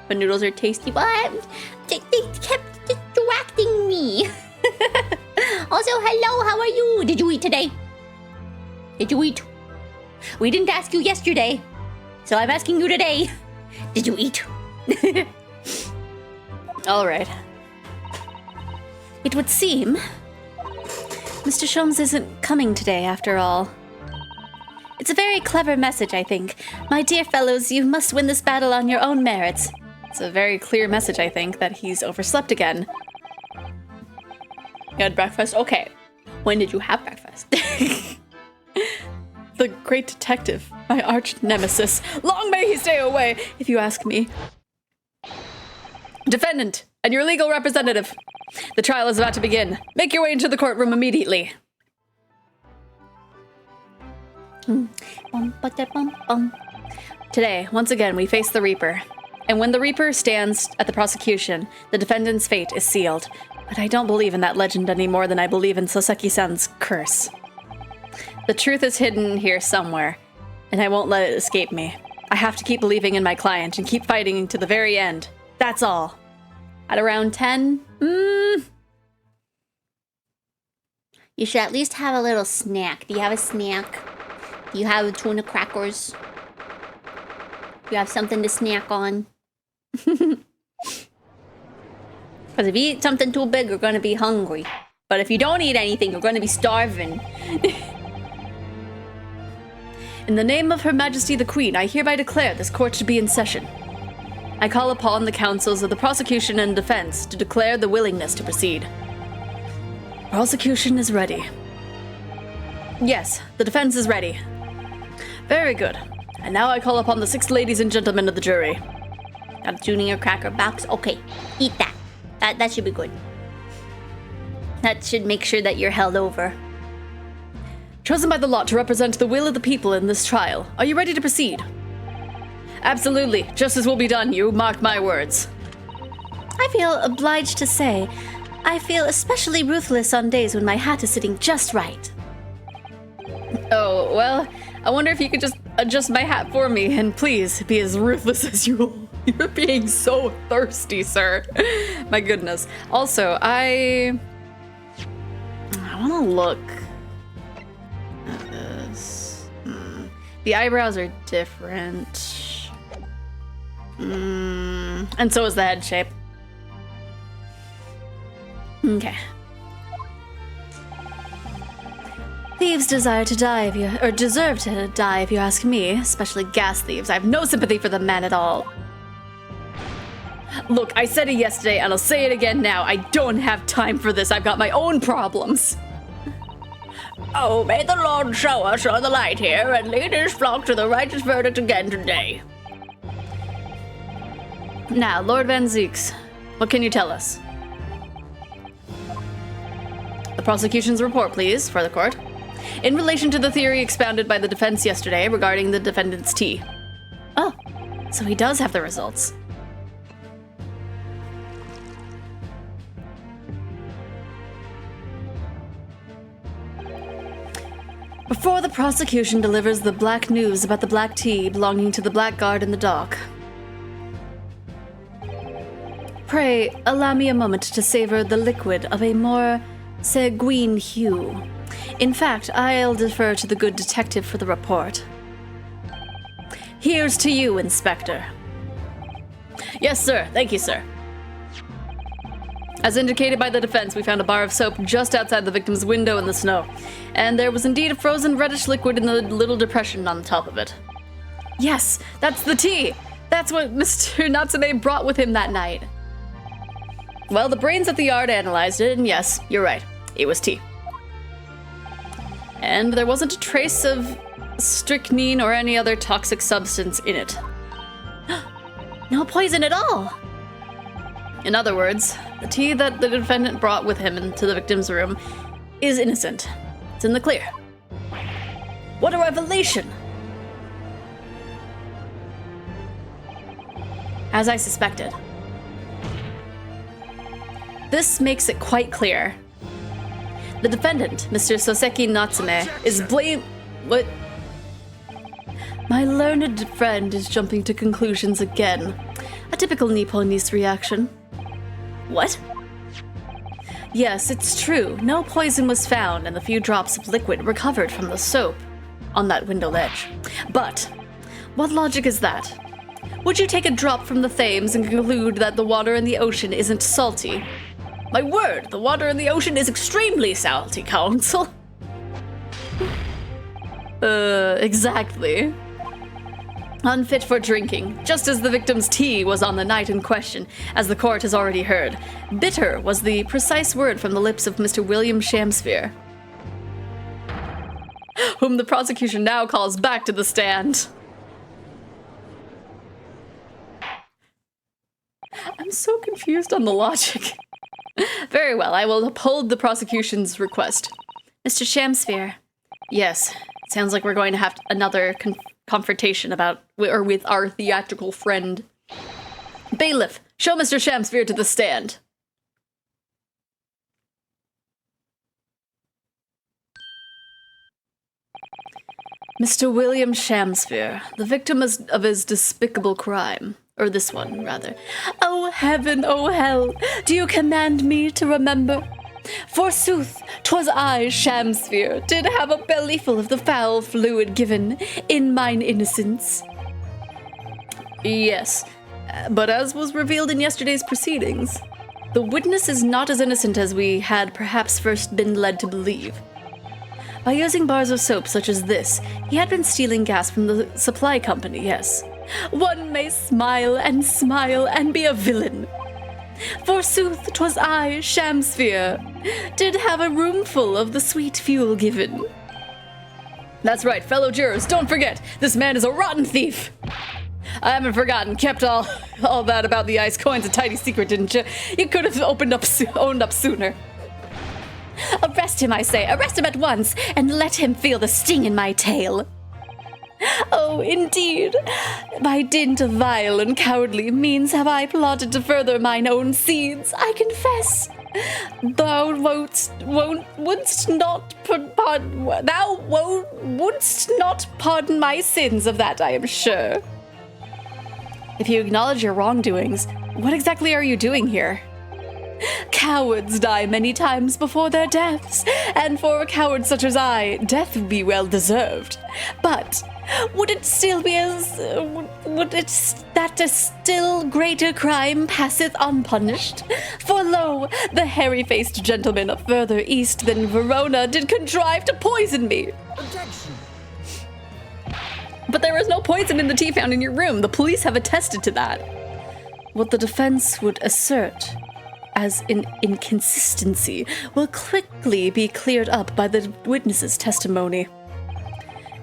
But noodles are tasty. What? They kept distracting me. Also, hello, how are you? Did you eat today? Did you eat? We didn't ask you yesterday, so I'm asking you today. Did you eat? All right. It would seem Mr. Shums isn't coming today after all. It's a very clever message, I think. My dear fellows, you must win this battle on your own merits. It's a very clear message, I think, that he's overslept again. You had breakfast? Okay. When did you have breakfast? The great detective, my arch nemesis. Long may he stay away, if you ask me. Defendant, and your legal representative. The trial is about to begin. Make your way into the courtroom immediately. Today, once again, we face the Reaper. And when the Reaper stands at the prosecution, the defendant's fate is sealed. But I don't believe in that legend any more than I believe in Soseki-san's curse. The truth is hidden here somewhere, and I won't let it escape me. I have to keep believing in my client and keep fighting to the very end. That's all. At around 10, you should at least have a little snack. Do you have a snack? Do you have tuna crackers? Do you have something to snack on? Because if you eat something too big, you're going to be hungry. But if you don't eat anything, you're going to be starving. In the name of Her Majesty the Queen, I hereby declare this court to be in session. I call upon the counsels of the prosecution and defense to declare the willingness to proceed. Prosecution is ready. Yes, the defense is ready. Very good. And now I call upon the 6 ladies and gentlemen of the jury. A junior cracker box? Okay, eat that. That should be good. That should make sure that you're held over. Chosen by the lot to represent the will of the people in this trial. Are you ready to proceed? Absolutely. Justice will be done. You mark my words. I feel obliged to say, I feel especially ruthless on days when my hat is sitting just right. Oh, well, I wonder if you could just adjust my hat for me, and please be as ruthless as you will. You're being so thirsty, sir. My goodness. Also, I want to look at this. The eyebrows are different. And so is the head shape. Okay. Thieves desire to die if you, or deserve to die if you ask me, especially gas thieves. I have no sympathy for the man at all. Look, I said it yesterday and I'll say it again now. I don't have time for this. I've got my own problems. Oh, may the Lord show us the light here and lead his flock to the righteous verdict again today. Now, Lord Van Zeeks, what can you tell us? The prosecution's report, please, for the court. In relation to the theory expounded by the defense yesterday regarding the defendant's tea. Oh, so he does have the results. Before the prosecution delivers the black news about the black tea belonging to the blackguard in the dock. Pray, allow me a moment to savor the liquid of a more sanguine hue. In fact, I'll defer to the good detective for the report. Here's to you, Inspector. Yes, sir. Thank you, sir. As indicated by the defense, we found a bar of soap just outside the victim's window in the snow, and there was indeed a frozen reddish liquid in the little depression on the top of it. Yes, that's the tea! That's what Mr. Natsume brought with him that night. Well, the brains at the yard analyzed it, and yes, you're right. It was tea. And there wasn't a trace of strychnine or any other toxic substance in it. No poison at all! In other words, the tea that the defendant brought with him into the victim's room is innocent. It's in the clear. What a revelation! As I suspected. This makes it quite clear. The defendant, Mr. Soseki Natsume, is What? My learned friend is jumping to conclusions again. A typical Nipponese reaction. What? Yes, it's true. No poison was found, and the few drops of liquid recovered from the soap on that window ledge. But what logic is that? Would you take a drop from the Thames and conclude that the water in the ocean isn't salty? My word, the water in the ocean is extremely salty, Counsel. Exactly. Unfit for drinking, just as the victim's tea was on the night in question, as the court has already heard. Bitter was the precise word from the lips of Mr. William Shakespeare, whom the prosecution now calls back to the stand. I'm so confused on the logic. Very well, I will uphold the prosecution's request. Mr. Shakespeare. Yes, it sounds like we're going to have another confrontation with our theatrical friend. Bailiff, show Mr. Shakespeare to the stand. Mr. William Shakespeare, the victim of his despicable crime. Or this one, rather. Oh heaven, oh hell, do you command me to remember? Forsooth, 'twas I, Shakespeare, did have a bellyful of the foul fluid given in mine innocence. Yes, but as was revealed in yesterday's proceedings, the witness is not as innocent as we had perhaps first been led to believe. By using bars of soap such as this, he had been stealing gas from the supply company, yes. One may smile and be a villain. Forsooth, 'twas I, Shakespeare, did have a roomful of the sweet fuel given. That's right, fellow jurors, don't forget, this man is a rotten thief. I haven't forgotten, kept all that about the ice coins a tidy secret, didn't you? You could have owned up sooner. Arrest him, I say. Arrest him at once, and let him feel the sting in my tail. Oh, indeed. By dint of vile and cowardly means have I plotted to further mine own seeds, I confess. Thou wouldst not pardon my sins, of that I am sure. If you acknowledge your wrongdoings, what exactly are you doing here? Cowards die many times before their deaths, and for a coward such as I, death would be well deserved. But would it that a still greater crime passeth unpunished? For lo, the hairy-faced gentleman of further east than Verona did contrive to poison me. Objection. But there is no poison in the tea found in your room. The police have attested to that. What the defense would assert as an inconsistency will quickly be cleared up by the witness's testimony.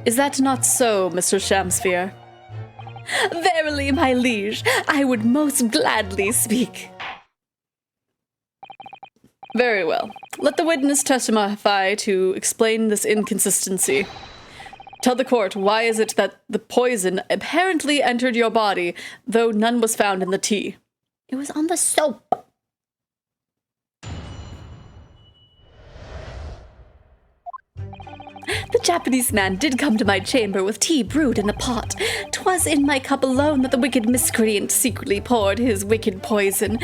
Is that not so, Mr. Shakespeare? Verily, my liege, I would most gladly speak. Very well. Let the witness testify to explain this inconsistency. Tell the court, why is it that the poison apparently entered your body, though none was found in the tea? It was on the soap. The Japanese man did come to my chamber with tea brewed in a pot. 'Twas in my cup alone that the wicked miscreant secretly poured his wicked poison.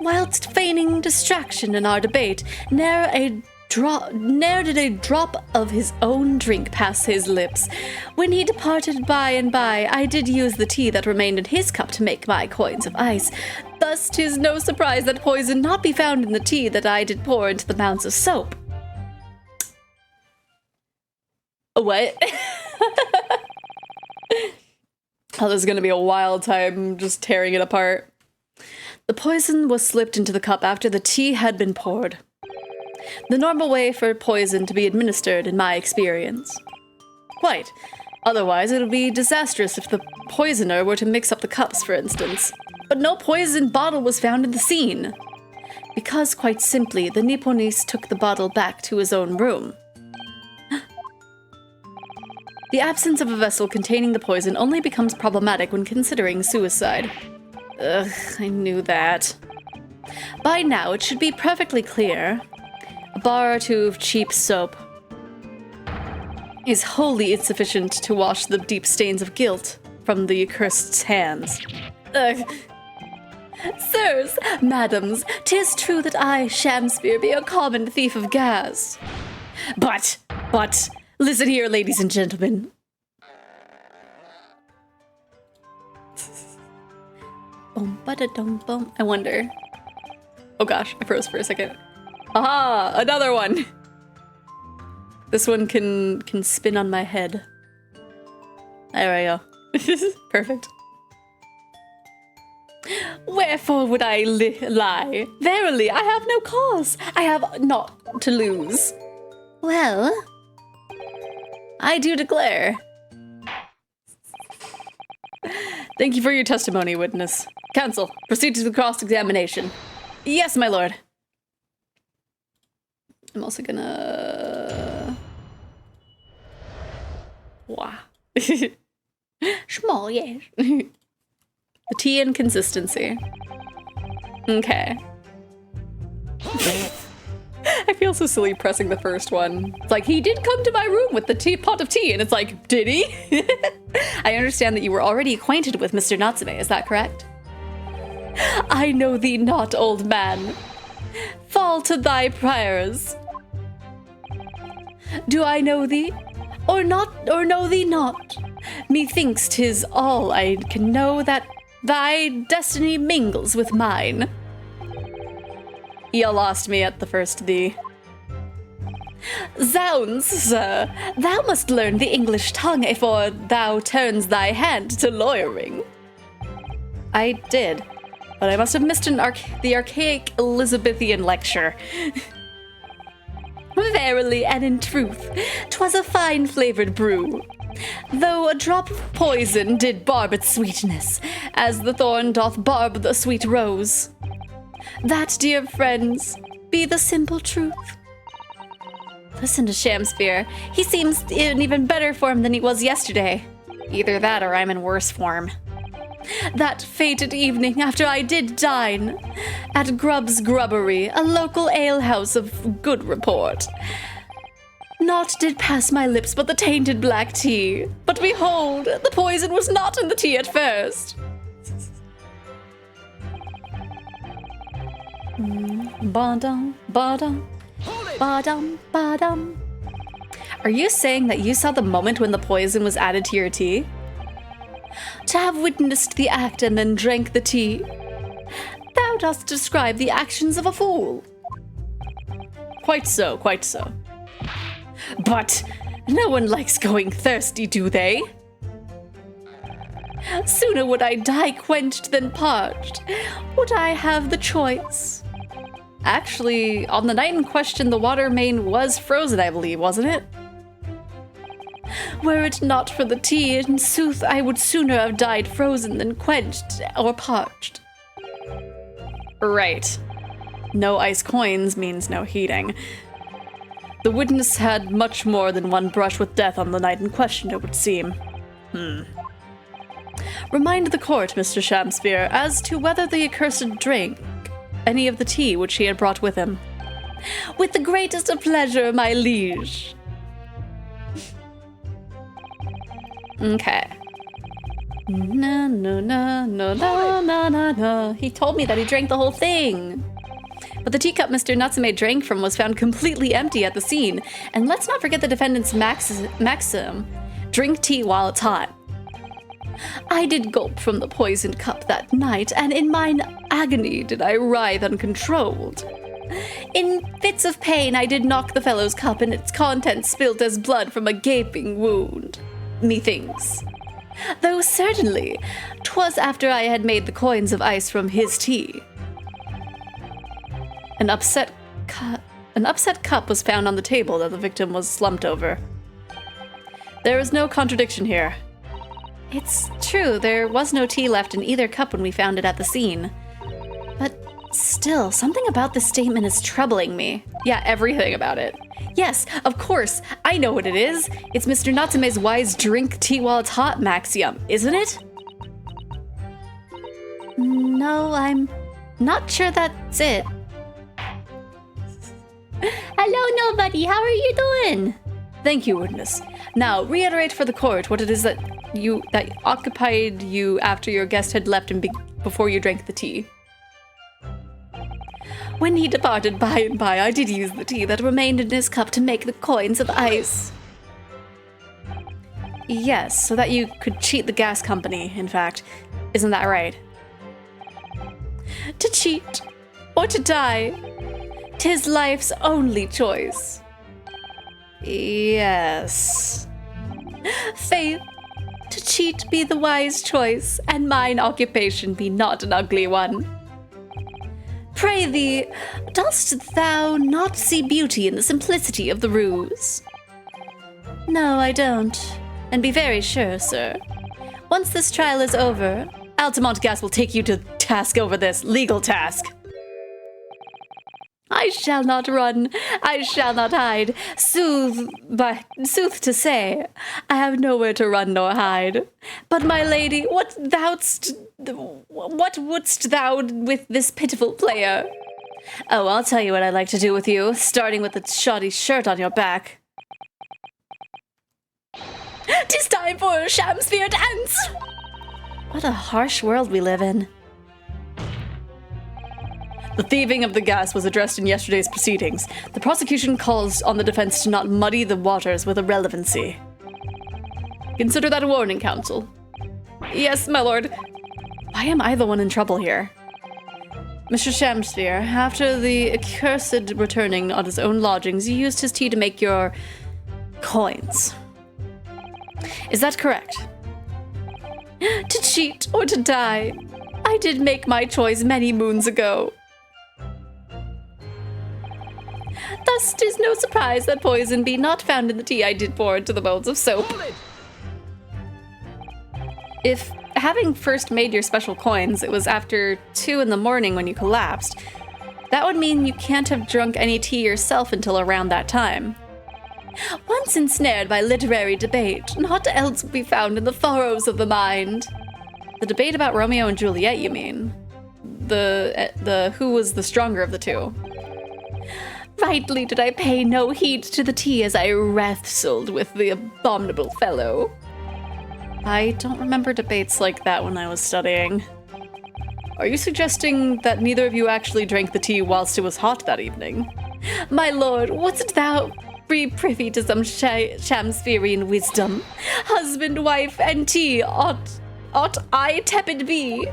Whilst feigning distraction in our debate, ne'er did a drop of his own drink pass his lips. When he departed by and by, I did use the tea that remained in his cup to make my coins of ice. Thus 'tis no surprise that poison not be found in the tea that I did pour into the mounds of soap. What? Oh, this is gonna be a wild time just tearing it apart. The poison was slipped into the cup after the tea had been poured. The normal way for poison to be administered, in my experience. Quite. Otherwise, it would be disastrous if the poisoner were to mix up the cups, for instance. But no poison bottle was found in the scene. Because, quite simply, the Nipponese took the bottle back to his own room. The absence of a vessel containing the poison only becomes problematic when considering suicide. Ugh, I knew that. By now, it should be perfectly clear. A bar or two of cheap soap is wholly insufficient to wash the deep stains of guilt from the accursed's hands. Ugh. Sirs, madams, 'tis true that I, Shakespeare, be a common thief of gas. But, listen here, ladies and gentlemen. Boom, ba-da-dum, bum. I wonder. Oh gosh, I froze for a second. Aha! Another one! This one can spin on my head. There we go. Perfect. Wherefore would I lie? Verily, I have no cause. I have naught to lose. Well, I do declare. Thank you for your testimony, witness. Counsel, proceed to the cross-examination. Yes, my lord. I'm also gonna... Wow. Small, yes. The tea inconsistency. Okay. I feel so silly pressing the first one. It's like, he did come to my room with the pot of tea, and it's like, did he? I understand that you were already acquainted with Mr. Natsume, is that correct? I know thee not, old man. Fall to thy prayers. Do I know thee? Or not, or know thee not? Methinks 'tis all I can know that thy destiny mingles with mine. You lost me at the first thee. Zounds, sir, thou must learn the English tongue afore thou turns thy hand to lawyering. I did, but I must have missed the archaic Elizabethan lecture. Verily and in truth, 'twas a fine-flavored brew. Though a drop of poison did barb its sweetness, as the thorn doth barb the sweet rose. That, dear friends, be the simple truth. Listen to Shakespeare. He seems in even better form than he was yesterday. Either that or I'm in worse form. That fated evening after I did dine at Grubb's Grubbery, a local alehouse of good report, naught did pass my lips but the tainted black tea. But behold, the poison was not in the tea at first. Ba-dum, ba-dum, ba-dum, ba-dum. Are you saying that you saw the moment when the poison was added to your tea? To have witnessed the act and then drank the tea, thou dost describe the actions of a fool. Quite so, quite so. But no one likes going thirsty, do they? Sooner would I die quenched than parched. Would I have the choice? Actually, on the night in question, the water main was frozen, I believe, wasn't it? Were it not for the tea, in sooth, I would sooner have died frozen than quenched or parched. Right. No ice coins means no heating. The witness had much more than one brush with death on the night in question, it would seem. Remind the court, Mr. Shakespeare, as to whether the accursed drank any of the tea which he had brought with him. With the greatest of pleasure, my liege. Okay. No, no, no, no, no, no, no, no. He told me that he drank the whole thing. But the teacup Mr. Natsume drank from was found completely empty at the scene. And let's not forget the defendant's maxim. Drink tea while it's hot. I did gulp from the poisoned cup that night, and in mine agony did I writhe uncontrolled. In fits of pain I did knock the fellow's cup, and its contents spilt as blood from a gaping wound, methinks. Though certainly 'twas after I had made the coins of ice from his tea. An upset cup was found on the table that the victim was slumped over. There is no contradiction here. It's true, there was no tea left in either cup when we found it at the scene. But still, something about this statement is troubling me. Yeah, everything about it. Yes, of course, I know what it is. It's Mr. Natsume's wise drink tea while it's hot maxim, isn't it? No, I'm not sure that's it. Hello, nobody, how are you doing? Thank you, witness. Now, reiterate for the court what it is that occupied you after your guest had left and before you drank the tea. When he departed by and by, I did use the tea that remained in his cup to make the coins of ice. Yes, so that you could cheat the gas company, in fact. Isn't that right? To cheat or to die, 'tis life's only choice. Yes. Faith, to cheat be the wise choice, and mine occupation be not an ugly one. Pray thee, dost thou not see beauty in the simplicity of the ruse? No, I don't. And be very sure, sir. Once this trial is over, Altamont Gas will take you to task over this legal task. I shall not run, I shall not hide. Sooth to say, I have nowhere to run nor hide. But my lady, what wouldst thou with this pitiful player? Oh, I'll tell you what I'd like to do with you, starting with the shoddy shirt on your back. 'Tis time for a Shakespeare dance! What a harsh world we live in. The thieving of the gas was addressed in yesterday's proceedings. The prosecution calls on the defense to not muddy the waters with irrelevancy. Consider that a warning, counsel. Yes, my lord. Why am I the one in trouble here? Mr. Shakespeare, after the accursed returning on his own lodgings, you used his tea to make your coins. Is that correct? To cheat or to die, I did make my choice many moons ago. Thus, 'tis no surprise that poison be not found in the tea I did pour into the bowls of soap. Hold it! If, having first made your special coins, it was after 2 in the morning when you collapsed, that would mean you can't have drunk any tea yourself until around that time. Once ensnared by literary debate, naught else will be found in the furrows of the mind. The debate about Romeo and Juliet, you mean? The who was the stronger of the two? Rightly did I pay no heed to the tea as I wrestled with the abominable fellow. I don't remember debates like that when I was studying. Are you suggesting that neither of you actually drank the tea whilst it was hot that evening? My lord, wouldst thou be privy to some Shakespearean wisdom? Husband, wife, and tea ought I tepid be?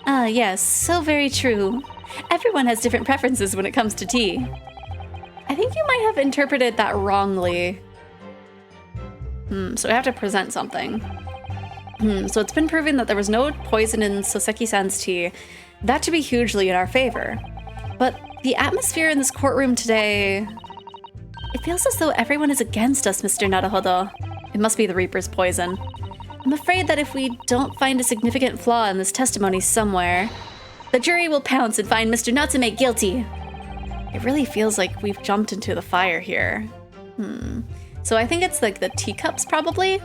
Ah, yes, so very true. Everyone has different preferences when it comes to tea. I think you might have interpreted that wrongly. So I have to present something. So it's been proven that there was no poison in Soseki-san's tea. That should be hugely in our favor. But the atmosphere in this courtroom today... It feels as though everyone is against us, Mr. Naruhodo. It must be the Reaper's poison. I'm afraid that if we don't find a significant flaw in this testimony somewhere, the jury will pounce and find Mr. Natsume guilty. It really feels like we've jumped into the fire here. So I think it's like the teacups, probably?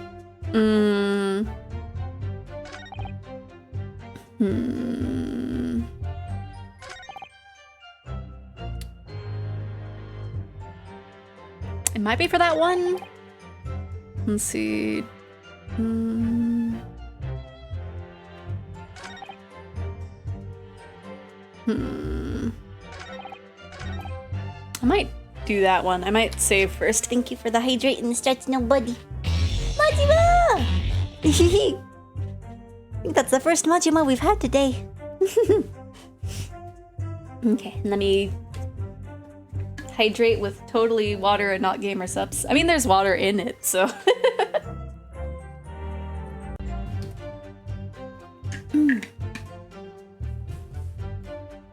It might be for that one. Let's see. I might do that one. I might save first. Thank you for the hydrate and starts nobody. Majima! I think that's the first Majima we've had today. Okay, let me hydrate with totally water and not gamer subs. I mean, there's water in it, so.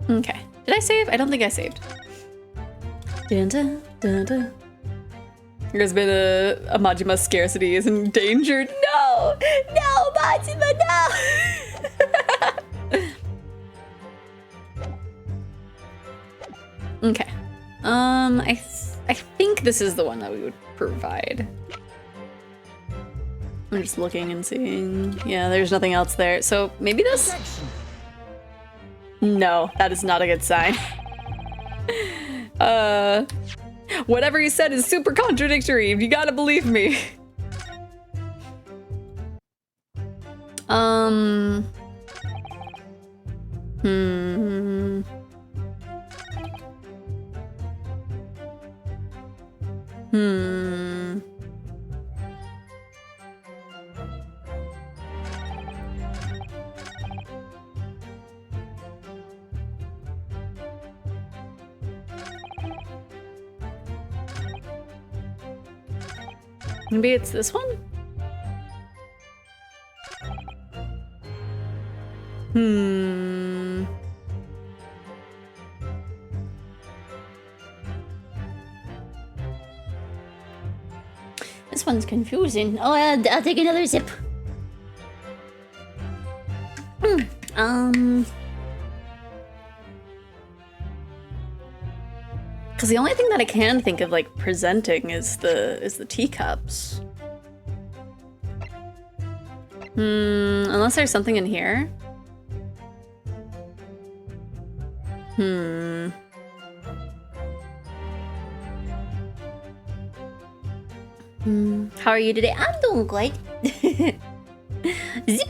Okay. Did I save? I don't think I saved. Dun, dun, dun, dun. There's been a Majima scarcity is endangered. No! No, Majima, no! Okay. I think this is the one that we would provide. I'm just looking and seeing. Yeah, there's nothing else there. So maybe this? No, that is not a good sign. Whatever he said is super contradictory. You gotta believe me. Maybe it's this one? This one's confusing. Oh, I'll take another sip. Because the only thing that I can think of like presenting is the teacups. Unless there's something in here. How are you today? I'm doing great. Zip.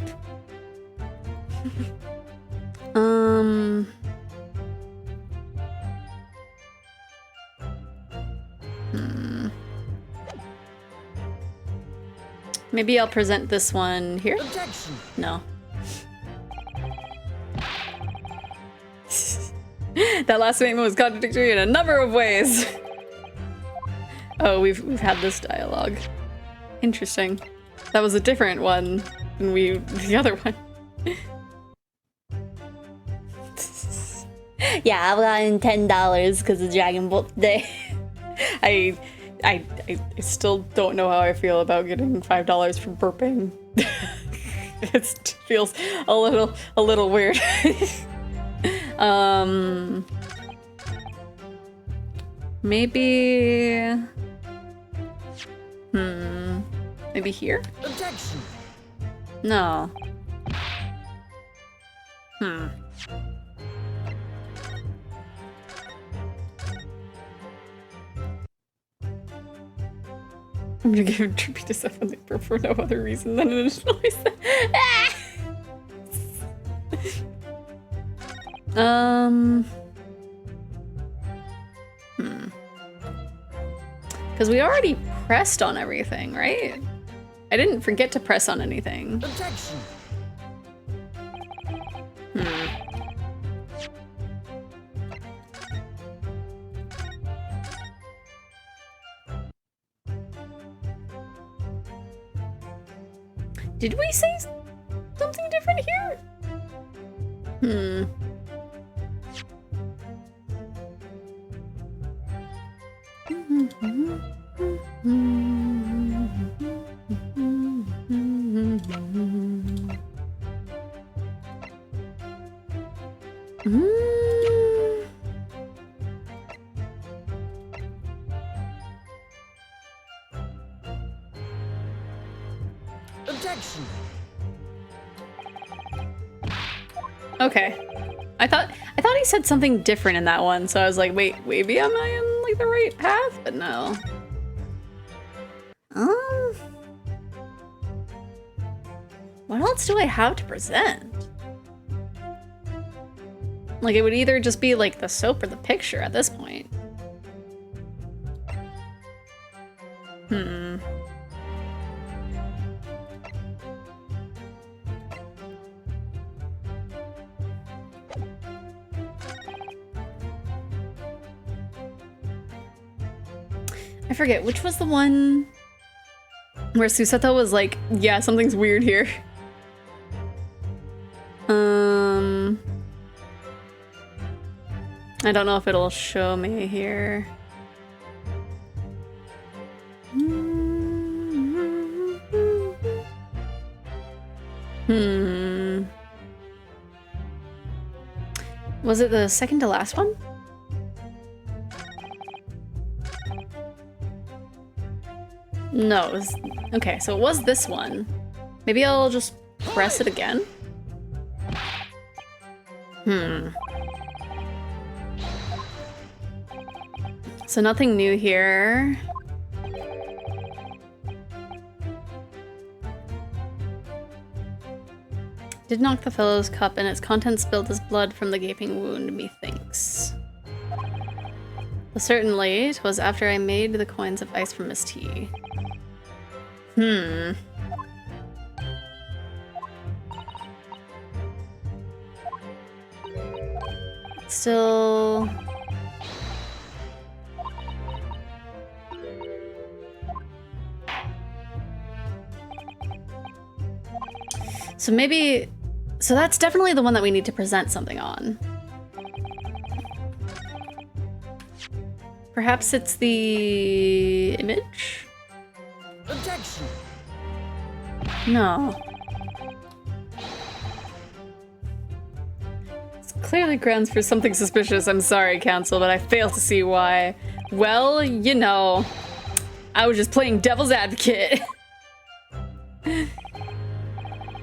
Maybe I'll present this one here? Objection! No. That last statement was contradictory in a number of ways. Oh, we've had this dialogue. Interesting. That was a different one than the other one. Yeah, I've gotten $10 because of Dragon Ball today. I still don't know how I feel about getting $5 for burping. It feels a little weird. Maybe. Maybe here? Objection. No. I'm gonna give tribute to Stefan Leeper for no other reason than an additional reason. Because we already pressed on everything, right? I didn't forget to press on anything. Objection. Did we say something different here? Objection. Okay. I thought he said something different in that one, so I was like, wait, maybe am I in like the right path? But no. What else do I have to present? Like, it would either just be like the soap or the picture at this point. I forget, which was the one where Susato was like, yeah, something's weird here. I don't know if it'll show me here. Was it the second to last one? No, it was... Okay, so it was this one. Maybe I'll just press it again? So nothing new here. Did knock the fellow's cup and its contents spilled his blood from the gaping wound, methinks. Well, certainly, it was after I made the coins of ice from his tea. Still... So maybe... So that's definitely the one that we need to present something on. Perhaps it's the image? Objection. No. It's clearly grounds for something suspicious. I'm sorry, Council, but I fail to see why. Well, you know, I was just playing devil's advocate.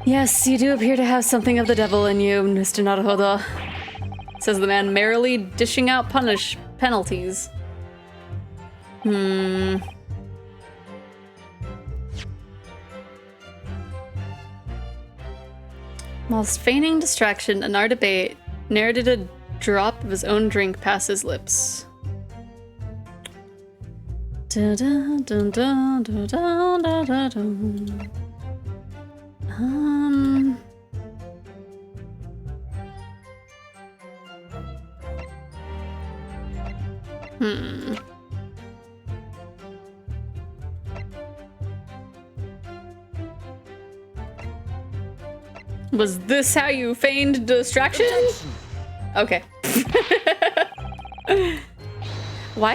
Yes, you do appear to have something of the devil in you, Mr. Naruhodo, says the man, merrily dishing out penalties. Whilst feigning distraction, Anar debate narrated a drop of his own drink past his lips. Da da da da da da da da. Was this how you feigned distraction? Objection. Okay. Why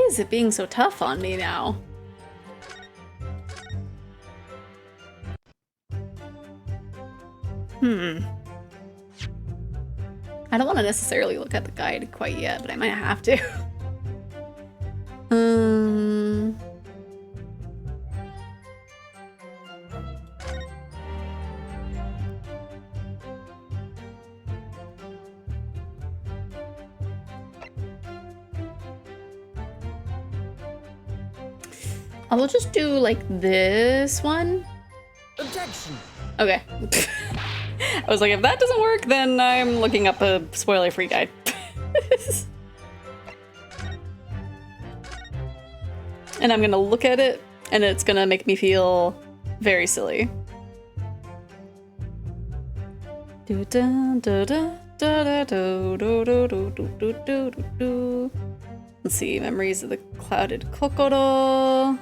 is it being so tough on me now? I don't want to necessarily look at the guide quite yet, but I might have to. I will just do like this one. Objection. Okay. I was like, if that doesn't work, then I'm looking up a spoiler-free guide. And I'm gonna look at it, and it's gonna make me feel very silly. Let's see, memories of the clouded Kokoro.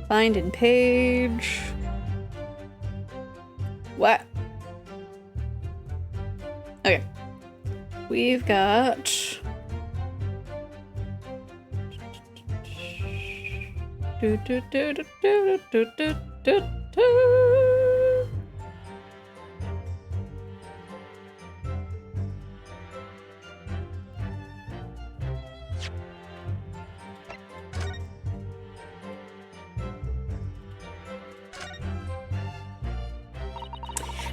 Find in page. What? Okay. We've got...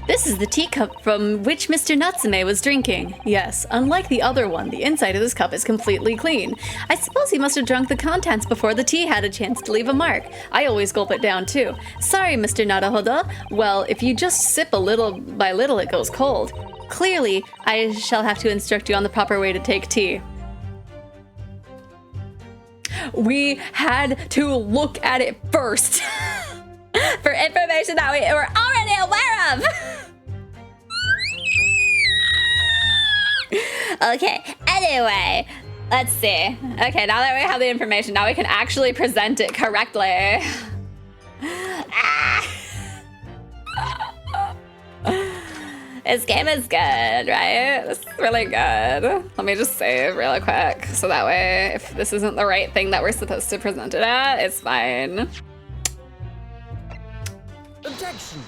This is the teacup from which Mr. Natsume was drinking. Yes, unlike the other one, the inside of this cup is completely clean. I suppose he must have drunk the contents before the tea had a chance to leave a mark. I always gulp it down too. Sorry, Mr. Naruhodo. Well, if you just sip a little by little, it goes cold. Clearly, I shall have to instruct you on the proper way to take tea. We had to look at it first. For information that we were already aware of. Okay, anyway, let's see. Okay, now that we have the information, now we can actually present it correctly. This game is good, right? This is really good. Let me just save really quick, so that way, if this isn't the right thing that we're supposed to present it at, it's fine. Objection.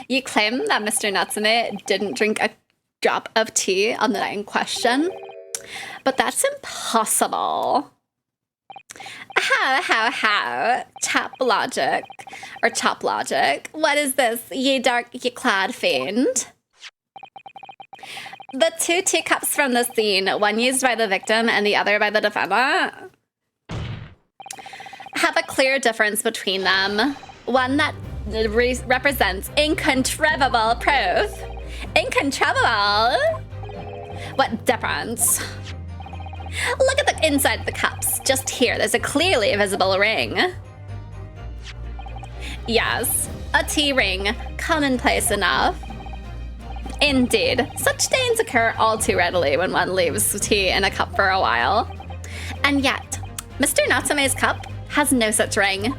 You claim that Mr. Natsume didn't drink a drop of tea on the night in question, but that's impossible. How? Chop logic. What is this, ye dark, ye clad fiend? The two teacups from the scene, one used by the victim and the other by the defendant, have a clear difference between them. One that represents incontrovertible proof. Incontrovertible? What difference? Look at the inside of the cups. Just here, there's a clearly visible ring. Yes, a tea ring. Commonplace enough. Indeed, such stains occur all too readily when one leaves tea in a cup for a while. And yet, Mr. Natsume's cup has no such ring.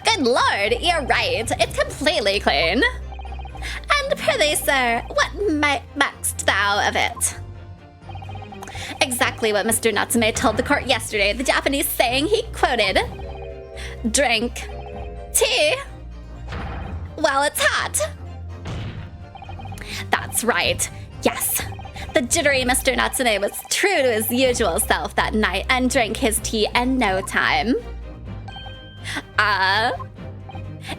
Good lord, you're right. It's completely clean. And prithee, sir, what makest thou of it? Exactly what Mr. Natsume told the court yesterday, the Japanese saying he quoted. Drink tea while it's hot. That's right. Yes. The jittery Mr. Natsume was true to his usual self that night and drank his tea in no time.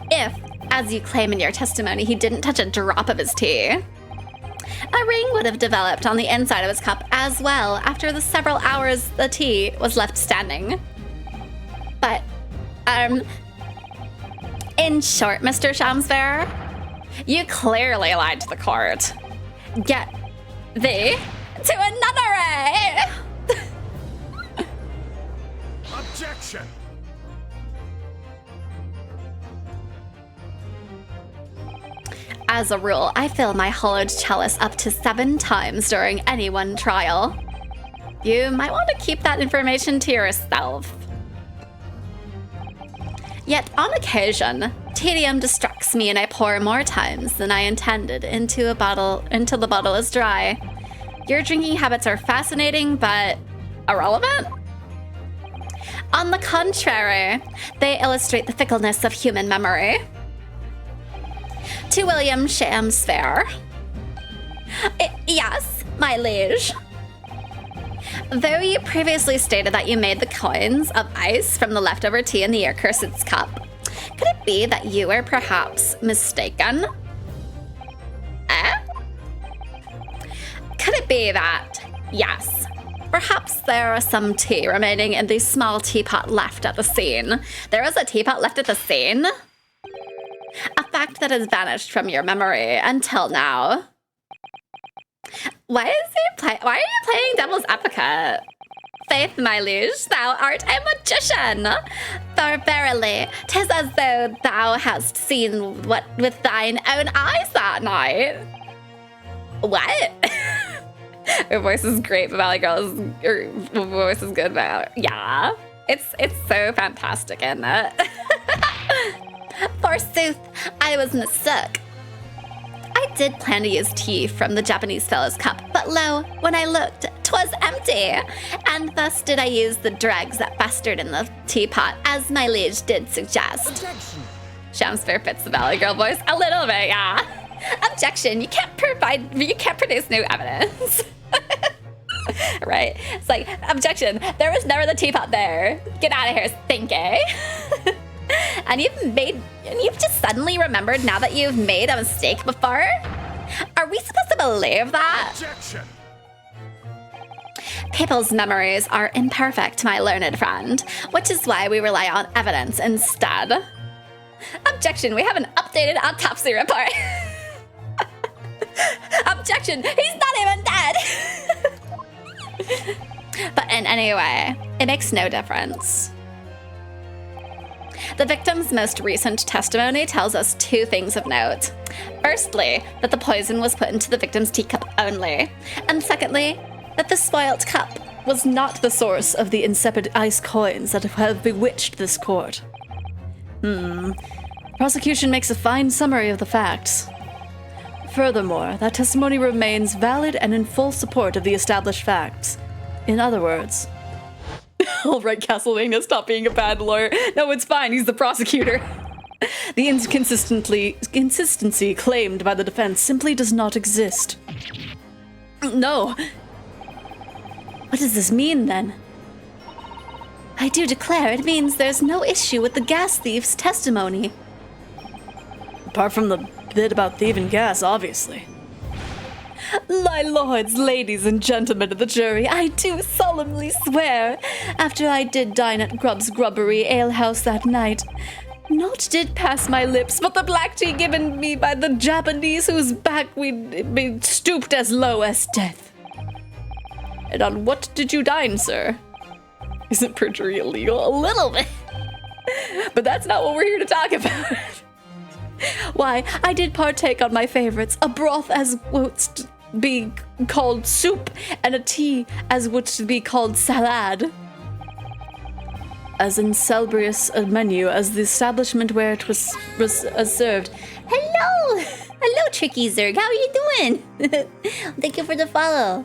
If, as you claim in your testimony, he didn't touch a drop of his tea, a ring would have developed on the inside of his cup as well after the several hours the tea was left standing. But, in short, Mr. Shamsbearer, you clearly lied to the court. Get thee to another ray! Objection. As a rule, I fill my hollowed chalice up to 7 times during any one trial. You might want to keep that information to yourself. Yet, on occasion, Tedium distracts me and I pour more times than I intended into the bottle is dry. Your drinking habits are fascinating, but irrelevant? On the contrary, they illustrate the fickleness of human memory. To William Shakespeare. Yes, my liege. Though you previously stated that you made the coins of ice from the leftover tea in the accurst's cup, could it be that you were perhaps mistaken? Eh? Could it be that, yes, perhaps there was some tea remaining in the small teapot left at the scene? There was a teapot left at the scene? A fact that has vanished from your memory until now. Why are you playing devil's advocate? Faith, my liege, thou art a magician. For verily, 'tis as though thou hast seen what with thine own eyes that night. What? Her voice is great, but Valley Girl her voice is good, but yeah. It's so fantastic, isn't it? Forsooth, I was mistook. I did plan to use tea from the Japanese fellow's cup, but lo, when I looked, 'twas empty, and thus did I use the dregs that festered in the teapot, as my liege did suggest. Objection! Shakespeare fits the Valley Girl voice a little bit, yeah. Objection, you can't produce new evidence. Right? It's like, objection, there was never the teapot there. Get out of here, stinky. And you've just suddenly remembered now that you've made a mistake before? Are we supposed to believe that? Objection! People's memories are imperfect, my learned friend, which is why we rely on evidence instead. Objection, we have an updated autopsy report. Objection, he's not even dead. But in any way, it makes no difference. The victim's most recent testimony tells us two things of note. Firstly, that the poison was put into the victim's teacup only. And secondly, that the spoilt cup Was not the source of the insipid ice coins that have bewitched this court. Prosecution makes a fine summary of the facts. Furthermore, that testimony remains valid and in full support of the established facts. In other words... All right, Castlevania, stop being a bad lawyer. No, it's fine, he's the prosecutor. The inconsistency claimed by the defense simply does not exist. No. What does this mean, then? I do declare it means there's no issue with the gas thief's testimony. Apart from the bit about thieving gas, obviously. My lords, ladies, and gentlemen of the jury, I do solemnly swear, after I did dine at Grubb's Grubbery Alehouse that night, naught did pass my lips but the black tea given me by the Japanese whose back we'd be stooped as low as death. And on what did you dine, sir? Isn't perjury illegal? A little bit. But that's not what we're here to talk about. Why, I did partake on my favorites, a broth as wouldst be called soup, and a tea as wouldst be called salad. As insalubrious a menu as the establishment where it was served. Hello! Hello, Tricky Zerg. How are you doing? Thank you for the follow.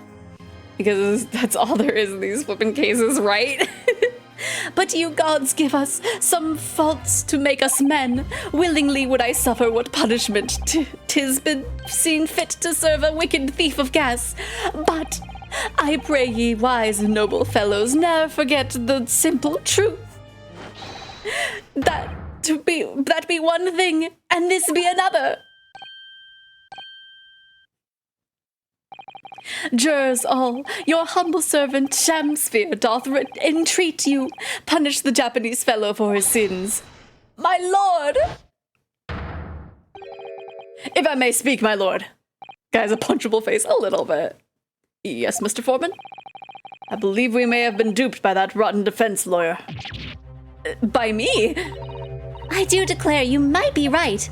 Because that's all there is in these flipping cases, right? But you gods give us some faults to make us men. Willingly would I suffer what punishment 'tis been seen fit to serve a wicked thief of gas. But I pray ye, wise and noble fellows, ne'er forget the simple truth. That be one thing, and this be another. Jurors all, your humble servant Shakespeare doth entreat you, punish the Japanese fellow for his sins. My lord! If I may speak, my lord. Guy's a punchable face a little bit. Yes, Mr. Foreman? I believe we may have been duped by that rotten defense lawyer. By me? I do declare you might be right.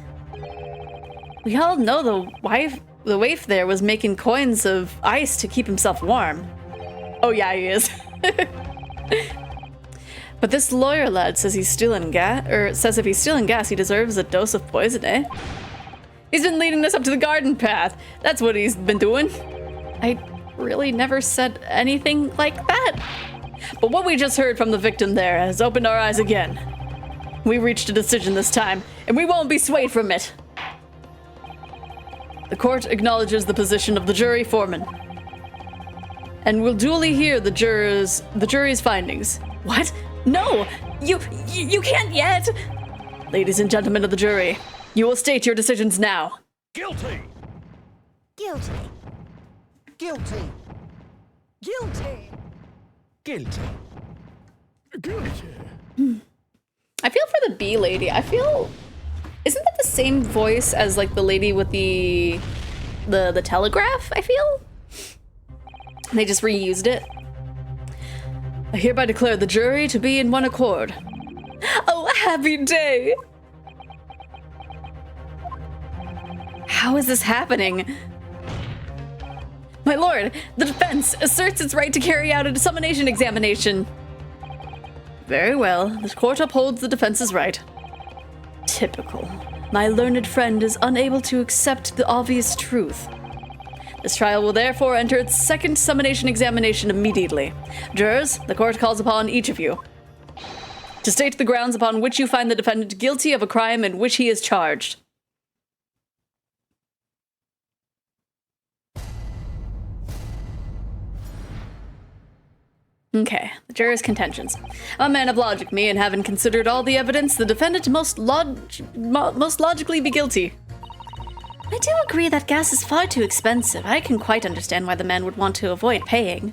We all know the waif there was making coins of ice to keep himself warm. Oh yeah, he is. But this lawyer lad says he's stealing gas, or says if he's stealing gas, he deserves a dose of poison, eh? He's been leading us up to the garden path. That's what he's been doing. I really never said anything like that. But what we just heard from the victim there has opened our eyes again. We reached a decision this time, and we won't be swayed from it. The court acknowledges the position of the jury foreman, and will duly hear the jury's findings. What? No! You can't yet! Ladies and gentlemen of the jury, you will state your decisions now. Guilty! Guilty. Guilty! Guilty. Guilty! Guilty! I feel for the bee lady. I feel... Isn't that the same voice as, like, the lady with the telegraph, I feel? They just reused it. I hereby declare the jury to be in one accord. Oh, happy day! How is this happening? My lord, the defense asserts its right to carry out a dissemination examination. Very well, the court upholds the defense's right. Typical. My learned friend is unable to accept the obvious truth. This trial will therefore enter its second dissemination examination immediately. Jurors, the court calls upon each of you to state the grounds upon which you find the defendant guilty of a crime in which he is charged. Okay, the jurors' contentions. I'm a man of logic, me, and having considered all the evidence, the defendant most logically be guilty. I do agree that gas is far too expensive. I can quite understand why the man would want to avoid paying.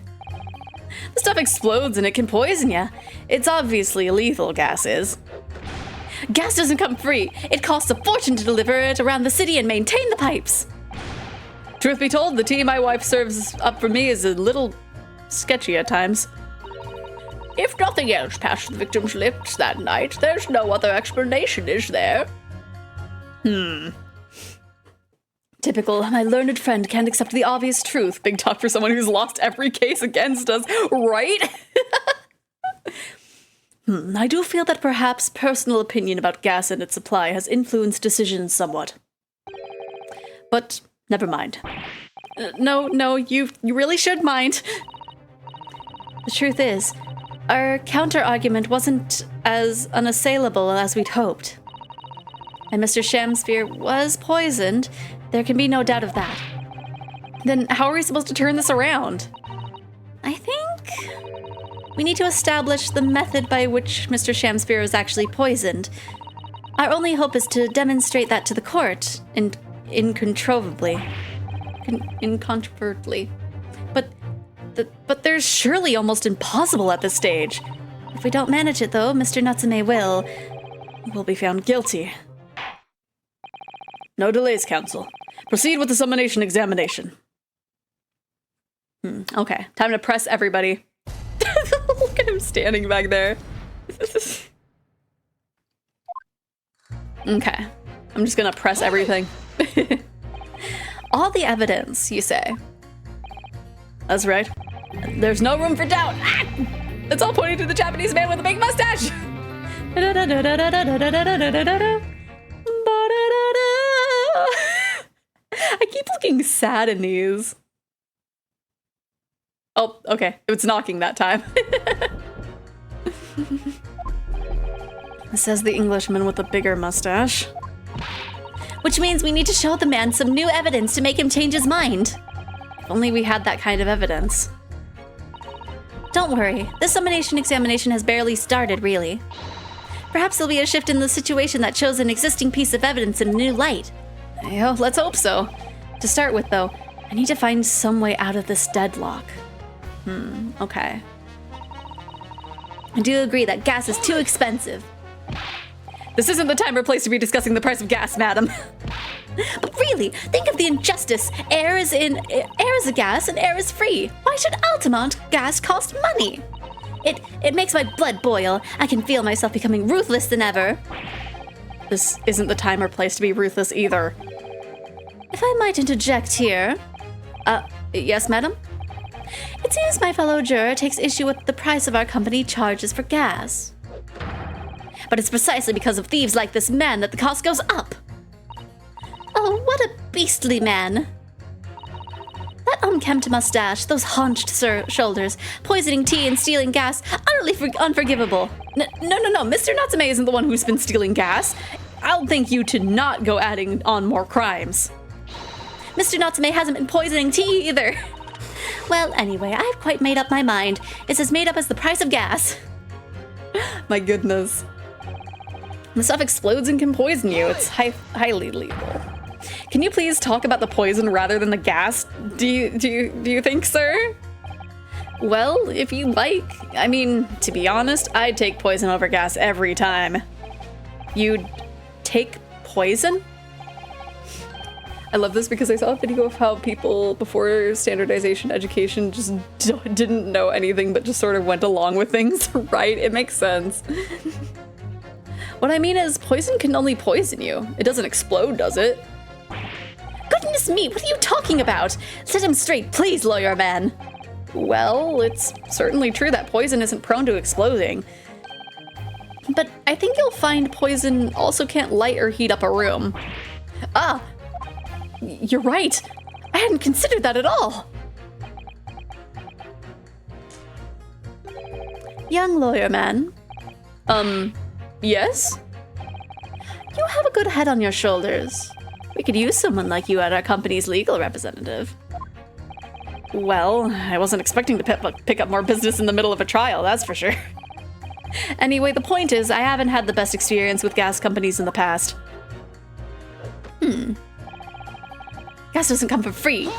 The stuff explodes and it can poison you. It's obviously lethal, gas is. Gas doesn't come free. It costs a fortune to deliver it around the city and maintain the pipes. Truth be told, the tea my wife serves up for me is a little sketchy at times. If nothing else passed the victim's lips that night, there's no other explanation, is there? Typical, my learned friend can't accept the obvious truth. Big talk for someone who's lost every case against us, right? I do feel that perhaps personal opinion about gas and its supply has influenced decisions somewhat. But never mind. No, you really should mind. The truth is, our counter-argument wasn't as unassailable as we'd hoped. And Mr. Shakespeare was poisoned. There can be no doubt of that. Then how are we supposed to turn this around? I think we need to establish the method by which Mr. Shakespeare was actually poisoned. Our only hope is to demonstrate that to the court, incontrovertibly. But there's surely almost impossible at this stage. If we don't manage it, though, Mr. Natsume will be found guilty. No delays, counsel. Proceed with the summonation examination. Okay, time to press everybody. Look at him standing back there. Okay, I'm just gonna press everything. all the evidence, you say. That's right. There's no room for doubt. Ah! It's all pointing to the Japanese man with a big mustache. I keep looking sad in these. Oh, okay. It's knocking that time. Says the Englishman with the bigger mustache. Which means we need to show the man some new evidence to make him change his mind. If only we had that kind of evidence. Don't worry, this summonation examination has barely started, really. Perhaps there'll be a shift in the situation that shows an existing piece of evidence in a new light. Yeah, let's hope so. To start with, though, I need to find some way out of this deadlock. Okay. I do agree that gas is too expensive. This isn't the time or place to be discussing the price of gas, madam. But really, think of the injustice. Air is a gas and air is free. Why should Altamont gas cost money? It makes my blood boil. I can feel myself becoming ruthless than ever. This isn't the time or place to be ruthless either. If I might interject here. Yes, madam? It seems my fellow juror takes issue with the price of our company charges for gas. but it's precisely because of thieves like this man that the cost goes up. Oh, what a beastly man. That unkempt mustache, those haunched shoulders, poisoning tea and stealing gas, utterly unforgivable. No, Mr. Natsume isn't the one who's been stealing gas. I'll thank you to not go adding on more crimes. Mr. Natsume hasn't been poisoning tea either. Well, anyway, I've quite made up my mind. It's as made up as the price of gas. My goodness. The stuff explodes and can poison you. It's highly lethal. Can you please talk about the poison rather than the gas? Do you think, sir? Well, if you like. I mean, to be honest, I'd take poison over gas every time. You'd take poison? I love this because I saw a video of how people before standardization education just didn't know anything but just sort of went along with things, right? It makes sense. What I mean is, poison can only poison you. It doesn't explode, does it? Goodness me, what are you talking about? Set him straight, please, lawyer man. Well, it's certainly true that poison isn't prone to exploding. But I think you'll find poison also can't light or heat up a room. Ah! You're right. I hadn't considered that at all. Young lawyer man. Yes? You have a good head on your shoulders. We could use someone like you at our company's legal representative. Well, I wasn't expecting to pick up more business in the middle of a trial, that's for sure. Anyway, the point is, I haven't had the best experience with gas companies in the past. Gas doesn't come for free.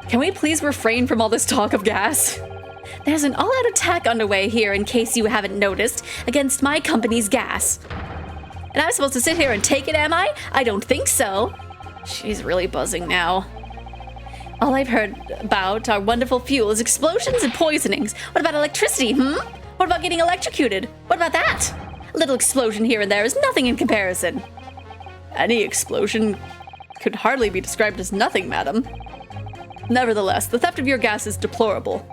Can we please refrain from all this talk of gas? There's an all-out attack underway here, in case you haven't noticed, against my company's gas. And I'm supposed to sit here and take it, am I? I don't think so. She's really buzzing now. All I've heard about are wonderful fuels, explosions, and poisonings. What about electricity, What about getting electrocuted? What about that? A little explosion here and there is nothing in comparison. Any explosion could hardly be described as nothing, madam. Nevertheless, the theft of your gas is deplorable.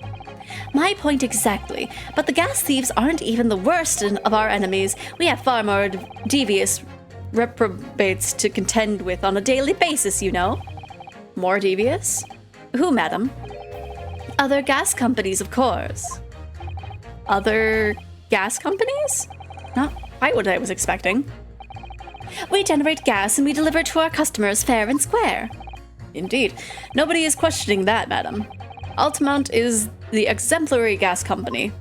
My point exactly. But the gas thieves aren't even the worst of our enemies. We have far more devious reprobates to contend with on a daily basis, you know. More devious? Who, madam? Other gas companies, of course. Other gas companies? Not quite what I was expecting. We generate gas and we deliver it to our customers fair and square. Indeed. Nobody is questioning that, madam. Altamont is the exemplary gas company.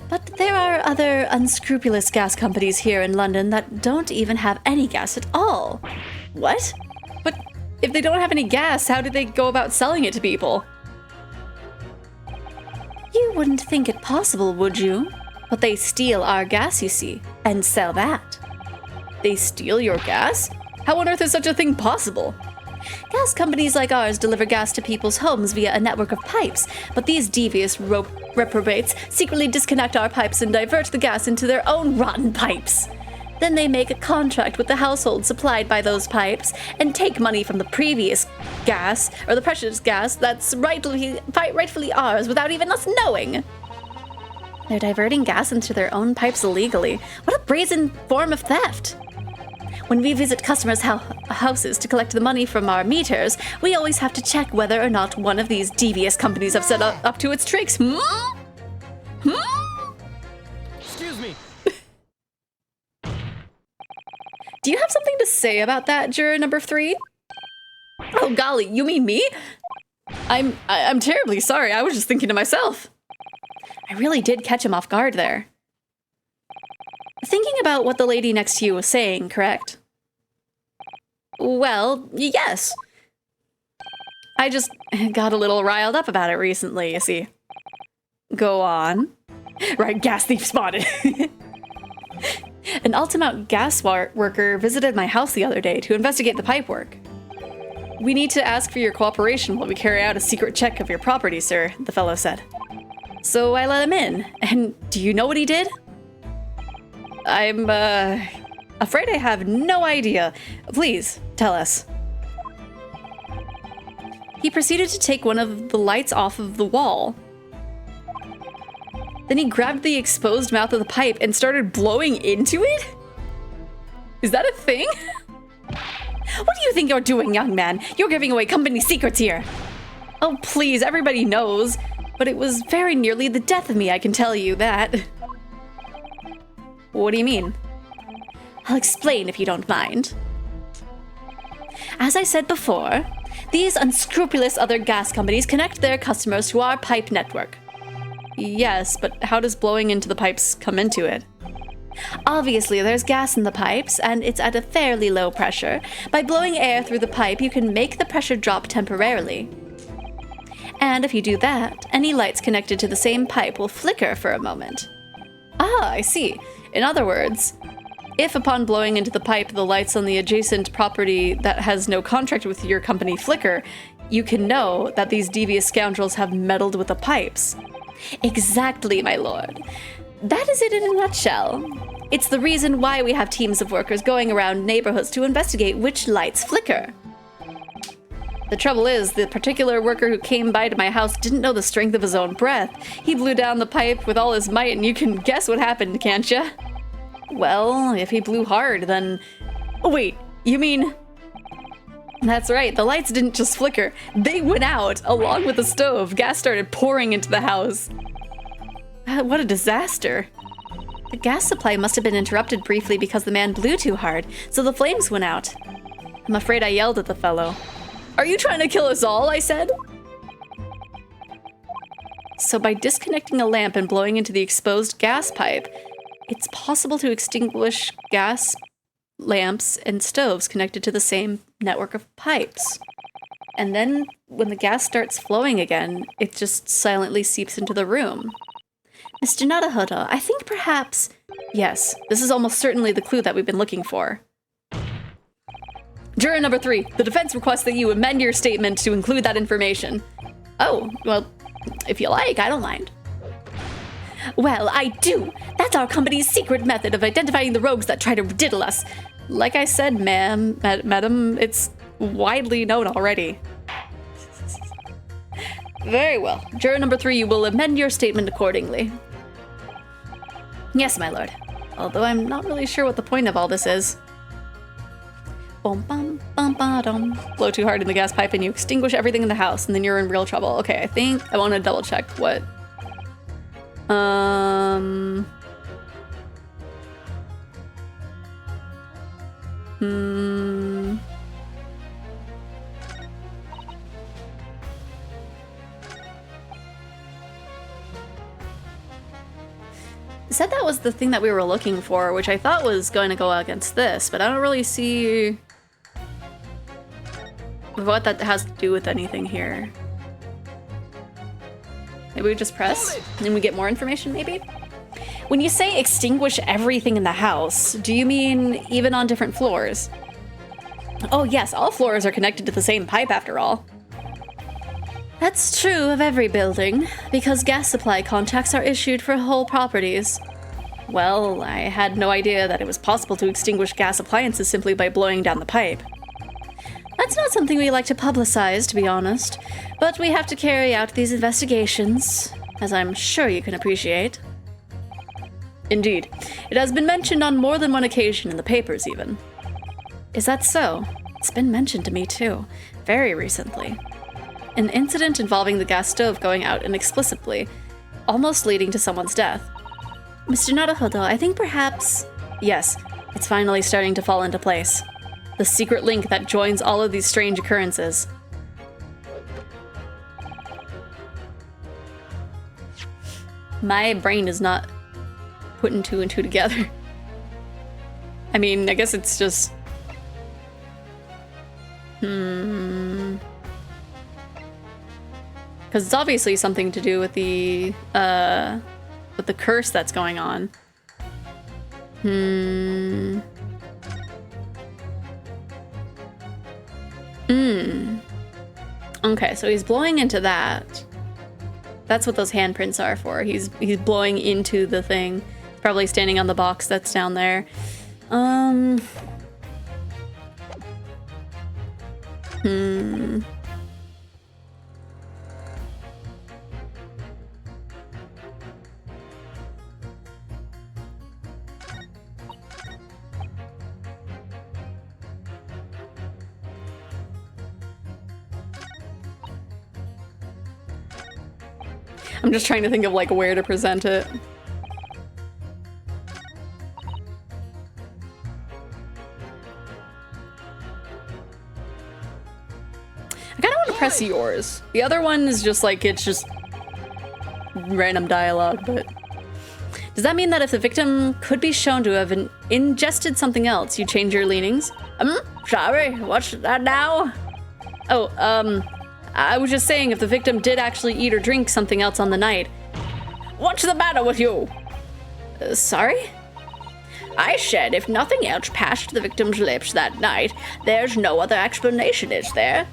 But there are other unscrupulous gas companies here in London that don't even have any gas at all. What? But if they don't have any gas, how do they go about selling it to people? You wouldn't think it possible, would you? But they steal our gas, you see, and sell that. They steal your gas? How on earth is such a thing possible? Gas companies like ours deliver gas to people's homes via a network of pipes, but these devious reprobates secretly disconnect our pipes and divert the gas into their own rotten pipes. Then they make a contract with the household supplied by those pipes and take money from the previous gas, or the precious gas, that's rightfully ours without even us knowing. They're diverting gas into their own pipes illegally. What a brazen form of theft! When we visit customers' houses to collect the money from our meters, we always have to check whether or not one of these devious companies have set up to its tricks. Excuse me. Do you have something to say about that, juror number 3? Oh golly, you mean me? I'm terribly sorry. I was just thinking to myself. I really did catch him off guard there. Thinking about what the lady next to you was saying, correct? Well, yes. I just got a little riled up about it recently, you see. Go on. Right, gas thief spotted. An Altamont gas worker visited my house the other day to investigate the pipe work. We need to ask for your cooperation while we carry out a secret check of your property, sir, the fellow said. So I let him in, and do you know what he did? I'm, afraid I have no idea. Please, tell us. He proceeded to take one of the lights off of the wall. Then he grabbed the exposed mouth of the pipe and started blowing into it? Is that a thing? What do you think you're doing, young man? You're giving away company secrets here. Oh, please, everybody knows. But it was very nearly the death of me, I can tell you that. What do you mean? I'll explain if you don't mind. As I said before, these unscrupulous other gas companies connect their customers to our pipe network. Yes, but how does blowing into the pipes come into it? Obviously, there's gas in the pipes, and it's at a fairly low pressure. By blowing air through the pipe, you can make the pressure drop temporarily. And if you do that, any lights connected to the same pipe will flicker for a moment. Ah, I see. In other words, if upon blowing into the pipe the lights on the adjacent property that has no contract with your company flicker, you can know that these devious scoundrels have meddled with the pipes. Exactly, my lord. That is it in a nutshell. It's the reason why we have teams of workers going around neighborhoods to investigate which lights flicker. The trouble is, the particular worker who came by to my house didn't know the strength of his own breath. He blew down the pipe with all his might, and you can guess what happened, can't ya? Well, if he blew hard, then... Oh, wait, you mean... That's right, the lights didn't just flicker. They went out, along with the stove. Gas started pouring into the house. What a disaster. The gas supply must have been interrupted briefly because the man blew too hard, so the flames went out. I'm afraid I yelled at the fellow. Are you trying to kill us all? I said. So by disconnecting a lamp and blowing into the exposed gas pipe, it's possible to extinguish gas lamps and stoves connected to the same network of pipes. And then when the gas starts flowing again, it just silently seeps into the room. Mr. Naruhodo, I think perhaps... Yes, this is almost certainly the clue that we've been looking for. Juror number 3, the defense requests that you amend your statement to include that information. Oh, well, if you like, I don't mind. Well, I do. That's our company's secret method of identifying the rogues that try to diddle us. Like I said, madam, it's widely known already. Very well. Juror number 3, you will amend your statement accordingly. Yes, my lord. Although I'm not really sure what the point of all this is. Boom, bum, bum, ba, dum. Blow too hard in the gas pipe and you extinguish everything in the house, and then you're in real trouble. Okay, I think I want to double check what... Said that was the thing that we were looking for, which I thought was going to go against this, but I don't really see what that has to do with anything here. Maybe we just press and we get more information, maybe? When you say extinguish everything in the house, do you mean even on different floors? Oh yes, all floors are connected to the same pipe after all. That's true of every building, because gas supply contracts are issued for whole properties. Well, I had no idea that it was possible to extinguish gas appliances simply by blowing down the pipe. That's not something we like to publicize, to be honest, but we have to carry out these investigations, as I'm sure you can appreciate. Indeed. It has been mentioned on more than one occasion in the papers, even. Is that so? It's been mentioned to me, too. Very recently. An incident involving the gas stove going out inexplicably, almost leading to someone's death. Mr. Naruhodo, I think perhaps... Yes, it's finally starting to fall into place. The secret link that joins all of these strange occurrences. My brain is not putting 2 and 2 together. I mean, I guess it's just... Because it's obviously something to do with the curse that's going on. Okay, so he's blowing into that. That's what those handprints are for. He's blowing into the thing. Probably standing on the box that's down there. I'm just trying to think of like where to present it. I kind of want to press yours. The other one is just like, it's just random dialogue, but... Does that mean that if the victim could be shown to have ingested something else, you change your leanings? Sorry, what's that now? Oh, I was just saying if the victim did actually eat or drink something else on the night. What's the matter with you? Sorry? I said if nothing else passed the victim's lips that night, there's no other explanation, is there?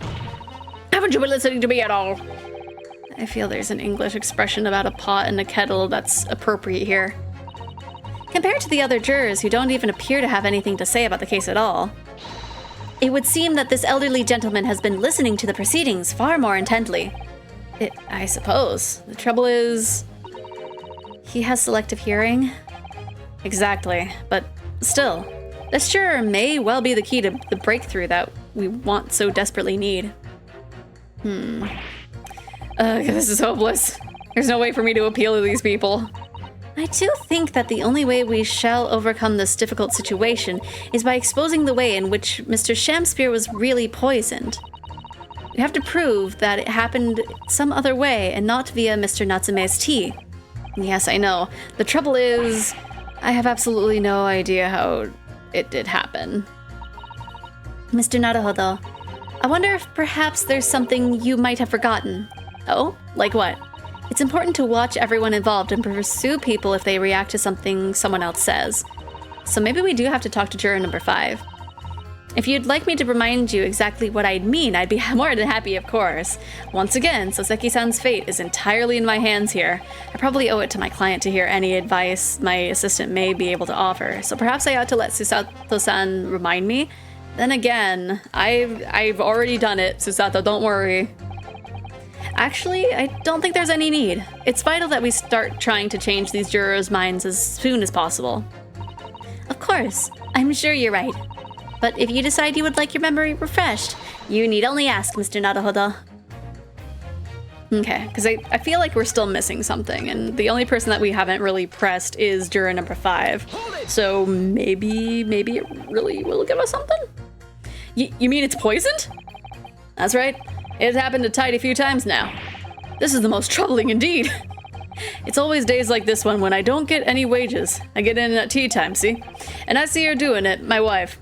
Haven't you been listening to me at all? I feel there's an English expression about a pot and a kettle that's appropriate here. Compared to the other jurors who don't even appear to have anything to say about the case at all, it would seem that this elderly gentleman has been listening to the proceedings far more intently. I suppose. The trouble is... he has selective hearing? Exactly, but still, this juror may well be the key to the breakthrough that we want so desperately need. This is hopeless. There's no way for me to appeal to these people. I do think that the only way we shall overcome this difficult situation is by exposing the way in which Mr. Shakespeare was really poisoned. We have to prove that it happened some other way and not via Mr. Natsume's tea. Yes, I know. The trouble is, I have absolutely no idea how it did happen. Mr. Naruhodo, I wonder if perhaps there's something you might have forgotten. Oh? Like what? It's important to watch everyone involved and pursue people if they react to something someone else says. So maybe we do have to talk to juror number 5. If you'd like me to remind you exactly what I'd mean, I'd be more than happy, of course. Once again, Soseki-san's fate is entirely in my hands here. I probably owe it to my client to hear any advice my assistant may be able to offer, so perhaps I ought to let Susato-san remind me? Then again, I've already done it, Susato, don't worry. Actually, I don't think there's any need. It's vital that we start trying to change these jurors' minds as soon as possible. Of course, I'm sure you're right. But if you decide you would like your memory refreshed, you need only ask, Mr. Naruhodo. Okay, because I feel like we're still missing something, and the only person that we haven't really pressed is juror number 5. So maybe it really will give us something? You mean it's poisoned? That's right. It's happened a tidy few times now. This is the most troubling indeed. It's always days like this one when I don't get any wages. I get in at tea time, see? And I see her doing it, my wife.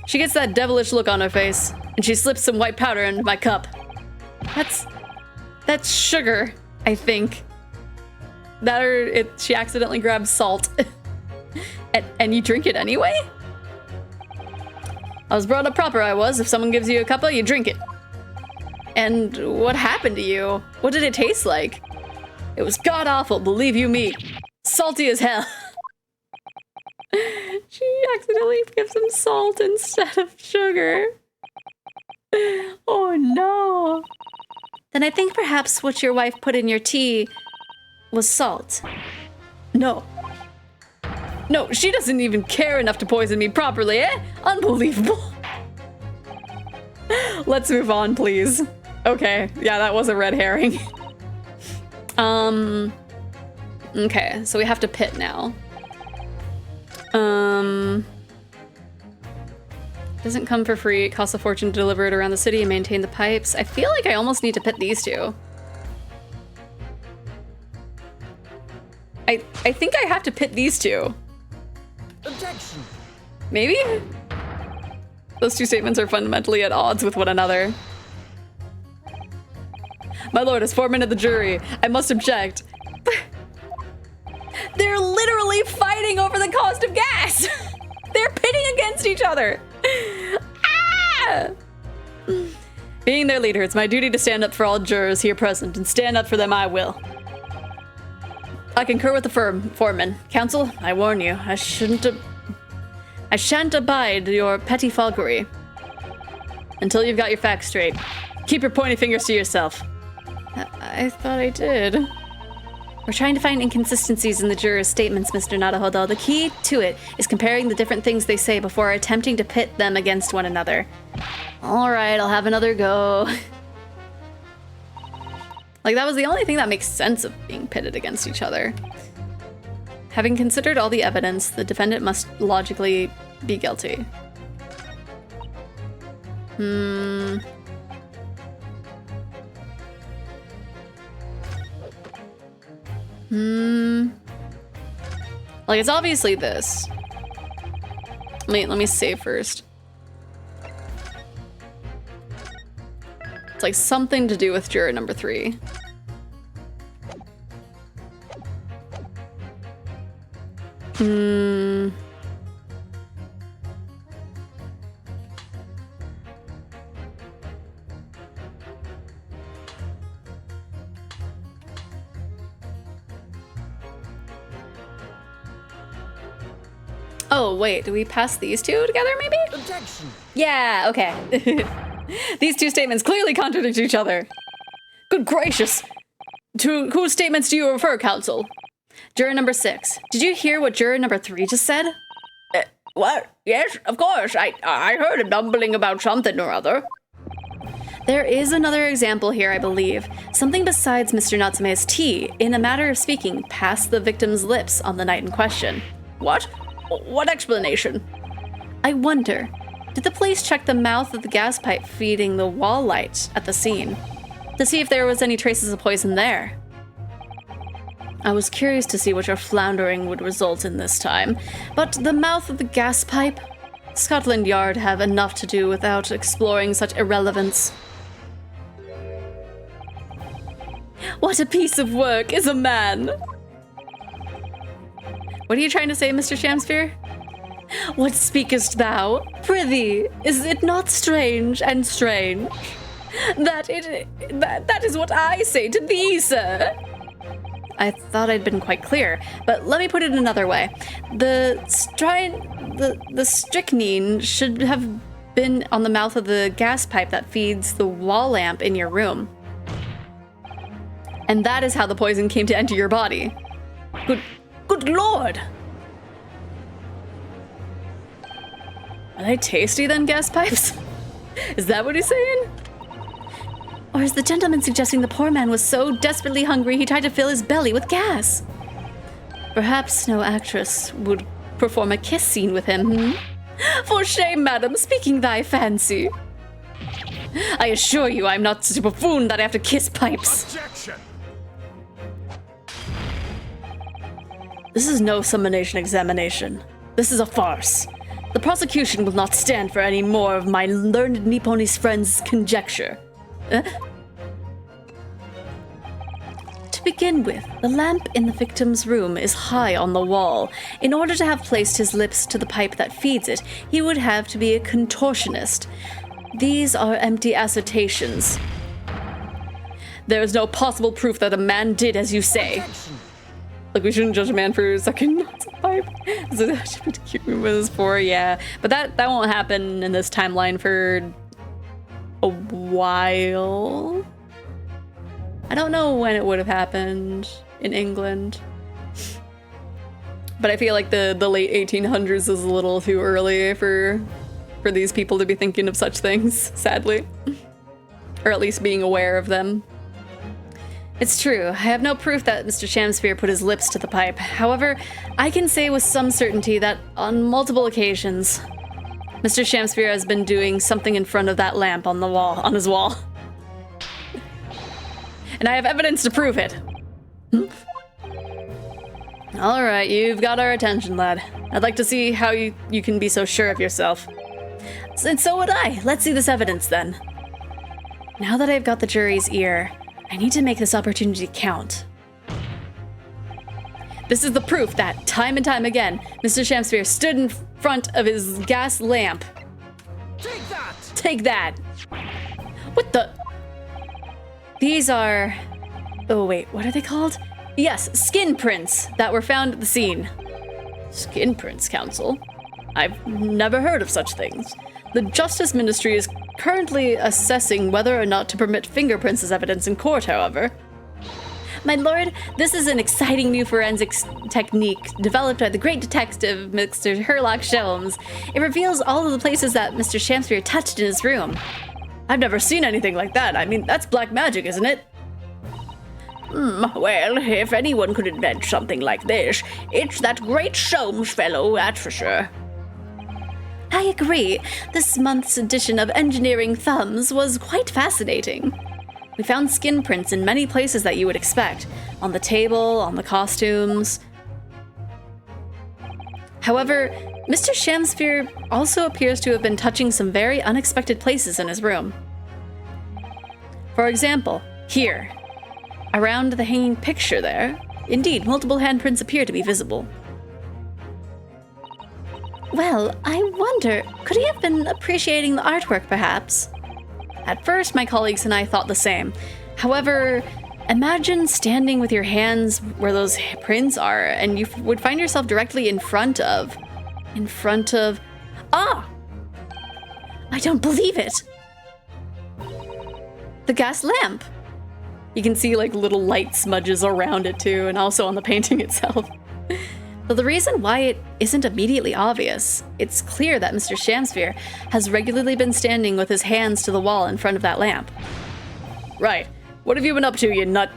She gets that devilish look on her face, and she slips some white powder into my cup. That's sugar, I think. She accidentally grabs salt. and you drink it anyway? I was brought up proper, I was. If someone gives you a cuppa, you drink it. And what happened to you? What did it taste like? It was god-awful, believe you me. Salty as hell. She accidentally gives him salt instead of sugar. Oh no. Then I think perhaps what your wife put in your tea was salt. No. No, she doesn't even care enough to poison me properly, eh? Unbelievable. Let's move on, please. Okay, yeah, that was a red herring. Okay, so we have to pit now. Doesn't come for free. It costs a fortune to deliver it around the city and maintain the pipes. I feel like I almost need to pit these two. I think I have to pit these two. Objection. Maybe? Those two statements are fundamentally at odds with one another. My lord, as foreman of the jury, I must object. They're literally fighting over the cost of gas! They're pitting against each other! Ah! Being their leader, it's my duty to stand up for all jurors here present, and stand up for them I will. I concur with the foreman. Counsel, I warn you, I shan't abide your pettifoggery until you've got your facts straight. Keep your pointy fingers to yourself. I thought I did. We're trying to find inconsistencies in the jurors' statements, Mr. Naruhodo. The key to it is comparing the different things they say before attempting to pit them against one another. All right, I'll have another go. Like, that was the only thing that makes sense of being pitted against each other. Having considered all the evidence, the defendant must logically be guilty. Like, it's obviously this. Let me save first. It's like something to do with juror number 3. Oh, wait, do we pass these two together, maybe? Objection. Yeah, okay. These two statements clearly contradict each other. Good gracious! To whose statements do you refer, counsel? Juror number 6. Did you hear what juror number 3 just said? What? Yes, of course. I heard him mumbling about something or other. There is another example here, I believe. Something besides Mr. Natsume's tea, in a matter of speaking, passed the victim's lips on the night in question. What? What explanation? I wonder, did the police check the mouth of the gas pipe feeding the wall light at the scene to see if there was any traces of poison there? I was curious to see what your floundering would result in this time, but the mouth of the gas pipe? Scotland Yard have enough to do without exploring such irrelevance. What a piece of work is a man! What are you trying to say, Mr. Shakespeare? What speakest thou? Prithee, is it not strange and strange? That is what I say to thee, sir. I thought I'd been quite clear, but let me put it another way. The strychnine should have been on the mouth of the gas pipe that feeds the wall lamp in your room. And that is how the poison came to enter your body. Good lord! Are they tasty then, gas pipes? Is that what he's saying? Or is the gentleman suggesting the poor man was so desperately hungry he tried to fill his belly with gas? Perhaps no actress would perform a kiss scene with him, For shame, madam, speaking thy fancy. I assure you I'm not such a buffoon that I have to kiss pipes. Objection. This is no summonation examination. This is a farce. The prosecution will not stand for any more of my learned Nipponese friend's conjecture. To begin with, the lamp in the victim's room is high on the wall. In order to have placed his lips to the pipe that feeds it, he would have to be a contortionist. These are empty assertions. There is no possible proof that a man did as you say. Objection. Like, we shouldn't judge a man for sucking nuts of pipe. Is it LGBTQ movement is for? Yeah. But that won't happen in this timeline for a while. I don't know when it would have happened in England. But I feel like the late 1800s is a little too early for these people to be thinking of such things, sadly. Or at least being aware of them. It's true, I have no proof that Mr. Shakespeare put his lips to the pipe. However, I can say with some certainty that on multiple occasions, Mr. Shakespeare has been doing something in front of that lamp on the wall, on his wall. And I have evidence to prove it. All right, you've got our attention, lad. I'd like to see how you can be so sure of yourself. And so would I. Let's see this evidence then. Now that I've got the jury's ear, I need to make this opportunity count. This is the proof that, time and time again, Mr. Shakespeare stood in front of his gas lamp. Take that. Take that! What the? These are... Oh wait, what are they called? Yes, skin prints that were found at the scene. Skin prints, counsel? I've never heard of such things. The Justice Ministry is currently assessing whether or not to permit fingerprints as evidence in court, however. My lord, this is an exciting new forensics technique developed by the great detective, Mr. Sherlock Sholmes. It reveals all of the places that Mr. Shakespeare touched in his room. I've never seen anything like that. I mean, that's black magic, isn't it? Well, if anyone could invent something like this, it's that great Soames fellow, that's for sure. I agree. This month's edition of Engineering Thumbs was quite fascinating. We found skin prints in many places that you would expect. On the table, on the costumes. However, Mr. Shamsphere also appears to have been touching some very unexpected places in his room. For example, here. Around the hanging picture there, indeed, multiple handprints appear to be visible. Well, I wonder, could he have been appreciating the artwork, perhaps? At first, my colleagues and I thought the same. However, imagine standing with your hands where those prints are, and you would find yourself directly in front of... Ah! I don't believe it! The gas lamp! You can see like little light smudges around it too, and also on the painting itself. But the reason why it isn't immediately obvious, it's clear that Mr. Shamsphere has regularly been standing with his hands to the wall in front of that lamp. Right. What have you been up to, you nut?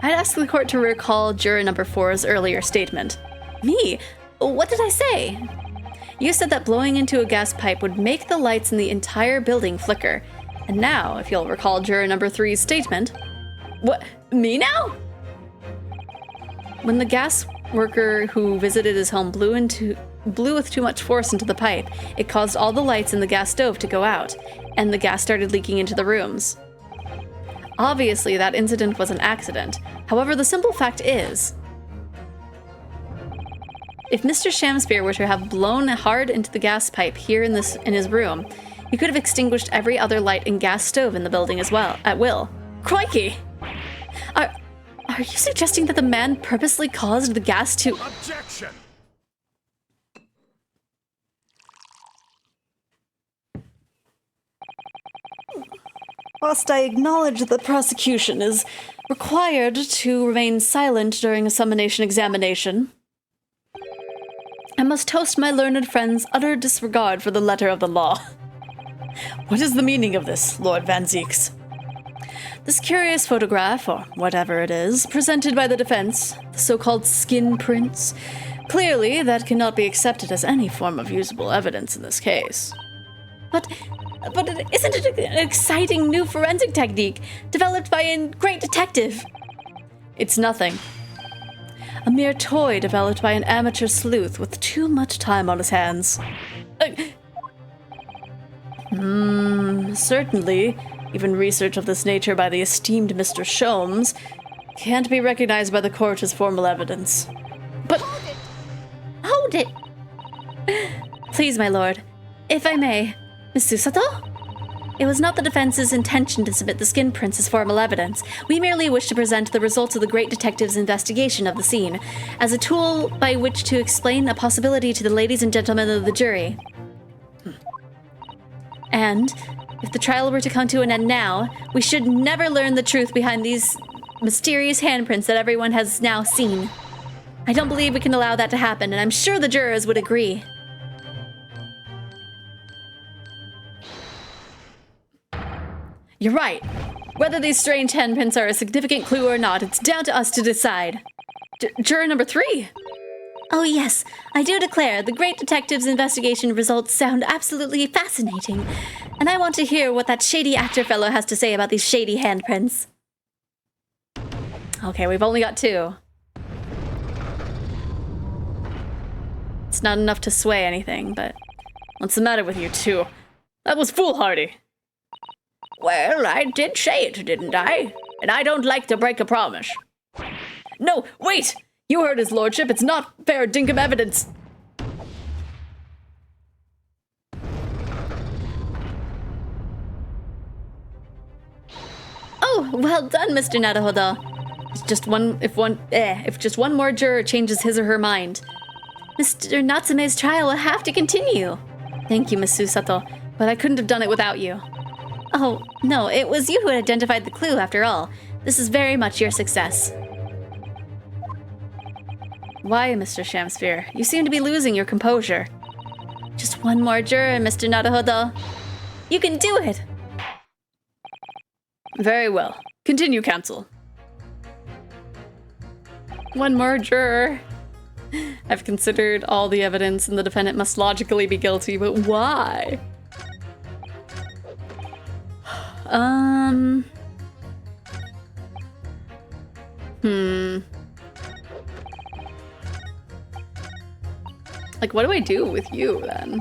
I'd ask the court to recall juror number 4's earlier statement. Me? What did I say? You said that blowing into a gas pipe would make the lights in the entire building flicker. And now, if you'll recall juror number 3's statement... What? Me now? When the gas worker who visited his home blew with too much force into the pipe, it caused all the lights in the gas stove to go out, and the gas started leaking into the rooms. Obviously, that incident was an accident. However, the simple fact is, if Mr. Shamsphere were to have blown hard into the gas pipe here in his room, he could have extinguished every other light and gas stove in the building as well, at will. Crikey! Are you suggesting that the man purposely caused the gas to... Objection! Whilst I acknowledge that the prosecution is required to remain silent during a summation examination, I must toast my learned friend's utter disregard for the letter of the law. What is the meaning of this, Lord Van Zieks? This curious photograph, or whatever it is, presented by the defense, the so-called skin prints, clearly that cannot be accepted as any form of usable evidence in this case. But isn't it an exciting new forensic technique developed by a great detective? It's nothing. A mere toy developed by an amateur sleuth with too much time on his hands. Certainly, even research of this nature by the esteemed Mr. Sholmes can't be recognized by the court as formal evidence. But... Hold it! Please, my lord, if I may, Miss Susato? It was not the defense's intention to submit the skin prints as formal evidence. We merely wish to present the results of the great detective's investigation of the scene as a tool by which to explain a possibility to the ladies and gentlemen of the jury. And if the trial were to come to an end now, we should never learn the truth behind these mysterious handprints that everyone has now seen. I don't believe we can allow that to happen, and I'm sure the jurors would agree. You're right. Whether these strange handprints are a significant clue or not, it's down to us to decide. Juror number 3. Oh yes, I do declare the great detective's investigation results sound absolutely fascinating, and I want to hear what that shady actor fellow has to say about these shady handprints. Okay, we've only got 2. It's not enough to sway anything, but what's the matter with you two? That was foolhardy. Well, I did say it, didn't I? And I don't like to break a promise. No, wait! You heard his lordship. It's not fair dinkum evidence. Oh, well done, Mr. Naruhodo. If just one more juror changes his or her mind. Mr. Natsume's trial will have to continue. Thank you, Miss Susato, but I couldn't have done it without you. Oh, no, it was you who had identified the clue after all. This is very much your success. Why, Mr. Shamsphere? You seem to be losing your composure. Just one more juror, Mr. Naruhodo. You can do it! Very well. Continue, counsel. One more juror. I've considered all the evidence and the defendant must logically be guilty, but why? Like, what do I do with you, then?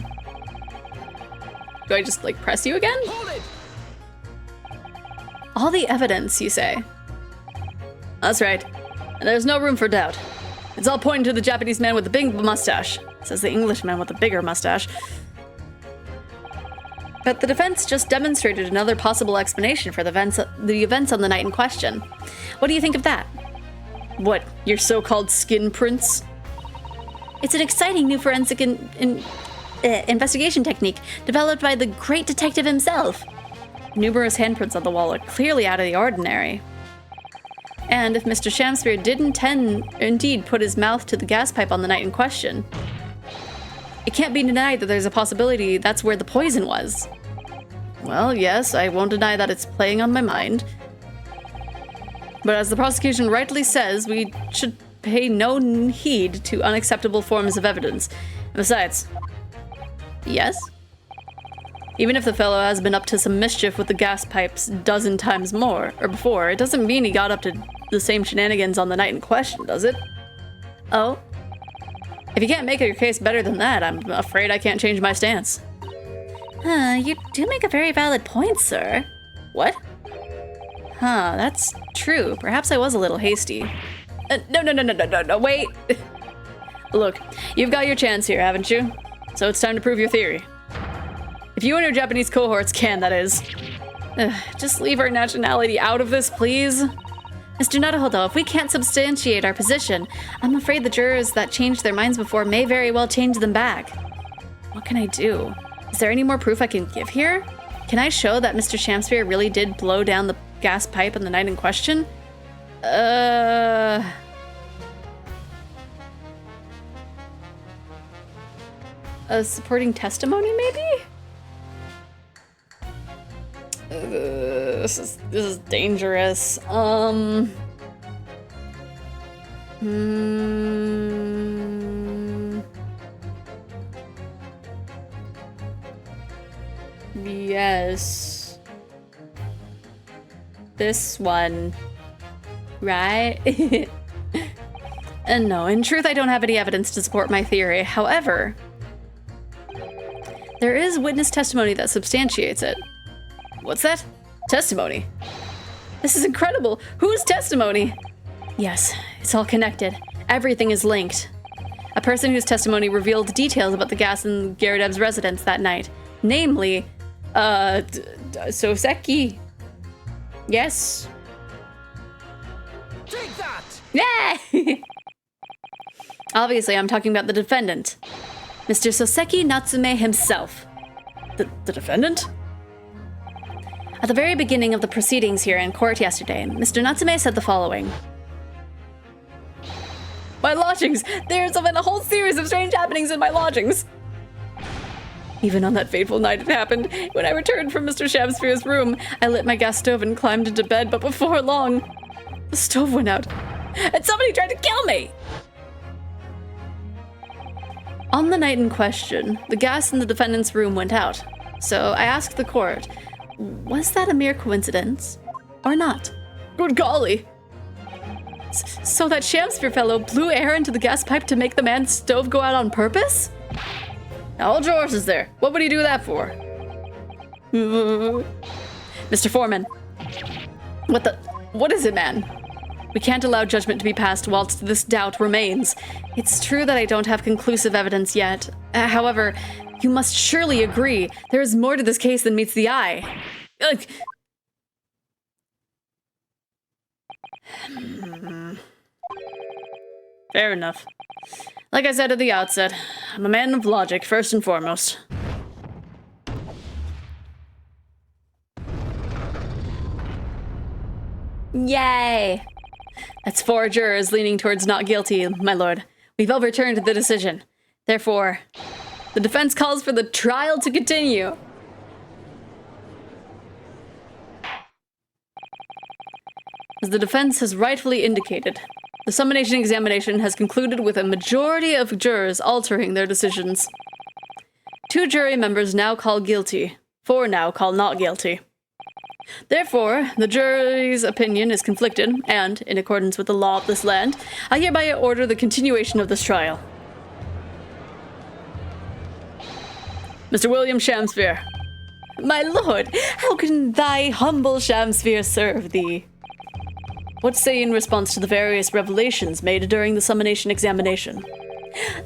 Do I just, like, press you again? Hold it! All the evidence, you say? That's right. And there's no room for doubt. It's all pointing to the Japanese man with the big mustache, says the Englishman with the bigger mustache. But the defense just demonstrated another possible explanation for the events on the night in question. What do you think of that? What, your so-called skin prints? It's an exciting new forensic investigation technique developed by the great detective himself. Numerous handprints on the wall are clearly out of the ordinary. And if Mr. Shakespeare did indeed put his mouth to the gas pipe on the night in question, it can't be denied that there's a possibility that's where the poison was. Well, yes, I won't deny that it's playing on my mind. But as the prosecution rightly says, we should pay no heed to unacceptable forms of evidence. And besides, yes? Even if the fellow has been up to some mischief with the gas pipes 12 times more, or before, it doesn't mean he got up to the same shenanigans on the night in question, does it? Oh? If you can't make your case better than that, I'm afraid I can't change my stance. You do make a very valid point, sir. What? Huh, that's true. Perhaps I was a little hasty. No, wait! Look, you've got your chance here, haven't you? So it's time to prove your theory. If you and your Japanese cohorts can, that is. Just leave our nationality out of this, please. Mr. Naruhodo, if we can't substantiate our position, I'm afraid the jurors that changed their minds before may very well change them back. What can I do? Is there any more proof I can give here? Can I show that Mr. Shakespeare really did blow down the gas pipe on the night in question? A supporting testimony, maybe? This is dangerous. Yes. This one. Right? And no, in truth, I don't have any evidence to support my theory. However, there is witness testimony that substantiates it. What's that? Testimony? This is incredible. Whose testimony? Yes, it's all connected. Everything is linked. A person whose testimony revealed details about the gas in Garadeb's residence that night. Namely, Soseki. Yes. Take that! Yeah! Obviously, I'm talking about the defendant. Mr. Soseki Natsume himself. The defendant? At the very beginning of the proceedings here in court yesterday, Mr. Natsume said the following. My lodgings! There's been a whole series of strange happenings in my lodgings. Even on that fateful night it happened. When I returned from Mr. Shakespeare's room, I lit my gas stove and climbed into bed, but before long, the stove went out, and somebody tried to kill me! On the night in question, the gas in the defendant's room went out. So I asked the court, was that a mere coincidence or not? Good golly! So that Shakespeare fellow blew air into the gas pipe to make the man's stove go out on purpose? Now hold your horses there. What would he do that for? Mr. Foreman. What is it, man? We can't allow judgment to be passed whilst this doubt remains. It's true that I don't have conclusive evidence yet. However, you must surely agree there is more to this case than meets the eye. Ugh. Fair enough. Like I said at the outset, I'm a man of logic, first and foremost. Yay! That's 4 jurors leaning towards not guilty, my lord. We've overturned the decision. Therefore, the defense calls for the trial to continue. As the defense has rightfully indicated, the summonation examination has concluded with a majority of jurors altering their decisions. 2 jury members now call guilty. 4 now call not guilty. Therefore, the jury's opinion is conflicted, and, in accordance with the law of this land, I hereby order the continuation of this trial. Mr. William Shamsphere. My lord, how can thy humble Shamsphere serve thee? What say in response to the various revelations made during the summonation examination?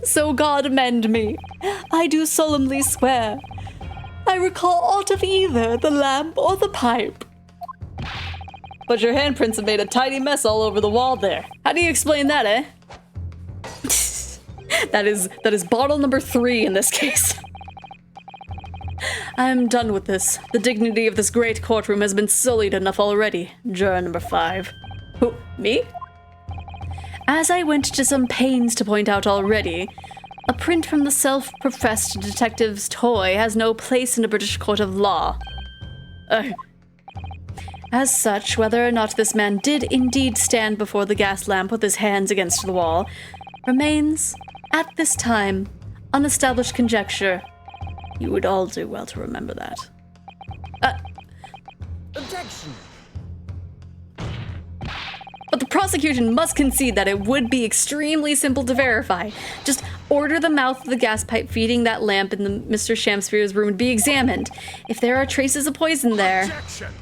So God amend me, I do solemnly swear, I recall aught of either the lamp or the pipe. But your handprints have made a tidy mess all over the wall there. How do you explain that, eh? That is bottle number 3 in this case. I'm done with this. The dignity of this great courtroom has been sullied enough already. Juror number 5. Who, me? As I went to some pains to point out already, a print from the self-professed detective's toy has no place in a British court of law. As such, whether or not this man did indeed stand before the gas lamp with his hands against the wall remains, at this time, unestablished conjecture. You would all do well to remember that. Objection! But the prosecution must concede that it would be extremely simple to verify. Just order the mouth of the gas pipe feeding that lamp in Mr. Shamsphere's room to be examined. If there are traces of poison there... Objection!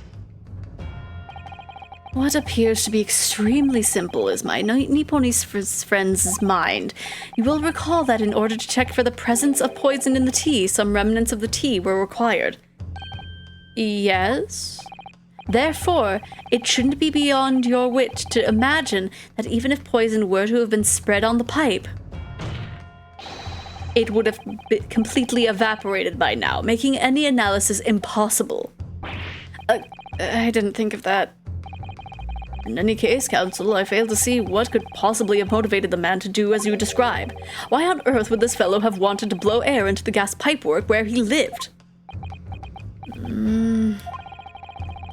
What appears to be extremely simple is my Nipponi's friend's mind. You will recall that in order to check for the presence of poison in the tea, some remnants of the tea were required. Yes? Therefore, it shouldn't be beyond your wit to imagine that even if poison were to have been spread on the pipe, it would have been completely evaporated by now, making any analysis impossible. I didn't think of that. In any case, counsel, I fail to see what could possibly have motivated the man to do as you describe. Why on earth would this fellow have wanted to blow air into the gas pipework where he lived?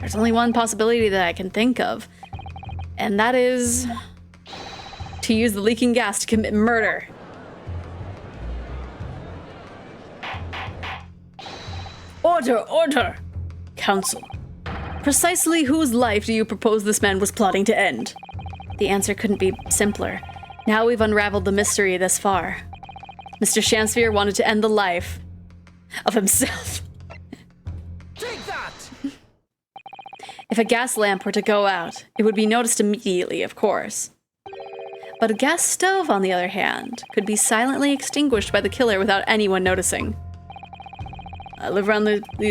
There's only one possibility that I can think of, and that is to use the leaking gas to commit murder. Order, order! Counsel. Precisely whose life do you propose this man was plotting to end? The answer couldn't be simpler. Now we've unraveled the mystery this far. Mr. Shamsphere wanted to end the life of himself. Take that! If a gas lamp were to go out, it would be noticed immediately, of course. But a gas stove, on the other hand, could be silently extinguished by the killer without anyone noticing. I live around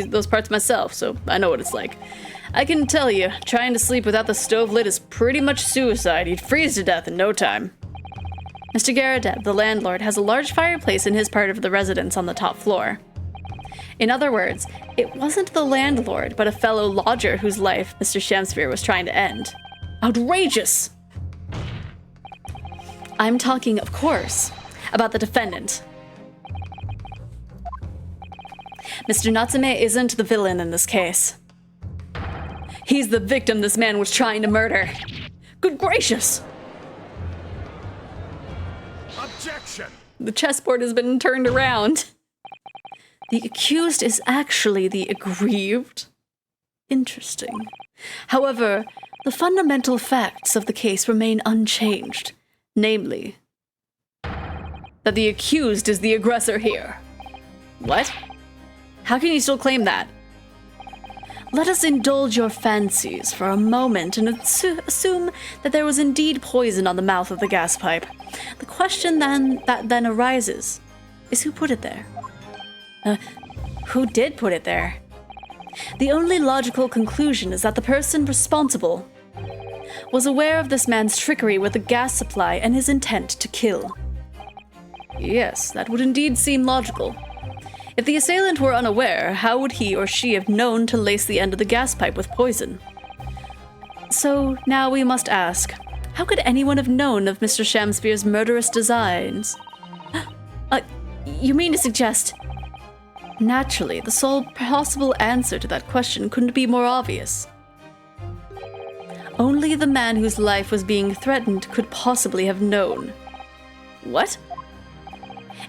those parts myself, so I know what it's like. I can tell you, trying to sleep without the stove lit is pretty much suicide. You'd freeze to death in no time. Mr. Garadeb, the landlord, has a large fireplace in his part of the residence on the top floor. In other words, it wasn't the landlord, but a fellow lodger whose life Mr. Shamsphere was trying to end. Outrageous! I'm talking, of course, about the defendant. Mr. Natsume isn't the villain in this case. He's the victim this man was trying to murder. Good gracious! Objection! The chessboard has been turned around. The accused is actually the aggrieved. Interesting. However, the fundamental facts of the case remain unchanged. Namely, that the accused is the aggressor here. What? How can you still claim that? Let us indulge your fancies for a moment and assume that there was indeed poison on the mouth of the gas pipe. The question that then arises is who put it there? Who did put it there? The only logical conclusion is that the person responsible was aware of this man's trickery with the gas supply and his intent to kill. Yes, that would indeed seem logical. If the assailant were unaware, how would he or she have known to lace the end of the gas pipe with poison? So now we must ask, how could anyone have known of Mr. Shamsphere's murderous designs? You mean to suggest... Naturally, the sole possible answer to that question couldn't be more obvious. Only the man whose life was being threatened could possibly have known. What?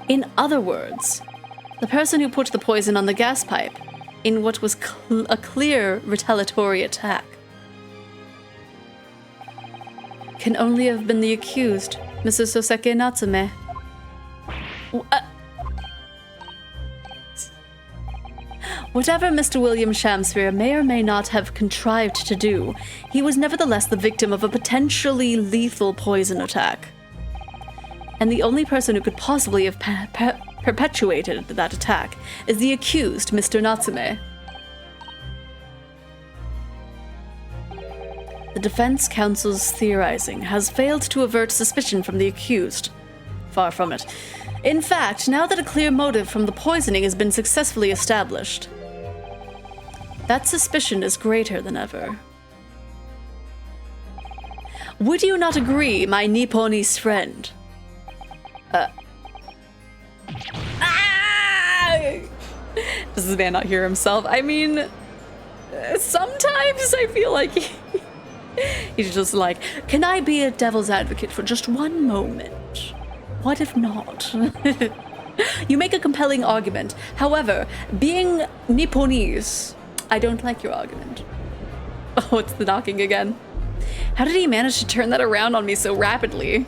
In other words, the person who put the poison on the gas pipe in what was a clear retaliatory attack can only have been the accused, Mrs. Soseki Natsume. Whatever Mr. William Shamsphere may or may not have contrived to do, he was nevertheless the victim of a potentially lethal poison attack. And the only person who could possibly have perpetuated that attack is the accused, Mr. Natsume. The defense counsel's theorizing has failed to avert suspicion from the accused. Far from it. In fact, now that a clear motive from the poisoning has been successfully established, that suspicion is greater than ever. Would you not agree, my Nipponese friend? Does this man not hear himself? I mean, sometimes I feel like he's just like, can I be a devil's advocate for just one moment? What if not? You make a compelling argument. However, being Nipponese, I don't like your argument. Oh, it's the knocking again. How did he manage to turn that around on me so rapidly?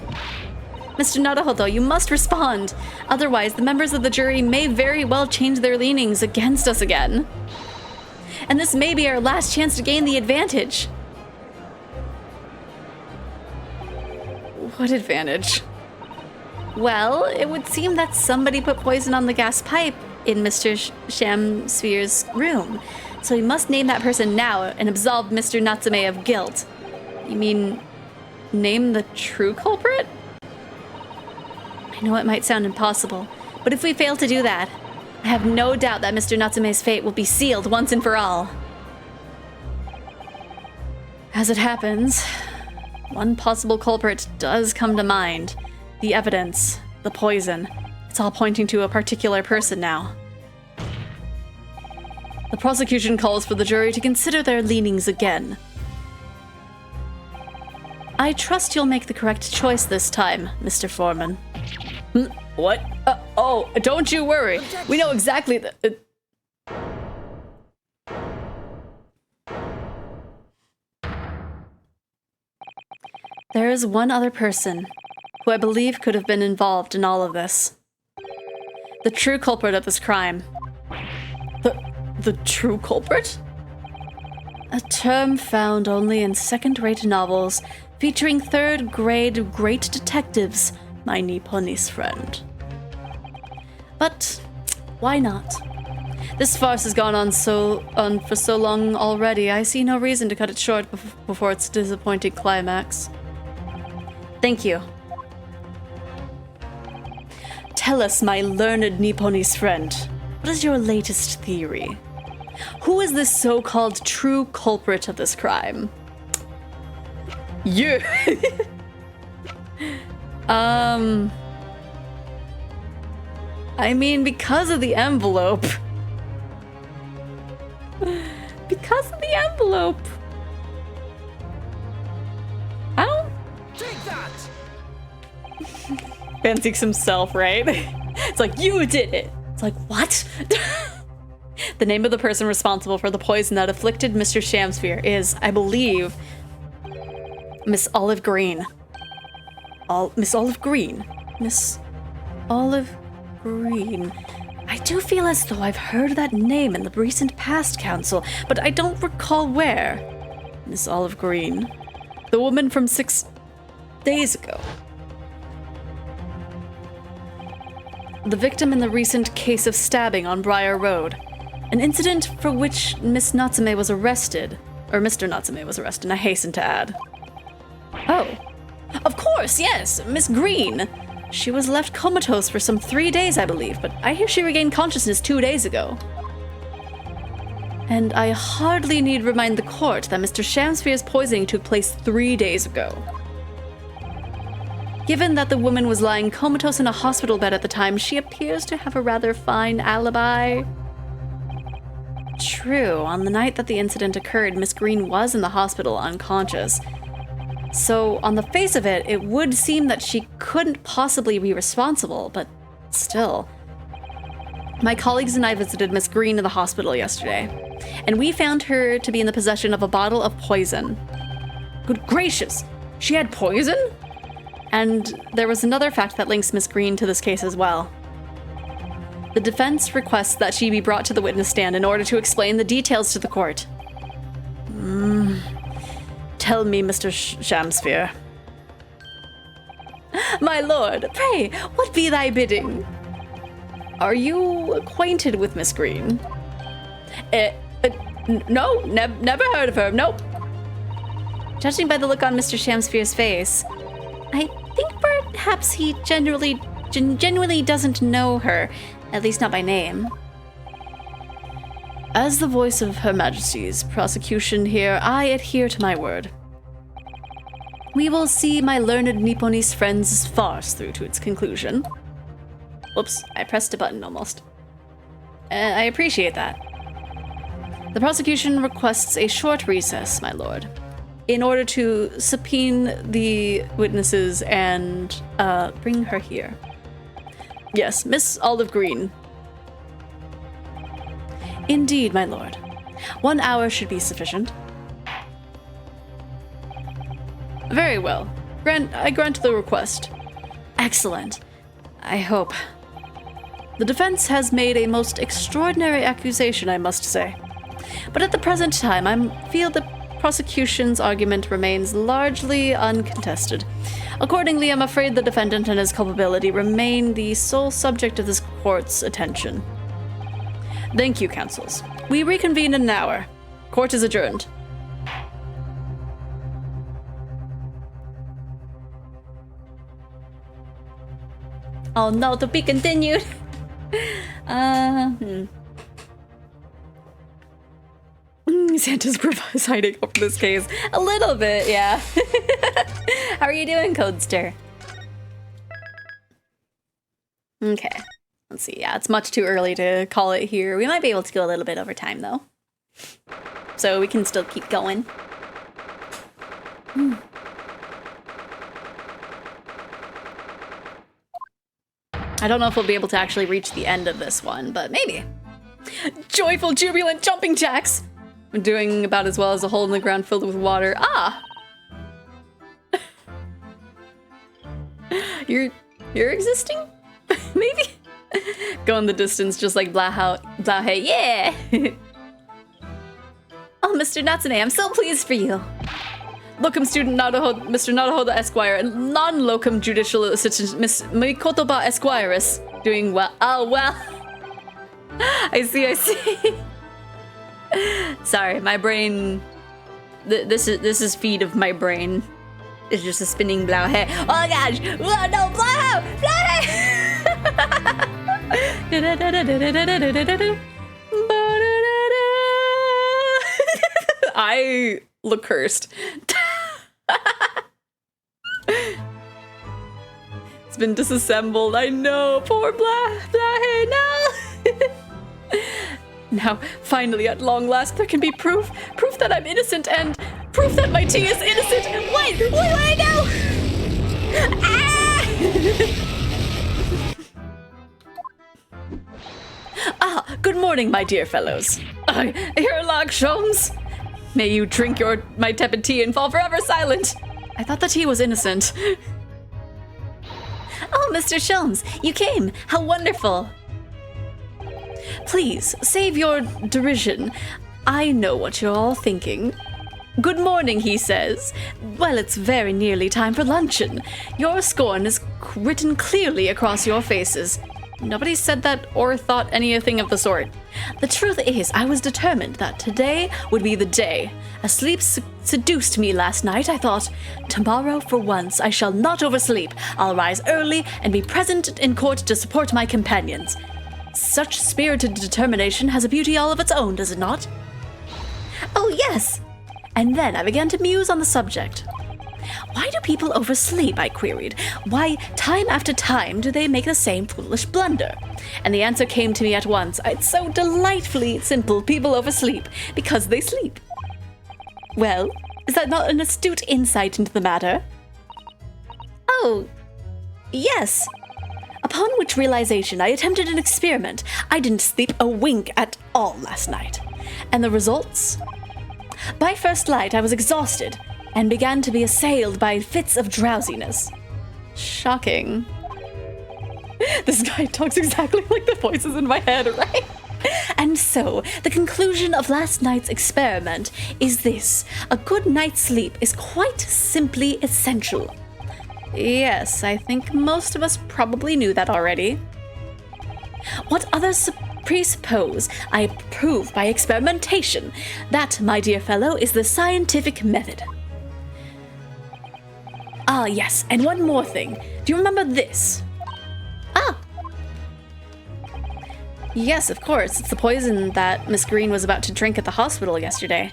Mr. Naruhodo, you must respond. Otherwise, the members of the jury may very well change their leanings against us again. And this may be our last chance to gain the advantage. What advantage? Well, it would seem that somebody put poison on the gas pipe in Mr. Shamsphere's room. So we must name that person now and absolve Mr. Natsume of guilt. You mean, name the true culprit? I know it might sound impossible, but if we fail to do that, I have no doubt that Mr. Natsume's fate will be sealed once and for all. As it happens, one possible culprit does come to mind. The evidence, the poison, it's all pointing to a particular person now. The prosecution calls for the jury to consider their leanings again. I trust you'll make the correct choice this time, Mr. Foreman. What? Oh, don't you worry. We know exactly the... There is one other person who I believe could have been involved in all of this. The true culprit of this crime. The true culprit? A term found only in second-rate novels featuring third-grade great detectives, my Nipponese friend. But why not? This farce has gone on for so long already, I see no reason to cut it short before its disappointing climax. Thank you. Tell us, my learned Nipponese friend, what is your latest theory? Who is this so-called true culprit of this crime? You! I mean, because of the envelope. Because of the envelope. I don't... Take that! Fancies himself, right? It's like, you did it! It's like, what? The name of the person responsible for the poison that afflicted Mr. Shamsphere is, I believe, Miss Olive Green. Miss Olive Green? Miss Olive Green. I do feel as though I've heard that name in the recent past, Council, but I don't recall where. Miss Olive Green. The woman from 6 days ago. The victim in the recent case of stabbing on Briar Road. An incident for which Miss Natsume was arrested. Or Mr. Natsume was arrested, I hasten to add. Oh. Of course, yes, Miss Green. She was left comatose for some 3 days, I believe, but I hear she regained consciousness 2 days ago. And I hardly need remind the court that Mr. Shamsphere's poisoning took place 3 days ago. Given that the woman was lying comatose in a hospital bed at the time, she appears to have a rather fine alibi. true. On the night that the incident occurred, Miss Green was in the hospital unconscious. So, on the face of it, it would seem that she couldn't possibly be responsible, but still. My colleagues and I visited Miss Green in the hospital yesterday, and we found her to be in the possession of a bottle of poison. Good gracious! She had poison? And there was another fact that links Miss Green to this case as well. The defense requests that she be brought to the witness stand in order to explain the details to the court. Tell me, Mr. Shakespeare. My lord, pray, what be thy bidding? Are you acquainted with Miss Green? No, never heard of her, nope. Judging by the look on Mr. Shakespeare's face, I think perhaps he genuinely doesn't know her, at least not by name. As the voice of Her Majesty's prosecution here, I adhere to my word. We will see my learned Nipponese friend's farce through to its conclusion. Whoops, I pressed a button almost. I appreciate that. The prosecution requests a short recess, my lord, in order to subpoena the witnesses and bring her here. Yes, Miss Olive Green. Indeed, my lord. 1 hour should be sufficient. Very well. I grant the request. Excellent. I hope. The defense has made a most extraordinary accusation, I must say. But at the present time, I feel the prosecution's argument remains largely uncontested. Accordingly, I'm afraid the defendant and his culpability remain the sole subject of this court's attention. Thank you, counsels. We reconvene in an hour. Court is adjourned. Oh no, to be continued. Santa's presiding over this case. A little bit, yeah. How are you doing, Codester? Okay. Let's see. Yeah, it's much too early to call it here. We might be able to go a little bit over time, though. So we can still keep going. I don't know if we'll be able to actually reach the end of this one, but maybe. Joyful, jubilant jumping jacks! I'm doing about as well as a hole in the ground filled with water. Ah! You're existing? Maybe? Go in the distance just like Blauhe. Yeah! Oh, Mr. Natsume, I'm so pleased for you. Locum student Mr. Naruhodo Esquire and non-locum judicial assistant Miss Mikotoba Esquires. Doing well. Oh, well. I see. Sorry, my brain... This is feed of my brain. It's just a spinning Blauhe. Oh my gosh! Oh no, Blauhe! I look cursed. It's been disassembled. I know. Poor Blauhe. No. Now, finally, at long last, there can be proof. Proof that I'm innocent and proof that my tea is innocent. Wait, no! Ah! Good morning, my dear fellows. Here, Log Sholmes. May you drink my tepid tea and fall forever silent. I thought the tea was innocent. Oh, Mr. Sholmes, you came. How wonderful. Please, save your derision. I know what you're all thinking. Good morning, he says. Well, it's very nearly time for luncheon. Your scorn is written clearly across your faces. Nobody said that or thought anything of the sort. The truth is, I was determined that today would be the day. A sleep seduced me last night. I thought, tomorrow for once I shall not oversleep. I'll rise early and be present in court to support my companions. Such spirited determination has a beauty all of its own, does it not? Oh, yes! And then I began to muse on the subject. Why do people oversleep? I queried. Why, time after time, do they make the same foolish blunder? And the answer came to me at once. It's so delightfully simple. People oversleep because they sleep. Well, is that not an astute insight into the matter? Oh, yes. Upon which realization, I attempted an experiment. I didn't sleep a wink at all last night. And the results? By first light, I was exhausted and began to be assailed by fits of drowsiness. Shocking. This guy talks exactly like the voices in my head, right? And so, the conclusion of last night's experiment is this. A good night's sleep is quite simply essential. Yes, I think most of us probably knew that already. What others presuppose, I prove by experimentation. That, my dear fellow, is the scientific method. Ah, yes, and one more thing. Do you remember this? Ah! Yes, of course. It's the poison that Miss Green was about to drink at the hospital yesterday.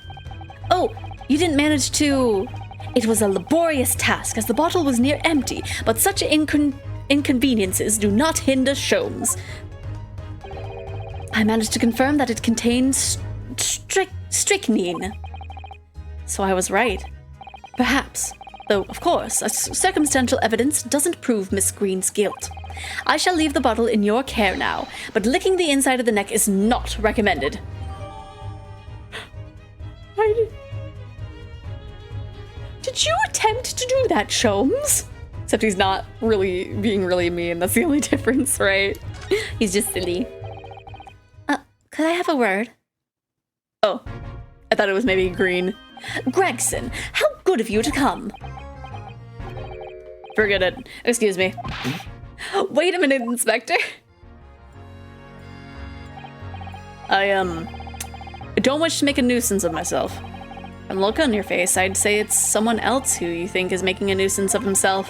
Oh, you didn't manage to... It was a laborious task, as the bottle was near empty, but such inconveniences do not hinder Sholmes. I managed to confirm that it contains strychnine. So I was right. Perhaps. Though, of course, circumstantial evidence doesn't prove Miss Green's guilt. I shall leave the bottle in your care now, but licking the inside of the neck is not recommended. Did you attempt to do that, Sholmes? Except he's not really being really mean. That's the only difference, right? He's just silly. Could I have a word? Oh, I thought it was maybe Green. Gregson, how good of you to come. Forget it. Excuse me. Wait a minute, Inspector. I don't wish to make a nuisance of myself. From the look on your face, I'd say it's someone else who you think is making a nuisance of himself.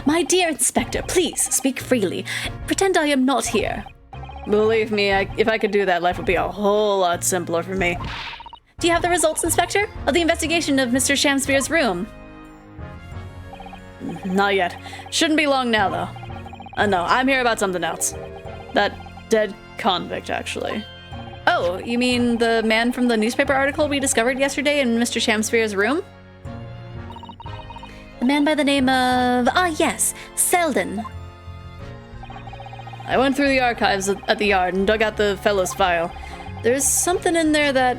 My dear Inspector, please speak freely. Pretend I am not here. Believe me, if I could do that, life would be a whole lot simpler for me. Do you have the results, Inspector, of the investigation of Mr. Shakespeare's room? Not yet. Shouldn't be long now, though. No, I'm here about something else. That dead convict, actually. Oh, you mean the man from the newspaper article we discovered yesterday in Mr. Shakespeare's room? The man by the name of... Ah, yes, Selden. I went through the archives at the yard and dug out the fellow's file. There's something in there that...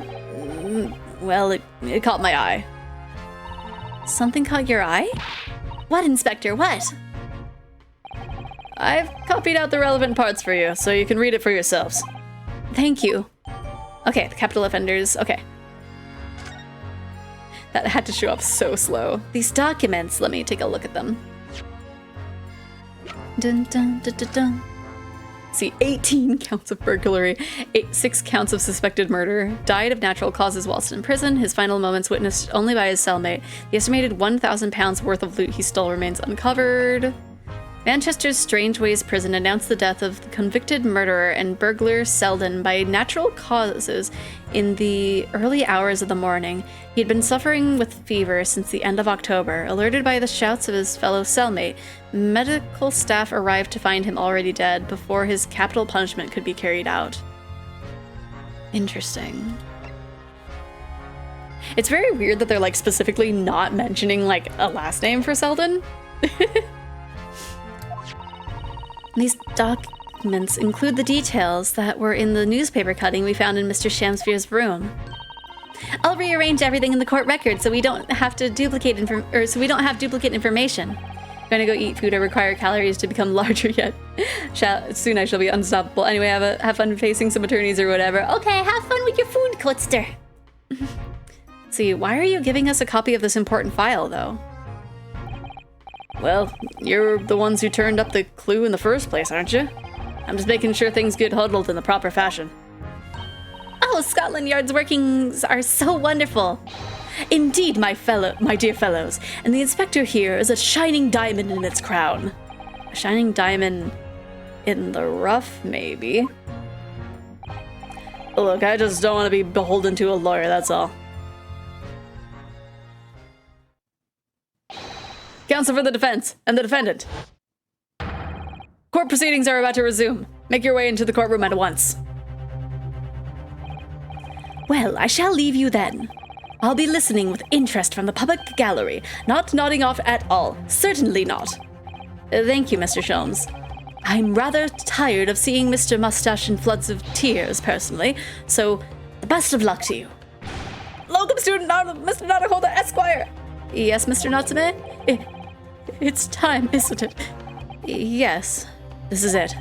Well, it caught my eye. Something caught your eye? What, Inspector, what? I've copied out the relevant parts for you, so you can read it for yourselves. Thank you. Okay, the capital offenders, okay. That had to show up so slow. These documents, let me take a look at them. Dun dun dun dun dun. See, 18 counts of burglary, 6 counts of suspected murder, died of natural causes whilst in prison, his final moments witnessed only by his cellmate. The estimated £1,000 worth of loot he stole remains uncovered. Manchester's Strangeways prison announced the death of the convicted murderer and burglar Selden by natural causes in the early hours of the morning. He had been suffering with fever since the end of October. Alerted by the shouts of his fellow cellmate, medical staff arrived to find him already dead before his capital punishment could be carried out. Interesting. It's very weird that they're like specifically not mentioning like a last name for Selden. These documents include the details that were in the newspaper cutting we found in Mr. Shakespeare's room. I'll rearrange everything in the court record so we don't have to duplicate duplicate information. I'm gonna go eat food or require calories to become larger yet. Soon I shall be unstoppable. Anyway, have fun facing some attorneys or whatever. Okay, have fun with your food, Klutster. See, why are you giving us a copy of this important file, though? Well, you're the ones who turned up the clue in the first place, aren't you? I'm just making sure things get huddled in the proper fashion. Oh, Scotland Yard's workings are so wonderful. Indeed, my dear fellows, and the inspector here is a shining diamond in its crown. A shining diamond in the rough, maybe. Look, I just don't want to be beholden to a lawyer, that's all. Counsel for the defense and the defendant. Court proceedings are about to resume. Make your way into the courtroom at once. Well, I shall leave you then. I'll be listening with interest from the public gallery, not nodding off at all. Certainly not. Thank you, Mr. Sholmes. I'm rather tired of seeing Mr. Mustache in floods of tears, personally, so the best of luck to you. Locum student, Mr. Nadaholder, Esquire. Yes, Mr. Natsume? It's time, isn't it? Yes, this is it.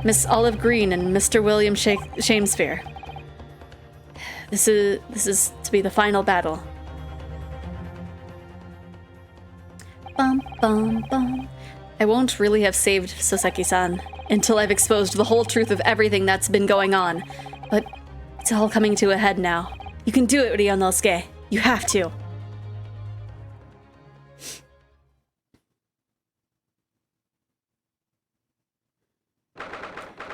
Miss Olive Green and Mr. William Shakespeare. This is to be the final battle. Bum, bum, bum. I won't really have saved Soseki-san until I've exposed the whole truth of everything that's been going on. But it's all coming to a head now. You can do it, Ryunosuke. You have to.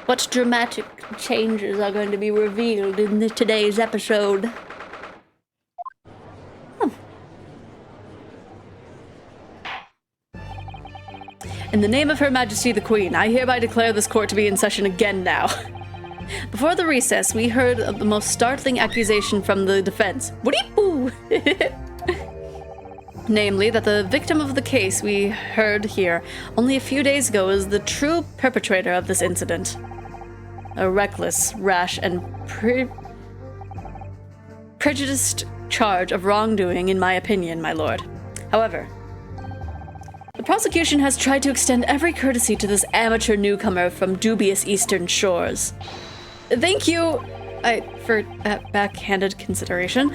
What dramatic changes are going to be revealed in today's episode? In the name of Her Majesty the Queen, I hereby declare this court to be in session again now. Before the recess, we heard of the most startling accusation from the defense. Woody-boo! Namely, that the victim of the case we heard here only a few days ago is the true perpetrator of this incident. A reckless, rash, and prejudiced charge of wrongdoing, in my opinion, my lord. However, the prosecution has tried to extend every courtesy to this amateur newcomer from dubious eastern shores. Thank you for that backhanded consideration.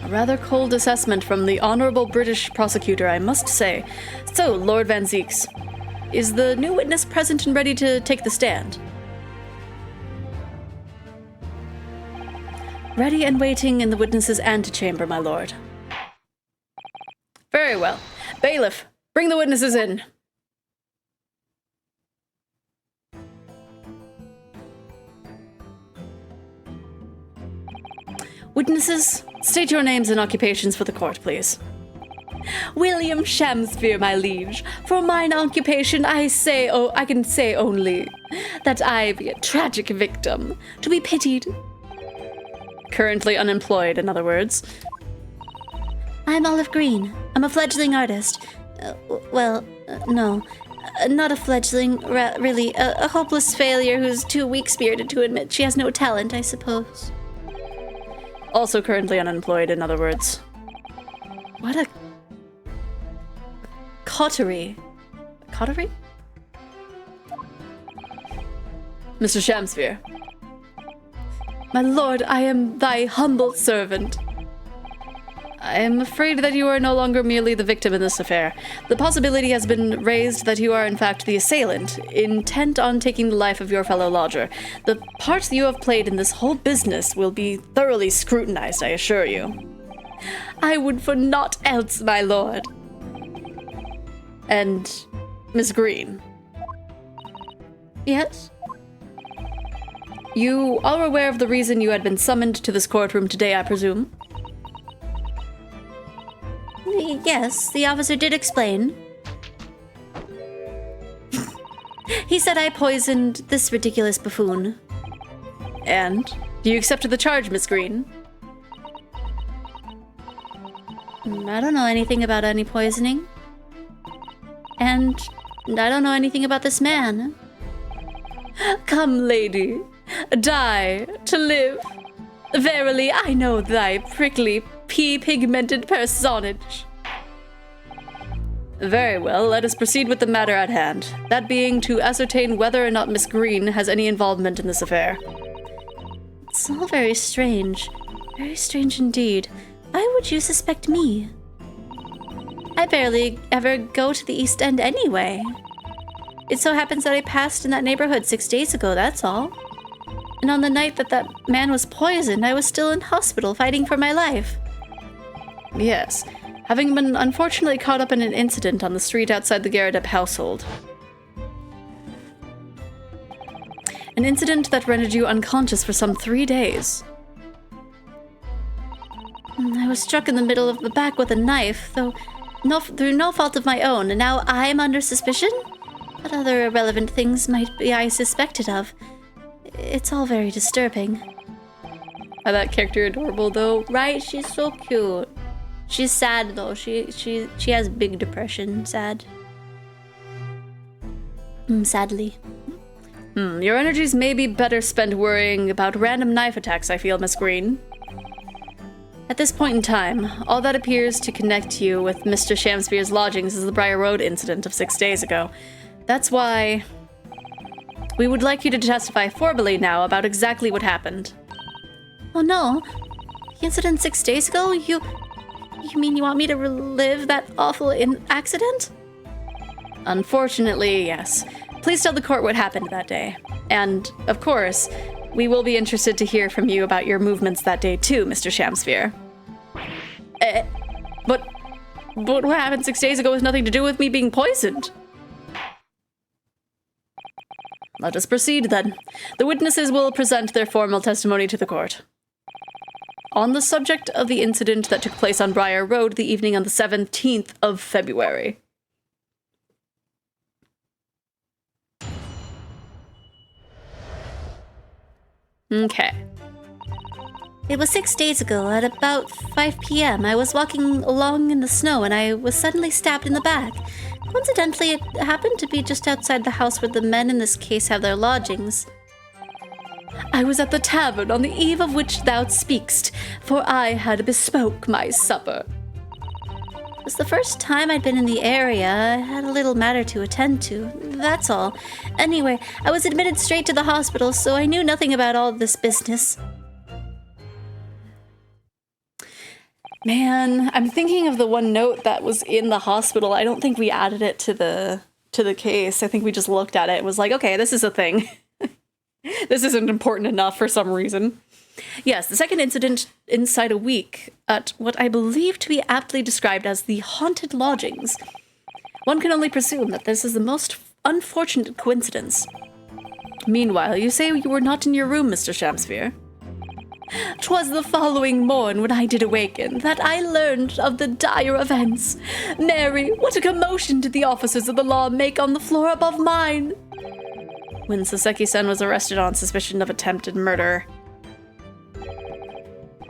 A rather cold assessment from the honorable British prosecutor, I must say. So, Lord Van Zeeks, is the new witness present and ready to take the stand? Ready and waiting in the witness's antechamber, my lord. Very well. Bailiff, bring the witnesses in. Witnesses, state your names and occupations for the court, please. William Shakespeare, my liege. For mine occupation, I can say only that I be a tragic victim, to be pitied. Currently unemployed, in other words. I'm Olive Green. I'm a fledgling artist. No. Not a fledgling, really. A hopeless failure who's too weak-spirited to admit she has no talent, I suppose. Also currently unemployed, in other words. What a coterie. Coterie? Mr. Shamsphere. My lord, I am thy humble servant. I am afraid that you are no longer merely the victim in this affair. The possibility has been raised that you are in fact the assailant, intent on taking the life of your fellow lodger. The part you have played in this whole business will be thoroughly scrutinized, I assure you. I would for naught else, my lord. And Miss Green. Yes? You are aware of the reason you had been summoned to this courtroom today, I presume? Yes, the officer did explain. He said I poisoned this ridiculous buffoon. And? Do you accept the charge, Miss Green? I don't know anything about any poisoning. And I don't know anything about this man. Come, lady, die to live. Verily, I know thy prickly, pea-pigmented personage. Very well, let us proceed with the matter at hand. That being to ascertain whether or not Miss Green has any involvement in this affair. It's all very strange. Very strange indeed. Why would you suspect me? I barely ever go to the East End anyway. It so happens that I passed in that neighborhood 6 days ago, that's all. And on the night that man was poisoned, I was still in hospital fighting for my life. Yes, having been unfortunately caught up in an incident on the street outside the Garredup household. An incident that rendered you unconscious for some 3 days. I was struck in the middle of the back with a knife, though through no fault of my own, and now I'm under suspicion? What other irrelevant things might be I suspected of? It's all very disturbing. Oh, that character adorable though. Right? She's so cute. She's sad though. She has big depression. Sad. Sadly. Your energies may be better spent worrying about random knife attacks, I feel, Miss Green. At this point in time, all that appears to connect you with Mr. Shamspeare's lodgings is the Briar Road incident of 6 days ago. That's why we would like you to testify formally now about exactly what happened. Oh no. The incident 6 days ago? You mean you want me to relive that awful accident? Unfortunately, yes. Please tell the court what happened that day. And, of course, we will be interested to hear from you about your movements that day too, Mr. Shamsphere. But what happened 6 days ago has nothing to do with me being poisoned. Let us proceed then. The witnesses will present their formal testimony to the court. On the subject of the incident that took place on Briar Road the evening on the 17th of February. Okay. It was 6 days ago at about 5 p.m. I was walking along in the snow and I was suddenly stabbed in the back. Coincidentally, it happened to be just outside the house where the men in this case have their lodgings. I was at the tavern on the eve of which thou speak'st, for I had bespoke my supper. It was the first time I'd been in the area. I had a little matter to attend to, that's all. Anyway, I was admitted straight to the hospital, so I knew nothing about all this business. Man, I'm thinking of the one note that was in the hospital. I don't think we added it to the case. I think we just looked at it. It was like, okay, this is a thing. This isn't important enough for some reason. Yes, the second incident inside a week at what I believe to be aptly described as the haunted lodgings. One can only presume that this is the most unfortunate coincidence. Meanwhile, you say you were not in your room, Mr. Shamsphere. 'Twas the following morn when I did awaken that I learned of the dire events. Mary, what a commotion did the officers of the law make on the floor above mine! When Saseki-san was arrested on suspicion of attempted murder.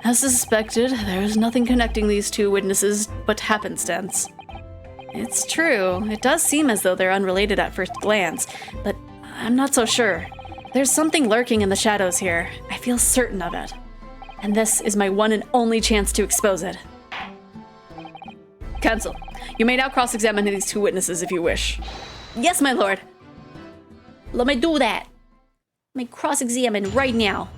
As suspected, there is nothing connecting these two witnesses but happenstance. It's true, it does seem as though they're unrelated at first glance, but I'm not so sure. There's something lurking in the shadows here. I feel certain of it. And this is my one and only chance to expose it. Counsel, you may now cross-examine these two witnesses if you wish. Yes, my lord. Let me do that. Let me cross-examine right now.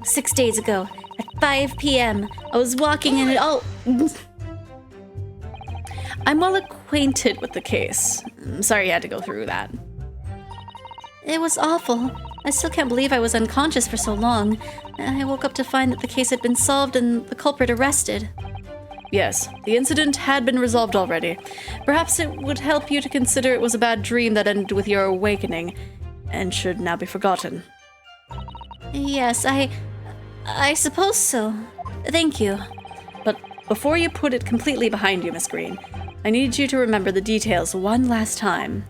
"6 days ago, at 5 p.m., I was walking in it. Oh, I'm well acquainted with the case. I'm sorry you had to go through that. It was awful. I still can't believe I was unconscious for so long. I woke up to find that the case had been solved and the culprit arrested. Yes, the incident had been resolved already. Perhaps it would help you to consider it was a bad dream that ended with your awakening, and should now be forgotten. Yes, I suppose so. Thank you. But before you put it completely behind you, Miss Green, I need you to remember the details one last time.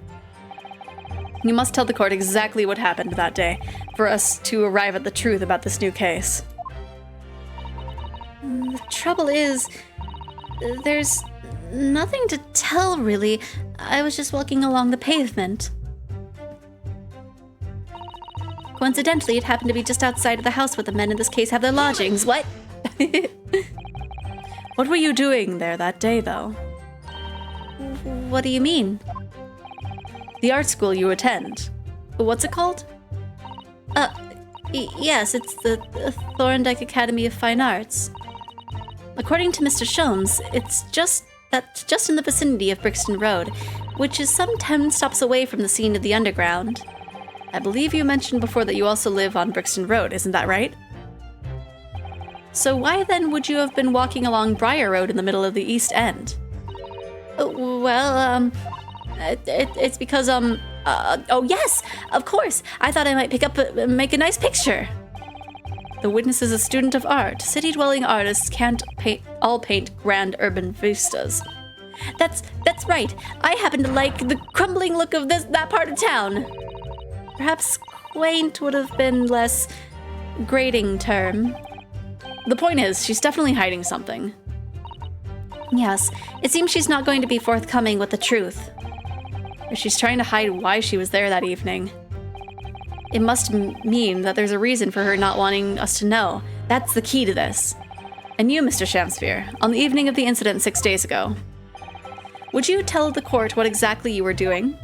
You must tell the court exactly what happened that day, for us to arrive at the truth about this new case. The trouble is, there's nothing to tell, really. I was just walking along the pavement. Coincidentally, it happened to be just outside of the house where the men in this case have their lodgings. What? What were you doing there that day, though? What do you mean? The art school you attend. What's it called? Yes, it's the Thorndike Academy of Fine Arts. According to Mr. Sholmes, it's just in the vicinity of Brixton Road, which is some 10 stops away from the scene of the underground. I believe you mentioned before that you also live on Brixton Road, isn't that right? So why then would you have been walking along Briar Road in the middle of the East End? Well, it's because, Oh yes, of course. I thought I might make a nice picture. The witness is a student of art. City-dwelling artists can't all paint grand urban vistas. That's right. I happen to like the crumbling look of that part of town. Perhaps quaint would have been less grating term. The point is, she's definitely hiding something. Yes, it seems she's not going to be forthcoming with the truth. Or she's trying to hide why she was there that evening. It must mean that there's a reason for her not wanting us to know. That's the key to this. And you, Mr. Shakespeare, on the evening of the incident 6 days ago, would you tell the court what exactly you were doing?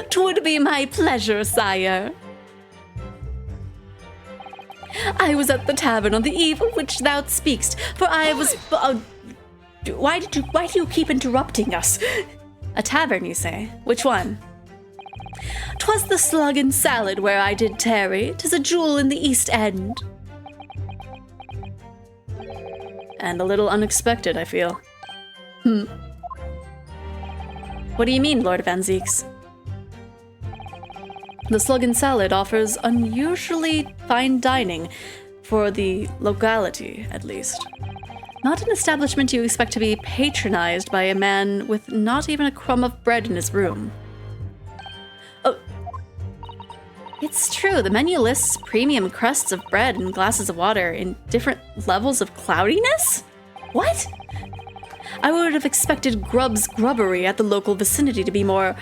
'Twould be my pleasure, sire. I was at the tavern on the eve of which thou speakst, for I was... why do you keep interrupting us? A tavern, you say? Which one? 'Twas the Slug and Salad where I did tarry. 'Tis a jewel in the East End. And a little unexpected, I feel. What do you mean, Lord Van Zeeks? The Slug and Salad offers unusually fine dining, for the locality, at least. Not an establishment you expect to be patronized by a man with not even a crumb of bread in his room. Oh, it's true, the menu lists premium crusts of bread and glasses of water in different levels of cloudiness? What? I would have expected Grubb's grubbery at the local vicinity to be more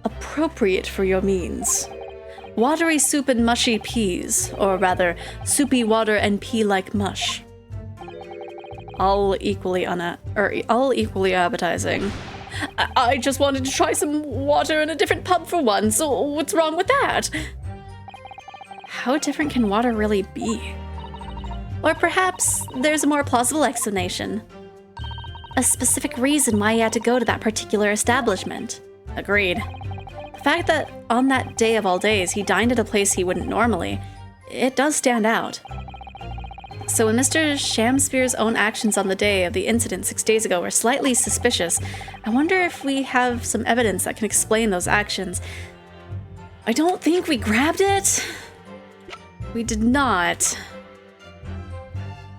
appropriate for your means. Watery soup and mushy peas, or rather, soupy water and pea-like mush. All equally appetizing. I just wanted to try some water in a different pub for once, so what's wrong with that? How different can water really be? Or perhaps there's a more plausible explanation. A specific reason why he had to go to that particular establishment. Agreed. The fact that on that day of all days, he dined at a place he wouldn't normally, it does stand out. So when Mr. Shakespeare's own actions on the day of the incident 6 days ago were slightly suspicious, I wonder if we have some evidence that can explain those actions. I don't think we grabbed it. We did not.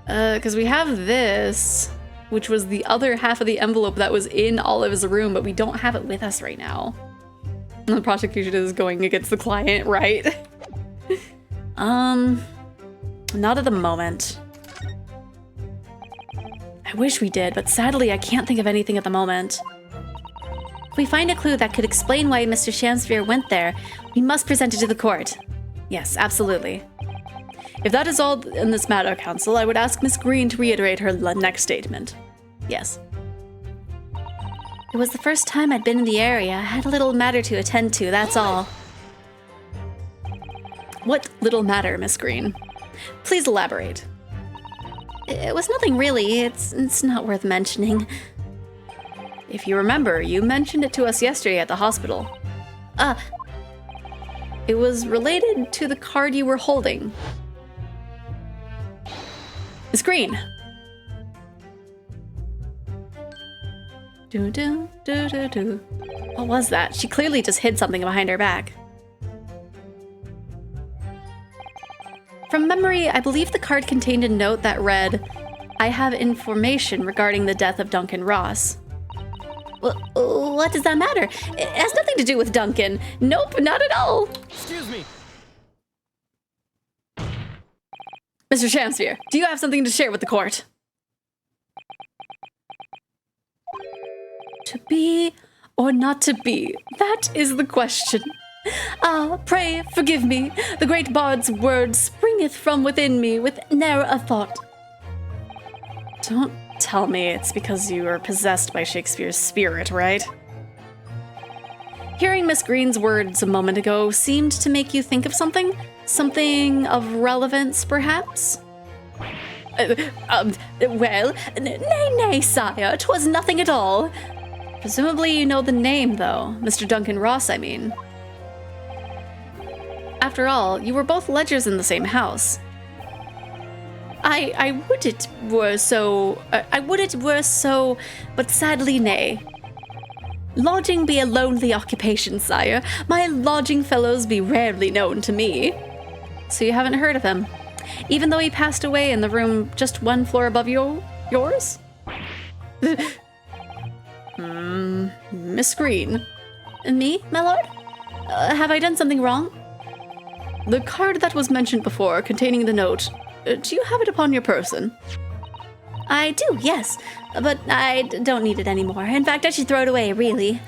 Because we have this, which was the other half of the envelope that was in Olive's room, but we don't have it with us right now. And the prosecution is going against the client, right? Not at the moment. I wish we did, but sadly I can't think of anything at the moment. If we find a clue that could explain why Mr. Shakespeare went there, we must present it to the court. Yes, absolutely. If that is all in this matter, counsel, I would ask Miss Green to reiterate her next statement. Yes. It was the first time I'd been in the area. I had a little matter to attend to, that's all. What little matter, Miss Green? Please elaborate. It was nothing really. It's not worth mentioning. If you remember, you mentioned it to us yesterday at the hospital. It was related to the card you were holding. Miss Green! What was that? She clearly just hid something behind her back. From memory, I believe the card contained a note that read, "I have information regarding the death of Duncan Ross." Well, what does that matter? It has nothing to do with Duncan. Nope, not at all. Excuse me. Mr. Shakespeare, do you have something to share with the court? To be or not to be? That is the question. Ah, pray forgive me. The great bard's word springeth from within me with ne'er a thought. Don't tell me it's because you are possessed by Shakespeare's spirit, right? Hearing Miss Green's words a moment ago seemed to make you think of something? Something of relevance, perhaps? Well, nay, sire, 'twas nothing at all. Presumably you know the name, though. Mr. Duncan Ross, I mean. After all, you were both ledgers in the same house. I would it were so, but sadly nay. Lodging be a lonely occupation, sire. My lodging fellows be rarely known to me. So you haven't heard of him? Even though he passed away in the room just one floor above yours? Miss Green. Me, my lord? Have I done something wrong? The card that was mentioned before, containing the note, do you have it upon your person? I do, yes, but I don't need it anymore. In fact, I should throw it away, really.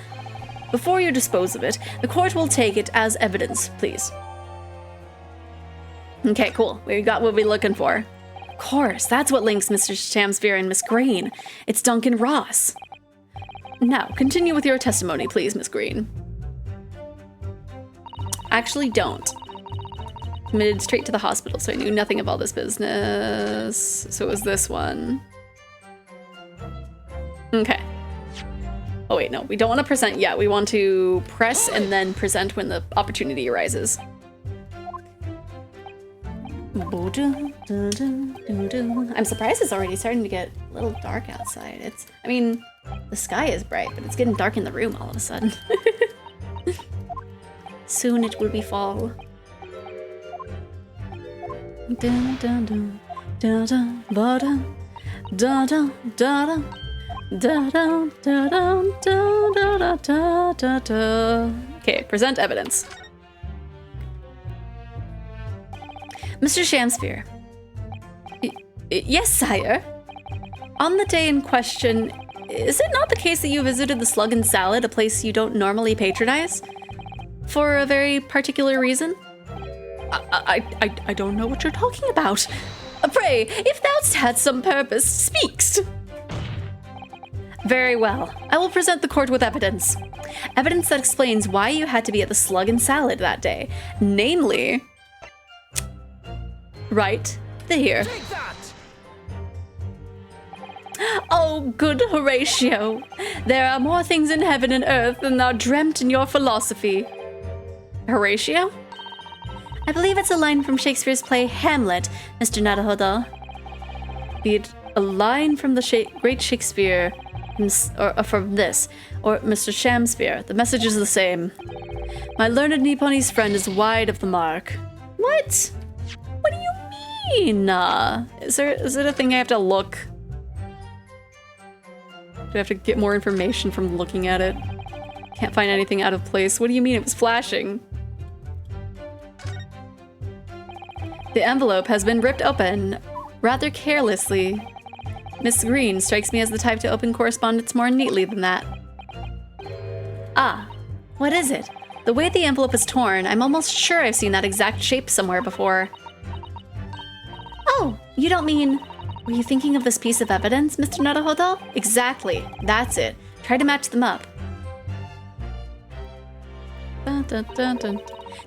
Before you dispose of it, the court will take it as evidence, please. Okay, cool. We got what we're looking for. Of course, that's what links Mr. Shakespeare and Miss Green. It's Duncan Ross. Now, continue with your testimony, please, Miss Green. Actually, don't. Committed straight to the hospital, so I knew nothing of all this business. So it was this one. Okay. Oh wait, no, we don't want to present yet. We want to press and then present when the opportunity arises. I'm surprised it's already starting to get a little dark outside. I mean, the sky is bright, but it's getting dark in the room all of a sudden. Soon it will be fall. Okay, present evidence. Mr. Shakespeare. Yes, sire. On the day in question, is it not the case that you visited the Slug and Salad, a place you don't normally patronize? For a very particular reason? I don't know what you're talking about. Pray, if thou'st had some purpose, speakst. Very well. I will present the court with evidence. Evidence that explains why you had to be at the Slug and Salad that day. Namely... right there. Take that! Oh, good Horatio. There are more things in heaven and earth than thou dreamt in your philosophy. Horatio? I believe it's a line from Shakespeare's play Hamlet, Mr. Nadahoda. Be it a line from the great Shakespeare, or from this, or Mr. Shakespeare. The message is the same. My learned Nipponese friend is wide of the mark. What? What do you mean? Is it a thing I have to look? Do I have to get more information from looking at it? Can't find anything out of place. What do you mean it was flashing? The envelope has been ripped open rather carelessly. Miss Green strikes me as the type to open correspondence more neatly than that. Ah, what is it? The way the envelope is torn, I'm almost sure I've seen that exact shape somewhere before. Oh, you don't mean... Were you thinking of this piece of evidence, Mr. Nadahoda? Exactly. That's it. Try to match them up. Dun, dun, dun, dun.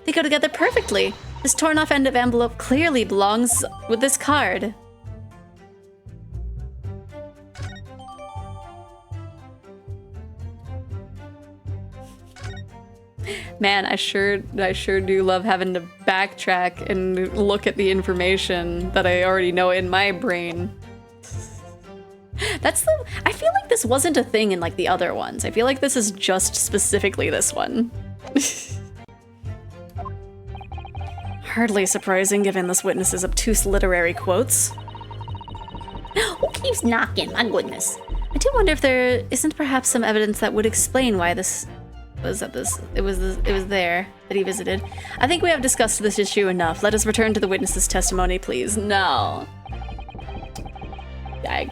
They go together perfectly. This torn off end of envelope clearly belongs with this card. Man, I sure do love having to backtrack and look at the information that I already know in my brain. I feel like this wasn't a thing in like the other ones. I feel like this is just specifically this one. Hardly surprising given this witness's obtuse literary quotes. Who keeps knocking? My goodness. I do wonder if there isn't perhaps some evidence that would explain why this was it was there that he visited. I think we have discussed this issue enough. Let us return to the witness's testimony, please. No.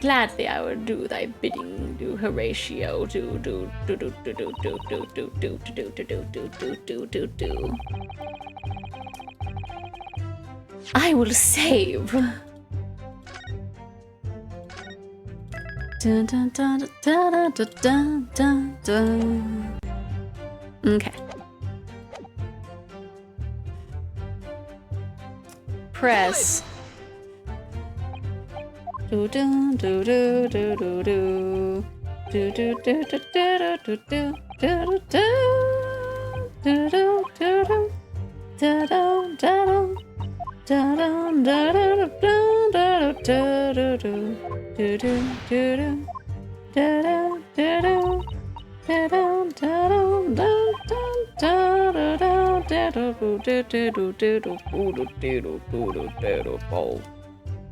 Gladly I would do thy bidding, do Horatio, do. I will save. Dun, dun, dun, dun, dun, dun, dun, dun. Okay. Press. Do do do do do do do do do do do do do do do do do do do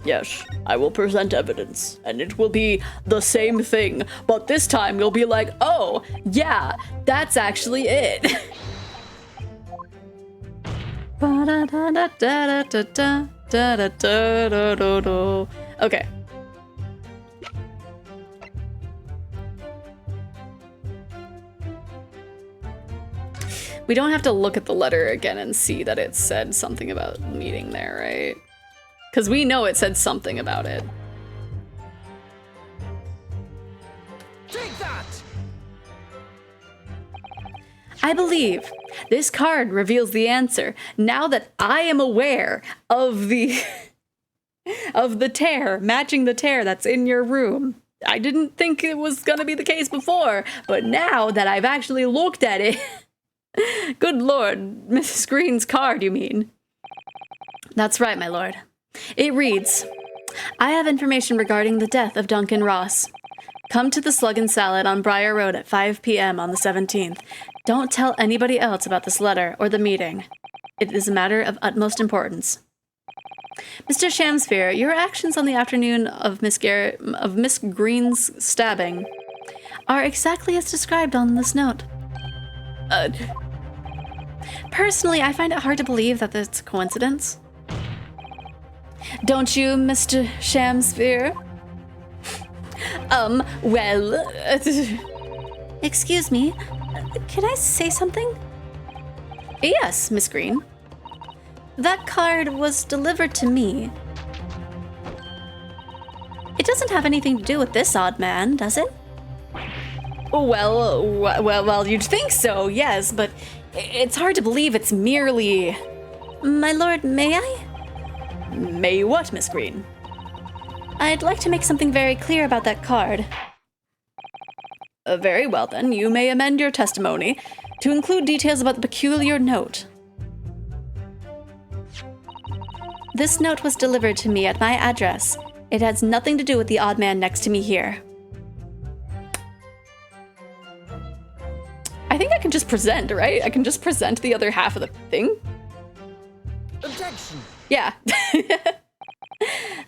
Yes, I will present evidence, and it will be the same thing, but this time you'll be like, oh, yeah, that's actually it. Okay. We don't have to look at the letter again and see that it said something about meeting there, right? Because we know it said something about it. Take that! I believe this card reveals the answer. Now that I am aware of the of the tear, matching the tear that's in your room. I didn't think it was gonna be the case before, but now that I've actually looked at it, good lord, Mrs. Green's card, you mean? That's right, my lord. It reads, I have information regarding the death of Duncan Ross. Come to the Slug and Salad on Briar Road at 5 p.m. on the 17th. Don't tell anybody else about this letter or the meeting. It is a matter of utmost importance. Mr. Shamsphere, your actions on the afternoon of Miss Green's stabbing are exactly as described on this note. Personally, I find it hard to believe that it's a coincidence. Don't you, Mr. Shamsphere? Well... Excuse me, can I say something? Yes, Miss Green. That card was delivered to me. It doesn't have anything to do with this odd man, does it? Well, you'd think so, yes, but it's hard to believe it's merely... My lord, may I? May what, Miss Green? I'd like to make something very clear about that card. Very well, then. You may amend your testimony to include details about the peculiar note. This note was delivered to me at my address. It has nothing to do with the odd man next to me here. I think I can just present, right? I can just present the other half of the thing. Objection! Yeah.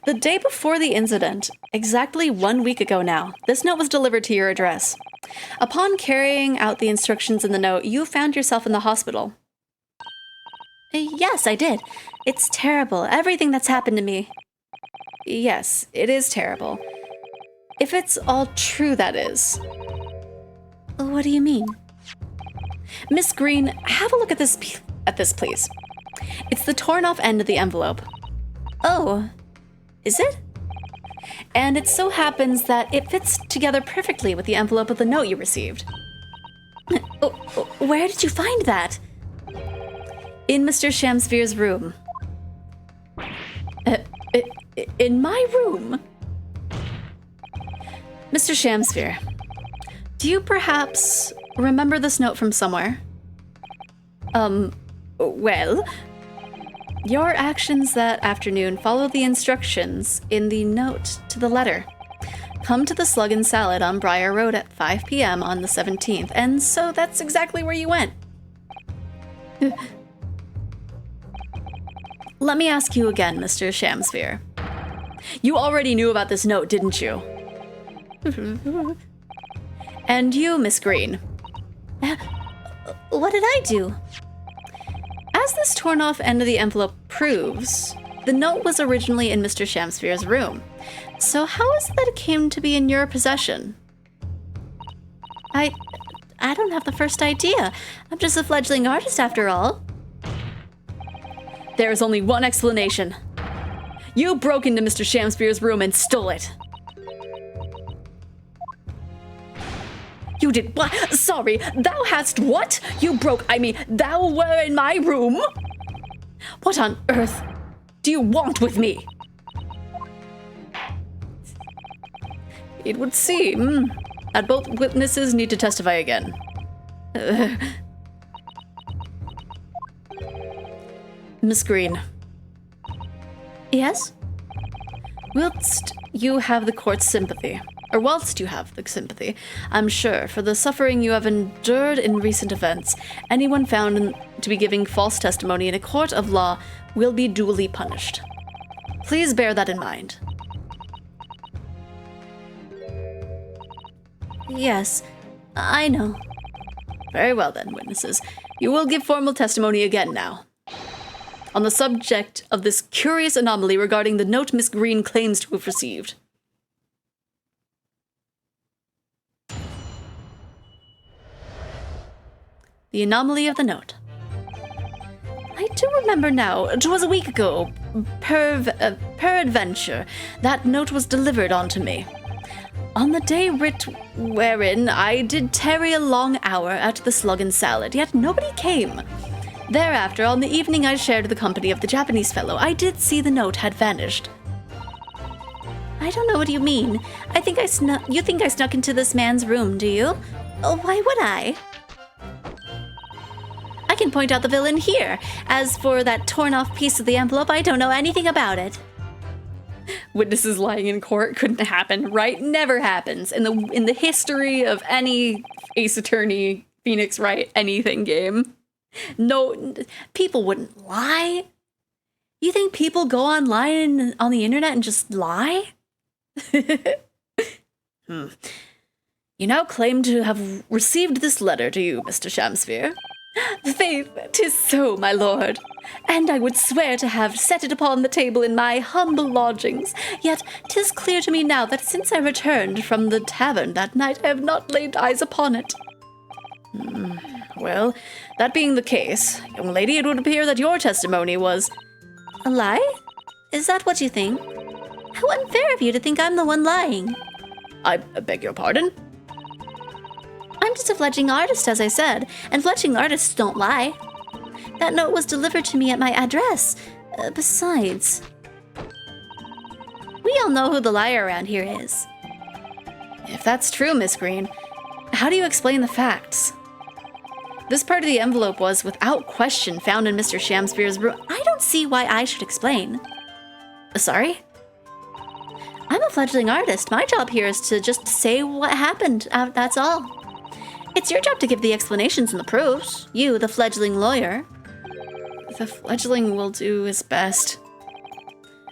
The day before the incident, exactly 1 week ago now, this note was delivered to your address. Upon carrying out the instructions in the note, you found yourself in the hospital. Yes, I did. It's terrible, everything that's happened to me. Yes, it is terrible. If it's all true, that is. What do you mean? Miss Green, have a look at this, please. It's the torn off end of the envelope. Oh, is it? And it so happens that it fits together perfectly with the envelope of the note you received. Where did you find that? In Mr. Shamsphere's room. In my room? Mr. Shamsphere, do you perhaps remember this note from somewhere? Well, your actions that afternoon follow the instructions in the note to the letter. Come to the Slug and Salad on Briar Road at 5 p.m. on the 17th, and so that's exactly where you went. Let me ask you again, Mr. Shamsphere. You already knew about this note, didn't you? And you, Miss Green. What did I do? As this torn off end of the envelope proves, the note was originally in Mr. Shamsphere's room. So how is it that it came to be in your possession? I don't have the first idea. I'm just a fledgling artist after all. There is only one explanation. You broke into Mr. Shamsphere's room and stole it. You did what? Sorry, thou hast what? Thou were in my room? What on earth do you want with me? It would seem that both witnesses need to testify again. Miss Green. Yes? Whilst you have the court's sympathy, or whilst you have the sympathy, I'm sure, for the suffering you have endured in recent events, anyone found to be giving false testimony in a court of law will be duly punished. Please bear that in mind. Yes, I know. Very well then, witnesses. You will give formal testimony again now. On the subject of this curious anomaly regarding the note Miss Green claims to have received. The anomaly of the note. I do remember now. 'Twas a week ago, peradventure, that note was delivered unto me. On the day writ wherein I did tarry a long hour at the Slug and Salad, yet nobody came. Thereafter, on the evening I shared the company of the Japanese fellow, I did see the note had vanished. I don't know what you mean. You think I snuck into this man's room, do you? Oh, why would I? I can point out the villain here. As for that torn-off piece of the envelope, I don't know anything about it. Witnesses lying in court couldn't happen, right? Never happens in the history of any Ace Attorney, Phoenix Wright, anything game. No, people wouldn't lie. You think people go online on the internet and just lie? You now claim to have received this letter, do you, Mr. Shamsphere? Faith, 'tis so, my lord. And I would swear to have set it upon the table in my humble lodgings. Yet 'tis clear to me now that since I returned from the tavern that night, I have not laid eyes upon it. Well, that being the case, young lady, it would appear that your testimony was... A lie? Is that what you think? How unfair of you to think I'm the one lying. I beg your pardon? I'm just a fledgling artist, as I said, and fledgling artists don't lie. That note was delivered to me at my address. Besides, we all know who the liar around here is. If that's true, Miss Green, how do you explain the facts? This part of the envelope was, without question, found in Mr. Shamsphere's room. I don't see why I should explain. Sorry? I'm a fledgling artist. My job here is to just say what happened. That's all. It's your job to give the explanations and the proofs. You, the fledgling lawyer. The fledgling will do his best.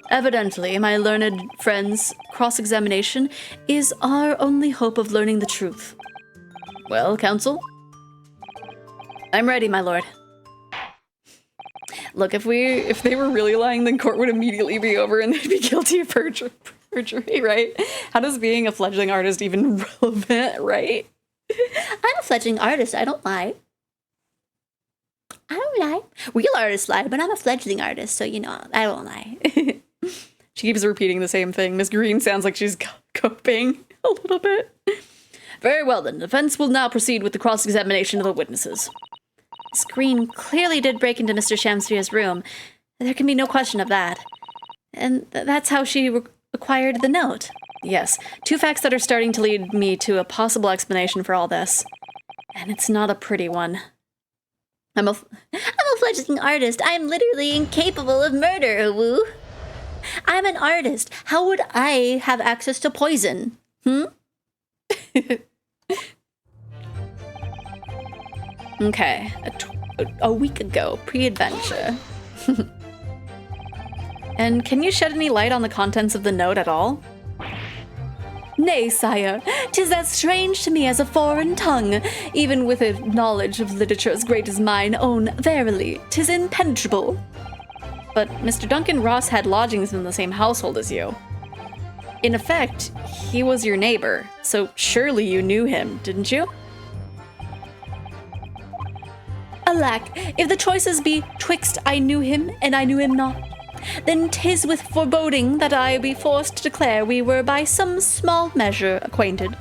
Evidently, my learned friend's cross-examination is our only hope of learning the truth. Well, counsel? I'm ready, my lord. Look, if they were really lying, then court would immediately be over and they'd be guilty of perjury, right? How does being a fledgling artist even relevant, right? I'm a fledgling artist. I don't lie. I don't lie. Real artists lie, but I'm a fledgling artist, so, you know, I don't lie. She keeps repeating the same thing. Miss Green sounds like she's coping a little bit. Very well, then. The defense will now proceed with the cross-examination of the witnesses. Miss Green clearly did break into Mr. Shamsphere's room. There can be no question of that. And that's how she acquired the note. Yes, two facts that are starting to lead me to a possible explanation for all this. And it's not a pretty one. I'm a fledgling artist. I'm literally incapable of murder, woo. I'm an artist. How would I have access to poison? Okay, a week ago, pre-adventure. And can you shed any light on the contents of the note at all? Nay, sire, 'tis as strange to me as a foreign tongue. Even with a knowledge of literature as great as mine own, verily, 'tis impenetrable. But Mr. Duncan Ross had lodgings in the same household as you. In effect, he was your neighbor, so surely you knew him, didn't you? Alack, if the choices be twixt I knew him and I knew him not, then 'tis with foreboding that I be forced to declare we were by some small measure acquainted.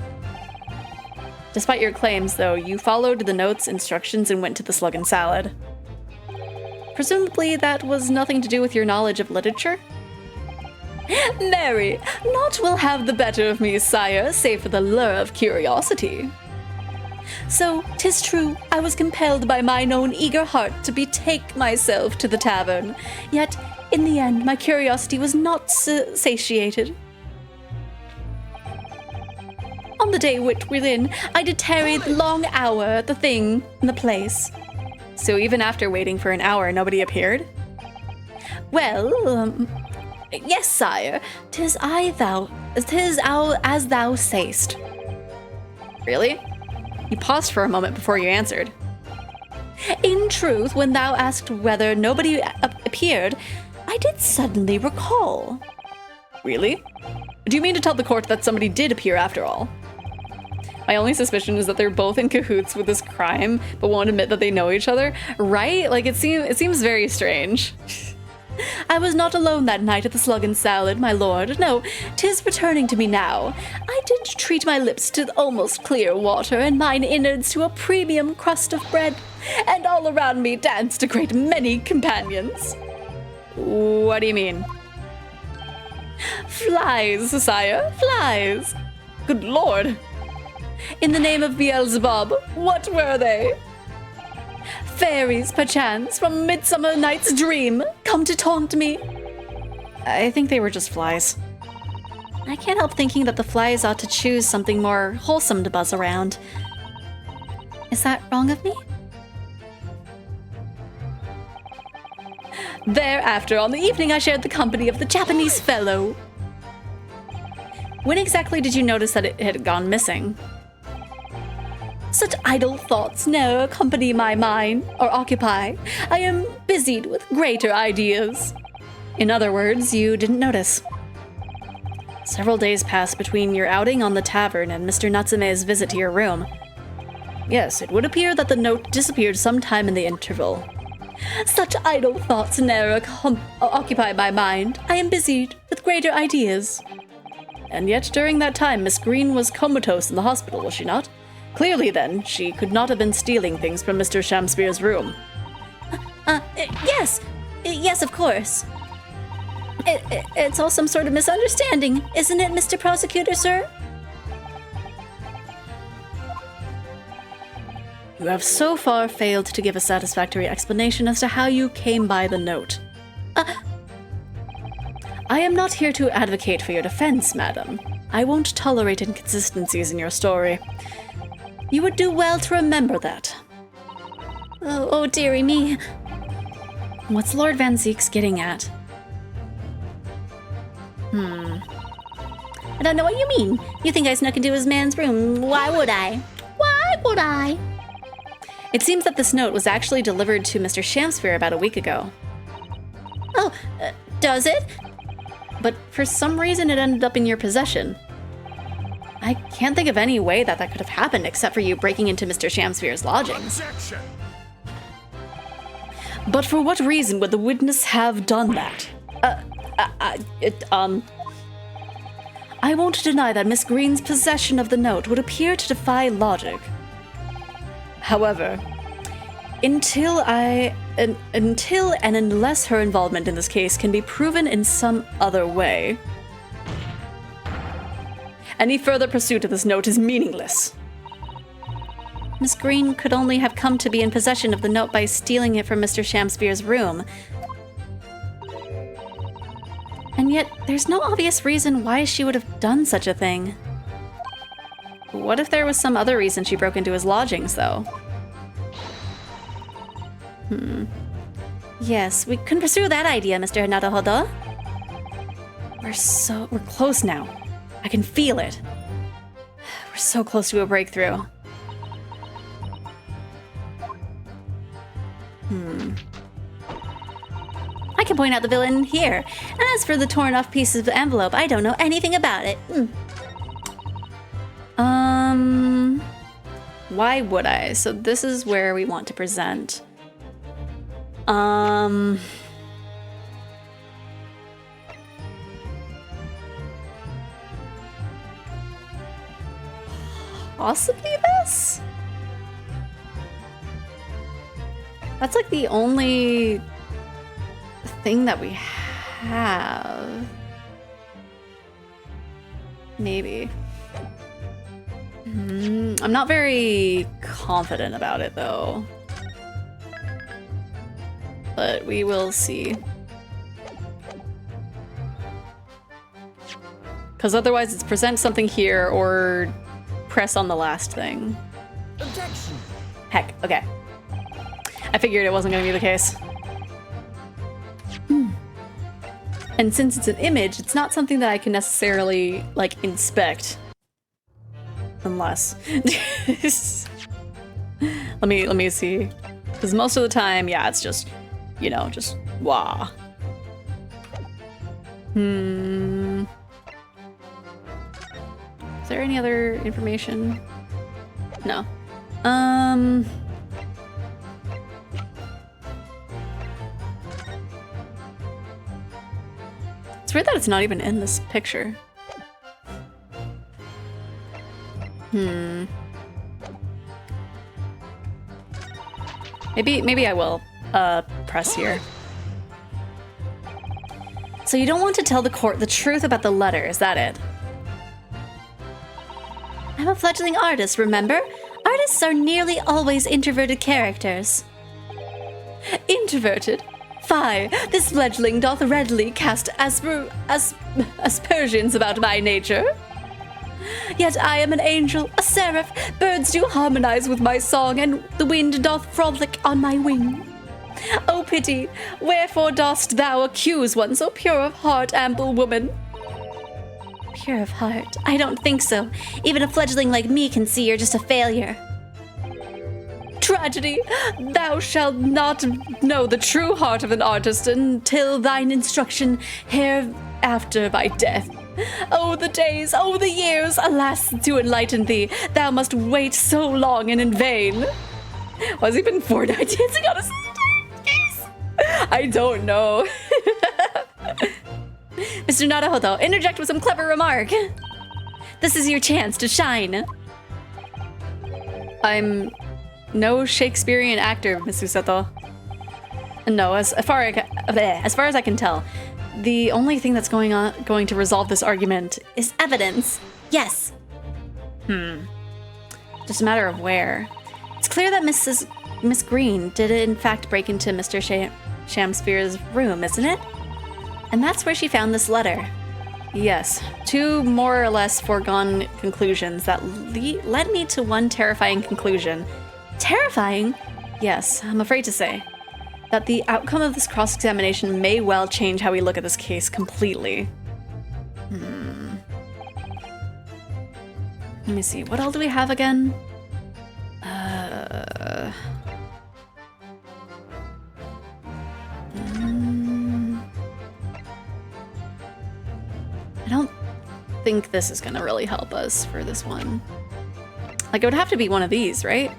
Despite your claims, though, you followed the note's instructions and went to the Slug and Salad. Presumably that was nothing to do with your knowledge of literature? Marry, naught will have the better of me, sire, save for the lure of curiosity. So, 'tis true, I was compelled by mine own eager heart to betake myself to the tavern. Yet, in the end, my curiosity was not satiated. On the day within, I did tarry the long hour, the thing, and the place. So even after waiting for an hour, nobody appeared? Well, yes, sire, 'tis as thou sayst. Really? You paused for a moment before you answered. In truth, when thou asked whether nobody appeared, I did suddenly recall. Really? Do you mean to tell the court that somebody did appear after all? My only suspicion is that they're both in cahoots with this crime, but won't admit that they know each other, right? Like, it seems very strange. I was not alone that night at the Slug and Salad, my lord. No, 'tis returning to me now. I did treat my lips to almost clear water, and mine innards to a premium crust of bread, and all around me danced a great many companions. What do you mean? Flies, sire, flies. Good lord! In the name of Beelzebub, what were they? Fairies, perchance, from Midsummer Night's Dream, come to taunt me. I think they were just flies. I can't help thinking that the flies ought to choose something more wholesome to buzz around. Is that wrong of me? Thereafter, on the evening, I shared the company of the Japanese fellow. When exactly did you notice that it had gone missing? Such idle thoughts ne'er accompany my mind, or occupy. I am busied with greater ideas. In other words, you didn't notice. Several days passed between your outing on the tavern and Mr. Natsume's visit to your room. Yes, it would appear that the note disappeared sometime in the interval. Such idle thoughts ne'er occupy my mind. I am busied with greater ideas. And yet, during that time, Miss Green was comatose in the hospital, was she not? Clearly, then, she could not have been stealing things from Mr. Shakespeare's room. Yes, of course. It's all some sort of misunderstanding, isn't it, Mr. Prosecutor, sir? You have so far failed to give a satisfactory explanation as to how you came by the note. I am not here to advocate for your defense, madam. I won't tolerate inconsistencies in your story. You would do well to remember that. Oh, dearie me. What's Lord Van Zeek's getting at? I don't know what you mean. You think I snuck into his man's room? Why would I? Why would I? It seems that this note was actually delivered to Mr. Shakespeare about a week ago. Oh, does it? But for some reason it ended up in your possession. I can't think of any way that could have happened except for you breaking into Mr. Shakespeare's lodgings. Objection! But for what reason would the witness have done that? I won't deny that Miss Green's possession of the note would appear to defy logic. However, until and unless her involvement in this case can be proven in some other way, any further pursuit of this note is meaningless. Miss Green could only have come to be in possession of the note by stealing it from Mr. Shakespeare's room. And yet, there's no obvious reason why she would have done such a thing. What if there was some other reason she broke into his lodgings, though? Yes, we can pursue that idea, Mr. Naruhodo. We're close now. I can feel it. We're so close to a breakthrough. I can point out the villain here. And as for the torn off piece of the envelope, I don't know anything about it. Why would I? So this is where we want to present. Possibly this? That's like the only thing that we have. Maybe. I'm not very confident about it though. But we will see. Because otherwise it's present something here or press on the last thing. Objection. Heck, okay. I figured it wasn't going to be the case. And since it's an image, it's not something that I can necessarily, like, inspect. Unless. Let me see. Because most of the time, yeah, it's just, you know, just wah. Is there any other information? No. It's weird that it's not even in this picture. Maybe I will press here. So you don't want to tell the court the truth about the letter, is that it? I'm a fledgling artist, remember? Artists are nearly always introverted characters. Introverted? Fie, this fledgling doth readily cast aspersions about my nature. Yet I am an angel, a seraph, birds do harmonize with my song, and the wind doth frolic on my wing. O pity, wherefore dost thou accuse one so pure of heart, ample woman? Pure of heart? I don't think so. Even a fledgling like me can see you're just a failure. Tragedy! Thou shalt not know the true heart of an artist until thine instruction hereafter by death. Oh, the days, oh, the years, alas, to enlighten thee, thou must wait so long and in vain. Was he been Fortnite dancing on a staircase? I don't know. Mr. Naruhodo, interject with some clever remark. This is your chance to shine. I'm no Shakespearean actor, Miss Usato. No, as far as I can tell, the only thing that's going to resolve this argument is evidence. Yes. Just a matter of where. It's clear that Miss Green did in fact break into Mr. Shamsphere's room, isn't it? And that's where she found this letter. Yes, two more or less foregone conclusions that led me to one terrifying conclusion. Terrifying? Yes, I'm afraid to say that the outcome of this cross-examination may well change how we look at this case completely. Let me see, what all do we have again? I don't think this is gonna really help us for this one. Like, it would have to be one of these, right?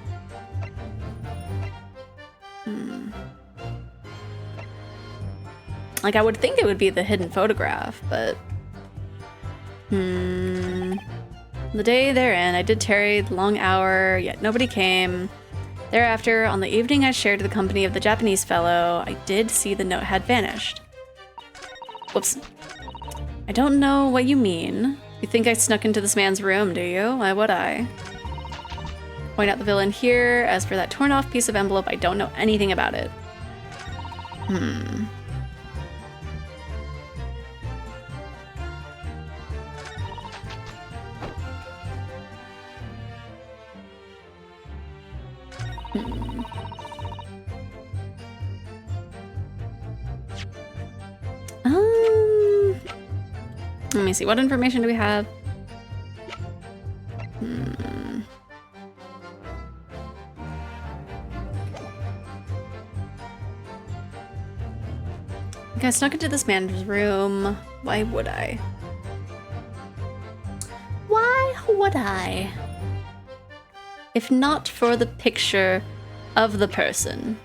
Like, I would think it would be the hidden photograph, but... The day therein, I did tarry the long hour, yet nobody came. Thereafter, on the evening I shared the company of the Japanese fellow, I did see the note had vanished. Whoops. I don't know what you mean. You think I snuck into this man's room, do you? Why would I? Point out the villain here. As for that torn off piece of envelope, I don't know anything about it. Let me see, what information do we have? Okay, I snuck into this man's room. Why would I? Why would I? If not for the picture of the person.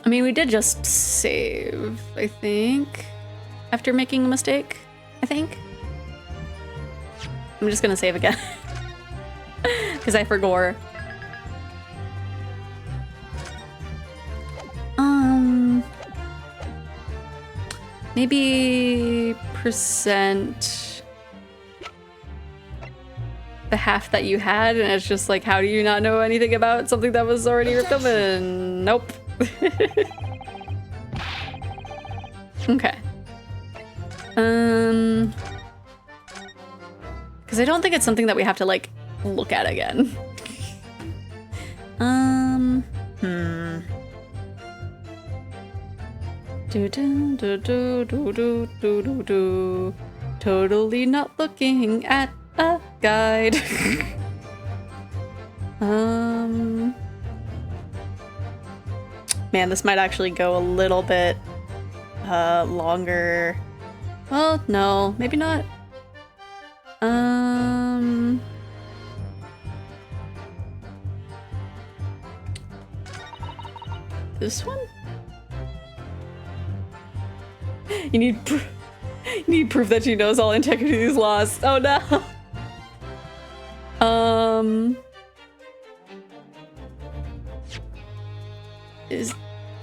I mean, we did just save, I think, after making a mistake, I think. I'm just gonna save again, because I forgot. Maybe percent the half that you had, and it's just like, how do you not know anything about something that was already ripped open? Nope. Okay. Because I don't think it's something that we have to, like, look at again. Do do do do do do do do do. Totally not looking at a guide. Man, this might actually go a little bit longer. Well, no, maybe not. This one? You need proof that she knows all integrity is lost. Oh no.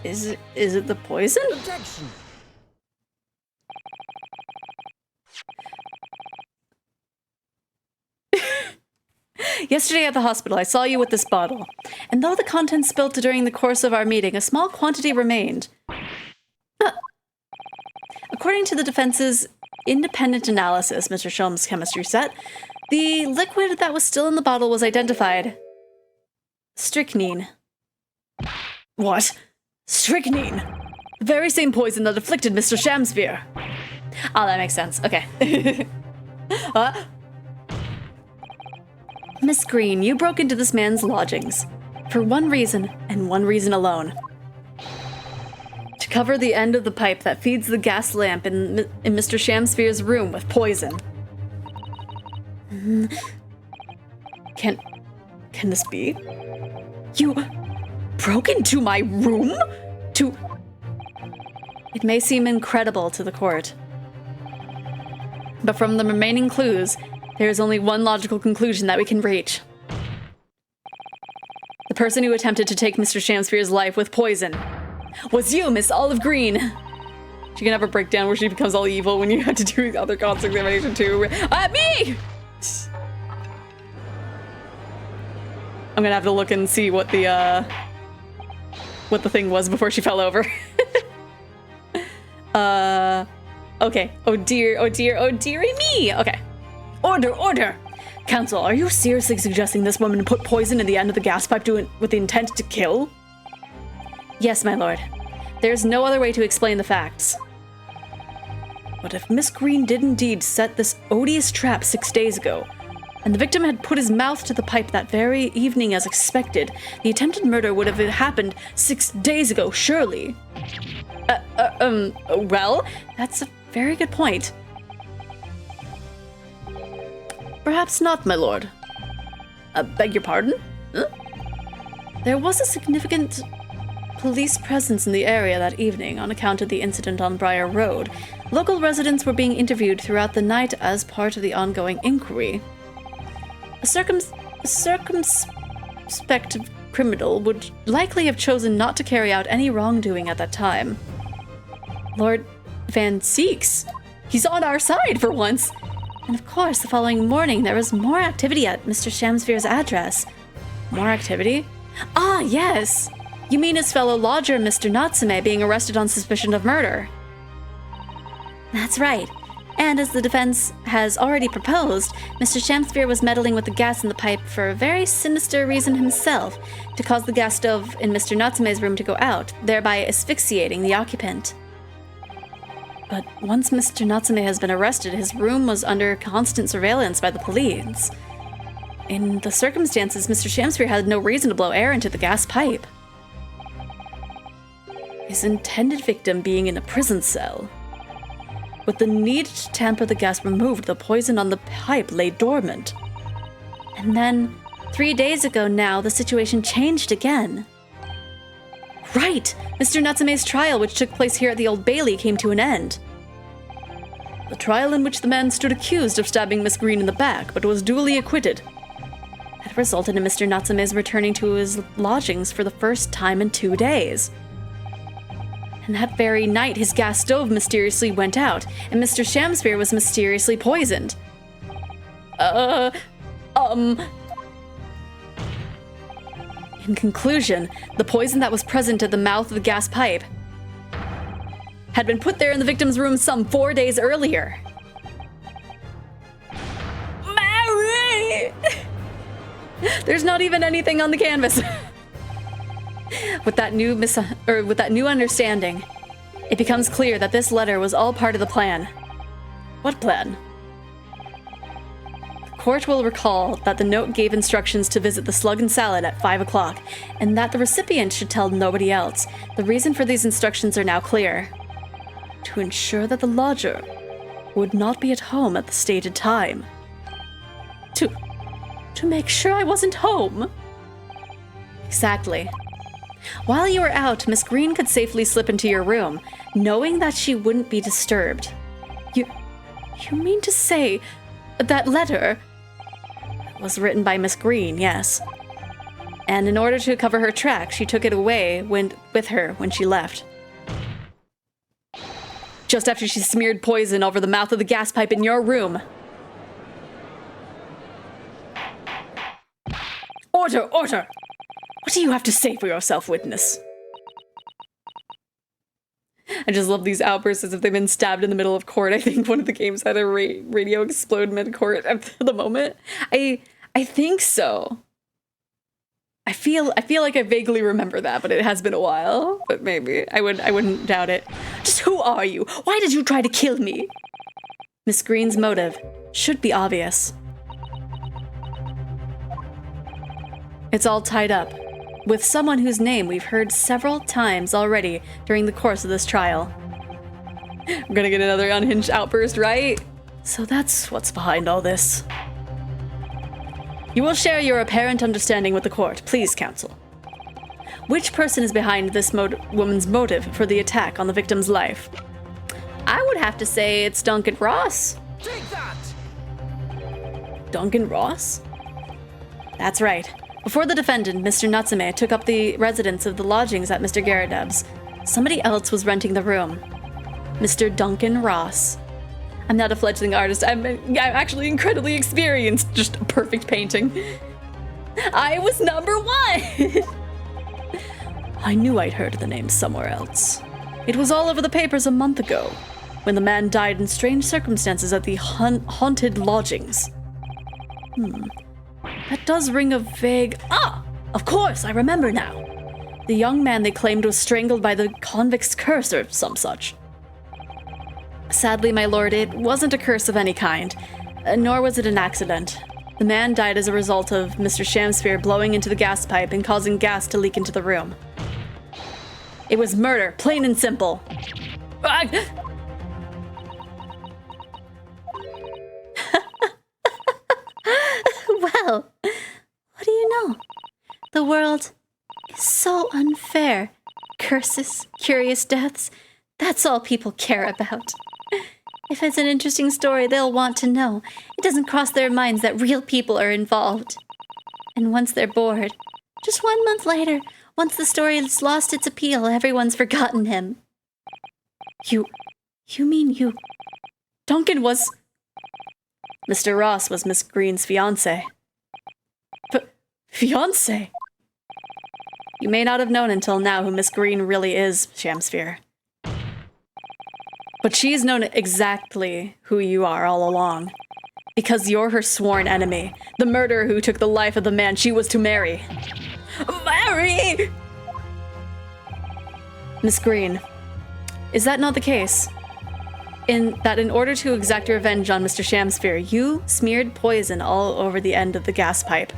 Is it the poison? Objection. Yesterday at the hospital, I saw you with this bottle. And though the contents spilt during the course of our meeting, a small quantity remained. According to the defense's independent analysis, Mr. Sholm's chemistry set, the liquid that was still in the bottle was identified. Strychnine. What? Strychnine? The very same poison that afflicted Mr. Shamsphere. Oh, that makes sense. Okay. Miss Green, you broke into this man's lodgings. For one reason, and one reason alone. To cover the end of the pipe that feeds the gas lamp in Mr. Shamsphere's room with poison. Can this be? You broke into my room? It may seem incredible to the court. But from the remaining clues, there is only one logical conclusion that we can reach. The person who attempted to take Mr. Shamsphere's life with poison was you, Miss Olive Green. She can have a breakdown where she becomes all evil when you have to do other cross-examination too. Me! I'm gonna have to look and see what the thing was before she fell over. Okay. Oh dear, oh dear, oh dearie me! Okay. Order, order! Counsel, are you seriously suggesting this woman put poison in the end of the gas pipe with the intent to kill? Yes, my lord. There's no other way to explain the facts. But if Miss Green did indeed set this odious trap 6 days ago, and the victim had put his mouth to the pipe that very evening as expected, the attempted murder would have happened 6 days ago, surely. Well, that's a very good point. Perhaps not, my lord. Beg your pardon? Huh? There was a significant police presence in the area that evening on account of the incident on Briar Road. Local residents were being interviewed throughout the night as part of the ongoing inquiry. A circumspect criminal would likely have chosen not to carry out any wrongdoing at that time. Lord Van Seeks? He's on our side for once! And of course, the following morning, there was more activity at Mr. Shamsphere's address. More activity? Ah, yes! You mean his fellow lodger, Mr. Natsume, being arrested on suspicion of murder? That's right. And as the defense has already proposed, Mr. Shamsphere was meddling with the gas in the pipe for a very sinister reason himself, to cause the gas stove in Mr. Natsume's room to go out, thereby asphyxiating the occupant. But once Mr. Natsume has been arrested, his room was under constant surveillance by the police. In the circumstances, Mr. Shamsphere had no reason to blow air into the gas pipe. His intended victim being in a prison cell. With the need to tamper the gas removed, the poison on the pipe lay dormant. And then, 3 days ago now, the situation changed again. Right! Mr. Natsume's trial, which took place here at the Old Bailey, came to an end. The trial in which the man stood accused of stabbing Miss Green in the back, but was duly acquitted. That resulted in Mr. Natsume's returning to his lodgings for the first time in 2 days. And that very night, his gas stove mysteriously went out, and Mr. Shamsphere was mysteriously poisoned. In conclusion, the poison that was present at the mouth of the gas pipe had been put there in the victim's room some 4 days earlier. Mary! There's not even anything on the canvas. With that new understanding, it becomes clear that this letter was all part of the plan. What plan? The court will recall that the note gave instructions to visit the Slug and Salad at 5 o'clock, and that the recipient should tell nobody else. The reason for these instructions are now clear. To ensure that the lodger would not be at home at the stated time. To make sure I wasn't home? Exactly. While you were out, Miss Green could safely slip into your room, knowing that she wouldn't be disturbed. You mean to say that letter was written by Miss Green, yes. And in order to cover her tracks, she took it away with her when she left. Just after she smeared poison over the mouth of the gas pipe in your room. Order, order! What do you have to say for yourself, witness? I just love these outbursts as if they've been stabbed in the middle of court. I think one of the games had a radio explode mid-court at the moment. I think so. I feel like I vaguely remember that, but it has been a while. But maybe. I wouldn't doubt it. Just who are you? Why did you try to kill me? Miss Green's motive should be obvious. It's all tied up with someone whose name we've heard several times already during the course of this trial. We're gonna get another unhinged outburst, right? So that's what's behind all this. You will share your apparent understanding with the court, please, counsel. Which person is behind this woman's motive for the attack on the victim's life? I would have to say it's Duncan Ross. Take that! Duncan Ross? That's right. Before the defendant, Mr. Natsume, took up the residence of the lodgings at Mr. Garadub's, somebody else was renting the room. Mr. Duncan Ross. I'm not a fledgling artist. I'm actually incredibly experienced. Just a perfect painting. I was number 1! I knew I'd heard the name somewhere else. It was all over the papers a month ago, when the man died in strange circumstances at the haunted lodgings. That does ring a vague... Ah! Of course, I remember now. The young man they claimed was strangled by the convict's curse or some such. Sadly, my lord, it wasn't a curse of any kind, nor was it an accident. The man died as a result of Mr. Shakespeare blowing into the gas pipe and causing gas to leak into the room. It was murder, plain and simple. Well, what do you know? The world is so unfair. Curses, curious deaths, that's all people care about. If it's an interesting story, they'll want to know. It doesn't cross their minds that real people are involved. And once they're bored, just 1 month later, once the story has lost its appeal, everyone's forgotten him. You mean you... Duncan was... Mr. Ross was Miss Green's fiancé. Fiancé? You may not have known until now who Miss Green really is, Shakespeare. But she's known exactly who you are all along. Because you're her sworn enemy. The murderer who took the life of the man she was to marry. Marry! Miss Green, is that not the case? In order to exact revenge on Mr. Shakespeare, you smeared poison all over the end of the gas pipe.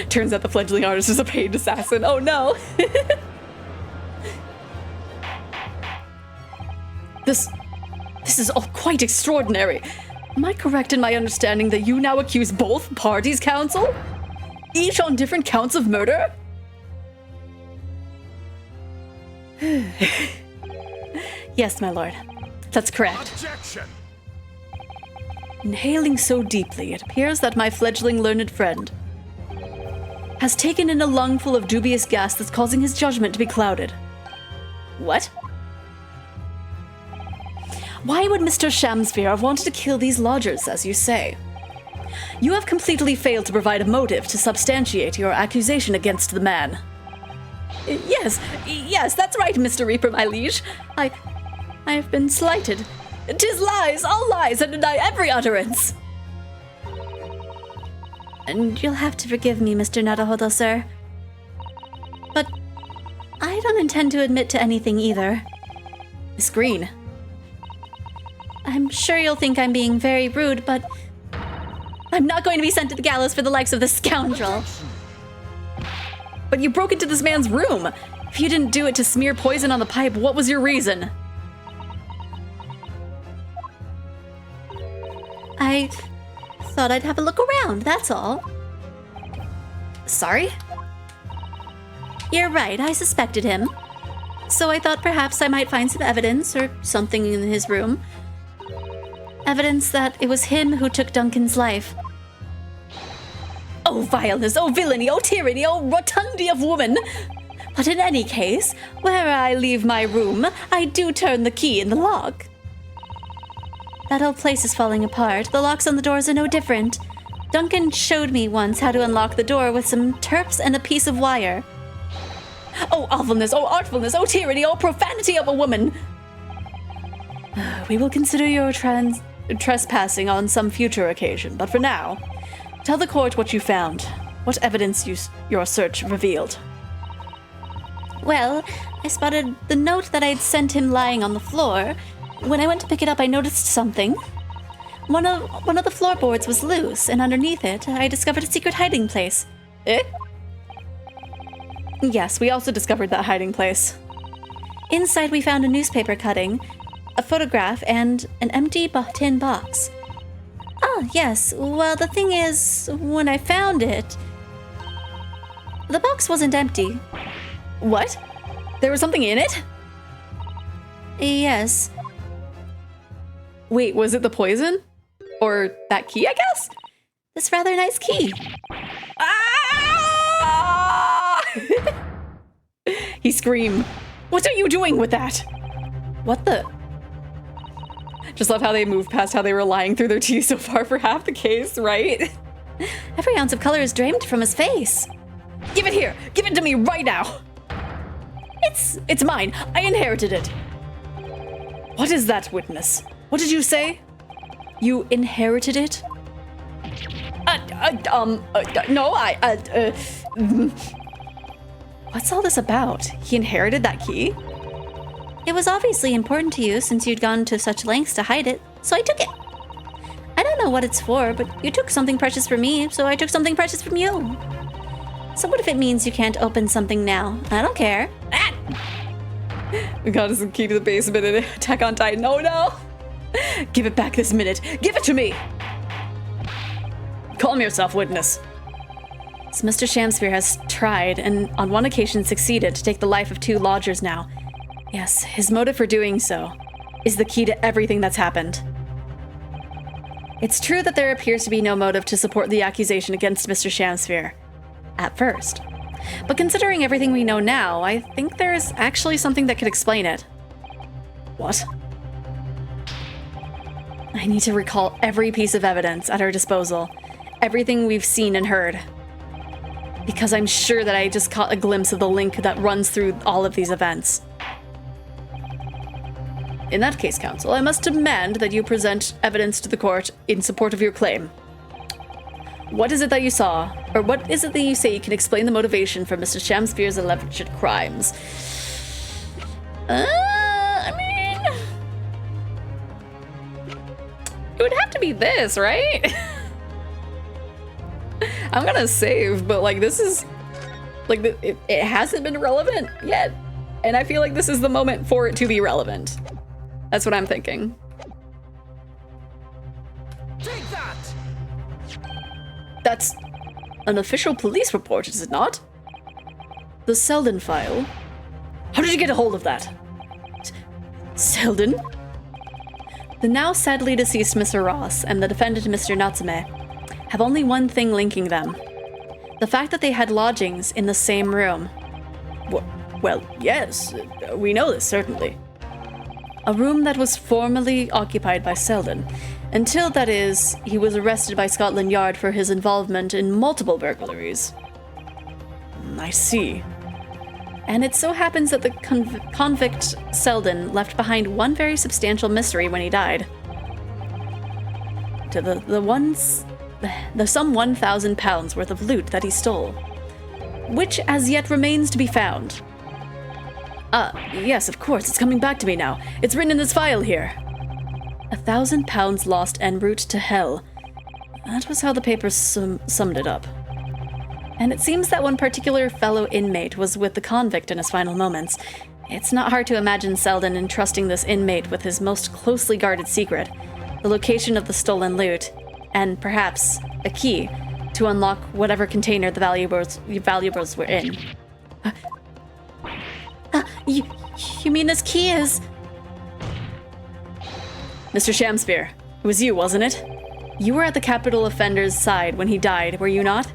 Turns out the fledgling artist is a paid assassin. Oh no! This is all quite extraordinary. Am I correct in my understanding that you now accuse both parties, counsel? Each on different counts of murder? Yes, my lord. That's correct. Objection! Inhaling so deeply, it appears that my fledgling learned friend has taken in a lungful of dubious gas that's causing his judgment to be clouded. What? Why would Mr. Shakespeare have wanted to kill these lodgers, as you say? You have completely failed to provide a motive to substantiate your accusation against the man. Yes, that's right, Mr. Reaper, my liege. I have been slighted. 'Tis lies, all lies, and deny every utterance. And you'll have to forgive me, Mr. Naruhodo, sir. But I don't intend to admit to anything either. Miss Green. I'm sure you'll think I'm being very rude, but I'm not going to be sent to the gallows for the likes of this scoundrel. But you broke into this man's room. If you didn't do it to smear poison on the pipe, what was your reason? I thought I'd have a look around, that's all. Sorry? You're right, I suspected him. So I thought perhaps I might find some evidence or something in his room. Evidence that it was him who took Duncan's life. Oh, vileness, oh, villainy, oh, tyranny, oh, rotundity of woman! But in any case, where I leave my room, I do turn the key in the lock. That old place is falling apart. The locks on the doors are no different. Duncan showed me once how to unlock the door with some terps and a piece of wire. Oh, awfulness, oh, artfulness, oh, tyranny, oh, profanity of a woman! We will consider your trespassing on some future occasion, but for now, tell the court what you found. What evidence your search revealed. Well, I spotted the note that I'd sent him lying on the floor. When I went to pick it up, I noticed something. One of the floorboards was loose, and underneath it, I discovered a secret hiding place. Eh? Yes, we also discovered that hiding place. Inside, we found a newspaper cutting, a photograph, and an empty tin box. Ah, yes. Well, the thing is, when I found it, the box wasn't empty. What? There was something in it? Yes. Wait, was it the poison? Or that key, I guess? This rather nice key. Ah! He screamed. What are you doing with that? What the? Just love how they moved past how they were lying through their teeth so far for half the case, right? Every ounce of color is drained from his face. Give it here! Give it to me right now! It's mine! I inherited it! What is that, witness? What did you say? You inherited it? No, What's all this about? He inherited that key? It was obviously important to you since you'd gone to such lengths to hide it, so I took it. I don't know what it's for, but you took something precious from me, so I took something precious from you. So what if it means you can't open something now? I don't care. Ah! We got us a key to the basement in Attack on Titan. Oh no! Give it back this minute. Give it to me! Calm yourself, witness. So Mr. Shamsphere has tried, and on one occasion succeeded, to take the life of 2 lodgers now. Yes, his motive for doing so is the key to everything that's happened. It's true that there appears to be no motive to support the accusation against Mr. Shamsphere. At first. But considering everything we know now, I think there's actually something that could explain it. What? I need to recall every piece of evidence at our disposal. Everything we've seen and heard. Because I'm sure that I just caught a glimpse of the link that runs through all of these events. In that case, counsel, I must demand that you present evidence to the court in support of your claim. What is it that you saw, or what is it that you say can explain the motivation for Mr. Shamsphere's alleged crimes? I mean... It would have to be this, right? I'm gonna save, but like this is... Like, it hasn't been relevant yet. And I feel like this is the moment for it to be relevant. That's what I'm thinking. Take that! That's an official police report, is it not? The Selden file? How did you get a hold of that? Selden? The now sadly deceased Mr. Ross and the defendant Mr. Natsume have only one thing linking them. The fact that they had lodgings in the same room. Well, yes, we know this, certainly. A room that was formerly occupied by Selden. Until, that is, he was arrested by Scotland Yard for his involvement in multiple burglaries. I see. And it so happens that the convict Selden left behind one very substantial mystery when he died. To the sum 1,000 pounds worth of loot that he stole, which as yet remains to be found. Yes, of course, it's coming back to me now. It's written in this file here. 1,000 pounds lost en route to hell. That was how the papers summed it up. And it seems that one particular fellow inmate was with the convict in his final moments. It's not hard to imagine Selden entrusting this inmate with his most closely guarded secret, the location of the stolen loot, and perhaps a key to unlock whatever container the valuables were in. You mean this key is... Mr. Shakespeare, it was you, wasn't it? You were at the capital offender's side when he died, were you not?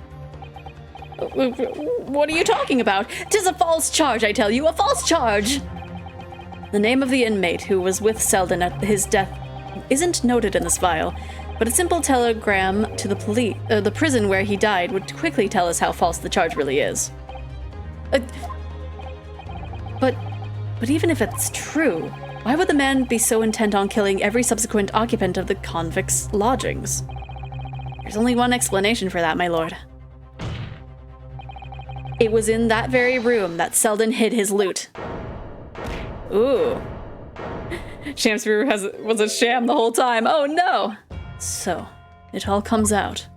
What are you talking about? 'Tis a false charge, I tell you, a false charge! The name of the inmate who was with Selden at his death isn't noted in this file, but a simple telegram to the prison where he died would quickly tell us how false the charge really is. But even if it's true, why would the man be so intent on killing every subsequent occupant of the convict's lodgings? There's only one explanation for that, my lord. It was in that very room that Selden hid his loot. Ooh. Shakespeare was a sham the whole time. Oh no! So, it all comes out.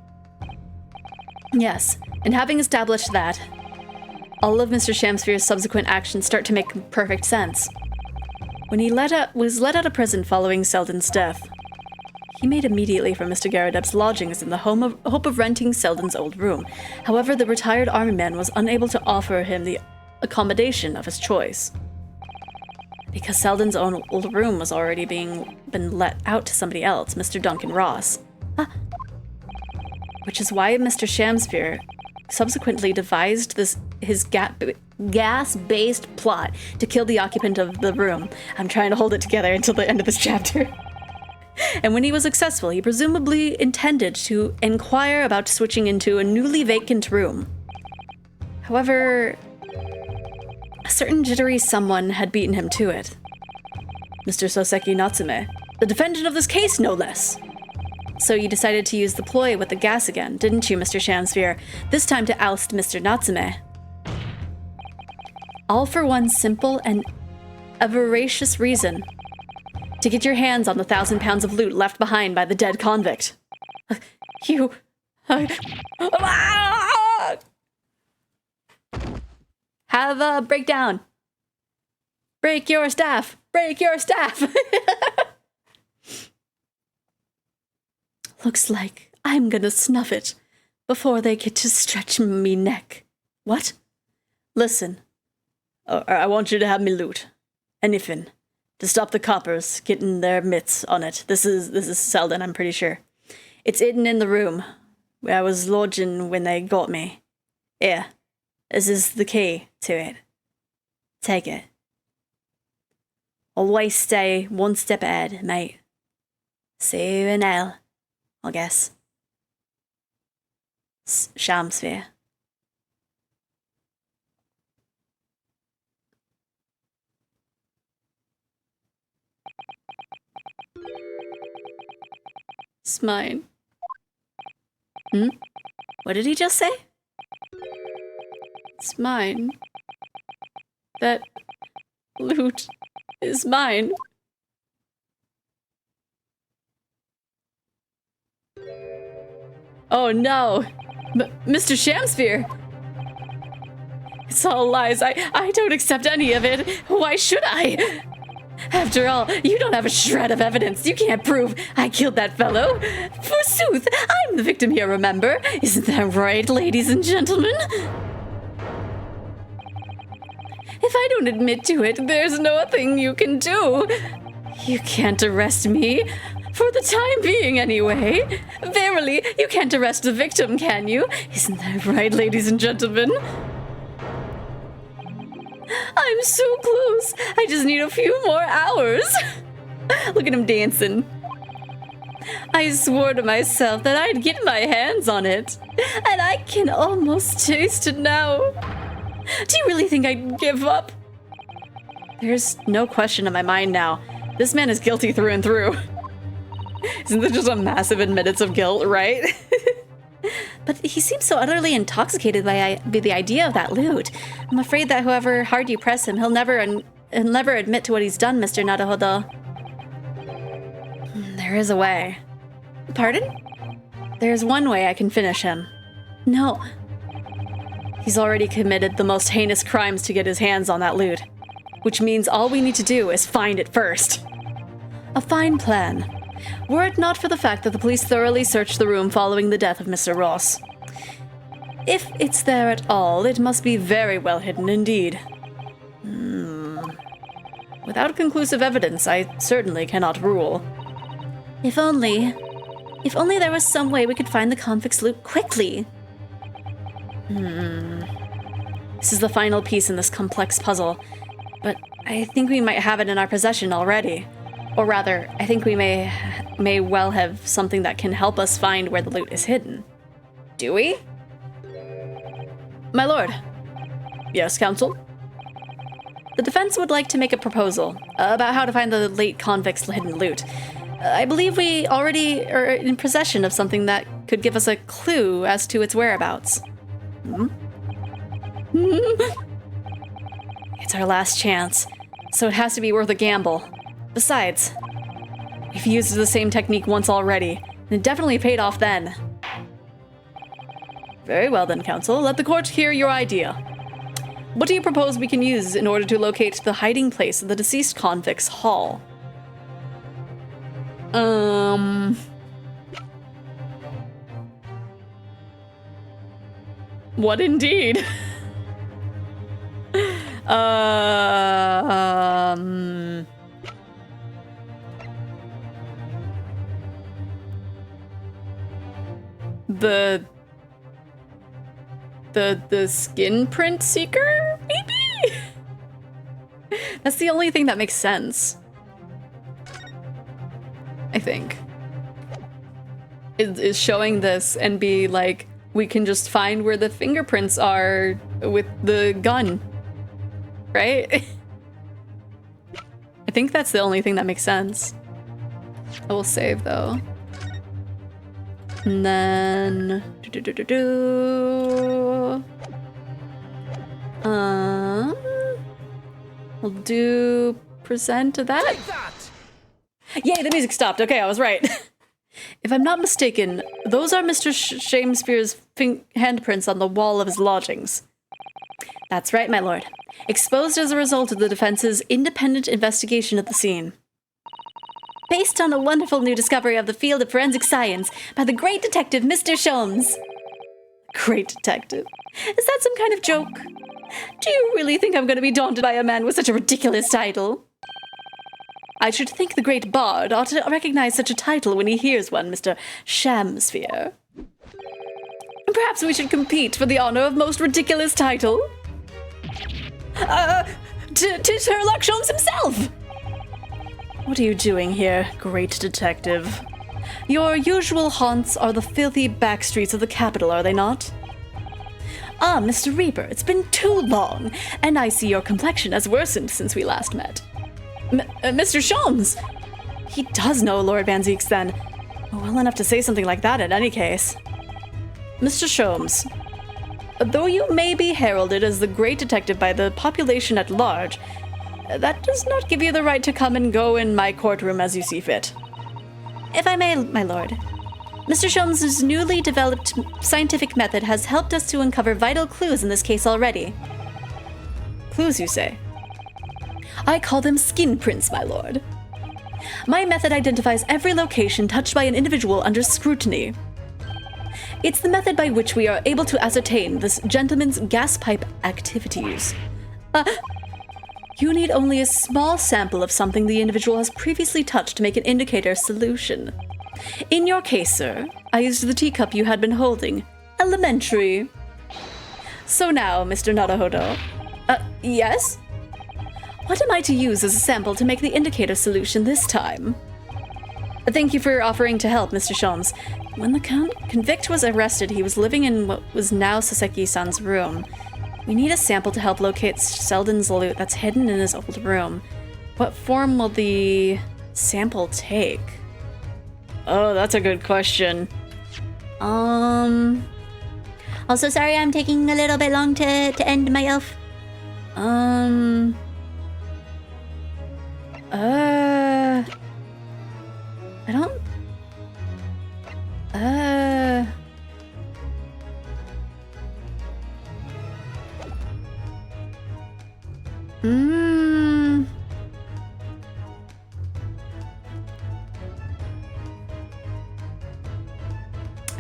Yes, and having established that, all of Mr. Shakespeare's subsequent actions start to make perfect sense. When he was let out of prison following Selden's death, he made immediately for Mr. Garadeb's lodgings in the hope of renting Selden's old room. However, the retired army man was unable to offer him the accommodation of his choice, because Selden's own old room was already been let out to somebody else, Mr. Duncan Ross. Which is why Mr. Shakespeare subsequently devised his gas-based plot to kill the occupant of the room. I'm trying to hold it together until the end of this chapter. And when he was successful, he presumably intended to inquire about switching into a newly vacant room. However, a certain jittery someone had beaten him to it. Mr. Soseki Natsume, the defendant of this case, no less. So you decided to use the ploy with the gas again, didn't you, Mr. Shakespeare? This time to oust Mr. Natsume. All for one simple and avaricious reason. To get your hands on the 1,000 pounds of loot left behind by the dead convict. Have a breakdown. Break your staff. Break your staff. Looks like I'm gonna snuff it before they get to stretch me neck. What? Listen. I want you to have me loot. Anything. To stop the coppers getting their mitts on it. This is Selden, I'm pretty sure. It's hidden in the room where I was lodging when they got me. Here. This is the key to it. Take it. Always stay one step ahead, mate. See you in hell, I guess. Shakespeare. It's mine. What did he just say? It's mine. That loot is mine. Oh no! Mr. Shakespeare! It's all lies. I don't accept any of it. Why should I? After all, you don't have a shred of evidence. You can't prove I killed that fellow. Forsooth, I'm the victim here, remember? Isn't that right, ladies and gentlemen? If I don't admit to it, there's nothing you can do. You can't arrest me. For the time being, anyway. Verily, you can't arrest the victim, can you? Isn't that right, ladies and gentlemen? I'm so close. I just need a few more hours. Look at him dancing. I swore to myself that I'd get my hands on it, and I can almost taste it now. Do you really think I'd give up? There's no question in my mind now. This man is guilty through and through. Isn't this just a massive admittance of guilt, right? But he seems so utterly intoxicated by the idea of that loot. I'm afraid that however hard you press him, he'll never admit to what he's done, Mr. Naruhodo. There is a way. Pardon? There's one way I can finish him. No. He's already committed the most heinous crimes to get his hands on that loot. Which means all we need to do is find it first. A fine plan. Were it not for the fact that the police thoroughly searched the room following the death of Mr. Ross. If it's there at all, it must be very well hidden indeed. Without conclusive evidence, I certainly cannot rule. If only there was some way we could find the convict's loot quickly. This is the final piece in this complex puzzle, but I think we might have it in our possession already. Or rather, I think we may well have something that can help us find where the loot is hidden. Do we? My lord. Yes, counsel? The defense would like to make a proposal about how to find the late convict's hidden loot. I believe we already are in possession of something that could give us a clue as to its whereabouts. It's our last chance, so it has to be worth a gamble. Besides, we've used the same technique once already, and it definitely paid off then. Very well then, counsel. Let the court hear your idea. What do you propose we can use in order to locate the hiding place of the deceased convict's haul? What indeed? The skin print seeker, maybe? That's the only thing that makes sense. I think. Is showing this and be like, we can just find where the fingerprints are with the gun. Right? I think that's the only thing that makes sense. I will save though. And then we'll do present to that. Take that! Yay, the music stopped. Okay, I was right. If I'm not mistaken, those are Mr. Shakespeare's handprints on the wall of his lodgings. That's right, my lord. Exposed as a result of the defense's independent investigation of the scene. Based on a wonderful new discovery of the field of forensic science by the great detective Mr. Sholmes. Great detective? Is that some kind of joke? Do you really think I'm going to be daunted by a man with such a ridiculous title? I should think the great bard ought to recognize such a title when he hears one, Mr. Shamsphere. Perhaps we should compete for the honor of most ridiculous title? To Sherlock Sholmes himself! What are you doing here, great detective? Your usual haunts are the filthy back streets of the capital, are they not? Ah, Mr. Reaper, it's been too long, and I see your complexion has worsened since we last met. Mr. Sholmes! He does know Lord Van Zeeks, then. Well enough to say something like that in any case. Mr. Sholmes, though you may be heralded as the great detective by the population at large, that does not give you the right to come and go in my courtroom as you see fit. If I may, my lord. Mr. Sholmes' newly developed scientific method has helped us to uncover vital clues in this case already. Clues, you say? I call them skin prints, my lord. My method identifies every location touched by an individual under scrutiny. It's the method by which we are able to ascertain this gentleman's gas pipe activities. You need only a small sample of something the individual has previously touched to make an indicator solution. In your case, sir, I used the teacup you had been holding. Elementary. So now, Mr. Naruhodo. Yes? What am I to use as a sample to make the indicator solution this time? Thank you for offering to help, Mr. Sholmes. When the convict was arrested, he was living in what was now Saseki-san's room. We need a sample to help locate Selden's loot that's hidden in his old room. What form will the sample take? Oh, that's a good question. Also, sorry I'm taking a little bit long to end my elf. I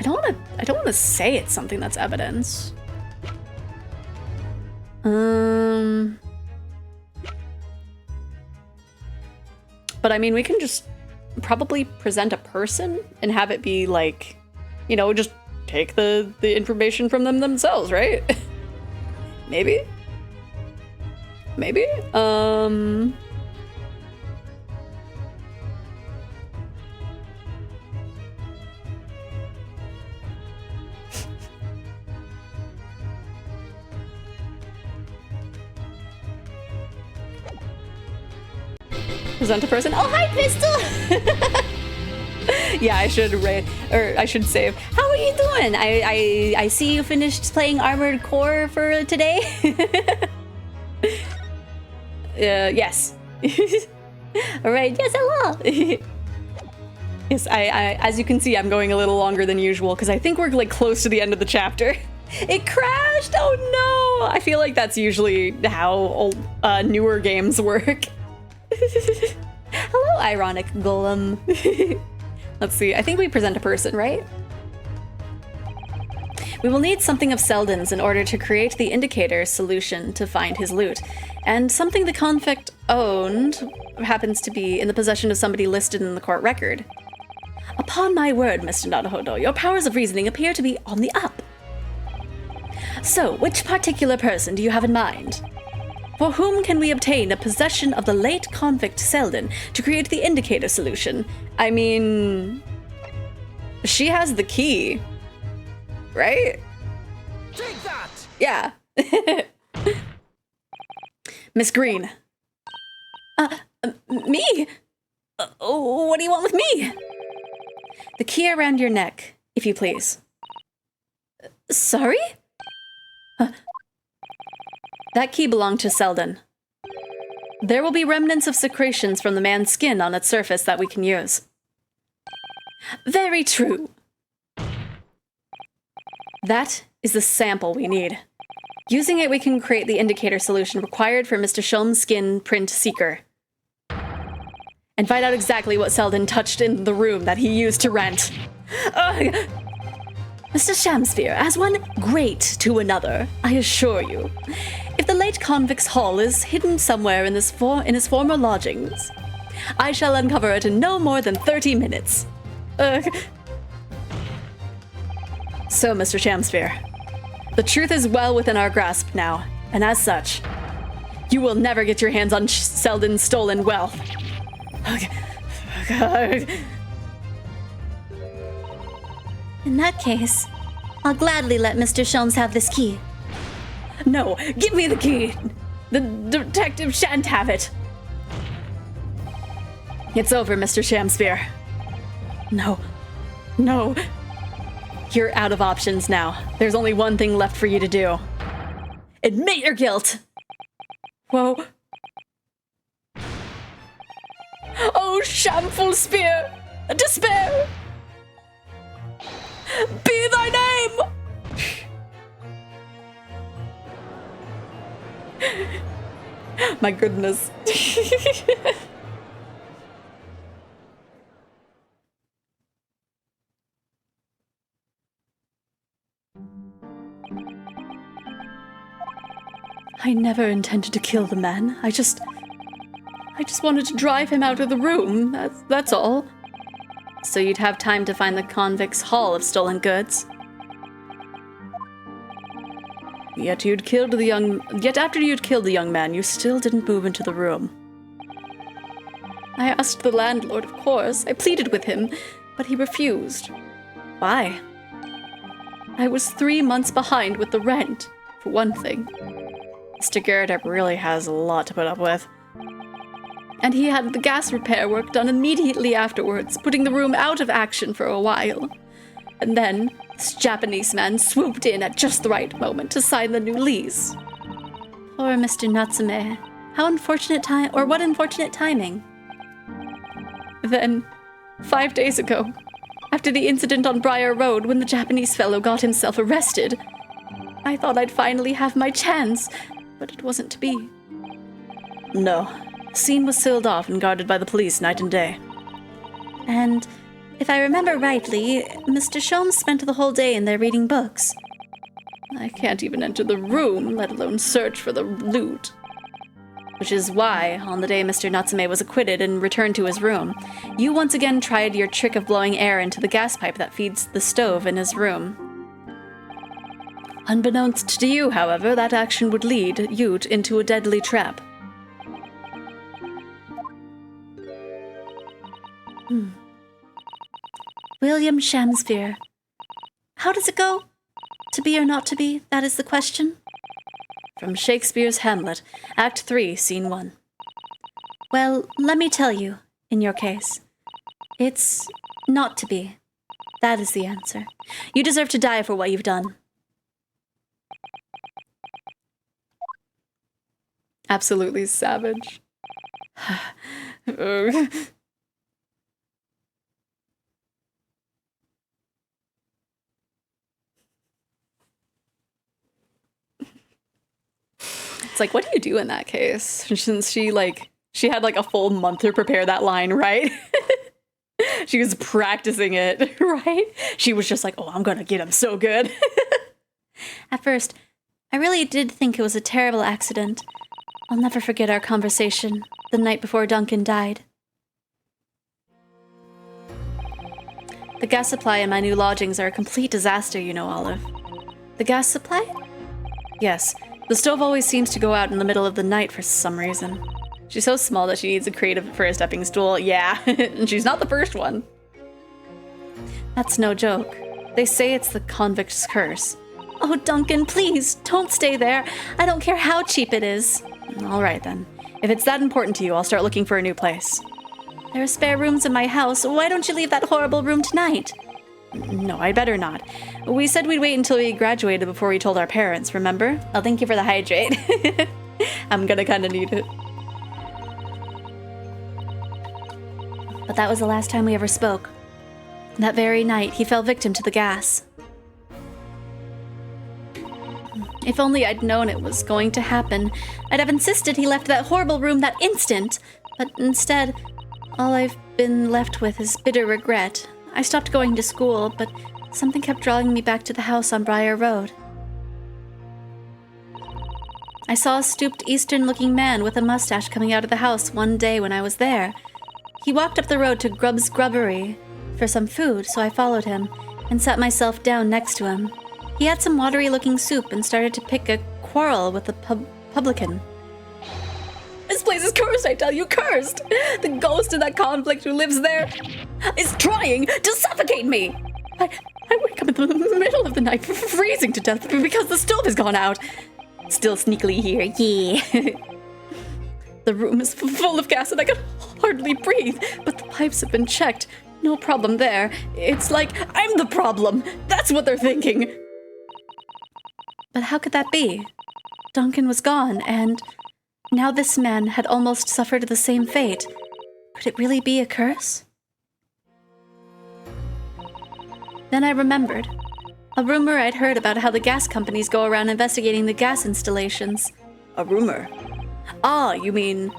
don't... I don't want to say it's something that's evidence. But I mean, we can just probably present a person and have it be like, you know, just take the information from them themselves, right? Maybe? Maybe? Present a person. Oh, hi, Pistol! Yeah, I should save. How are you doing? I see you finished playing Armored Core for today. Yes. All right. Yes, hello. Yes, I as you can see, I'm going a little longer than usual because I think we're like close to the end of the chapter. It crashed. Oh no! I feel like that's usually how old, newer games work. Hello, ironic golem. Let's see. I think we present a person, right? We will need something of Selden's in order to create the indicator solution to find his loot. And something the convict owned happens to be in the possession of somebody listed in the court record. Upon my word, Mr. Naruhodo, your powers of reasoning appear to be on the up. So, which particular person do you have in mind? For whom can we obtain a possession of the late convict Selden to create the indicator solution? I mean, she has the key, right? Take that! Yeah. Miss Green. Me? What do you want with me? The key around your neck, if you please. Sorry? That key belonged to Selden. There will be remnants of secretions from the man's skin on its surface that we can use. Very true. That is the sample we need. Using it, we can create the indicator solution required for Mr. Shulm's skin print seeker. And find out exactly what Selden touched in the room that he used to rent. Ugh. Mr. Shamsphere, as one great to another, I assure you. If the late convict's haul is hidden somewhere in his former lodgings, I shall uncover it in no more than 30 minutes. So, Mr. Shamsphere, the truth is well within our grasp now, and as such, you will never get your hands on Selden's stolen wealth. In that case, I'll gladly let Mr. Sholmes have this key. No, give me the key! The detective shan't have it! It's over, Mr. Shamsphere. No. No. You're out of options now. There's only one thing left for you to do. Admit your guilt! Whoa. Oh, shameful spear! Despair! Be thy name! My goodness. I never intended to kill the man. I just wanted to drive him out of the room. That's all. So you'd have time to find the convict's haul of stolen goods? Yet after you'd killed the young man, you still didn't move into the room. I asked the landlord, of course. I pleaded with him, but he refused. Why? I was 3 months behind with the rent, for one thing. Mr. Garrett really has a lot to put up with. And he had the gas repair work done immediately afterwards, putting the room out of action for a while. And then, this Japanese man swooped in at just the right moment to sign the new lease. Poor Mr. Natsume. How unfortunate what unfortunate timing. Then, 5 days ago, after the incident on Briar Road when the Japanese fellow got himself arrested, I thought I'd finally have my chance, but it wasn't to be. No. The scene was sealed off and guarded by the police night and day. And if I remember rightly, Mr. Sholmes spent the whole day in there reading books. I can't even enter the room, let alone search for the loot. Which is why, on the day Mr. Natsume was acquitted and returned to his room, you once again tried your trick of blowing air into the gas pipe that feeds the stove in his room. Unbeknownst to you, however, that action would lead you into a deadly trap. William Shakespeare. How does it go? To be or not to be, that is the question. From Shakespeare's Hamlet, Act 3, Scene 1. Well, let me tell you, in your case. It's not to be. That is the answer. You deserve to die for what you've done. Absolutely savage. It's like, what do you do in that case? Since she had like a full month to prepare that line, right? She was practicing it, right? She was just like, oh, I'm gonna get him so good. At first, I really did think it was a terrible accident. I'll never forget our conversation the night before Duncan died. The gas supply in my new lodgings are a complete disaster, you know, Olive. The gas supply? Yes. The stove always seems to go out in the middle of the night for some reason. She's so small that she needs a crate for a stepping stool. Yeah, and she's not the first one. That's no joke. They say it's the convict's curse. Oh, Duncan, please, don't stay there. I don't care how cheap it is. All right, then. If it's that important to you, I'll start looking for a new place. There are spare rooms in my house. Why don't you leave that horrible room tonight? No, I'd better not. We said we'd wait until we graduated before we told our parents, remember? Oh, thank you for the hydrate. I'm gonna kinda need it. But that was the last time we ever spoke. That very night, he fell victim to the gas. If only I'd known it was going to happen, I'd have insisted he left that horrible room that instant. But instead, all I've been left with is bitter regret. I stopped going to school, but something kept drawing me back to the house on Briar Road. I saw a stooped Eastern-looking man with a mustache coming out of the house one day when I was there. He walked up the road to Grubb's Grubbery for some food, so I followed him and sat myself down next to him. He had some watery-looking soup and started to pick a quarrel with the publican. This place is cursed, I tell you, cursed! The ghost of that conflict who lives there is trying to suffocate me! I wake up in the middle of the night freezing to death because the stove has gone out. Still sneakily here, yeah. The room is full of gas and I can hardly breathe, but the pipes have been checked. No problem there. It's like I'm the problem. That's what they're thinking. But how could that be? Duncan was gone, and now this man had almost suffered the same fate. Could it really be a curse? Then I remembered. A rumor I'd heard about how the gas companies go around investigating the gas installations. A rumor? Ah, you mean...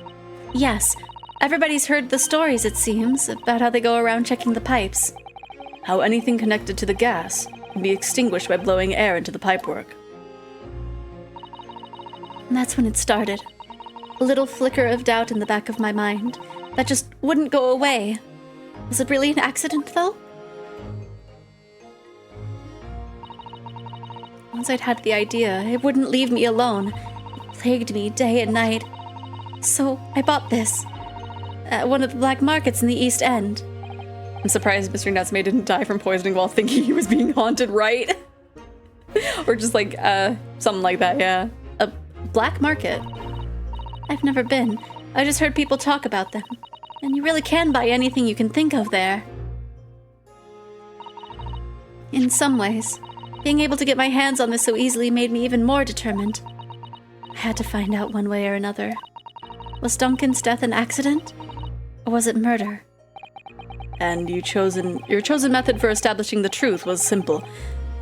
Yes. Everybody's heard the stories, it seems, about how they go around checking the pipes. How anything connected to the gas can be extinguished by blowing air into the pipework. And that's when it started. A little flicker of doubt in the back of my mind that just wouldn't go away. Was it really an accident, though? Once I'd had the idea, it wouldn't leave me alone. It plagued me day and night. So I bought this at one of the black markets in the East End. I'm surprised Mr. Netsmay didn't die from poisoning while thinking he was being haunted, right? Or just like, something like that, yeah. A black market? I've never been. I just heard people talk about them. And you really can buy anything you can think of there. In some ways, being able to get my hands on this so easily made me even more determined. I had to find out one way or another. Was Duncan's death an accident? Or was it murder? And your chosen method for establishing the truth was simple,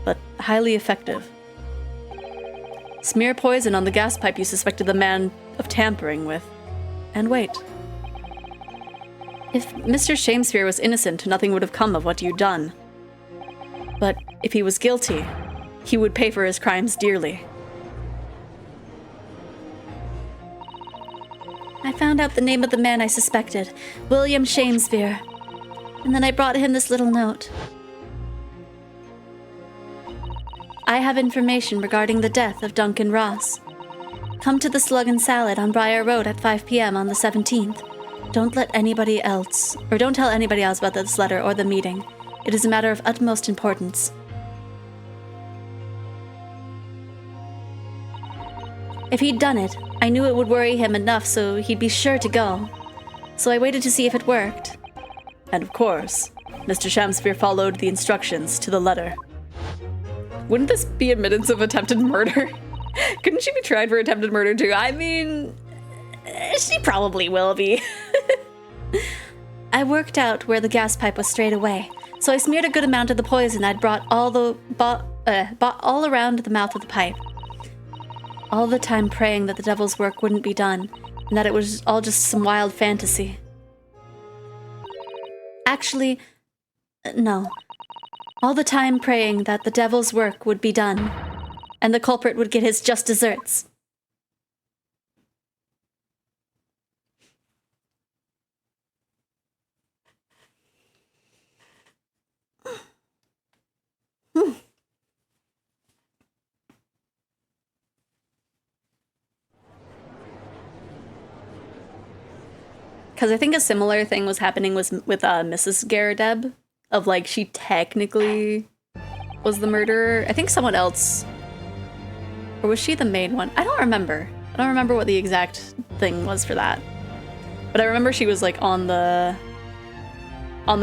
but highly effective. Smear poison on the gas pipe you suspected the man of tampering with, and wait. If Mr. Shakespeare was innocent, nothing would have come of what you'd done. But if he was guilty, he would pay for his crimes dearly. I found out the name of the man I suspected, William Shakespeare. And then I brought him this little note. I have information regarding the death of Duncan Ross. Come to the Slug and Salad on Briar Road at 5 p.m. on the 17th. Don't tell anybody else about this letter or the meeting. It is a matter of utmost importance. If he'd done it, I knew it would worry him enough so he'd be sure to go. So I waited to see if it worked. And of course, Mr. Shakespeare followed the instructions to the letter. Wouldn't this be admittance of attempted murder? Couldn't she be tried for attempted murder too? I mean, she probably will be. I worked out where the gas pipe was straight away, so I smeared a good amount of the poison I'd bought all around the mouth of the pipe. All the time praying that the devil's work wouldn't be done, and that it was all just some wild fantasy. Actually, no. All the time praying that the devil's work would be done, and the culprit would get his just desserts. Because I think a similar thing was happening with Mrs. Garadeb, of like she technically was the murderer. I think someone else, or was she the main one? I don't remember. I don't remember what the exact thing was for that. But I remember she was like on the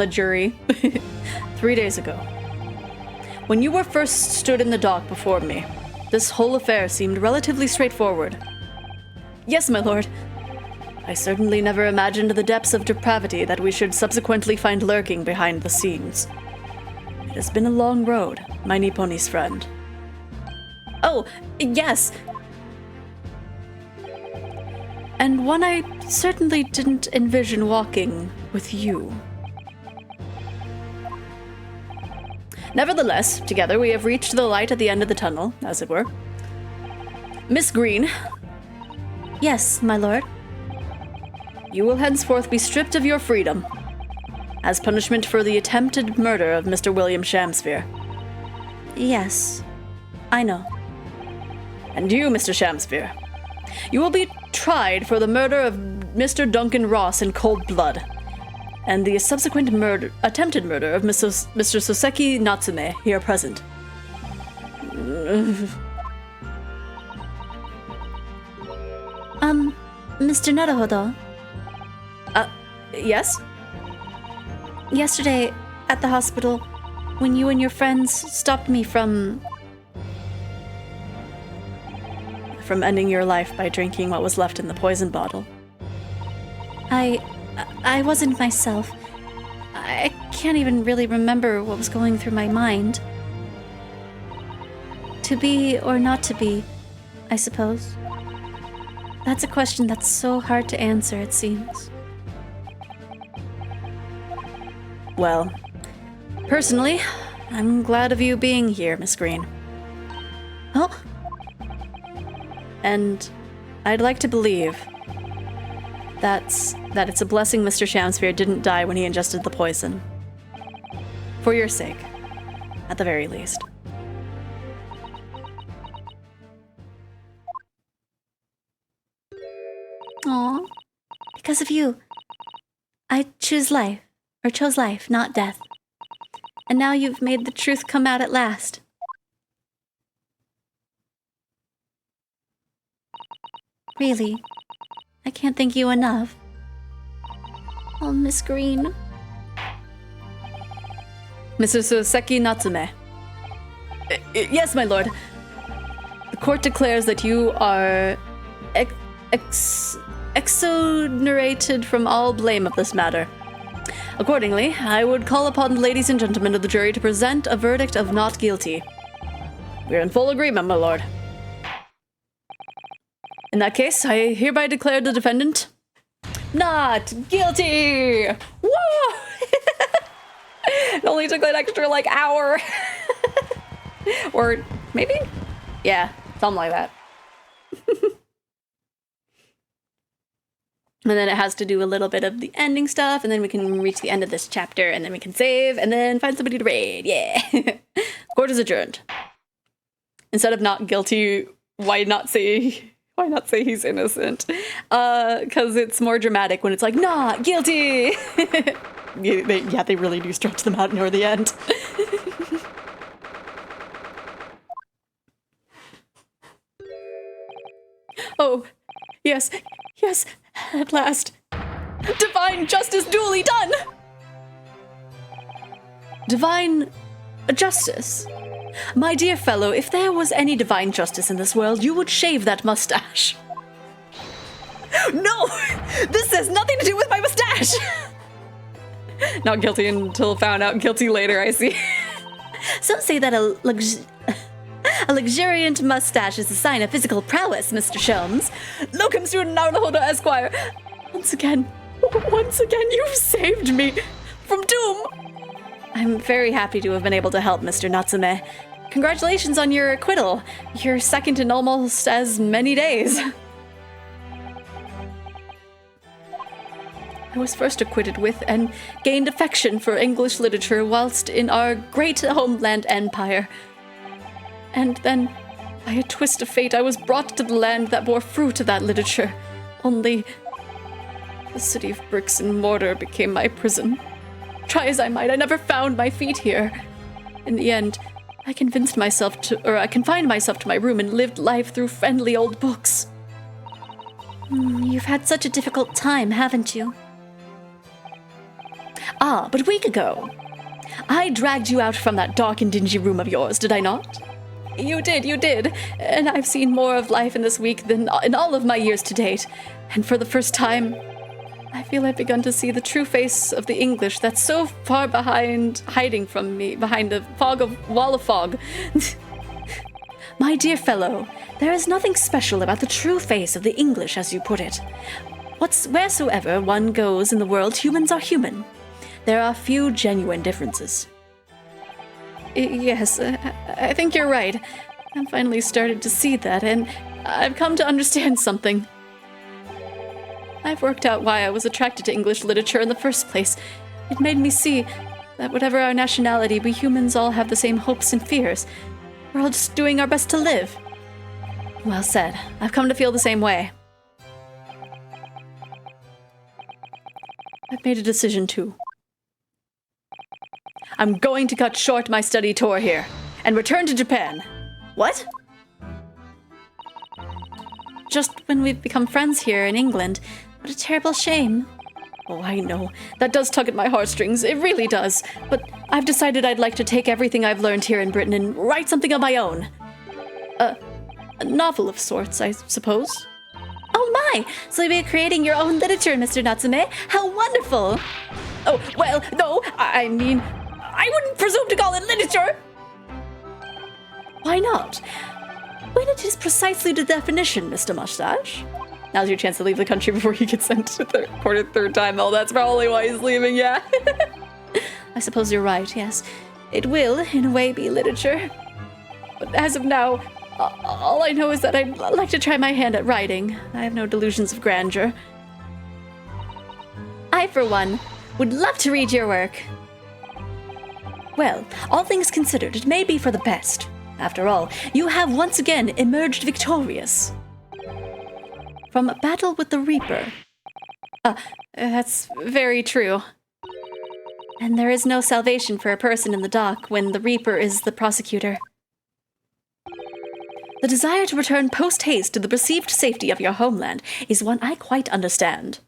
jury 3 days ago. When you were first stood in the dock before me, this whole affair seemed relatively straightforward. Yes, my lord. I certainly never imagined the depths of depravity that we should subsequently find lurking behind the scenes. It has been a long road, my Nipponi's friend. Oh, yes! And one I certainly didn't envision walking with you. Nevertheless, together we have reached the light at the end of the tunnel, as it were. Miss Green. Yes, my lord. You will henceforth be stripped of your freedom, as punishment for the attempted murder of Mr. William Shakespeare. Yes, I know. And you, Mr. Shakespeare, you will be tried for the murder of Mr. Duncan Ross in cold blood, and the subsequent attempted murder of Mr. Soseki Natsume, here present. Mr. Naruhodo? Yes? Yesterday, at the hospital, when you and your friends stopped me from ending your life by drinking what was left in the poison bottle. I wasn't myself. I can't even really remember what was going through my mind. To be or not to be, I suppose. That's a question that's so hard to answer, it seems. Well, personally, I'm glad of you being here, Miss Green. Oh? And I'd like to believe that it's a blessing Mr. Shakespeare didn't die when he ingested the poison. For your sake, at the very least. of you. I chose life, not death. And now you've made the truth come out at last. Really, I can't thank you enough. Oh, Miss Green. Mrs. Seki Natsume. Yes, my lord. The court declares that you are exonerated from all blame of this matter. Accordingly, I would call upon the ladies and gentlemen of the jury to present a verdict of not guilty. We're in full agreement, my lord. In that case, I hereby declare the defendant not guilty! Woo! It only took an extra, hour. Or maybe? Yeah, something like that. And then it has to do a little bit of the ending stuff, and then we can reach the end of this chapter, and then we can save, and then find somebody to raid. Yeah. Court is adjourned. Instead of not guilty, why not say he's innocent? Because it's more dramatic when it's like, not guilty! They really do stretch them out near the end. Oh, yes, at last. Divine justice duly done! Divine justice? My dear fellow, if there was any divine justice in this world, you would shave that mustache. No! This has nothing to do with my mustache! Not guilty until found out guilty later, I see. Some say that a luxuriant mustache is a sign of physical prowess, Mr. Sholmes. Locum student Naruhodo Esquire. Once again, you've saved me from doom. I'm very happy to have been able to help, Mr. Natsume. Congratulations on your acquittal. You're second in almost as many days. I was first acquitted with and gained affection for English literature whilst in our great homeland empire. And then, by a twist of fate, I was brought to the land that bore fruit of that literature. Only, the city of bricks and mortar became my prison. Try as I might, I never found my feet here. In the end, I confined myself to my room and lived life through friendly old books. You've had such a difficult time, haven't you? Ah, but a week ago, I dragged you out from that dark and dingy room of yours, did I not? You did, and I've seen more of life in this week than in all of my years to date, and for the first time, I feel I've begun to see the true face of the English that's so far hiding from me, behind a wall of fog. My dear fellow, there is nothing special about the true face of the English, as you put it. Wheresoever one goes in the world, humans are human. There are few genuine differences. Yes, I think you're right. I've finally started to see that, and I've come to understand something. I've worked out why I was attracted to English literature in the first place. It made me see that whatever our nationality, we humans all have the same hopes and fears. We're all just doing our best to live. Well said. I've come to feel the same way. I've made a decision too. I'm going to cut short my study tour here and return to Japan. What? Just when we've become friends here in England. What a terrible shame. Oh, I know. That does tug at my heartstrings. It really does. But I've decided I'd like to take everything I've learned here in Britain and write something of my own. A novel of sorts, I suppose. Oh my! So you'll be creating your own literature, Mr. Natsume? How wonderful! Oh, well, no, I mean, I wouldn't presume to call it literature! Why not? When it is precisely the definition, Mr. Mustache. Now's your chance to leave the country before you get sent to the court a third time. Oh, that's probably why he's leaving, yeah. I suppose you're right, yes. It will, in a way, be literature. But as of now, all I know is that I'd like to try my hand at writing. I have no delusions of grandeur. I, for one, would love to read your work. Well, all things considered, it may be for the best. After all, you have once again emerged victorious. From a battle with the Reaper, That's very true. And there is no salvation for a person in the dock when the Reaper is the prosecutor. The desire to return post-haste to the perceived safety of your homeland is one I quite understand.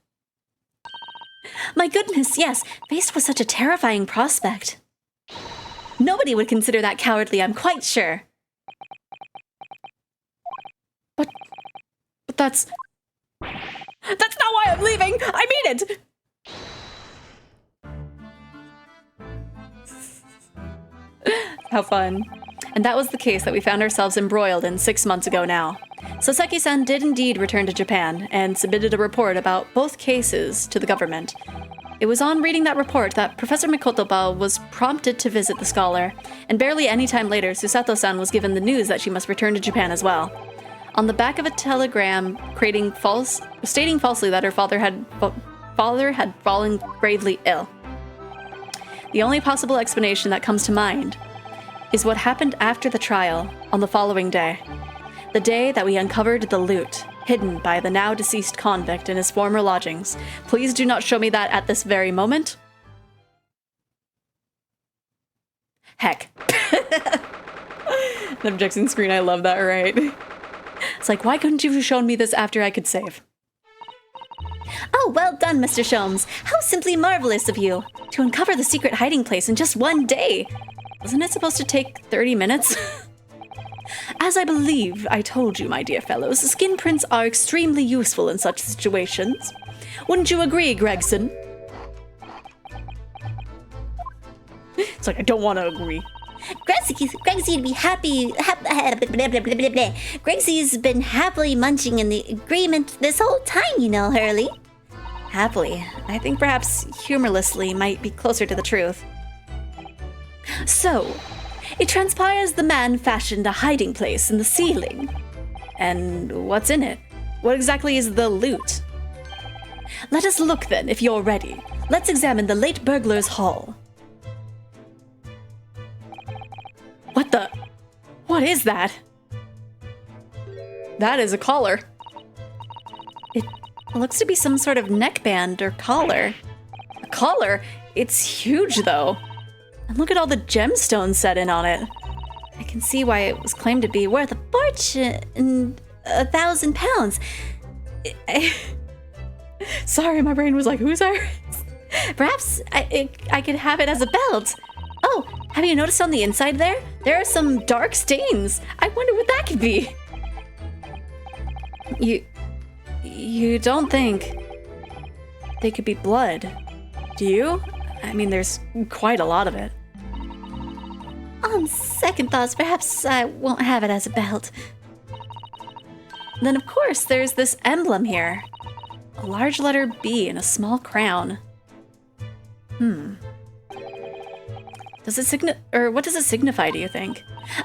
My goodness, yes, faced with such a terrifying prospect. Nobody would consider that cowardly, I'm quite sure. But that's not why I'm leaving! I mean it! How fun. And that was the case that we found ourselves embroiled in 6 months ago now. Soseki-san did indeed return to Japan and submitted a report about both cases to the government. It was on reading that report that Professor Mikotoba was prompted to visit the scholar, and barely any time later, Susato-san was given the news that she must return to Japan as well. On the back of a telegram stating falsely that her father had fallen gravely ill. The only possible explanation that comes to mind is what happened after the trial on the following day. The day that we uncovered the loot, hidden by the now deceased convict in his former lodgings. Please do not show me that at this very moment. Heck. The objection screen, I love that, right? It's like, why couldn't you have shown me this after I could save? Oh, well done, Mr. Sholmes. How simply marvelous of you. To uncover the secret hiding place in just 1 day. Wasn't it supposed to take 30 minutes? As I believe I told you, my dear fellows, skin prints are extremely useful in such situations. Wouldn't you agree, Gregson? It's like, I don't want to agree. Gregsy'd be happy. Gregsy's been happily munching in the agreement this whole time, you know, Hurley. Happily. I think perhaps humorlessly might be closer to the truth. So, it transpires the man fashioned a hiding place in the ceiling. And what's in it? What exactly is the loot? Let us look then, if you're ready. Let's examine the late burglar's haul. What is that? That is a collar. It looks to be some sort of neckband or collar. A collar? It's huge though. And look at all the gemstones set in on it. I can see why it was claimed to be worth a fortune, 1,000 pounds. Sorry, my brain was like, who's ours? Perhaps I could have it as a belt. Oh, have you noticed on the inside there? There are some dark stains. I wonder what that could be. You don't think they could be blood, do you? I mean, there's quite a lot of it. On second thoughts, perhaps I won't have it as a belt. Then, of course, there's this emblem here. A large letter B and a small crown. Does it what does it signify, do you think?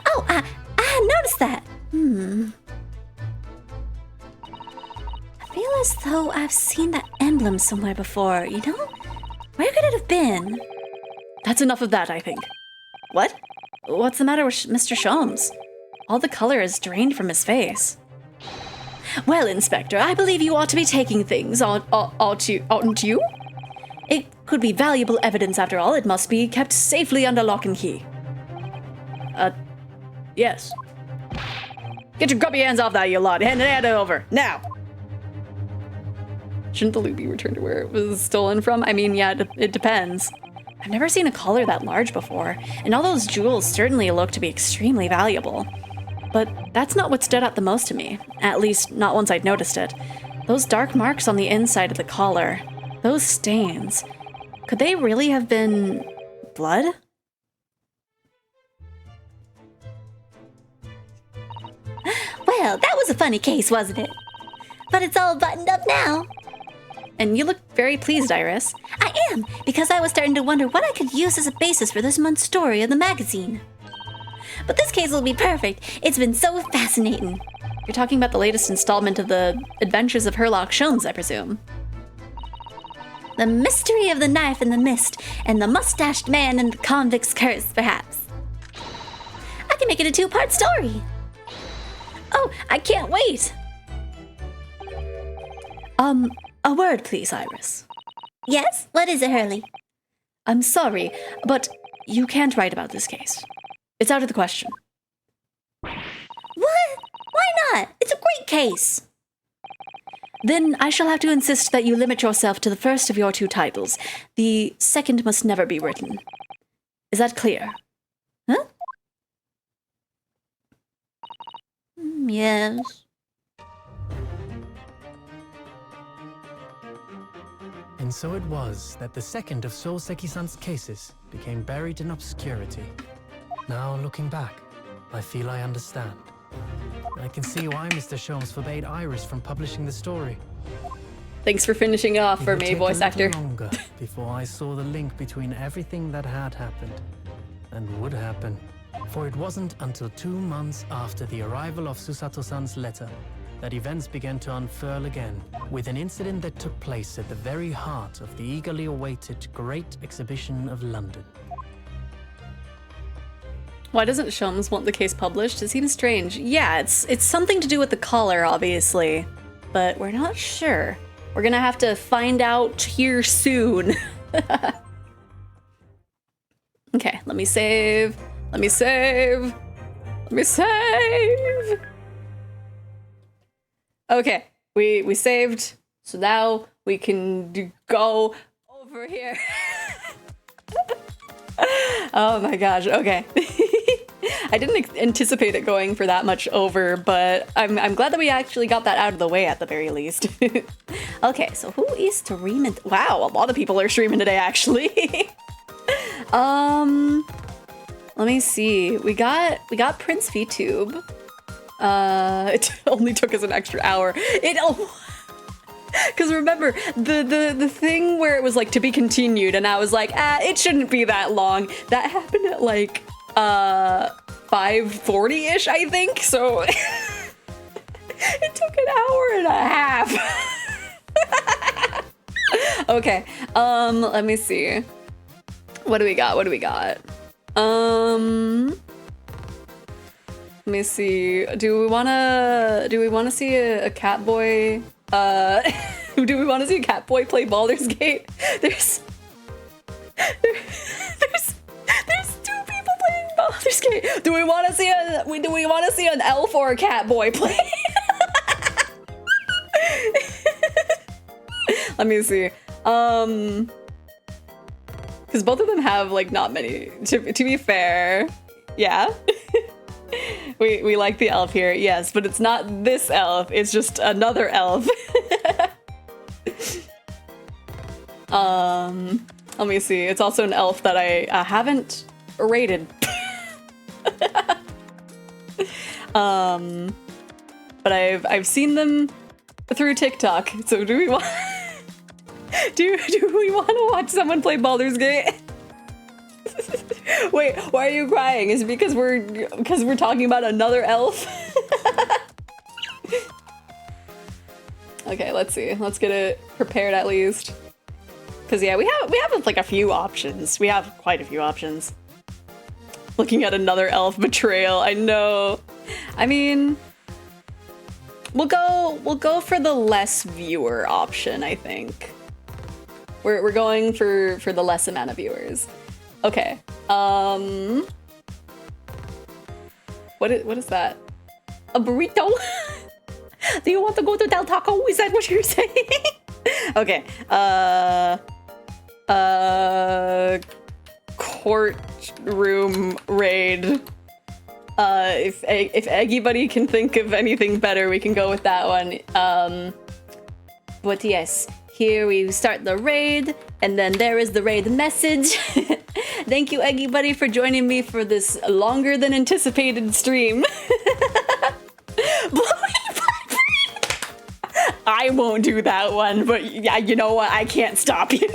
Oh, I noticed that. I feel as though I've seen that emblem somewhere before, you know? Where could it have been? That's enough of that, I think. What? What's the matter with Mr. Sholmes? All the color is drained from his face. Well, Inspector, I believe you ought to be taking things, oughtn't you? It could be valuable evidence after all. It must be kept safely under lock and key. Yes. Get your grubby hands off that, you lot. Hand it over, now! Shouldn't the loot be returned to where it was stolen from? I mean, yeah, it depends. I've never seen a collar that large before, and all those jewels certainly look to be extremely valuable. But that's not what stood out the most to me, at least not once I'd noticed it. Those dark marks on the inside of the collar, those stains, could they really have been blood? Well, that was a funny case, wasn't it? But it's all buttoned up now. And you look very pleased, Iris. I am, because I was starting to wonder what I could use as a basis for this month's story in the magazine. But this case will be perfect. It's been so fascinating. You're talking about the latest installment of the Adventures of Herlock Sholmes, I presume. The mystery of the knife in the mist, and the mustached man and the convict's curse, perhaps. I can make it a 2-part story. Oh, I can't wait. A word, please, Iris. Yes? What is it, Hurley? I'm sorry, but you can't write about this case. It's out of the question. What? Why not? It's a great case. Then I shall have to insist that you limit yourself to the first of your 2 titles. The second must never be written. Is that clear? Huh? Yes. And so it was that the second of Souseki-san's cases became buried in obscurity. Now, looking back, I feel I understand. I can see why Mr. Sholmes forbade Iris from publishing the story. Thanks for finishing off It for would me, take voice a little actor. longer before I saw the link between everything that had happened and would happen. For it wasn't until 2 months after the arrival of Susato-san's letter that events began to unfurl again, with an incident that took place at the very heart of the eagerly awaited Great Exhibition of London. Why doesn't Sholmes want the case published? It seems strange. Yeah, it's something to do with the collar, obviously, but we're not sure. We're gonna have to find out here soon. Okay, let me save. Let me save. Let me save. Okay, we saved. So now we can go over here. Oh my gosh, okay. I didn't anticipate it going for that much over, but I'm glad that we actually got that out of the way at the very least. Okay, so who is streaming? Wow, a lot of people are streaming today, actually. Let me see. We got Prince VTube. It only took us an extra hour. Because remember, the thing where it was like to be continued, and I was like, it shouldn't be that long. That happened at like 5:40-ish, I think. So it took an hour and a half. Okay. Let me see. What do we got? Let me see. Do we wanna see a Catboy? Do we want to see a Catboy play Baldur's Gate? There's 2 people playing Baldur's Gate. Do we want to see an elf or a Catboy play? Let me see. Because both of them have like not many. To be fair, yeah. We like the elf here, yes, but it's not this elf, it's just another elf. Let me see, it's also an elf that I haven't rated. But I've seen them through TikTok, so do we want do we want to watch someone play Baldur's Gate? Wait, why are you crying? Is it because we're talking about another elf? Okay, let's see. Let's get it prepared at least. Cause yeah, we have like a few options. We have quite a few options. Looking at another elf betrayal. I know. I mean, we'll go for the less viewer option. I think we're going for the less amount of viewers. Okay. What is that? A burrito? Do you want to go to Del Taco? Is that what you're saying? Okay. Courtroom raid. If anybody can think of anything better, we can go with that one. But yes, here we start the raid, and then there is the raid message. Thank you, Eggy Buddy, for joining me for this longer than anticipated stream. I won't do that one, but yeah, you know what? I can't stop you.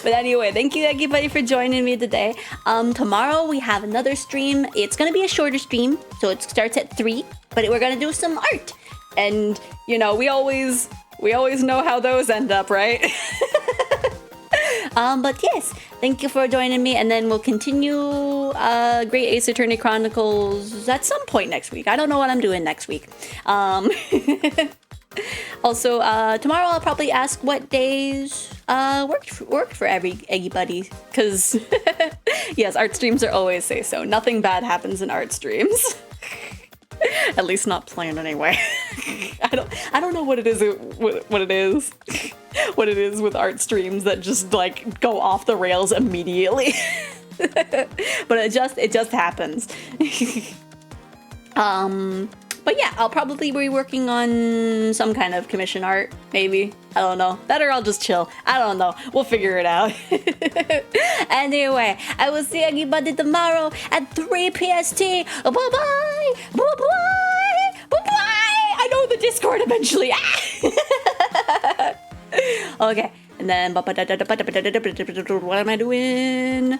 But anyway, thank you, Eggy Buddy, for joining me today. Tomorrow we have another stream. It's gonna be a shorter stream, so it starts at 3, but we're gonna do some art. And, you know, we always know how those end up, right? But yes, thank you for joining me, and then we'll continue do Great Ace Attorney Chronicles at some point next week. I don't know what I'm doing next week. Also, tomorrow I'll probably ask what days work for everybody, because yes, art streams are always say so. Nothing bad happens in art streams. At least not planned anyway. I don't know what it is what it is with art streams that just like go off the rails immediately. But it just happens. But yeah, I'll probably be working on some kind of commission art, maybe. I don't know. That or I'll just chill. I don't know. We'll figure it out. Anyway, I will see everybody tomorrow at 3 PST. Bye-bye! Bye-bye! Bye-bye! I know the Discord eventually. Okay. And then, what am I doing?